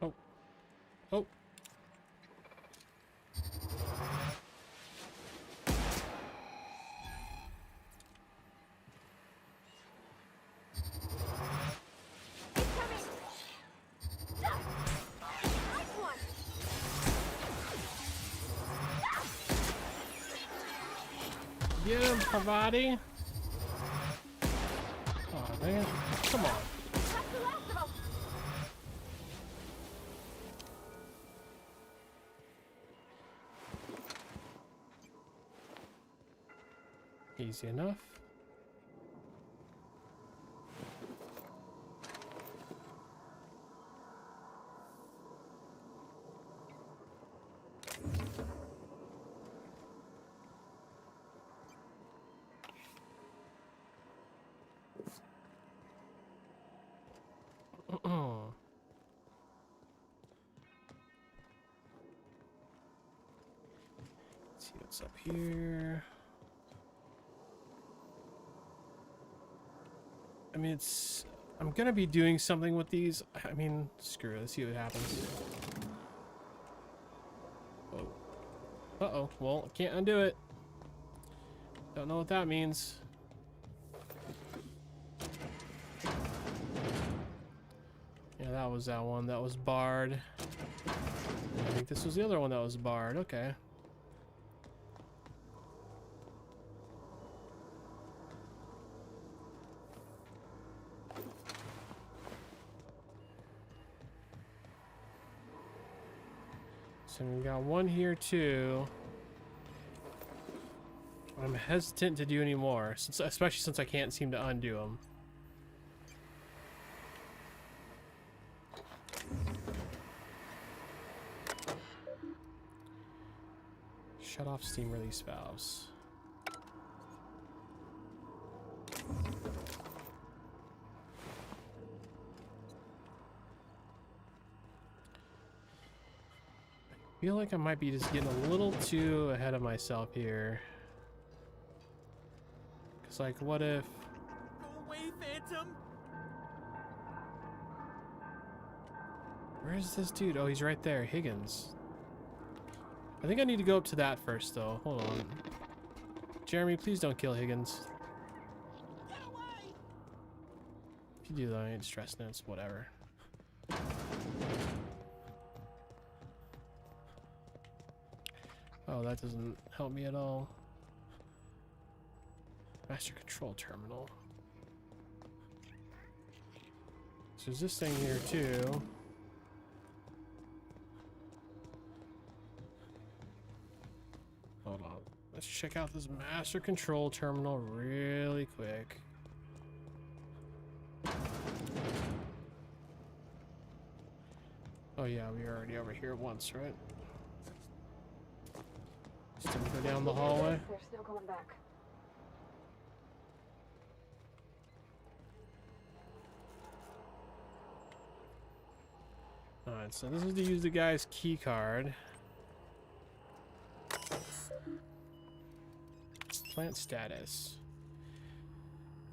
Oh. Oh. Get him, Parvati! Oh, dang it. Come on. Easy enough. Let's see what's up here. I mean, I'm gonna be doing something with these. I mean, screw it. Let's see what happens. Whoa. Uh-oh. Well, I can't undo it. Don't know what that means. Yeah, that was that one. That was barred. And I think this was the other one that was barred. Okay. So we got one here too. I'm hesitant to do any more, especially since I can't seem to undo them. Shut off steam release valves. I feel like I might be just getting a little too ahead of myself here. Cause like, what if...
Go away, Phantom!
Where's this dude? Oh, he's right there. Higgins. I think I need to go up to that first, though. Hold on. Jeremy, please don't kill Higgins. If you do that, I ain't stressing it. It's whatever. Oh, that doesn't help me at all. Master control terminal. So there's this thing here too. Hold on. Let's check out this master control terminal really quick. Oh yeah, we were already over here once, right? Still go down the hallway.
They're still going back.
Alright, so this is to use the guy's key card. Plant status.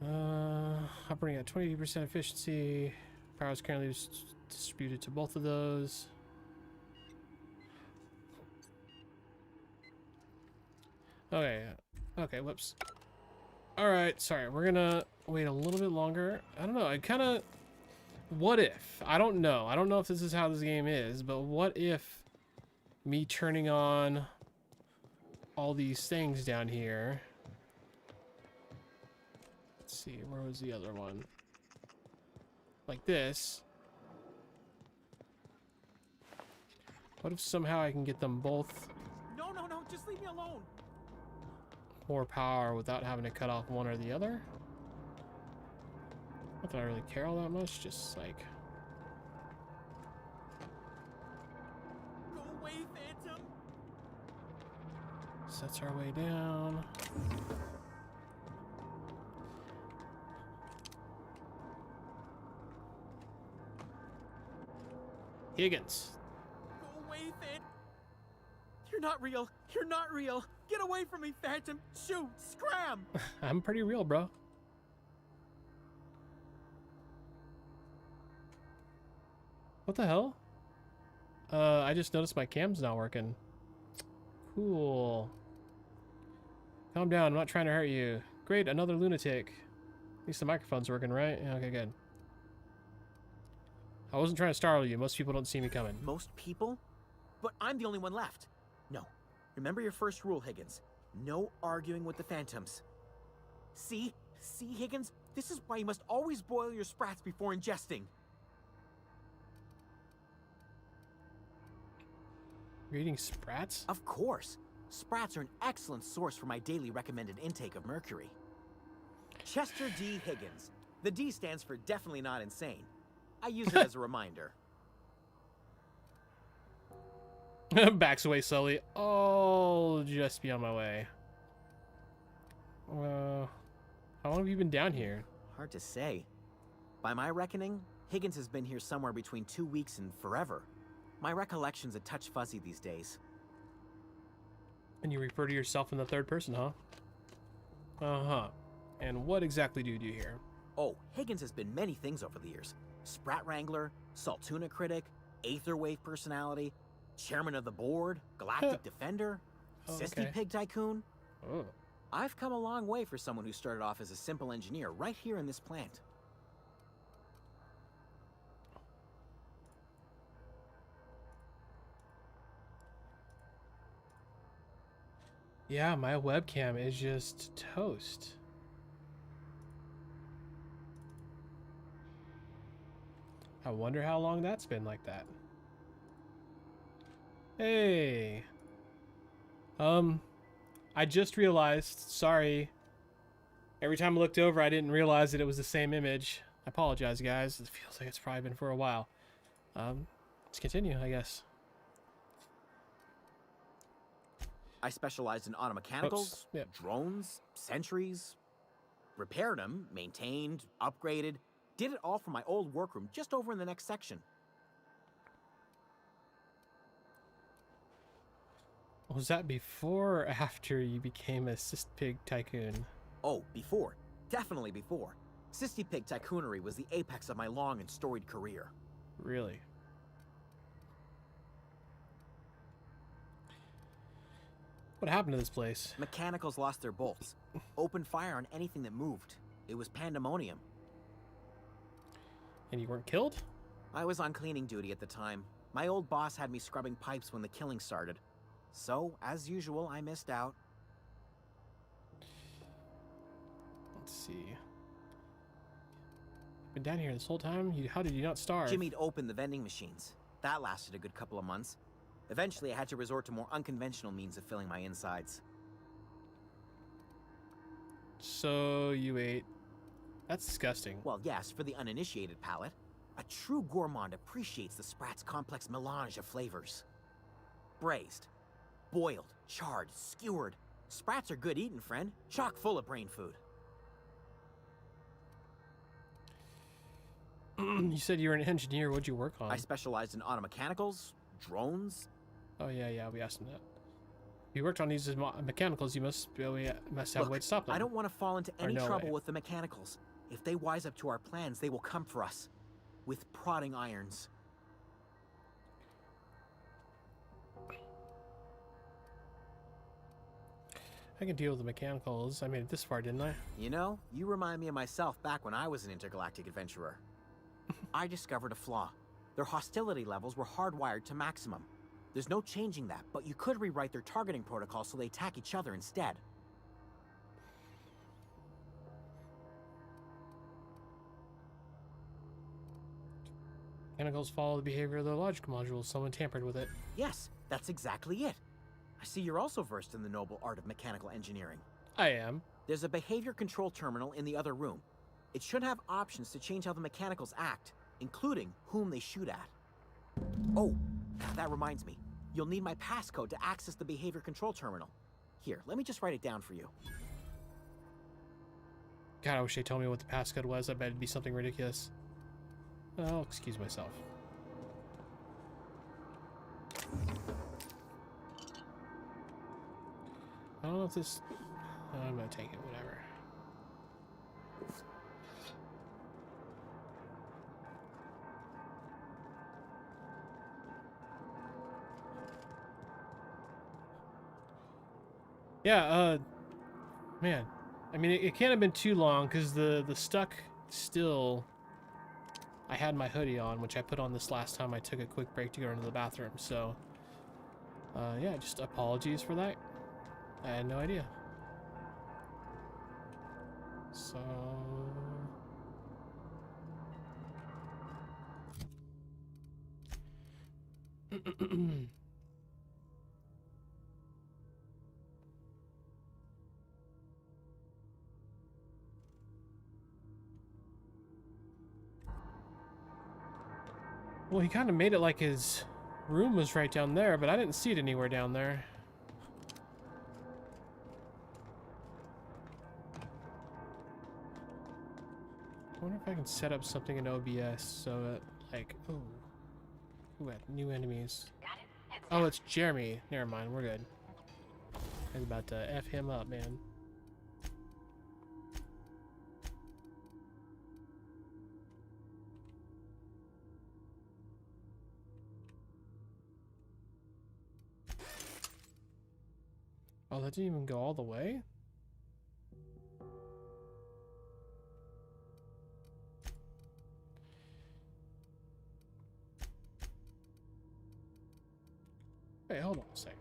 Operating at 20% efficiency. Power is currently distributed to both of those. Okay. Okay, whoops. Alright, sorry. We're gonna wait a little bit longer. I don't know. I kind of... What if? I don't know. I don't know if this is how this game is, but what if me turning on all these things down here... Let's see, where was the other one? Like this. What if somehow I can get them both
No, just leave me alone.
more power without having to cut off one or the other? Not that I really care all that much, just like...
Go away, Phantom.
Sets our way down. Higgins.
Go away, Phantom. You're not real. You're not real. Get away from me, Phantom. Shoot. Scram.
I'm pretty real, bro. What the hell? I just noticed my cam's not working. Cool. Calm down, I'm not trying to hurt you. Great, another lunatic. At least the microphone's working, right? Yeah, okay, good. I wasn't trying to startle you. Most people don't see me coming.
Most people? But I'm the only one left. No. Remember your first rule, Higgins. No arguing with the Phantoms. See? See, Higgins? This is why you must always boil your sprats before ingesting.
You're eating sprats?
Of course. Sprats are an excellent source for my daily recommended intake of mercury. Chester D. Higgins. The D stands for definitely not insane. I use it as a reminder.
Backs away slowly. I'll just be on my way. How long have you been down here?
Hard to say. By my reckoning, Higgins has been here somewhere between 2 weeks and forever. My recollection's a touch fuzzy these days.
And you refer to yourself in the third person, huh? Uh-huh. And what exactly do you do here?
Oh, Higgins has been many things over the years. Sprat Wrangler, Saltuna Critic, Aetherwave Personality, Chairman of the Board, Galactic Defender, Sisty Pig Tycoon.
Oh.
I've come a long way for someone who started off as a simple engineer right here in this plant.
Yeah, my webcam is just toast. I wonder how long that's been like that. Hey. I just realized, sorry. Every time I looked over, I didn't realize that it was the same image. I apologize, guys. It feels like it's probably been for a while. Let's continue, I guess.
I specialized in automechanicals, drones, sentries, repaired them, maintained, upgraded, did it all from my old workroom just over in the next section.
Was that before or after you became a Pig Tycoon?
Oh, before. Definitely before. Sisty Pig Tycoonery was the apex of my long and storied career.
Really? What happened to this place?
Mechanicals lost their bolts. Opened fire on anything that moved. It was pandemonium.
And you weren't killed?
I was on cleaning duty at the time. My old boss had me scrubbing pipes when the killing started. So, as usual, I missed out.
Let's see. Been down here this whole time? How did you not starve?
Jimmy'd opened the vending machines. That lasted a good couple of months. Eventually, I had to resort to more unconventional means of filling my insides.
So, you ate... That's disgusting.
Well, yes, for the uninitiated palate. A true gourmand appreciates the Sprat's complex melange of flavors. Braised, boiled, charred, skewered. Sprats are good eating, friend. Chock full of brain food.
You said you were an engineer. What'd you work on?
I specialized in automechanicals, drones.
Oh, yeah, we asked him that. If you worked on these as mechanicals, you must have a way to stop them.
I don't want to fall into
Or
any
no
trouble
way.
with the mechanicals. If they wise up to our plans, they will come for us. With prodding irons.
I can deal with the mechanicals. I made it this far, didn't I?
You know, you remind me of myself back when I was an intergalactic adventurer. I discovered a flaw. Their hostility levels were hardwired to maximum. There's no changing that, but you could rewrite their targeting protocol so they attack each other instead.
Mechanicals follow the behavior of the logic module. Someone tampered with it.
Yes, that's exactly it. I see you're also versed in the noble art of mechanical engineering.
I am.
There's a behavior control terminal in the other room. It should have options to change how the mechanicals act, including whom they shoot at. Oh, that reminds me. You'll need my passcode to access the behavior control terminal. Here, let me just write it down for you.
God, I wish they told me what the passcode was. I bet it'd be something ridiculous. I'll excuse myself. I don't know if this... I'm gonna take it, whatever. Yeah, man. I mean, it can't have been too long, because the stuck still... I had my hoodie on, which I put on this last time I took a quick break to go into the bathroom, so... yeah, just apologies for that. I had no idea. So... Well, he kind of made it like his room was right down there, but I didn't see it anywhere down there. I wonder if I can set up something in OBS so that, like, ooh, new enemies. Oh, it's Jeremy. Never mind, we're good. I was about to F him up, man. Oh, that didn't even go all the way? Wait, hold on a second.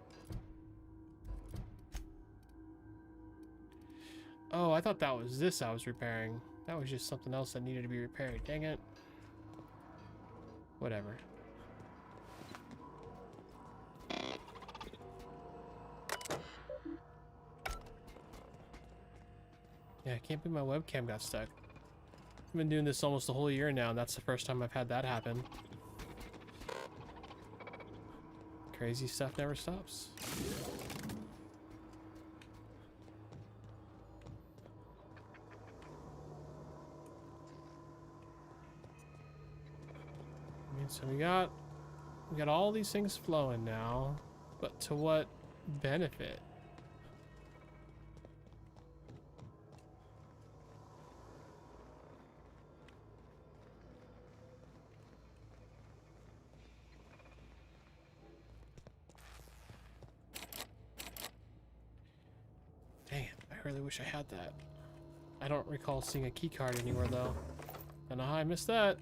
Oh, I thought that was this I was repairing. That was just something else that needed to be repaired. Dang it. Whatever. Yeah, I can't believe my webcam got stuck. I've been doing this almost a whole year now, and that's the first time I've had that happen. Crazy stuff never stops. I mean, so we got all these things flowing now, but to what benefit? I really wish I had that. I don't recall seeing a key card anywhere though. Don't know how I missed that.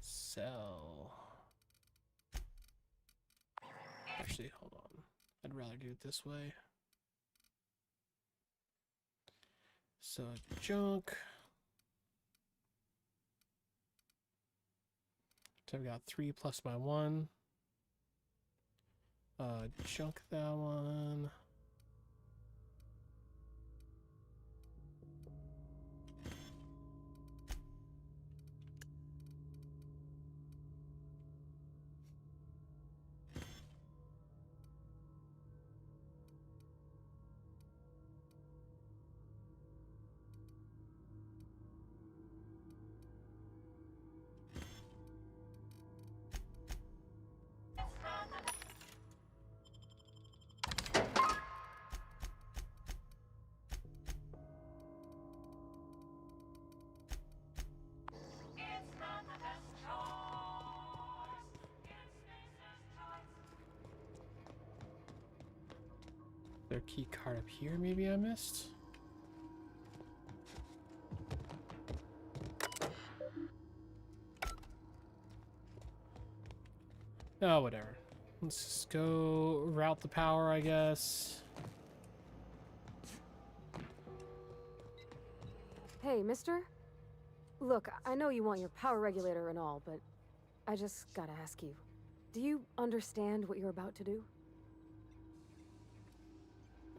Sell. Actually, hold on. I'd rather do it this way. So junk. So I've got 3 plus my 1. Junk that one. Their key card up here, maybe I missed? Oh, whatever. Let's just go route the power, I guess.
Hey, mister? Look, I know you want your power regulator and all, but I just gotta ask you. Do you understand what you're about to do?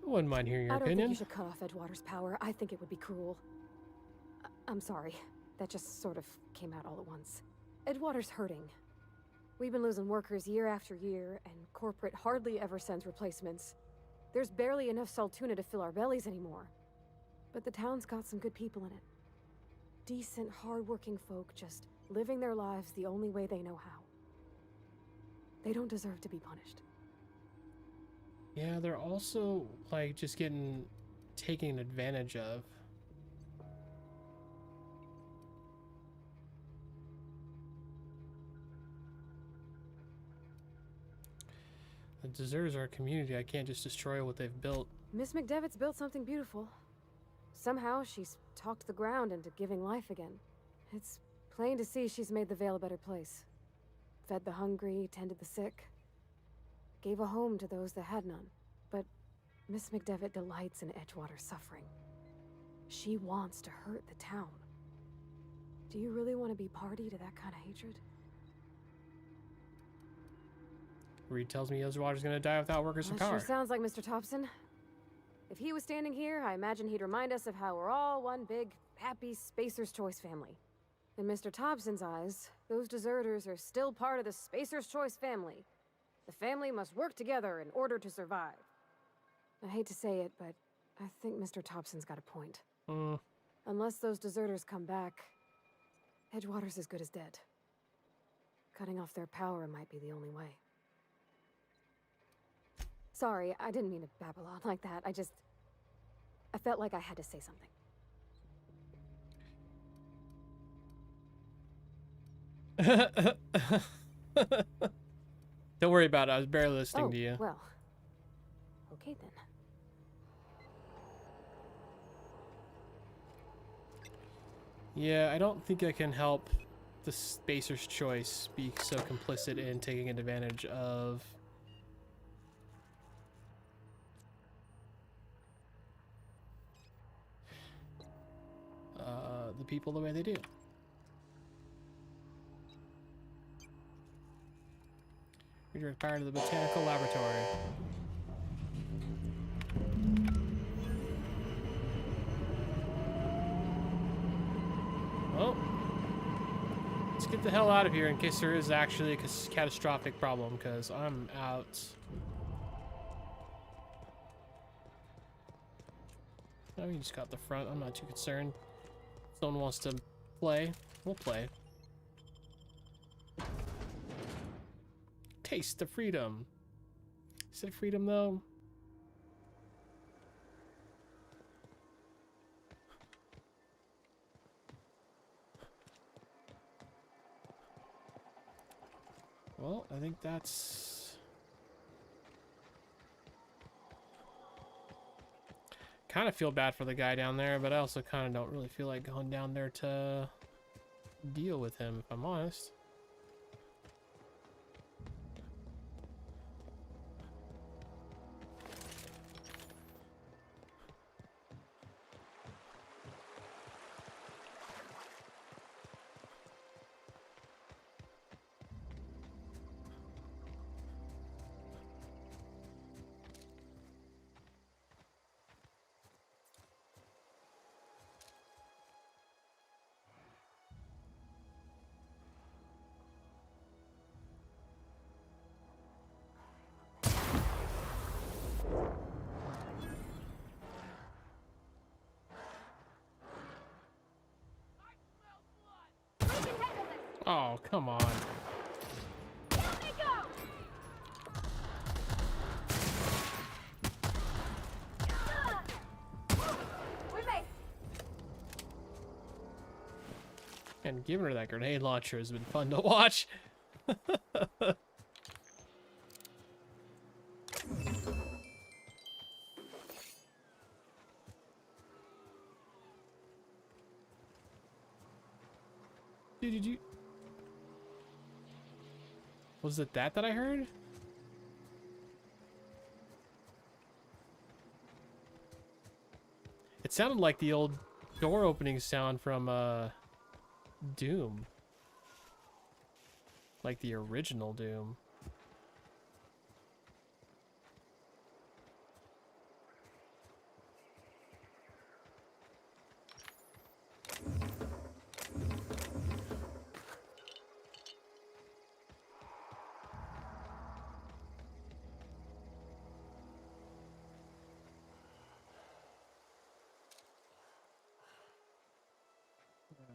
I wouldn't mind hearing your
I don't
opinion.
think you should cut off Edgewater's power. I think it would be cruel. I'm sorry. That just sort of came out all at once. Edgewater's hurting. We've been losing workers year after year, and corporate hardly ever sends replacements. There's barely enough Saltuna to fill our bellies anymore. But the town's got some good people in it. Decent, hard-working folk just living their lives the only way they know how. They don't deserve to be punished.
Yeah, they're also like just getting taken advantage of. The deserters are a community. I can't just destroy what they've built.
Miss McDevitt's built something beautiful. Somehow she's talked the ground into giving life again. It's plain to see she's made the Vale a better place. Fed the hungry, tended the sick. Gave a home to those that had none. But Miss McDevitt delights in Edgewater's suffering. She wants to hurt the town. Do you really want to be party to that kind of hatred?
Reed tells me Edgewater's gonna die without workers in
That
power.
sure sounds like Mr. Thompson. If he was standing here, I imagine he'd remind us of how we're all one big, happy Spacer's Choice family. In Mr. Thompson's eyes, those deserters are still part of the Spacer's Choice family. The family must work together in order to survive. I hate to say it, but I think Mr. Thompson's got a point. Unless those deserters come back, Edgewater's as good as dead. Cutting off their power might be the only way. Sorry, I didn't mean to babble on like that. I felt like I had to say something.
Don't worry about it. I was barely listening to you.
Well, okay then.
Yeah, I don't think I can help the Spacer's Choice be so complicit in taking advantage of the people the way they do. Redirect power to the botanical laboratory. Well, let's get the hell out of here in case there is actually a catastrophic problem, because I'm out. Oh, we just got the front. I'm not too concerned. Someone wants to play, we'll play. Taste the freedom. Is it freedom though? Well, I think that's... Kind of feel bad for the guy down there, but I also kind of don't really feel like going down there to deal with him, if I'm honest. Oh, come on. And giving her that grenade launcher has been fun to watch. Was it that I heard? It sounded like the old door opening sound from Doom. Like the original Doom.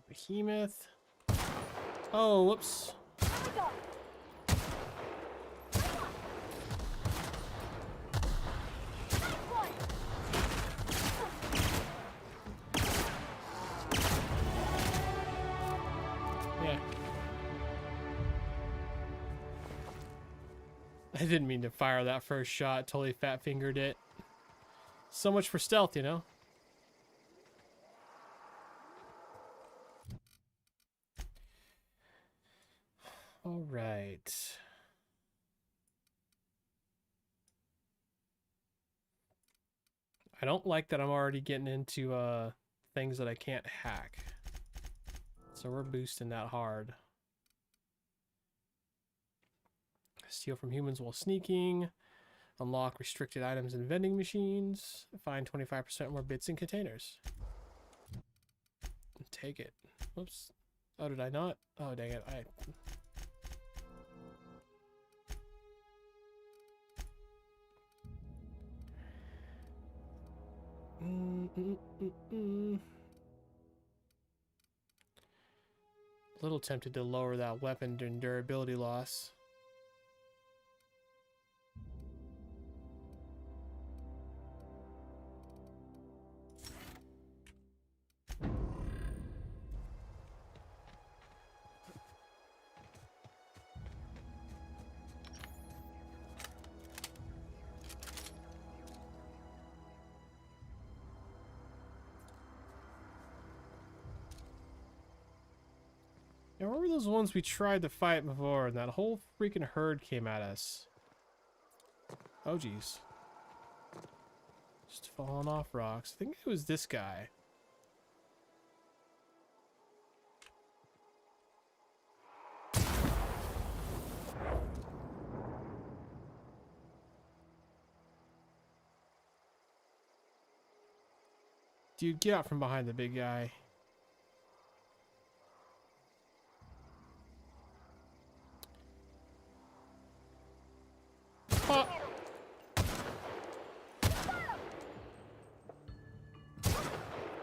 Behemoth. Oh, whoops. Yeah. I didn't mean to fire that first shot. Totally fat fingered it. So much for stealth, you know? All right. I don't like that I'm already getting into things that I can't hack. So we're boosting that hard. Steal from humans while sneaking. Unlock restricted items in vending machines. Find 25% more bits in containers. Take it. Whoops. Oh, did I not? Oh, dang it. A little tempted to lower that weapon during durability loss. Now, what were those ones we tried to fight before and that whole freaking herd came at us? Oh, geez. Just falling off rocks. I think it was this guy. Dude, get out from behind the big guy. Oh.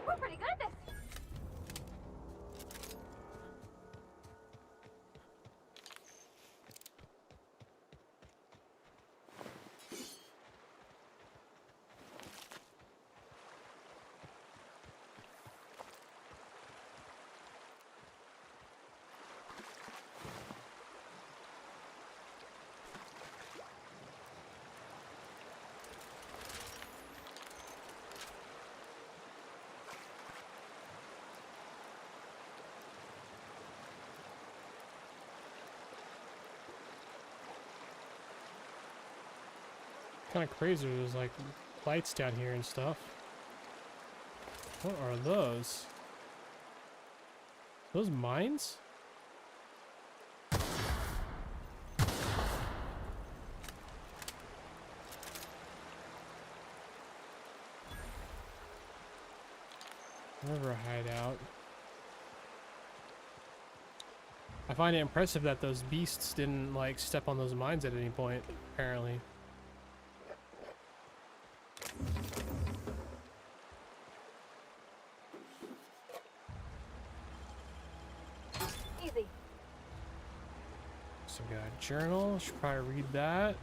We're pretty good at this.
Kind of crazy. There's like lights down here and stuff. What are those? Those mines? Never a hideout. I find it impressive that those beasts didn't like step on those mines at any point, apparently.
Easy.
So we got a journal. Should probably read that.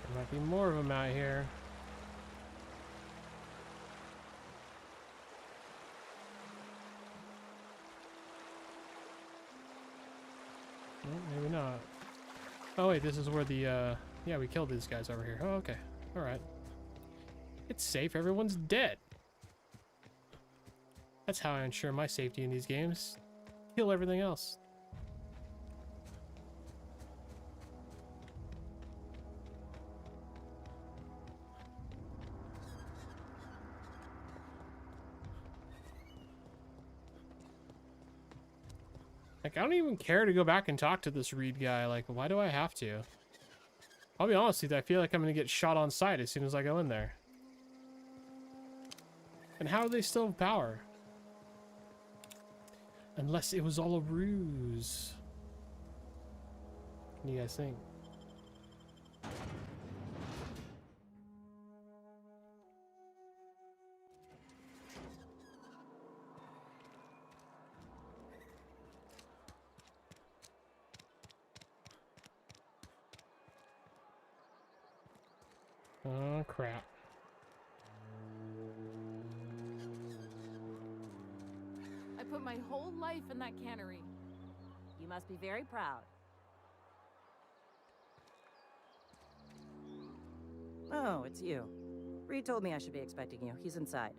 There might be more of them out here. Oh wait, this is where the yeah, we killed these guys over here. Oh, okay. All right. It's safe. Everyone's dead. That's how I ensure my safety in these games. Kill everything else. Like, I don't even care to go back and talk to this Reed guy. Like, why do I have to? I'll be honest with you, I feel like I'm gonna get shot on sight as soon as I go in there. And how do they still have power? Unless it was all a ruse. What do you guys think? Oh, crap.
I put my whole life in that cannery.
You must be very proud.
Oh, it's you. Reed told me I should be expecting you. He's inside.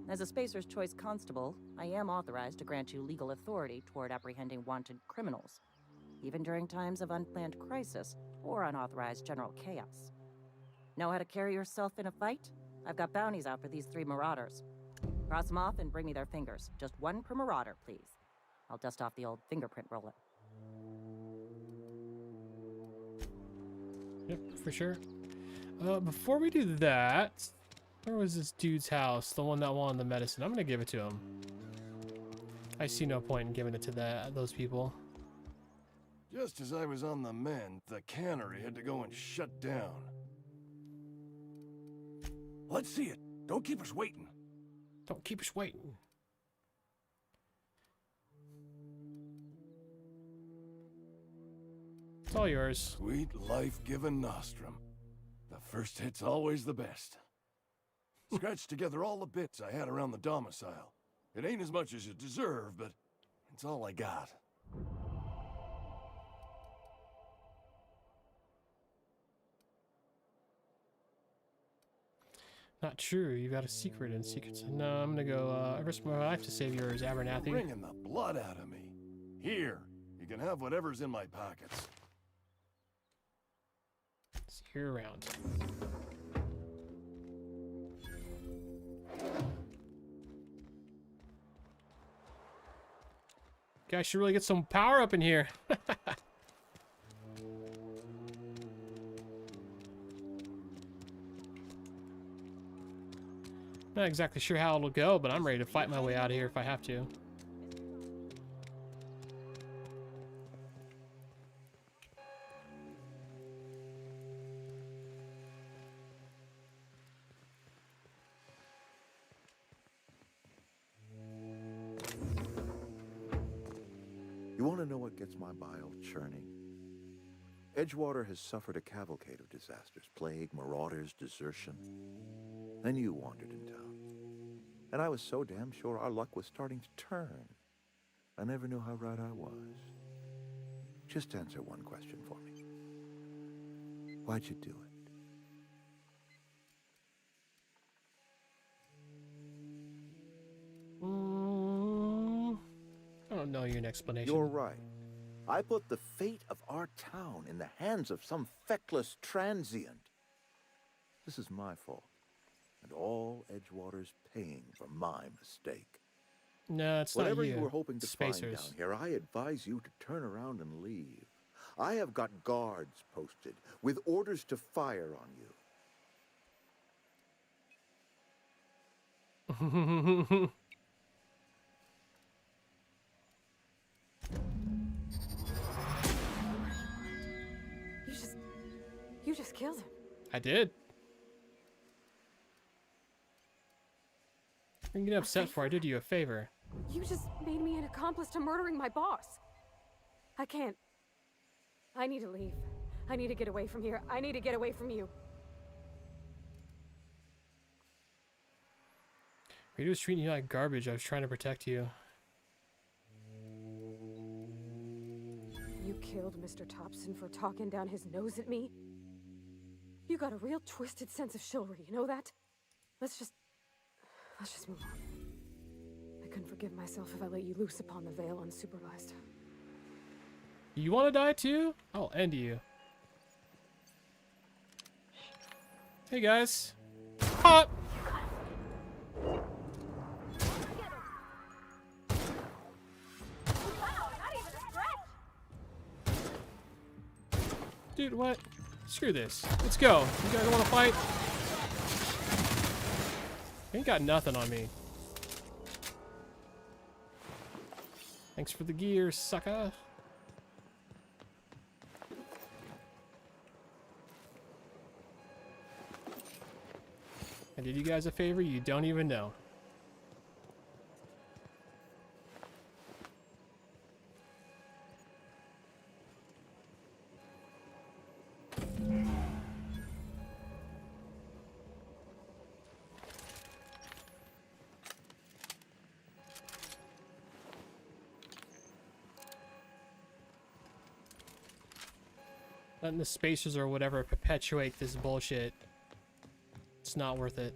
As a Spacer's Choice Constable, I am authorized to grant you legal authority toward apprehending wanted criminals, even during times of unplanned crisis or unauthorized general chaos. Know how to carry yourself in a fight? I've got bounties out for these 3 marauders. Cross them off and bring me their fingers. Just 1 per marauder, please. I'll dust off the old fingerprint roller.
Yep, for sure. Before we do that, where was this dude's house? The one that wanted the medicine. I'm gonna give it to him. I see no point in giving it to those people.
Just as I was on the mend, the cannery had to go and shut down. Let's see it. Don't keep us waiting.
Don't keep us waiting. It's all yours.
Sweet life-giving nostrum. The first hit's always the best. Scratched together all the bits I had around the domicile. It ain't as much as you deserve, but it's all I got.
Not true. You got a secret in secrets. No, I'm gonna go. I risk my life to save yours, Abernathy.
You're wringing the blood out of me. Here, you can have whatever's in my pockets.
See you around. Guys should really get some power up in here. Not exactly sure how it'll go, but I'm ready to fight my way out of here if I have to.
You want to know what gets my bile churning? Edgewater has suffered a cavalcade of disasters. Plague, marauders, desertion. Then you wandered in town. And I was so damn sure our luck was starting to turn. I never knew how right I was. Just answer one question for me. Why'd you do it?
I don't know your explanation.
You're right. I put the fate of our town in the hands of some feckless transient. This is my fault. And all Edgewater's paying for my mistake.
No, it's
Whatever
not you.
you were hoping to find
Spacers.
down here, I advise you to turn around and leave. I have got guards posted with orders to fire on you.
You just killed him.
I did. You're gonna get upset for I did you a favor.
You just made me an accomplice to murdering my boss. I can't. I need to leave. I need to get away from here. I need to get away from you.
Radio was treating you like garbage. I was trying to protect you.
You killed Mr. Thompson for talking down his nose at me? You got a real twisted sense of chivalry, you know that? Let's just move on. I couldn't forgive myself if I let you loose upon the Vale unsupervised.
You want to die too? I'll end you. Hey guys. Hot. Dude, what? Screw this. Let's go. You guys want to fight? Ain't got nothing on me. Thanks for the gear, sucker. I did you guys a favor you don't even know. Letting the spacers or whatever perpetuate this bullshit. It's not worth it.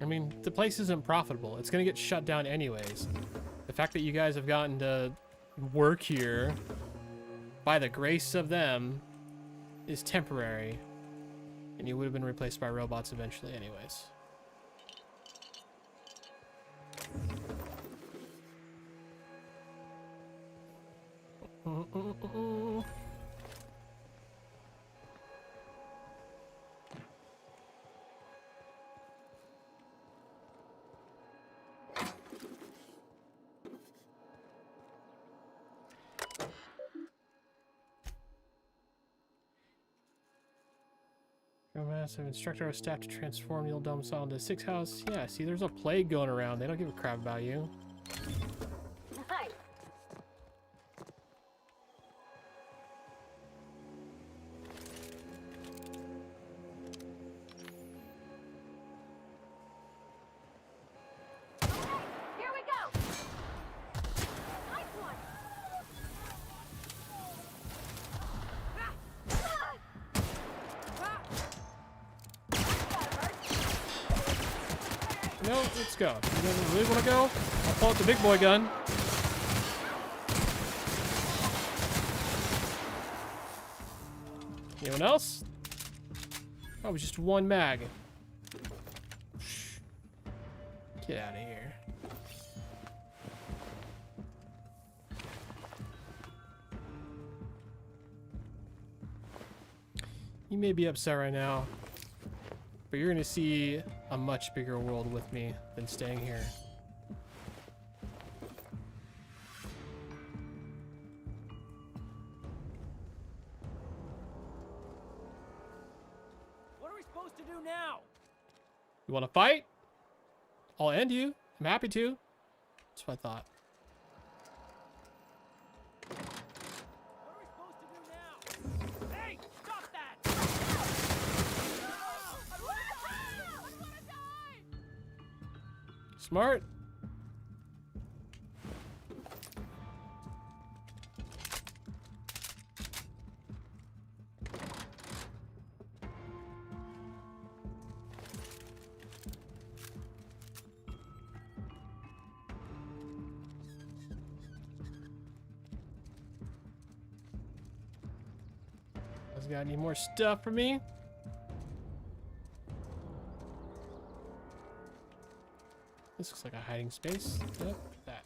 I mean, the place isn't profitable. It's gonna get shut down anyways. The fact that you guys have gotten to work here by the grace of them is temporary. And you would have been replaced by robots eventually anyways. Massive instructor or staff to transform the old domicile into a 6 house. Yeah, see, there's a plague going around. They don't give a crap about you.
Hi. Here we go. Nice one.
No, let's go. You guys really want to go? I'll pull out the big boy gun. Anyone else? Oh, it was just one mag. Get out of here. You may be upset right now, but you're gonna see a much bigger world with me than staying here.
What are we supposed to do now?
You wanna fight? I'll end you. I'm happy to. That's what I thought.
Hey, stop that!
Smart. Guys got any more stuff for me? This looks like a hiding space. Yep, that.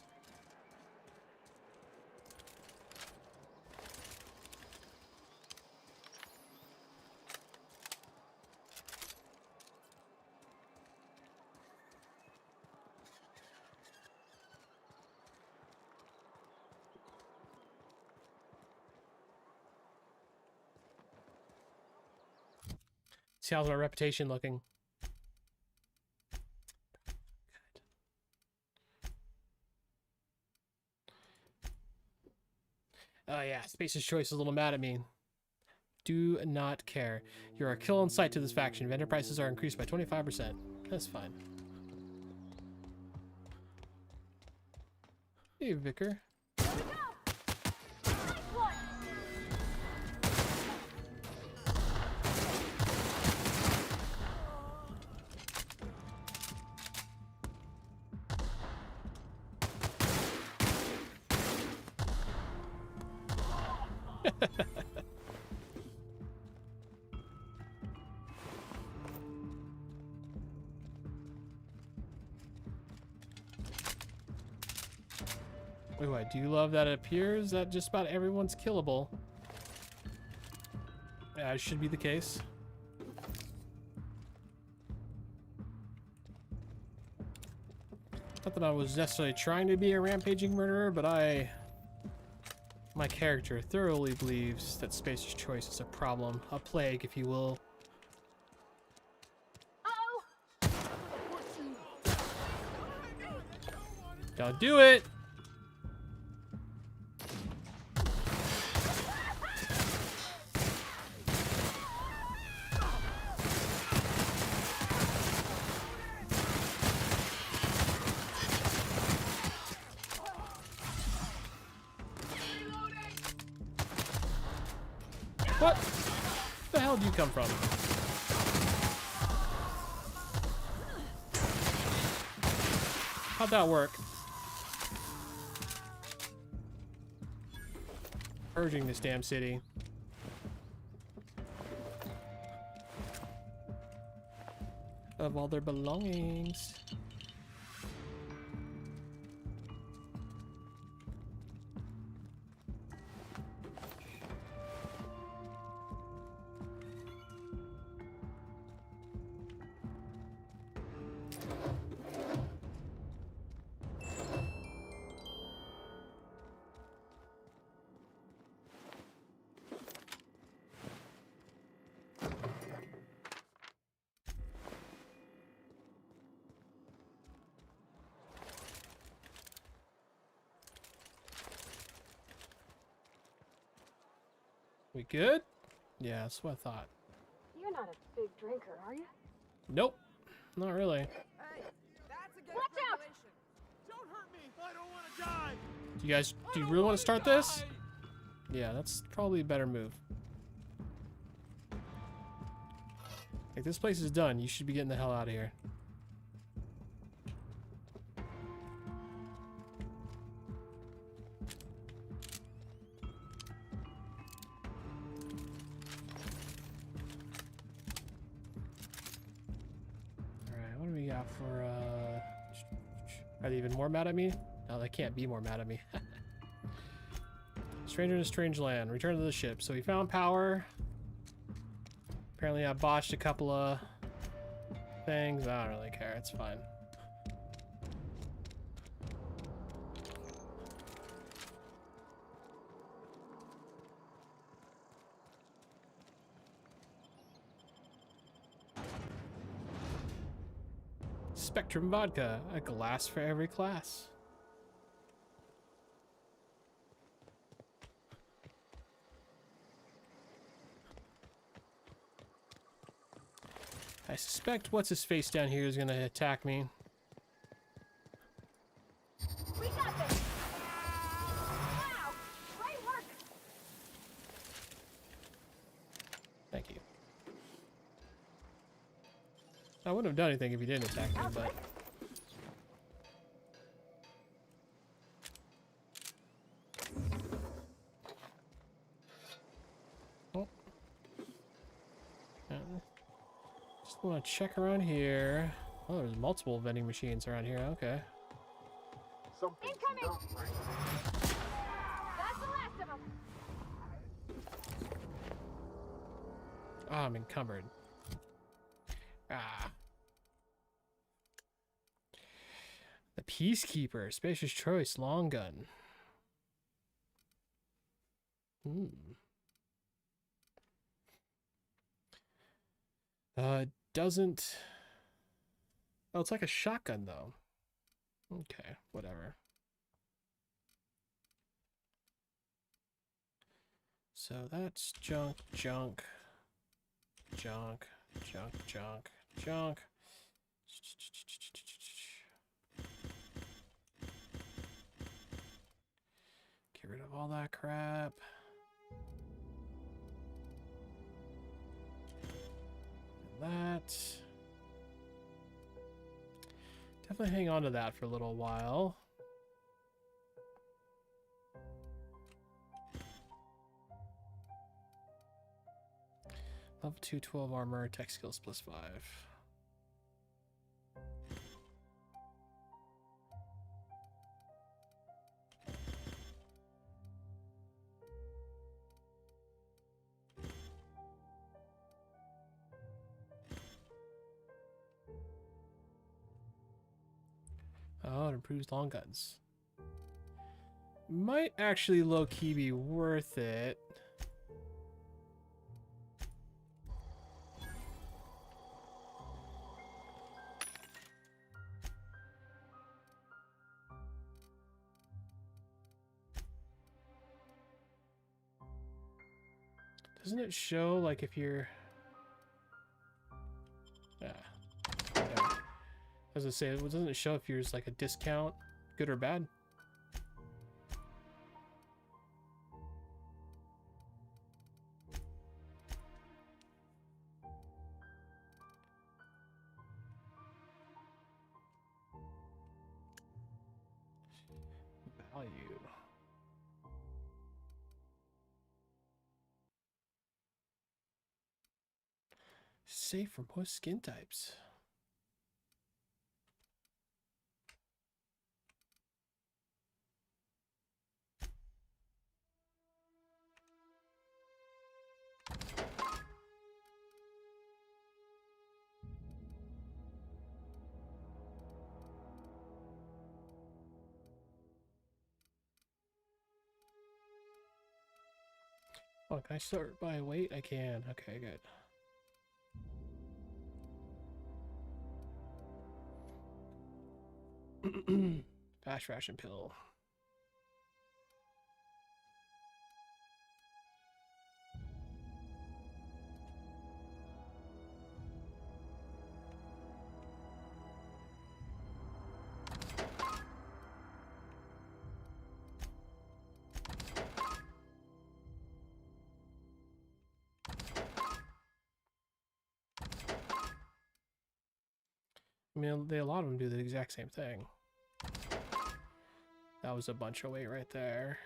See, how's my reputation looking? Oh yeah, Spacer's Choice is a little mad at me. Do not care. You're a kill on sight to this faction. Vendor prices are increased by 25%. That's fine. Hey, Vicar. Ooh, I do love that it appears that just about everyone's killable. As should be the case. Not that I was necessarily trying to be a rampaging murderer, but my character thoroughly believes that Spacer's Choice is a problem, a plague, if you will. Don't do it! What? Where the hell did you come from? How'd that work? Purging this damn city. Of all their belongings. We good? Yeah, that's what I thought.
You're not a big drinker, are you?
Nope, not really.
Hey, that's against regulation. Don't hurt me. I don't want to die.
Do you guys, do you really want to start this? Yeah, that's probably a better move. Like, this place is done. You should be getting the hell out of here. Alright, what do we got for, are they even more mad at me? No, they can't be more mad at me. Stranger in a strange land. Return to the ship. So we found power. Apparently I botched a couple of things. I don't really care. It's fine. Spectrum vodka. A glass for every class. I suspect what's his face down here is gonna attack me.
We got this. Wow, great work.
Thank you. I wouldn't have done anything if he didn't attack me, but... Oh. Just want to check around here. Oh, there's multiple vending machines around here. Okay.
Incoming. That's the last of them.
Oh, I'm encumbered. Ah. The Peacekeeper. Spacer's Choice. Long gun. Doesn't... Oh, it's like a shotgun, though. Okay, whatever. So that's junk, junk, junk, junk, junk, junk. Get rid of all that crap. That. Definitely hang on to that for a little while. Level 2, 12 armor, tech skills +5. Oh, it improves long guns. Might actually low-key be worth it. Doesn't it show, like, if you're... whatever. As I say, doesn't it show if there's, like, a discount, good or bad? Value. Safe from most skin types. Oh, can I sort by weight? I can. Okay, good. Fast ration pill. I mean, a lot of them do the exact same thing. That was a bunch of weight right there.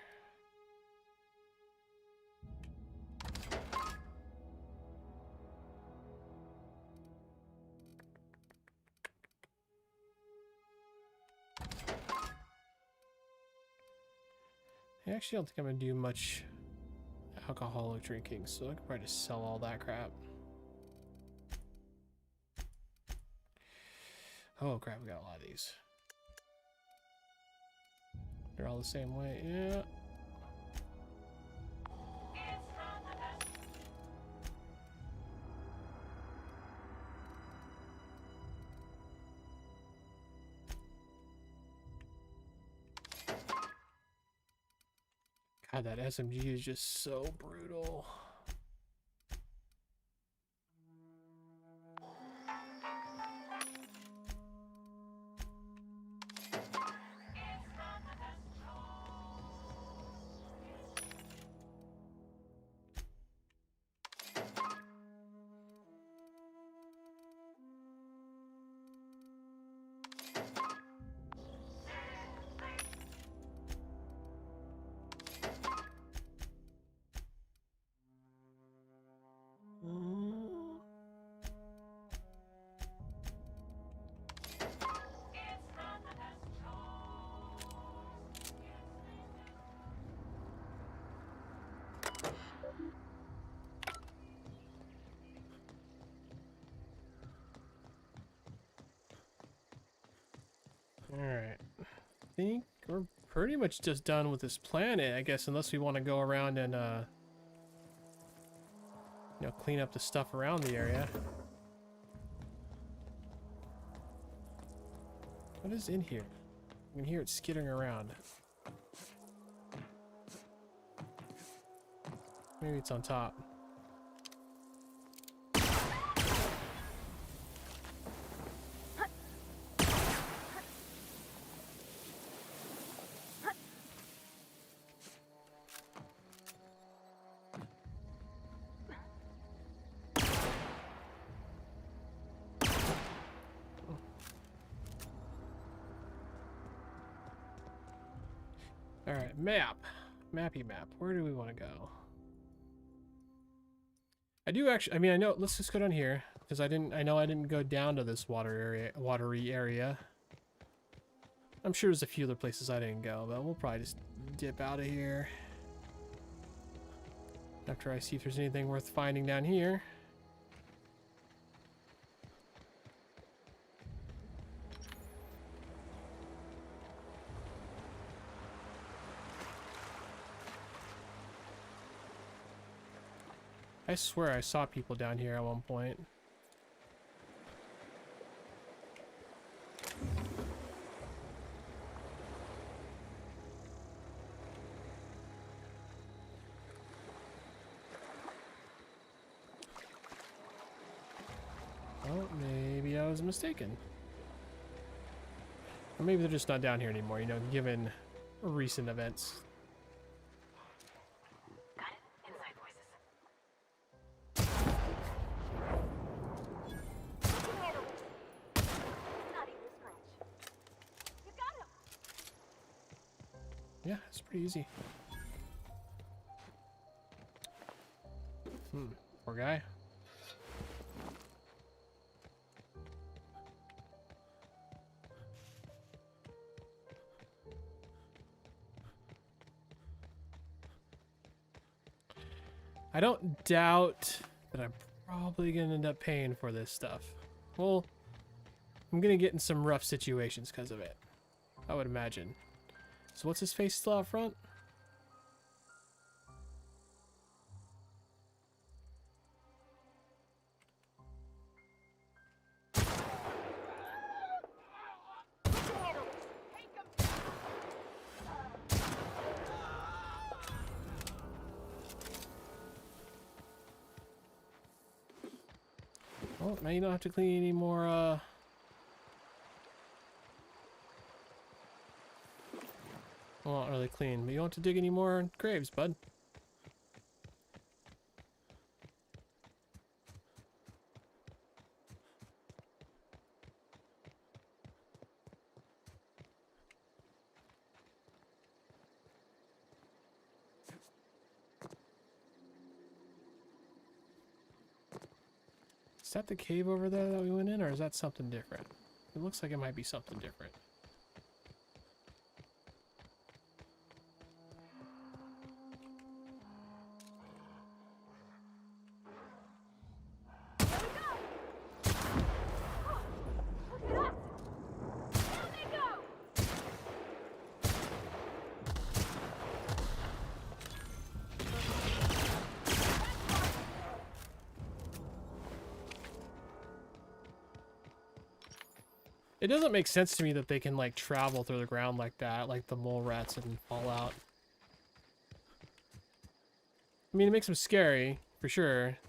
I actually don't think I'm gonna do much alcoholic drinking, so I can probably just sell all that crap. Oh crap, we got a lot of these. They're all the same way, yeah. God, that SMG is just so brutal. Alright. I think we're pretty much just done with this planet, I guess, unless we want to go around and, you know, clean up the stuff around the area. What is in here? I can hear it skittering around. Maybe it's on top. All right, mappy map. Where do we want to go? I do actually. I mean, I know. Let's just go down here because I know I didn't go down to this watery area. I'm sure there's a few other places I didn't go, but we'll probably just dip out of here after I see if there's anything worth finding down here. I swear I saw people down here at one point. Oh, maybe I was mistaken. Or maybe they're just not down here anymore, you know, given recent events. Yeah, it's pretty easy. Poor guy. I don't doubt that I'm probably gonna end up paying for this stuff. Well, I'm gonna get in some rough situations because of it, I would imagine. So what's his face still out front? Well, now you don't have to clean any more, well, not really clean, but you don't have to dig any more graves, bud. Is that the cave over there that we went in, or is that something different? It looks like it might be something different. It doesn't make sense to me that they can, like, travel through the ground like that, like the mole rats in Fallout. I mean, it makes them scary, for sure.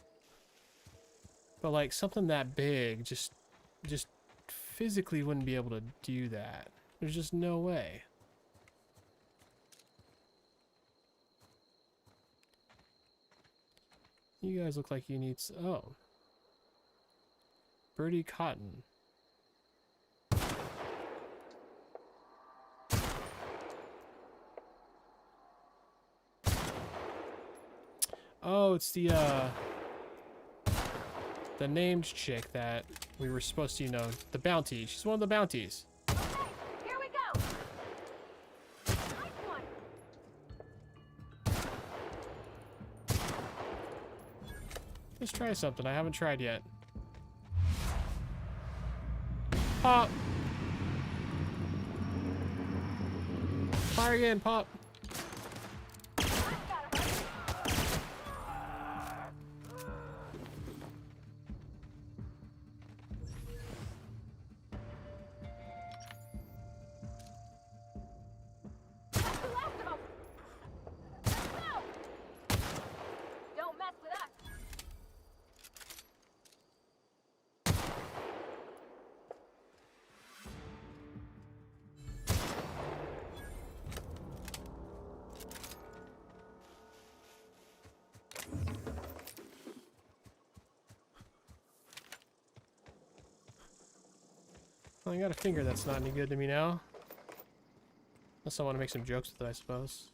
But, like, something that big just physically wouldn't be able to do that. There's just no way. You guys look like you need oh. Birdie Cotton. Oh, it's the named chick that we were supposed to, you know, the bounty. She's one of the bounties.
Okay, here we go. Nice one.
Let's try something I haven't tried yet. Pop. Fire again, pop. Well, I got a finger that's not any good to me now. Unless I want to make some jokes with it, I suppose.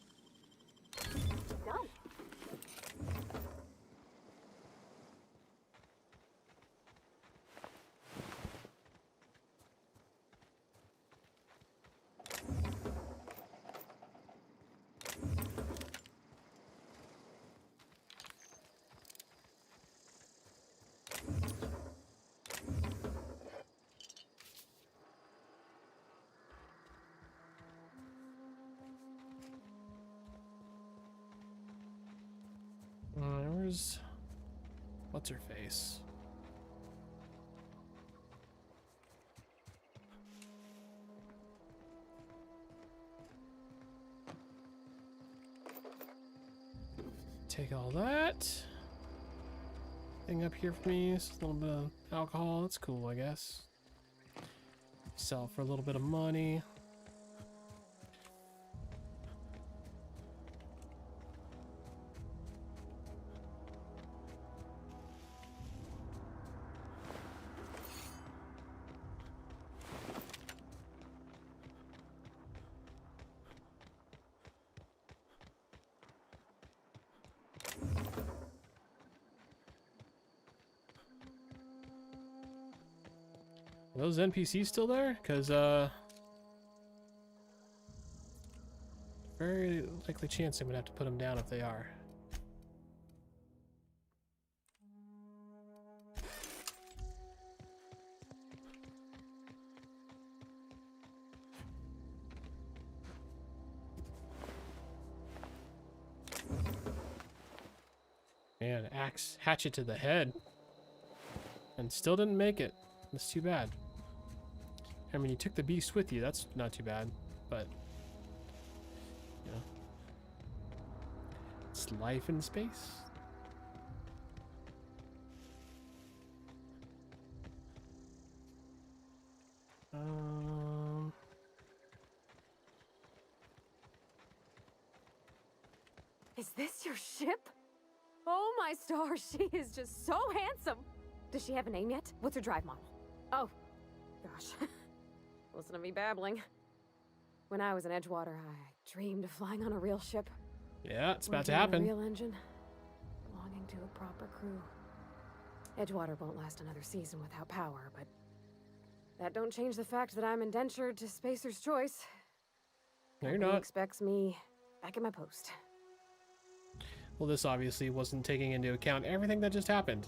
Where's... What's her face? Take all that. Thing up here for me. This is a little bit of alcohol. That's cool, I guess. Sell for a little bit of money. Are those NPCs still there? Because, very likely chance I'm gonna have to put them down if they are. Man, axe, hatchet to the head. And still didn't make it. That's too bad. I mean, you took the beast with you. That's not too bad, but you know, it's life in space.
Is this your ship? Oh my stars, she is just so handsome. Does she have a name yet? What's her drive model? Oh, gosh. Listen to me babbling. When I was in Edgewater, I dreamed of flying on a real ship.
Yeah, it's about to
Working on
happen.
A real engine, belonging to a proper crew. Edgewater won't last another season without power, but that don't change the fact that I'm indentured to Spacer's Choice.
No, you're
Company
not.
expects me back at my post.
Well, this obviously wasn't taking into account everything that just happened.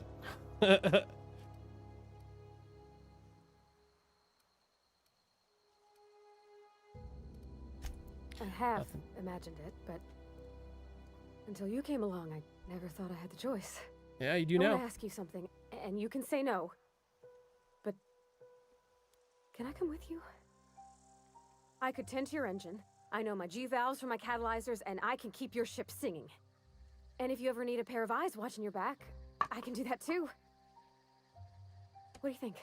I have imagined it, but until you came along, I never thought I had the choice.
Yeah, you do
I
now.
want to ask you something, and you can say no. But can I come with you? I could tend to your engine. I know my G-valves from my catalyzers, and I can keep your ship singing. And if you ever need a pair of eyes watching your back, I can do that too. What do you think?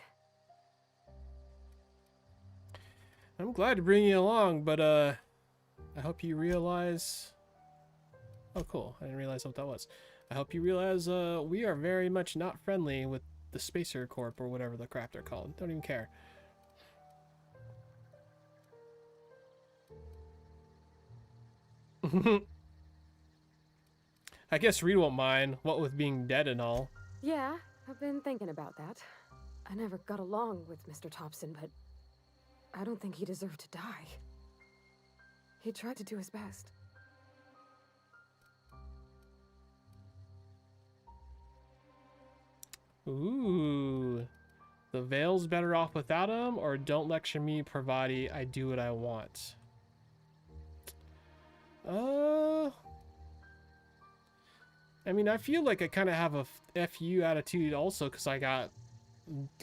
I'm glad to bring you along, but I hope you realize... Oh, cool. I didn't realize what that was. I hope you realize we are very much not friendly with the Spacer Corp or whatever the crap they're called. Don't even care. I guess Reed won't mind, what with being dead and all.
Yeah, I've been thinking about that. I never got along with Mr. Thompson, but I don't think he deserved to die. He tried to do his best.
Ooh. The Veil's better off without him, or don't lecture me, Pravati, I do what I want. I mean, I feel like I kind of have a FU attitude also because I got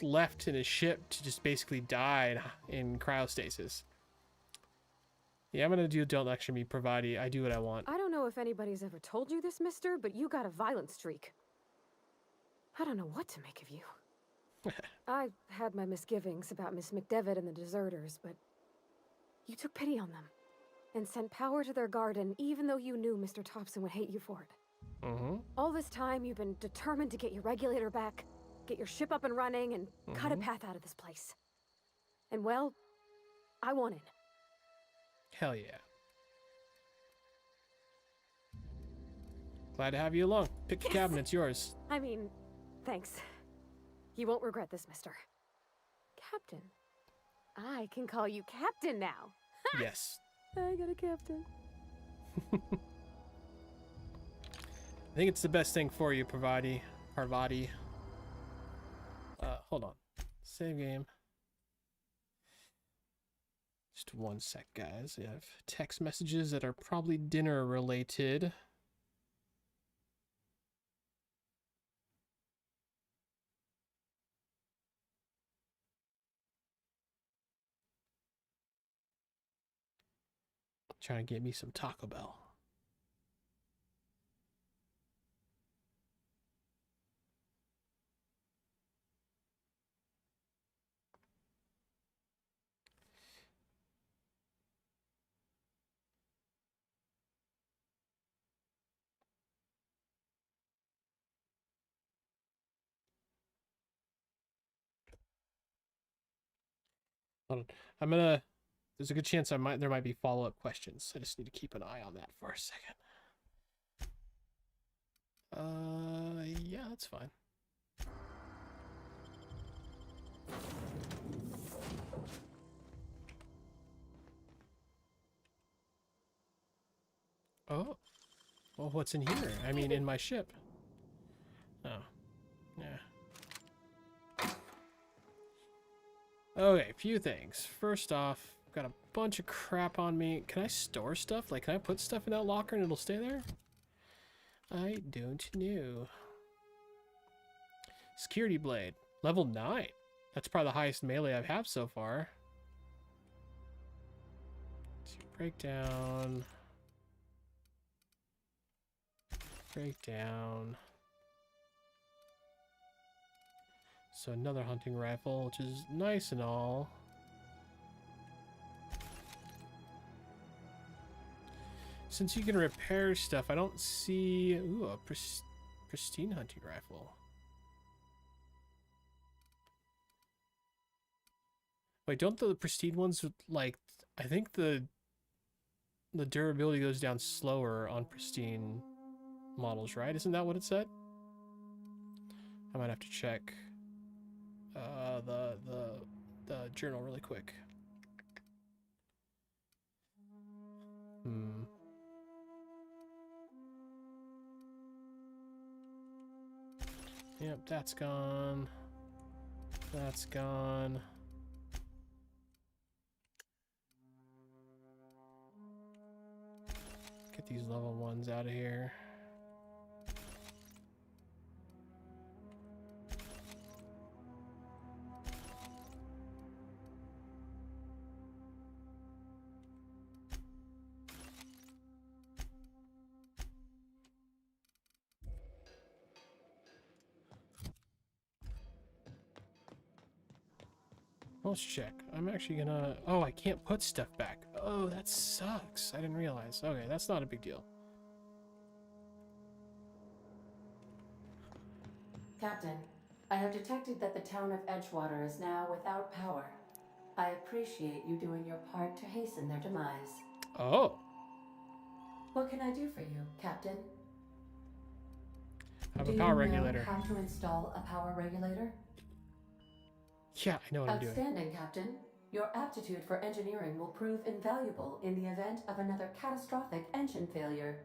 left in a ship to just basically die in cryostasis. Yeah, I'm gonna do don't lecture me, Pravati, I do what I want.
I don't know if anybody's ever told you this, mister, but you got a violent streak. I don't know what to make of you. I had my misgivings about Miss McDevitt and the deserters, but you took pity on them and sent power to their garden even though you knew Mr. Thompson would hate you for it. All this time, you've been determined to get your regulator back, get your ship up and running, and cut a path out of this place. And well, I want in.
Hell yeah. Glad to have you along. Pick the cabin, it's yours.
I mean, thanks. You won't regret this, mister. Captain. I can call you Captain now.
Yes.
I got a captain.
I think it's the best thing for you, Parvati. Hold on. Save game. Just one sec, guys. I have text messages that are probably dinner related. Trying to get me some Taco Bell. Hold on. I'm gonna. There's a good chance there might be follow-up questions. I just need to keep an eye on that for a second. Yeah, that's fine. Oh. Well, what's in here? I mean, in my ship. Oh. Yeah. Okay, a few things. First off, I've got a bunch of crap on me. Can I store stuff? Like, can I put stuff in that locker and it'll stay there? I don't know. Security blade. Level 9. That's probably the highest melee I have so far. So breakdown. Breakdown. So another hunting rifle, which is nice and all. Since you can repair stuff, I don't see... Ooh, a pristine hunting rifle. Wait, don't the pristine ones, like... I think the durability goes down slower on pristine models, right? Isn't that what it said? I might have to check the journal really quick. Yep, that's gone. That's gone. Get these level 1s out of here. Let's check. I'm actually gonna... Oh, I can't put stuff back. Oh, that sucks. I didn't realize. Okay, that's not a big deal.
Captain, I have detected that the town of Edgewater is now without power. I appreciate you doing your part to hasten their demise.
Oh.
What can I do for you, Captain?
I have a power regulator.
Do you know how to install a power regulator?
Yeah, I know what I'm doing.
Outstanding, Captain. Your aptitude for engineering will prove invaluable in the event of another catastrophic engine failure.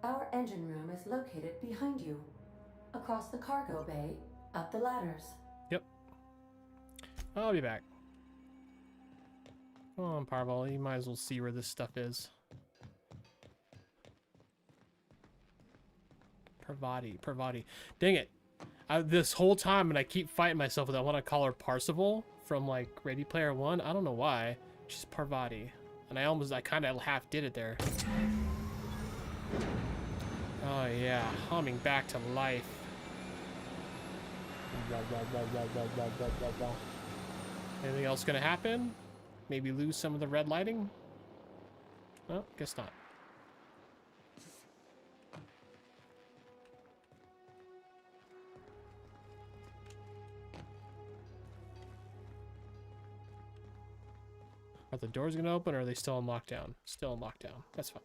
Our engine room is located behind you. Across the cargo bay, up the ladders.
Yep. I'll be back. Come on, Parval. You might as well see where this stuff is. Parvati. Dang it. This whole time, and I keep fighting myself with I want to call her Parsival from, like, Ready Player One. I don't know why. She's Parvati. And I kind of half did it there. Oh, yeah. Humming back to life. Anything else gonna happen? Maybe lose some of the red lighting? No, guess not. Are the doors gonna open, or are they still in lockdown? Still in lockdown. That's fine.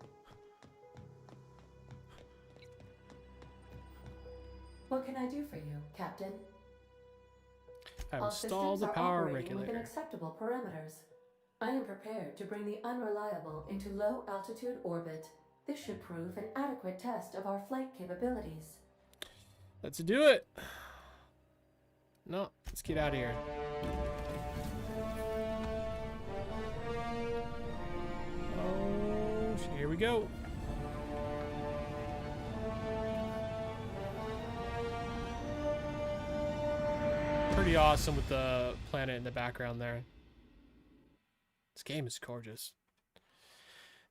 What can I do for you, Captain?
I've
All
installed
systems
the
are
power
operating within
regulator.
acceptable parameters. I am prepared to bring the unreliable into low-altitude orbit. This should prove an adequate test of our flight capabilities.
Let's do it. No, let's get out of here. Oh, here we go. Pretty awesome with the planet in the background there. This game is gorgeous.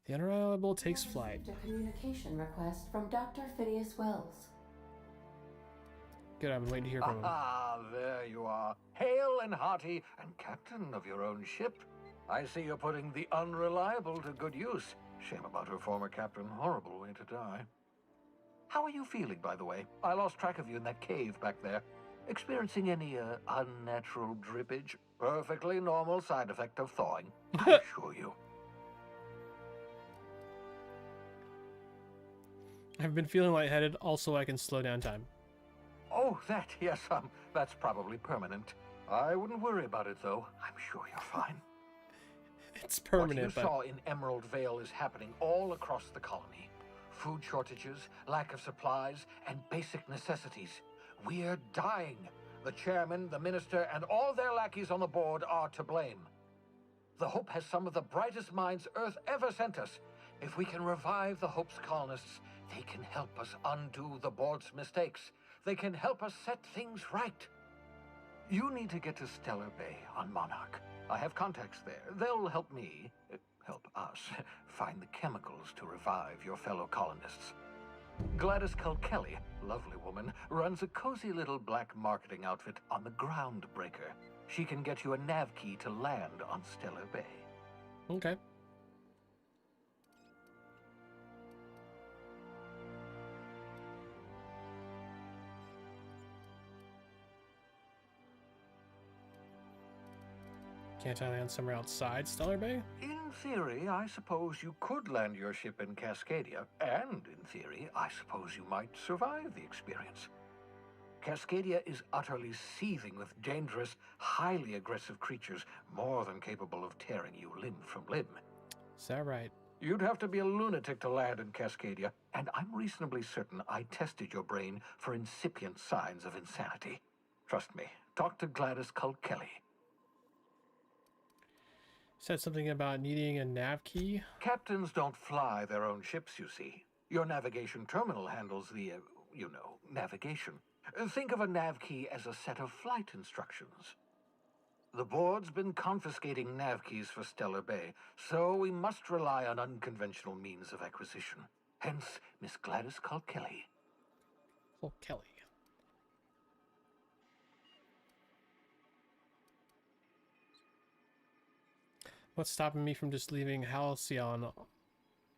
The Unreliable takes flight.
A communication request from Dr. Phineas Wells.
Good, I've been waiting to hear from him.
Ah, there you are. Hale and hearty, and captain of your own ship. I see you're putting the Unreliable to good use. Shame about her former captain. Horrible way to die. How are you feeling, by the way? I lost track of you in that cave back there. Experiencing any unnatural drippage? Perfectly normal side effect of thawing, I assure you.
I've been feeling lightheaded, also I can slow down time.
Oh, that, yes, that's probably permanent. I wouldn't worry about it, though. I'm sure you're fine.
It's permanent,
What you saw in Emerald Vale is happening all across the colony. Food shortages, lack of supplies, and basic necessities. We're dying. The chairman, the minister, and all their lackeys on the board are to blame. The Hope has some of the brightest minds Earth ever sent us. If we can revive the Hope's colonists, they can help us undo the board's mistakes. They can help us set things right. You need to get to Stellar Bay on Monarch. I have contacts there. They'll help me, help us, find the chemicals to revive your fellow colonists. Gladys Culkelly, lovely woman, runs a cozy little black marketing outfit on the Groundbreaker. She can get you a nav key to land on Stellar Bay.
Okay. Can't I land somewhere outside Stellar Bay?
In theory, I suppose you could land your ship in Cascadia, and in theory, I suppose you might survive the experience. Cascadia is utterly seething with dangerous, highly aggressive creatures, more than capable of tearing you limb from limb.
Is that right?
You'd have to be a lunatic to land in Cascadia, and I'm reasonably certain I tested your brain for incipient signs of insanity. Trust me, talk to Gladys Culkelly.
Said something about needing a nav key.
Captains don't fly their own ships, you see. Your navigation terminal handles the, navigation. Think of a nav key as a set of flight instructions. The board's been confiscating nav keys for Stellar Bay, so we must rely on unconventional means of acquisition. Hence, Miss Gladys Culkelly.
Culkelly. What's stopping me from just leaving Halcyon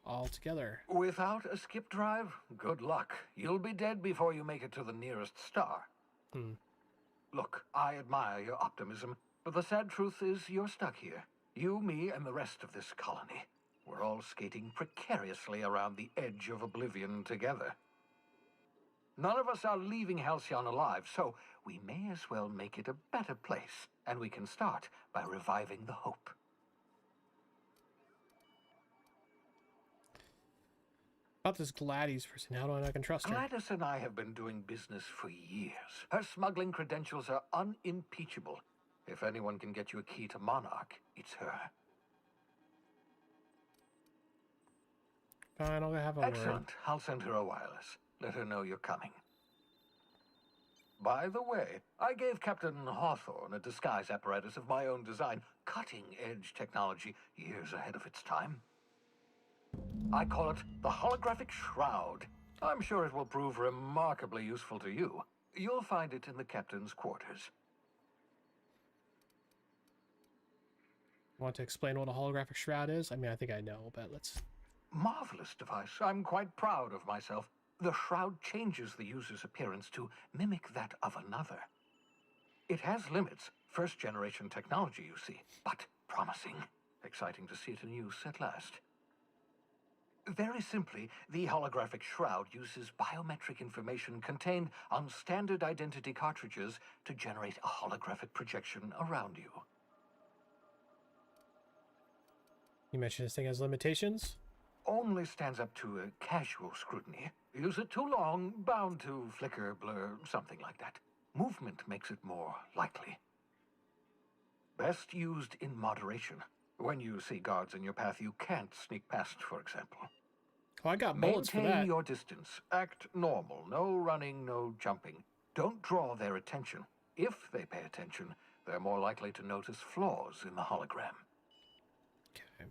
altogether?
Without a skip drive, good luck. You'll be dead before you make it to the nearest star. Look, I admire your optimism, but the sad truth is you're stuck here. You, me, and the rest of this colony. We're all skating precariously around the edge of oblivion together. None of us are leaving Halcyon alive, so we may as well make it a better place, and we can start by reviving the Hope.
About this Gladys person, how do I know I can trust her?
Gladys and I have been doing business for years. Her smuggling credentials are unimpeachable. If anyone can get you a key to Monarch, it's her.
Fine, I'll have a word.
Excellent. I'll send her a wireless. Let her know you're coming. By the way, I gave Captain Hawthorne a disguise apparatus of my own design, cutting-edge technology, years ahead of its time. I call it the Holographic Shroud. I'm sure it will prove remarkably useful to you. You'll find it in the captain's quarters.
Want to explain what a holographic shroud is? I mean, I think I know, but let's...
Marvelous device. I'm quite proud of myself. The shroud changes the user's appearance to mimic that of another. It has limits. First-generation technology, you see, but promising. Exciting to see it in use at last. Very simply, the holographic shroud uses biometric information contained on standard identity cartridges to generate a holographic projection around you.
You mentioned this thing has limitations?
Only stands up to a casual scrutiny. Use it too long, bound to flicker, blur, something like that. Movement makes it more likely. Best used in moderation. When you see guards in your path you can't sneak past, for example.
Oh, I got bullets for
Maintain
that.
your distance. Act normal. No running, no jumping. Don't draw their attention. If they pay attention, they're more likely to notice flaws in the hologram.
Okay.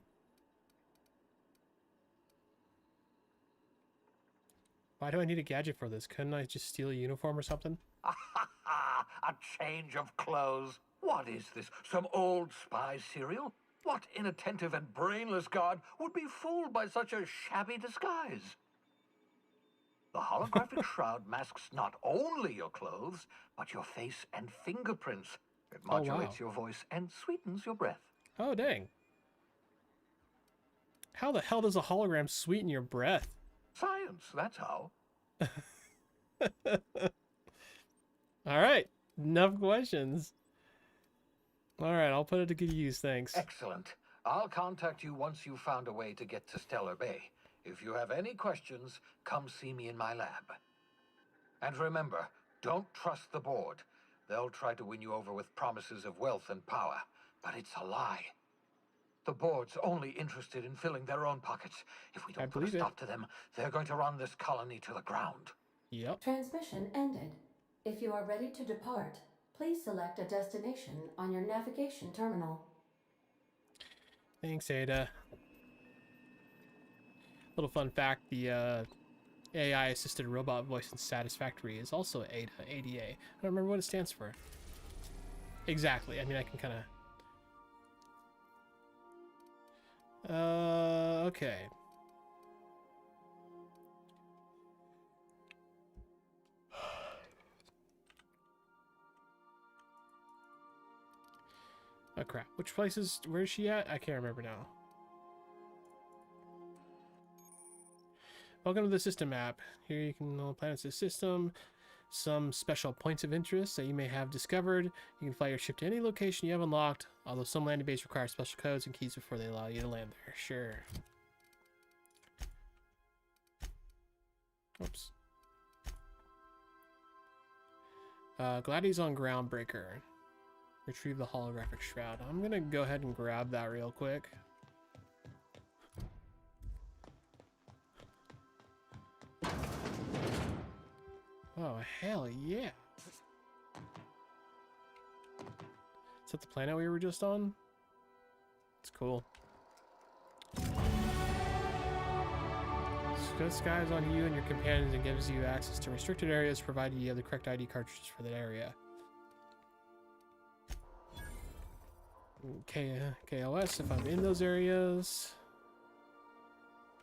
Why do I need a gadget for this? Couldn't I just steal a uniform or something?
A change of clothes. What is this? Some old spy serial? What inattentive and brainless guard would be fooled by such a shabby disguise? The holographic shroud masks not only your clothes, but your face and fingerprints. It modulates your voice and sweetens your breath.
Oh, dang. How the hell does a hologram sweeten your breath?
Science, that's how.
All right. Enough questions. All right, I'll put it to good use, thanks.
Excellent. I'll contact you once you've found a way to get to Stellar Bay. If you have any questions, come see me in my lab. And remember, don't trust the board. They'll try to win you over with promises of wealth and power, but it's a lie. The board's only interested in filling their own pockets. If we don't put a stop to them, they're going to run this colony to the ground.
Yep.
Transmission ended. If you are ready to depart, please select a destination on your navigation terminal.
Thanks, Ada. Little fun fact, the AI-assisted robot voice in Satisfactory is also ADA. I don't remember what it stands for. Exactly. I mean, I can kind of... okay. Oh crap, which place is, where is she at? I can't remember now. Welcome to the system map. Here you can know planets of the system, some special points of interest that you may have discovered. You can fly your ship to any location you have unlocked, although some landing bases require special codes and keys before they allow you to land there. Sure. Oops. Gladys on Groundbreaker. Retrieve the holographic shroud. I'm gonna go ahead and grab that real quick. Oh, hell yeah. Is that the planet we were just on? It's cool. This guy's on you and your companions and gives you access to restricted areas provided you have the correct ID cartridges for that area. KOS if I'm in those areas.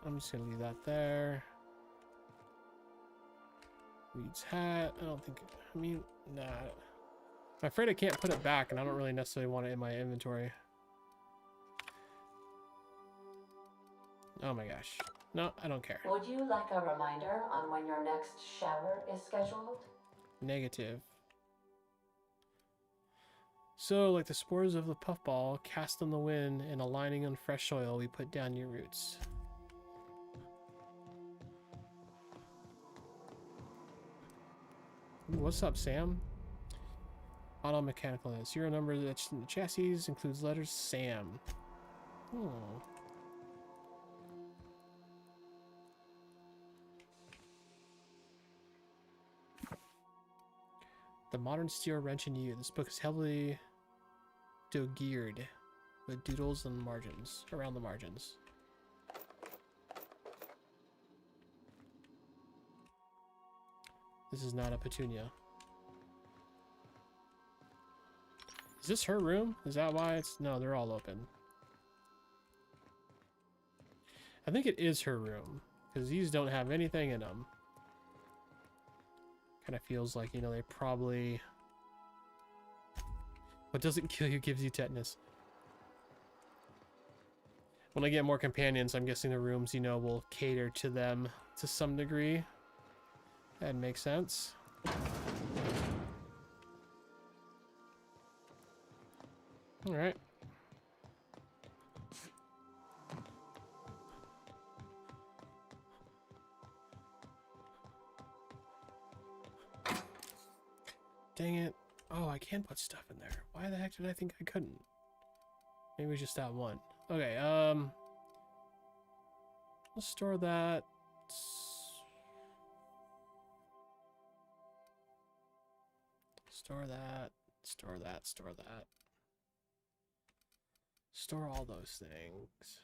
I'm just gonna leave that there. Reed's hat. I don't think. I mean, nah. I'm afraid I can't put it back, and I don't really necessarily want it in my inventory. Oh my gosh. No, I don't care.
Would you like a reminder on when your next shower is scheduled?
Negative. So, like the spores of the puffball, cast on the wind and aligning on fresh soil, we put down your roots. Ooh, what's up, Sam? Auto mechanical. Serial number that's in the chassis includes letters Sam. Hmm. The Modern Steel Wrench in You. This book is heavily geared with doodles and margins, around the margins. This is not a petunia. Is this her room? Is that why it's... No, they're all open. I think it is her room, because these don't have anything in them. Kind of feels like, you know, they probably... What doesn't kill you gives you tetanus. When I get more companions, I'm guessing the rooms, you know, will cater to them to some degree. That makes sense. All right. Dang it. Oh, I can put stuff in there. Why the heck did I think I couldn't? Maybe it was just that one. Okay, let's store that. Store that. Store that. Store that. Store all those things.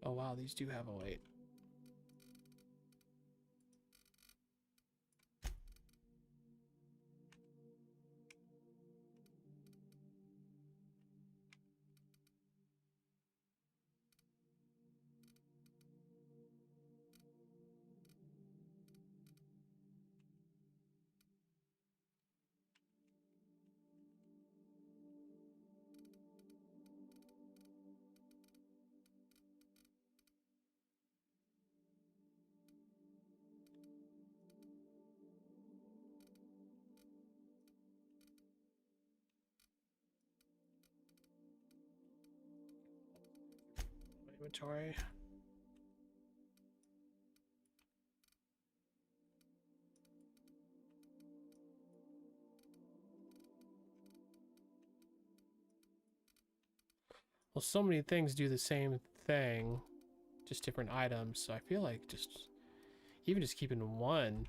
Oh wow, these do have a weight. Inventory. Well, so many things do the same thing, just different items. So I feel like even just keeping one,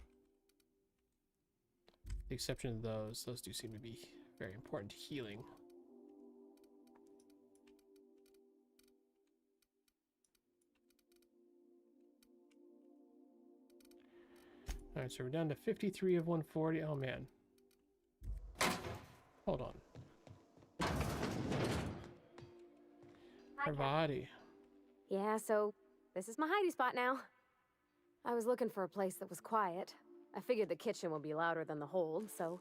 the exception of those do seem to be very important to healing. All right, so we're down to 53 of 140. Oh man. Hold on. Her body.
Yeah, so this is my hidey spot now. I was looking for a place that was quiet. I figured the kitchen would be louder than the hold, so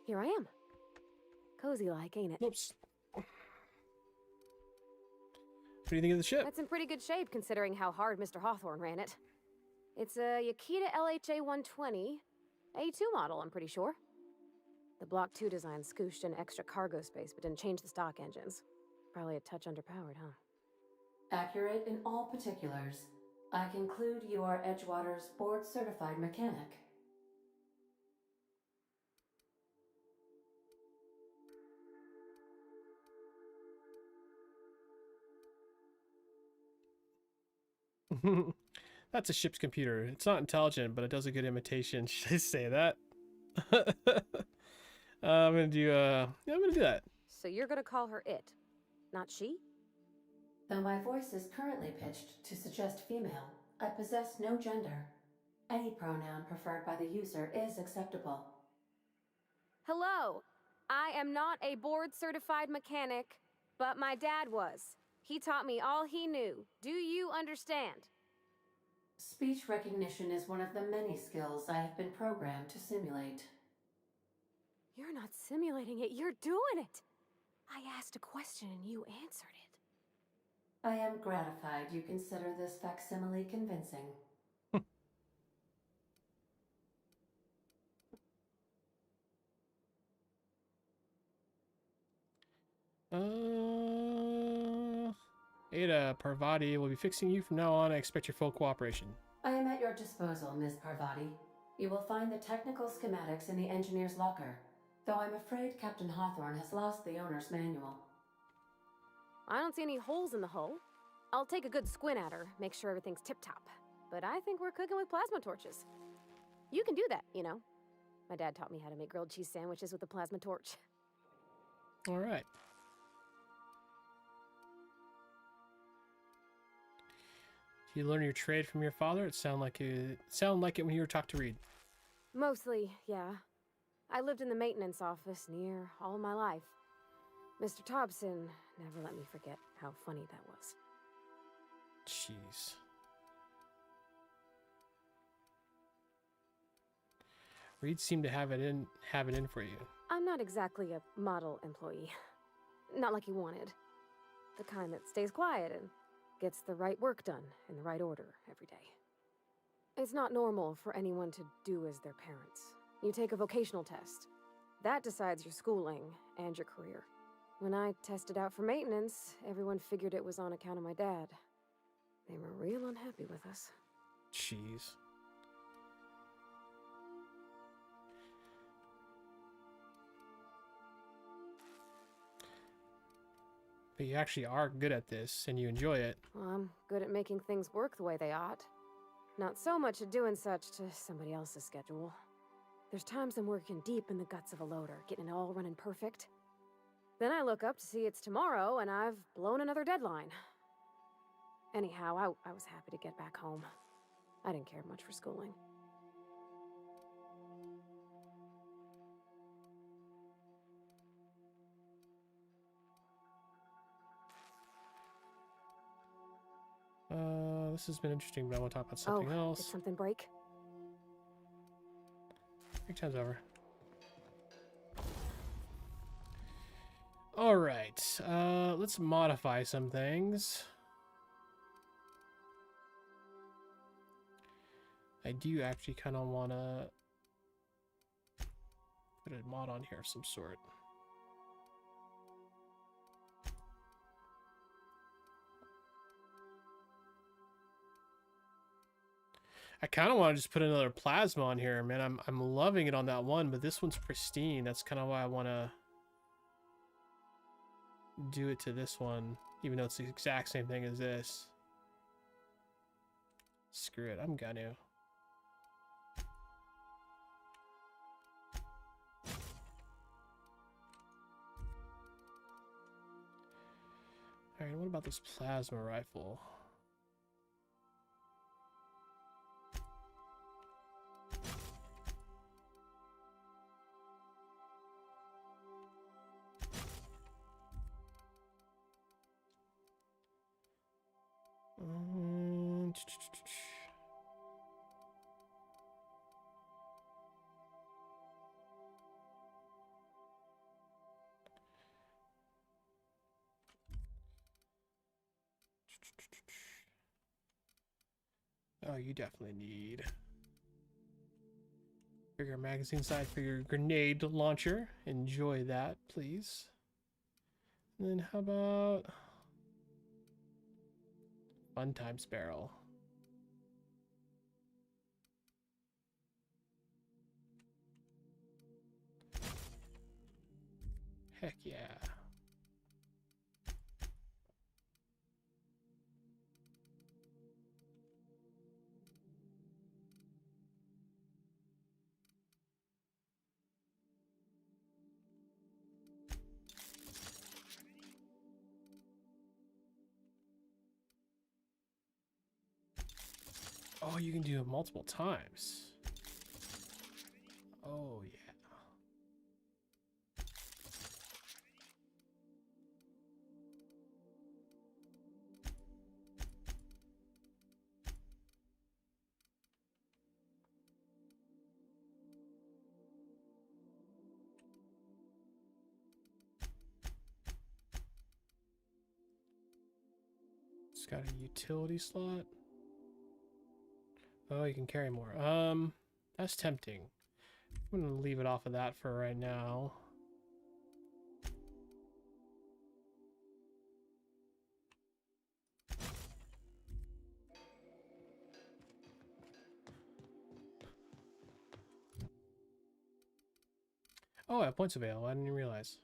here I am. Cozy like, ain't it?
Oops. What do you think of the ship?
It's in pretty good shape considering how hard Mr. Hawthorne ran it. It's a Yakita LHA 120, A2 model, I'm pretty sure. The Block 2 design scooshed in extra cargo space but didn't change the stock engines. Probably a touch underpowered, huh?
Accurate in all particulars. I conclude you are Edgewater's board-certified mechanic.
That's a ship's computer. It's not intelligent, but it does a good imitation. Should I say that? I'm gonna do yeah, I'm gonna do that.
So you're gonna call her it, not she?
Though my voice is currently pitched to suggest female, I possess no gender. Any pronoun preferred by the user is acceptable.
Hello! I am not a board-certified mechanic, but my dad was. He taught me all he knew. Do you understand?
Speech recognition is one of the many skills I have been programmed to simulate.
You're not simulating it, you're doing it! I asked a question and you answered it.
I am gratified you consider this facsimile convincing.
Ada Parvati will be fixing you from now on. I expect your full cooperation.
I am at your disposal, Ms. Parvati. You will find the technical schematics in the engineer's locker, though I'm afraid Captain Hawthorne has lost the owner's manual.
I don't see any holes in the hull. I'll take a good squint at her, make sure everything's tip-top. But I think we're cooking with plasma torches. You can do that, you know. My dad taught me how to make grilled cheese sandwiches with a plasma torch.
All right. Did you learn your trade from your father? It sounded like it when you were taught to read.
Mostly, yeah. I lived in the maintenance office near all my life. Mr. Thompson never let me forget how funny that was.
Jeez. Reed seemed to have it in for you.
I'm not exactly a model employee. Not like you wanted. The kind that stays quiet and gets the right work done in the right order every day. It's not normal for anyone to do as their parents. You take a vocational test. That decides your schooling and your career. When I tested out for maintenance, everyone figured it was on account of my dad. They were real unhappy with us.
Jeez. But you actually are good at this, and you enjoy it.
Well, I'm good at making things work the way they ought. Not so much at doing such to somebody else's schedule. There's times I'm working deep in the guts of a loader, getting it all running perfect. Then I look up to see it's tomorrow, and I've blown another deadline. Anyhow, I was happy to get back home. I didn't care much for schooling.
This has been interesting, but I want to talk about something else.
Did something break?
3 times over. All right, let's modify some things. I do actually kind of want to put a mod on here of some sort. I kind of want to just put another plasma on here, man. I'm loving it on that one, but this one's pristine. That's kind of why I want to do it to this one, even though it's the exact same thing as this. Screw it, I'm gonna. Alright, what about this plasma rifle? Oh, you definitely need bigger magazine size for your grenade launcher. Enjoy that, please. And then how about fun times barrel? Heck yeah. Oh, you can do it multiple times. Oh, yeah. It's got a utility slot. Oh, you can carry more. That's tempting. I'm gonna leave it off of that for right now. Oh, I have points available. I didn't even realize.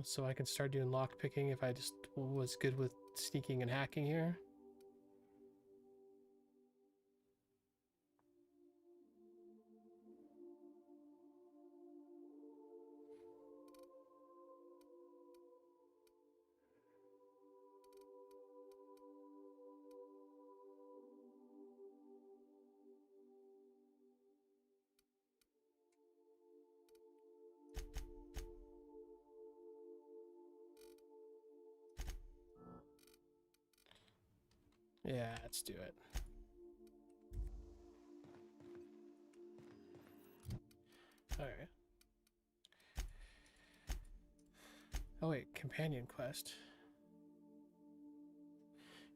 So I can start doing lock picking if I just was good with sneaking and hacking here. Yeah, let's do it. Alright. Oh wait, companion quest.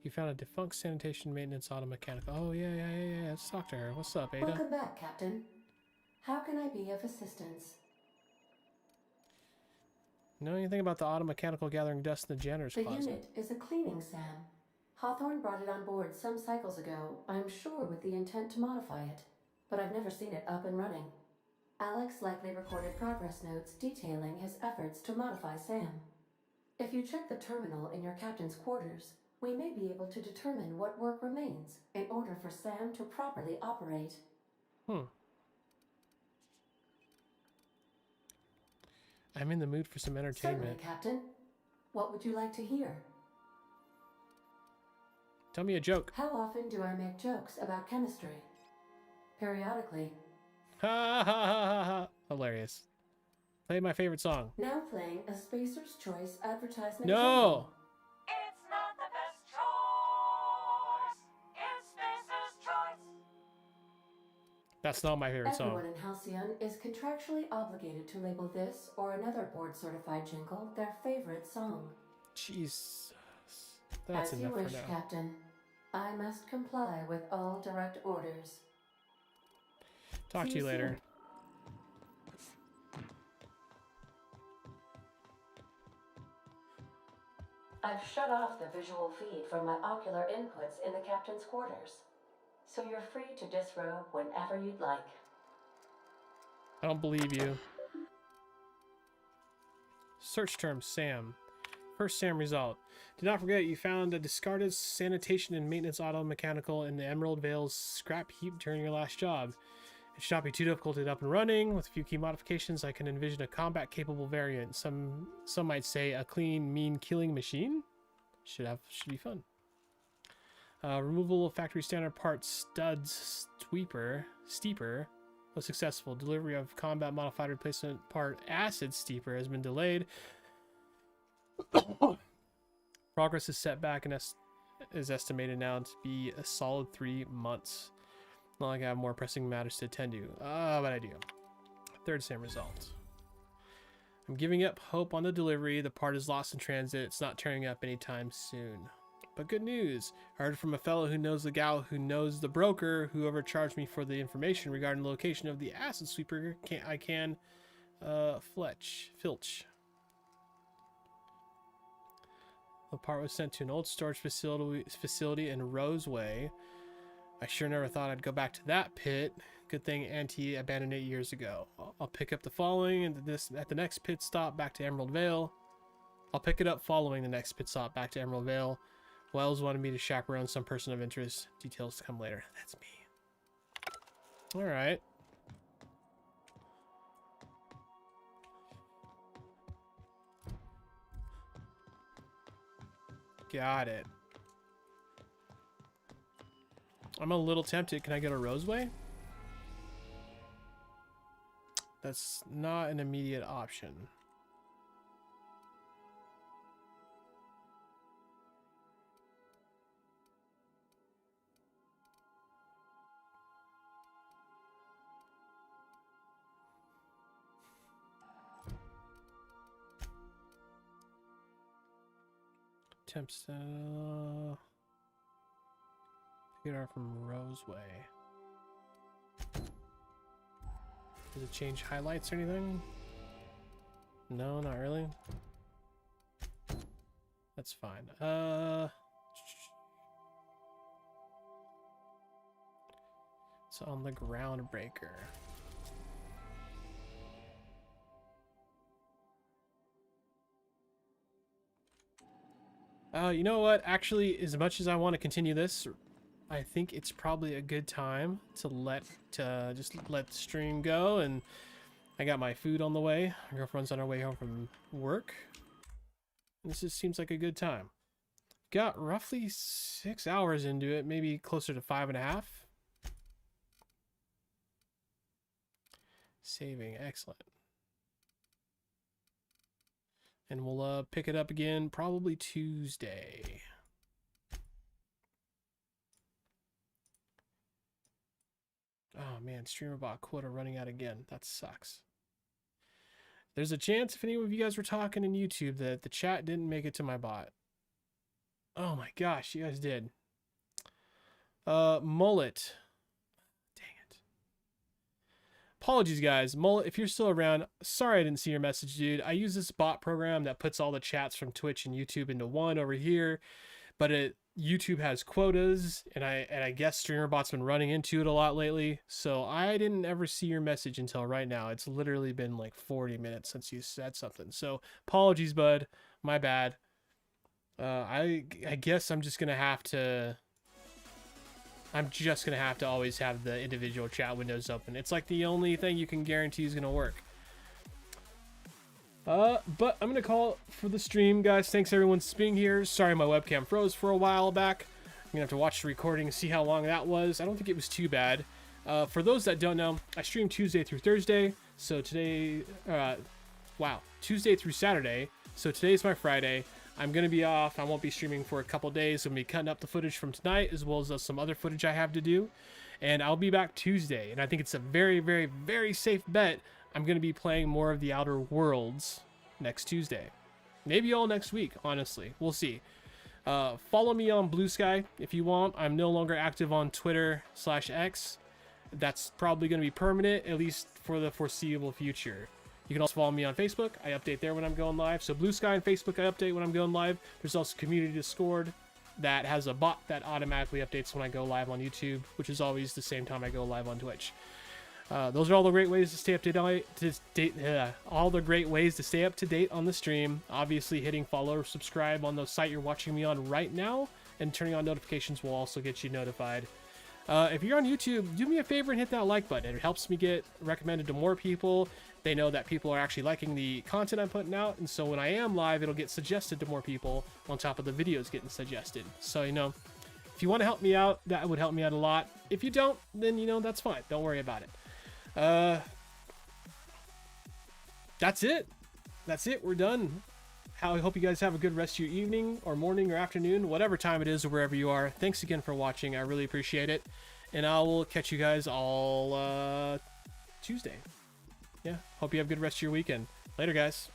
You found a defunct sanitation maintenance auto mechanical. Oh yeah. Let's talk to her. What's up, Ada?
Welcome back, Captain. How can I be of assistance?
Know anything about the auto mechanical gathering dust in the janitor's
The
closet?
unit is a cleaning SAM. Hawthorne brought it on board some cycles ago, I'm sure with the intent to modify it, but I've never seen it up and running. Alex likely recorded progress notes detailing his efforts to modify SAM. If you check the terminal in your captain's quarters, we may be able to determine what work remains in order for SAM to properly operate.
I'm in the mood for some entertainment.
Certainly, Captain. What would you like to hear?
Tell me a joke.
How often do I make jokes about chemistry? Periodically.
Ha ha ha ha. Hilarious. Play my favorite song.
Now playing a Spacer's Choice advertisement.
No!
It's not the best choice. It's Spacer's choice.
That's not my favorite song.
Everyone in Halcyon is contractually obligated to label this or another board-certified jingle their favorite song.
Jesus. That's
As
enough
you wish,
for now.
Captain. I must comply with all direct orders.
Talk to you later.
I've shut off the visual feed from my ocular inputs in the captain's quarters, so you're free to disrobe whenever you'd like.
I don't believe you. Search term SAM. First SAM result. Do not forget you found a discarded sanitation and maintenance auto mechanical in the Emerald Vale's scrap heap during your last job. It should not be too difficult to get up and running. With a few key modifications, I can envision a combat-capable variant. Some might say a clean, mean killing machine. Should be fun. Removal of factory standard parts studs steeper was successful. Delivery of combat modified replacement part acid steeper has been delayed. Progress is set back and is estimated now to be a solid 3 months. Not like I have more pressing matters to attend to. But I do. Third SAM result. I'm giving up hope on the delivery. The part is lost in transit. It's not turning up anytime soon. But good news. I heard from a fellow who knows the gal who knows the broker who overcharged me for the information regarding the location of the acid sweeper. Filch. The part was sent to an old storage facility in Roseway. I sure never thought I'd go back to that pit. Good thing Auntie abandoned it years ago. I'll pick up the following and at the next pit stop back to Emerald Vale. I'll pick it up following the next pit stop back to Emerald Vale. Wells wanted me to chaperone some person of interest. Details to come later. That's me. Alright. Got it. I'm a little tempted. Can I go to Roseway? That's not an immediate option. Attempts pick it up from Roseway. Does it change highlights or anything? No, not really. That's fine. It's on the Groundbreaker. You know what? Actually, as much as I want to continue this, I think it's probably a good time to just let the stream go. And I got my food on the way. My girlfriend's on her way home from work. This just seems like a good time. Got roughly 6 hours into it, maybe closer to 5.5. Saving, excellent. And we'll pick it up again probably Tuesday. man, streamer bot quota running out again. That sucks. There's a chance if any of you guys were talking in YouTube that the chat didn't make it to my bot. Oh my gosh, you guys did. Mullet. Dang it. Apologies, guys. Mullet, if you're still around, sorry I didn't see your message, dude. I use this bot program that puts all the chats from Twitch and YouTube into one over here, but YouTube has quotas, and I guess StreamerBot's been running into it a lot lately, so I didn't ever see your message until right now. It's literally been like 40 minutes since you said something, so apologies, bud. My bad. I guess I'm just gonna have to always have the individual chat windows open. It's like the only thing you can guarantee is gonna work. But I'm gonna call it for the stream, guys. Thanks everyone for being here. Sorry my webcam froze for a while back. I'm gonna have to watch the recording and see how long that was. I don't think it was too bad. For those that don't know, I stream Tuesday through Thursday. So today, Tuesday through Saturday. So today's my Friday. I'm gonna be off. I won't be streaming for a couple days. I'm gonna be cutting up the footage from tonight as well as some other footage I have to do. And I'll be back Tuesday. And I think it's a very, very, very safe bet I'm going to be playing more of the Outer Worlds next Tuesday. Maybe all next week, honestly. We'll see. Follow me on Blue Sky if you want. I'm no longer active on Twitter/X. That's probably going to be permanent, at least for the foreseeable future. You can also follow me on Facebook. I update there when I'm going live. So Blue Sky and Facebook, I update when I'm going live. There's also Community Discord that has a bot that automatically updates when I go live on YouTube, which is always the same time I go live on Twitch. Those are all the great ways to stay up to date on the stream. Obviously, hitting follow or subscribe on the site you're watching me on right now, and turning on notifications will also get you notified. If you're on YouTube, do me a favor and hit that like button. It helps me get recommended to more people. They know that people are actually liking the content I'm putting out, and so when I am live, it'll get suggested to more people on top of the videos getting suggested. So, you know, if you want to help me out, that would help me out a lot. If you don't, then, you know, that's fine. Don't worry about it. That's it. We're done. I hope you guys have a good rest of your evening or morning or afternoon, whatever time it is or wherever you are. Thanks again for watching. I really appreciate it. And I will catch you guys all Tuesday. Yeah. Hope you have a good rest of your weekend. Later, guys.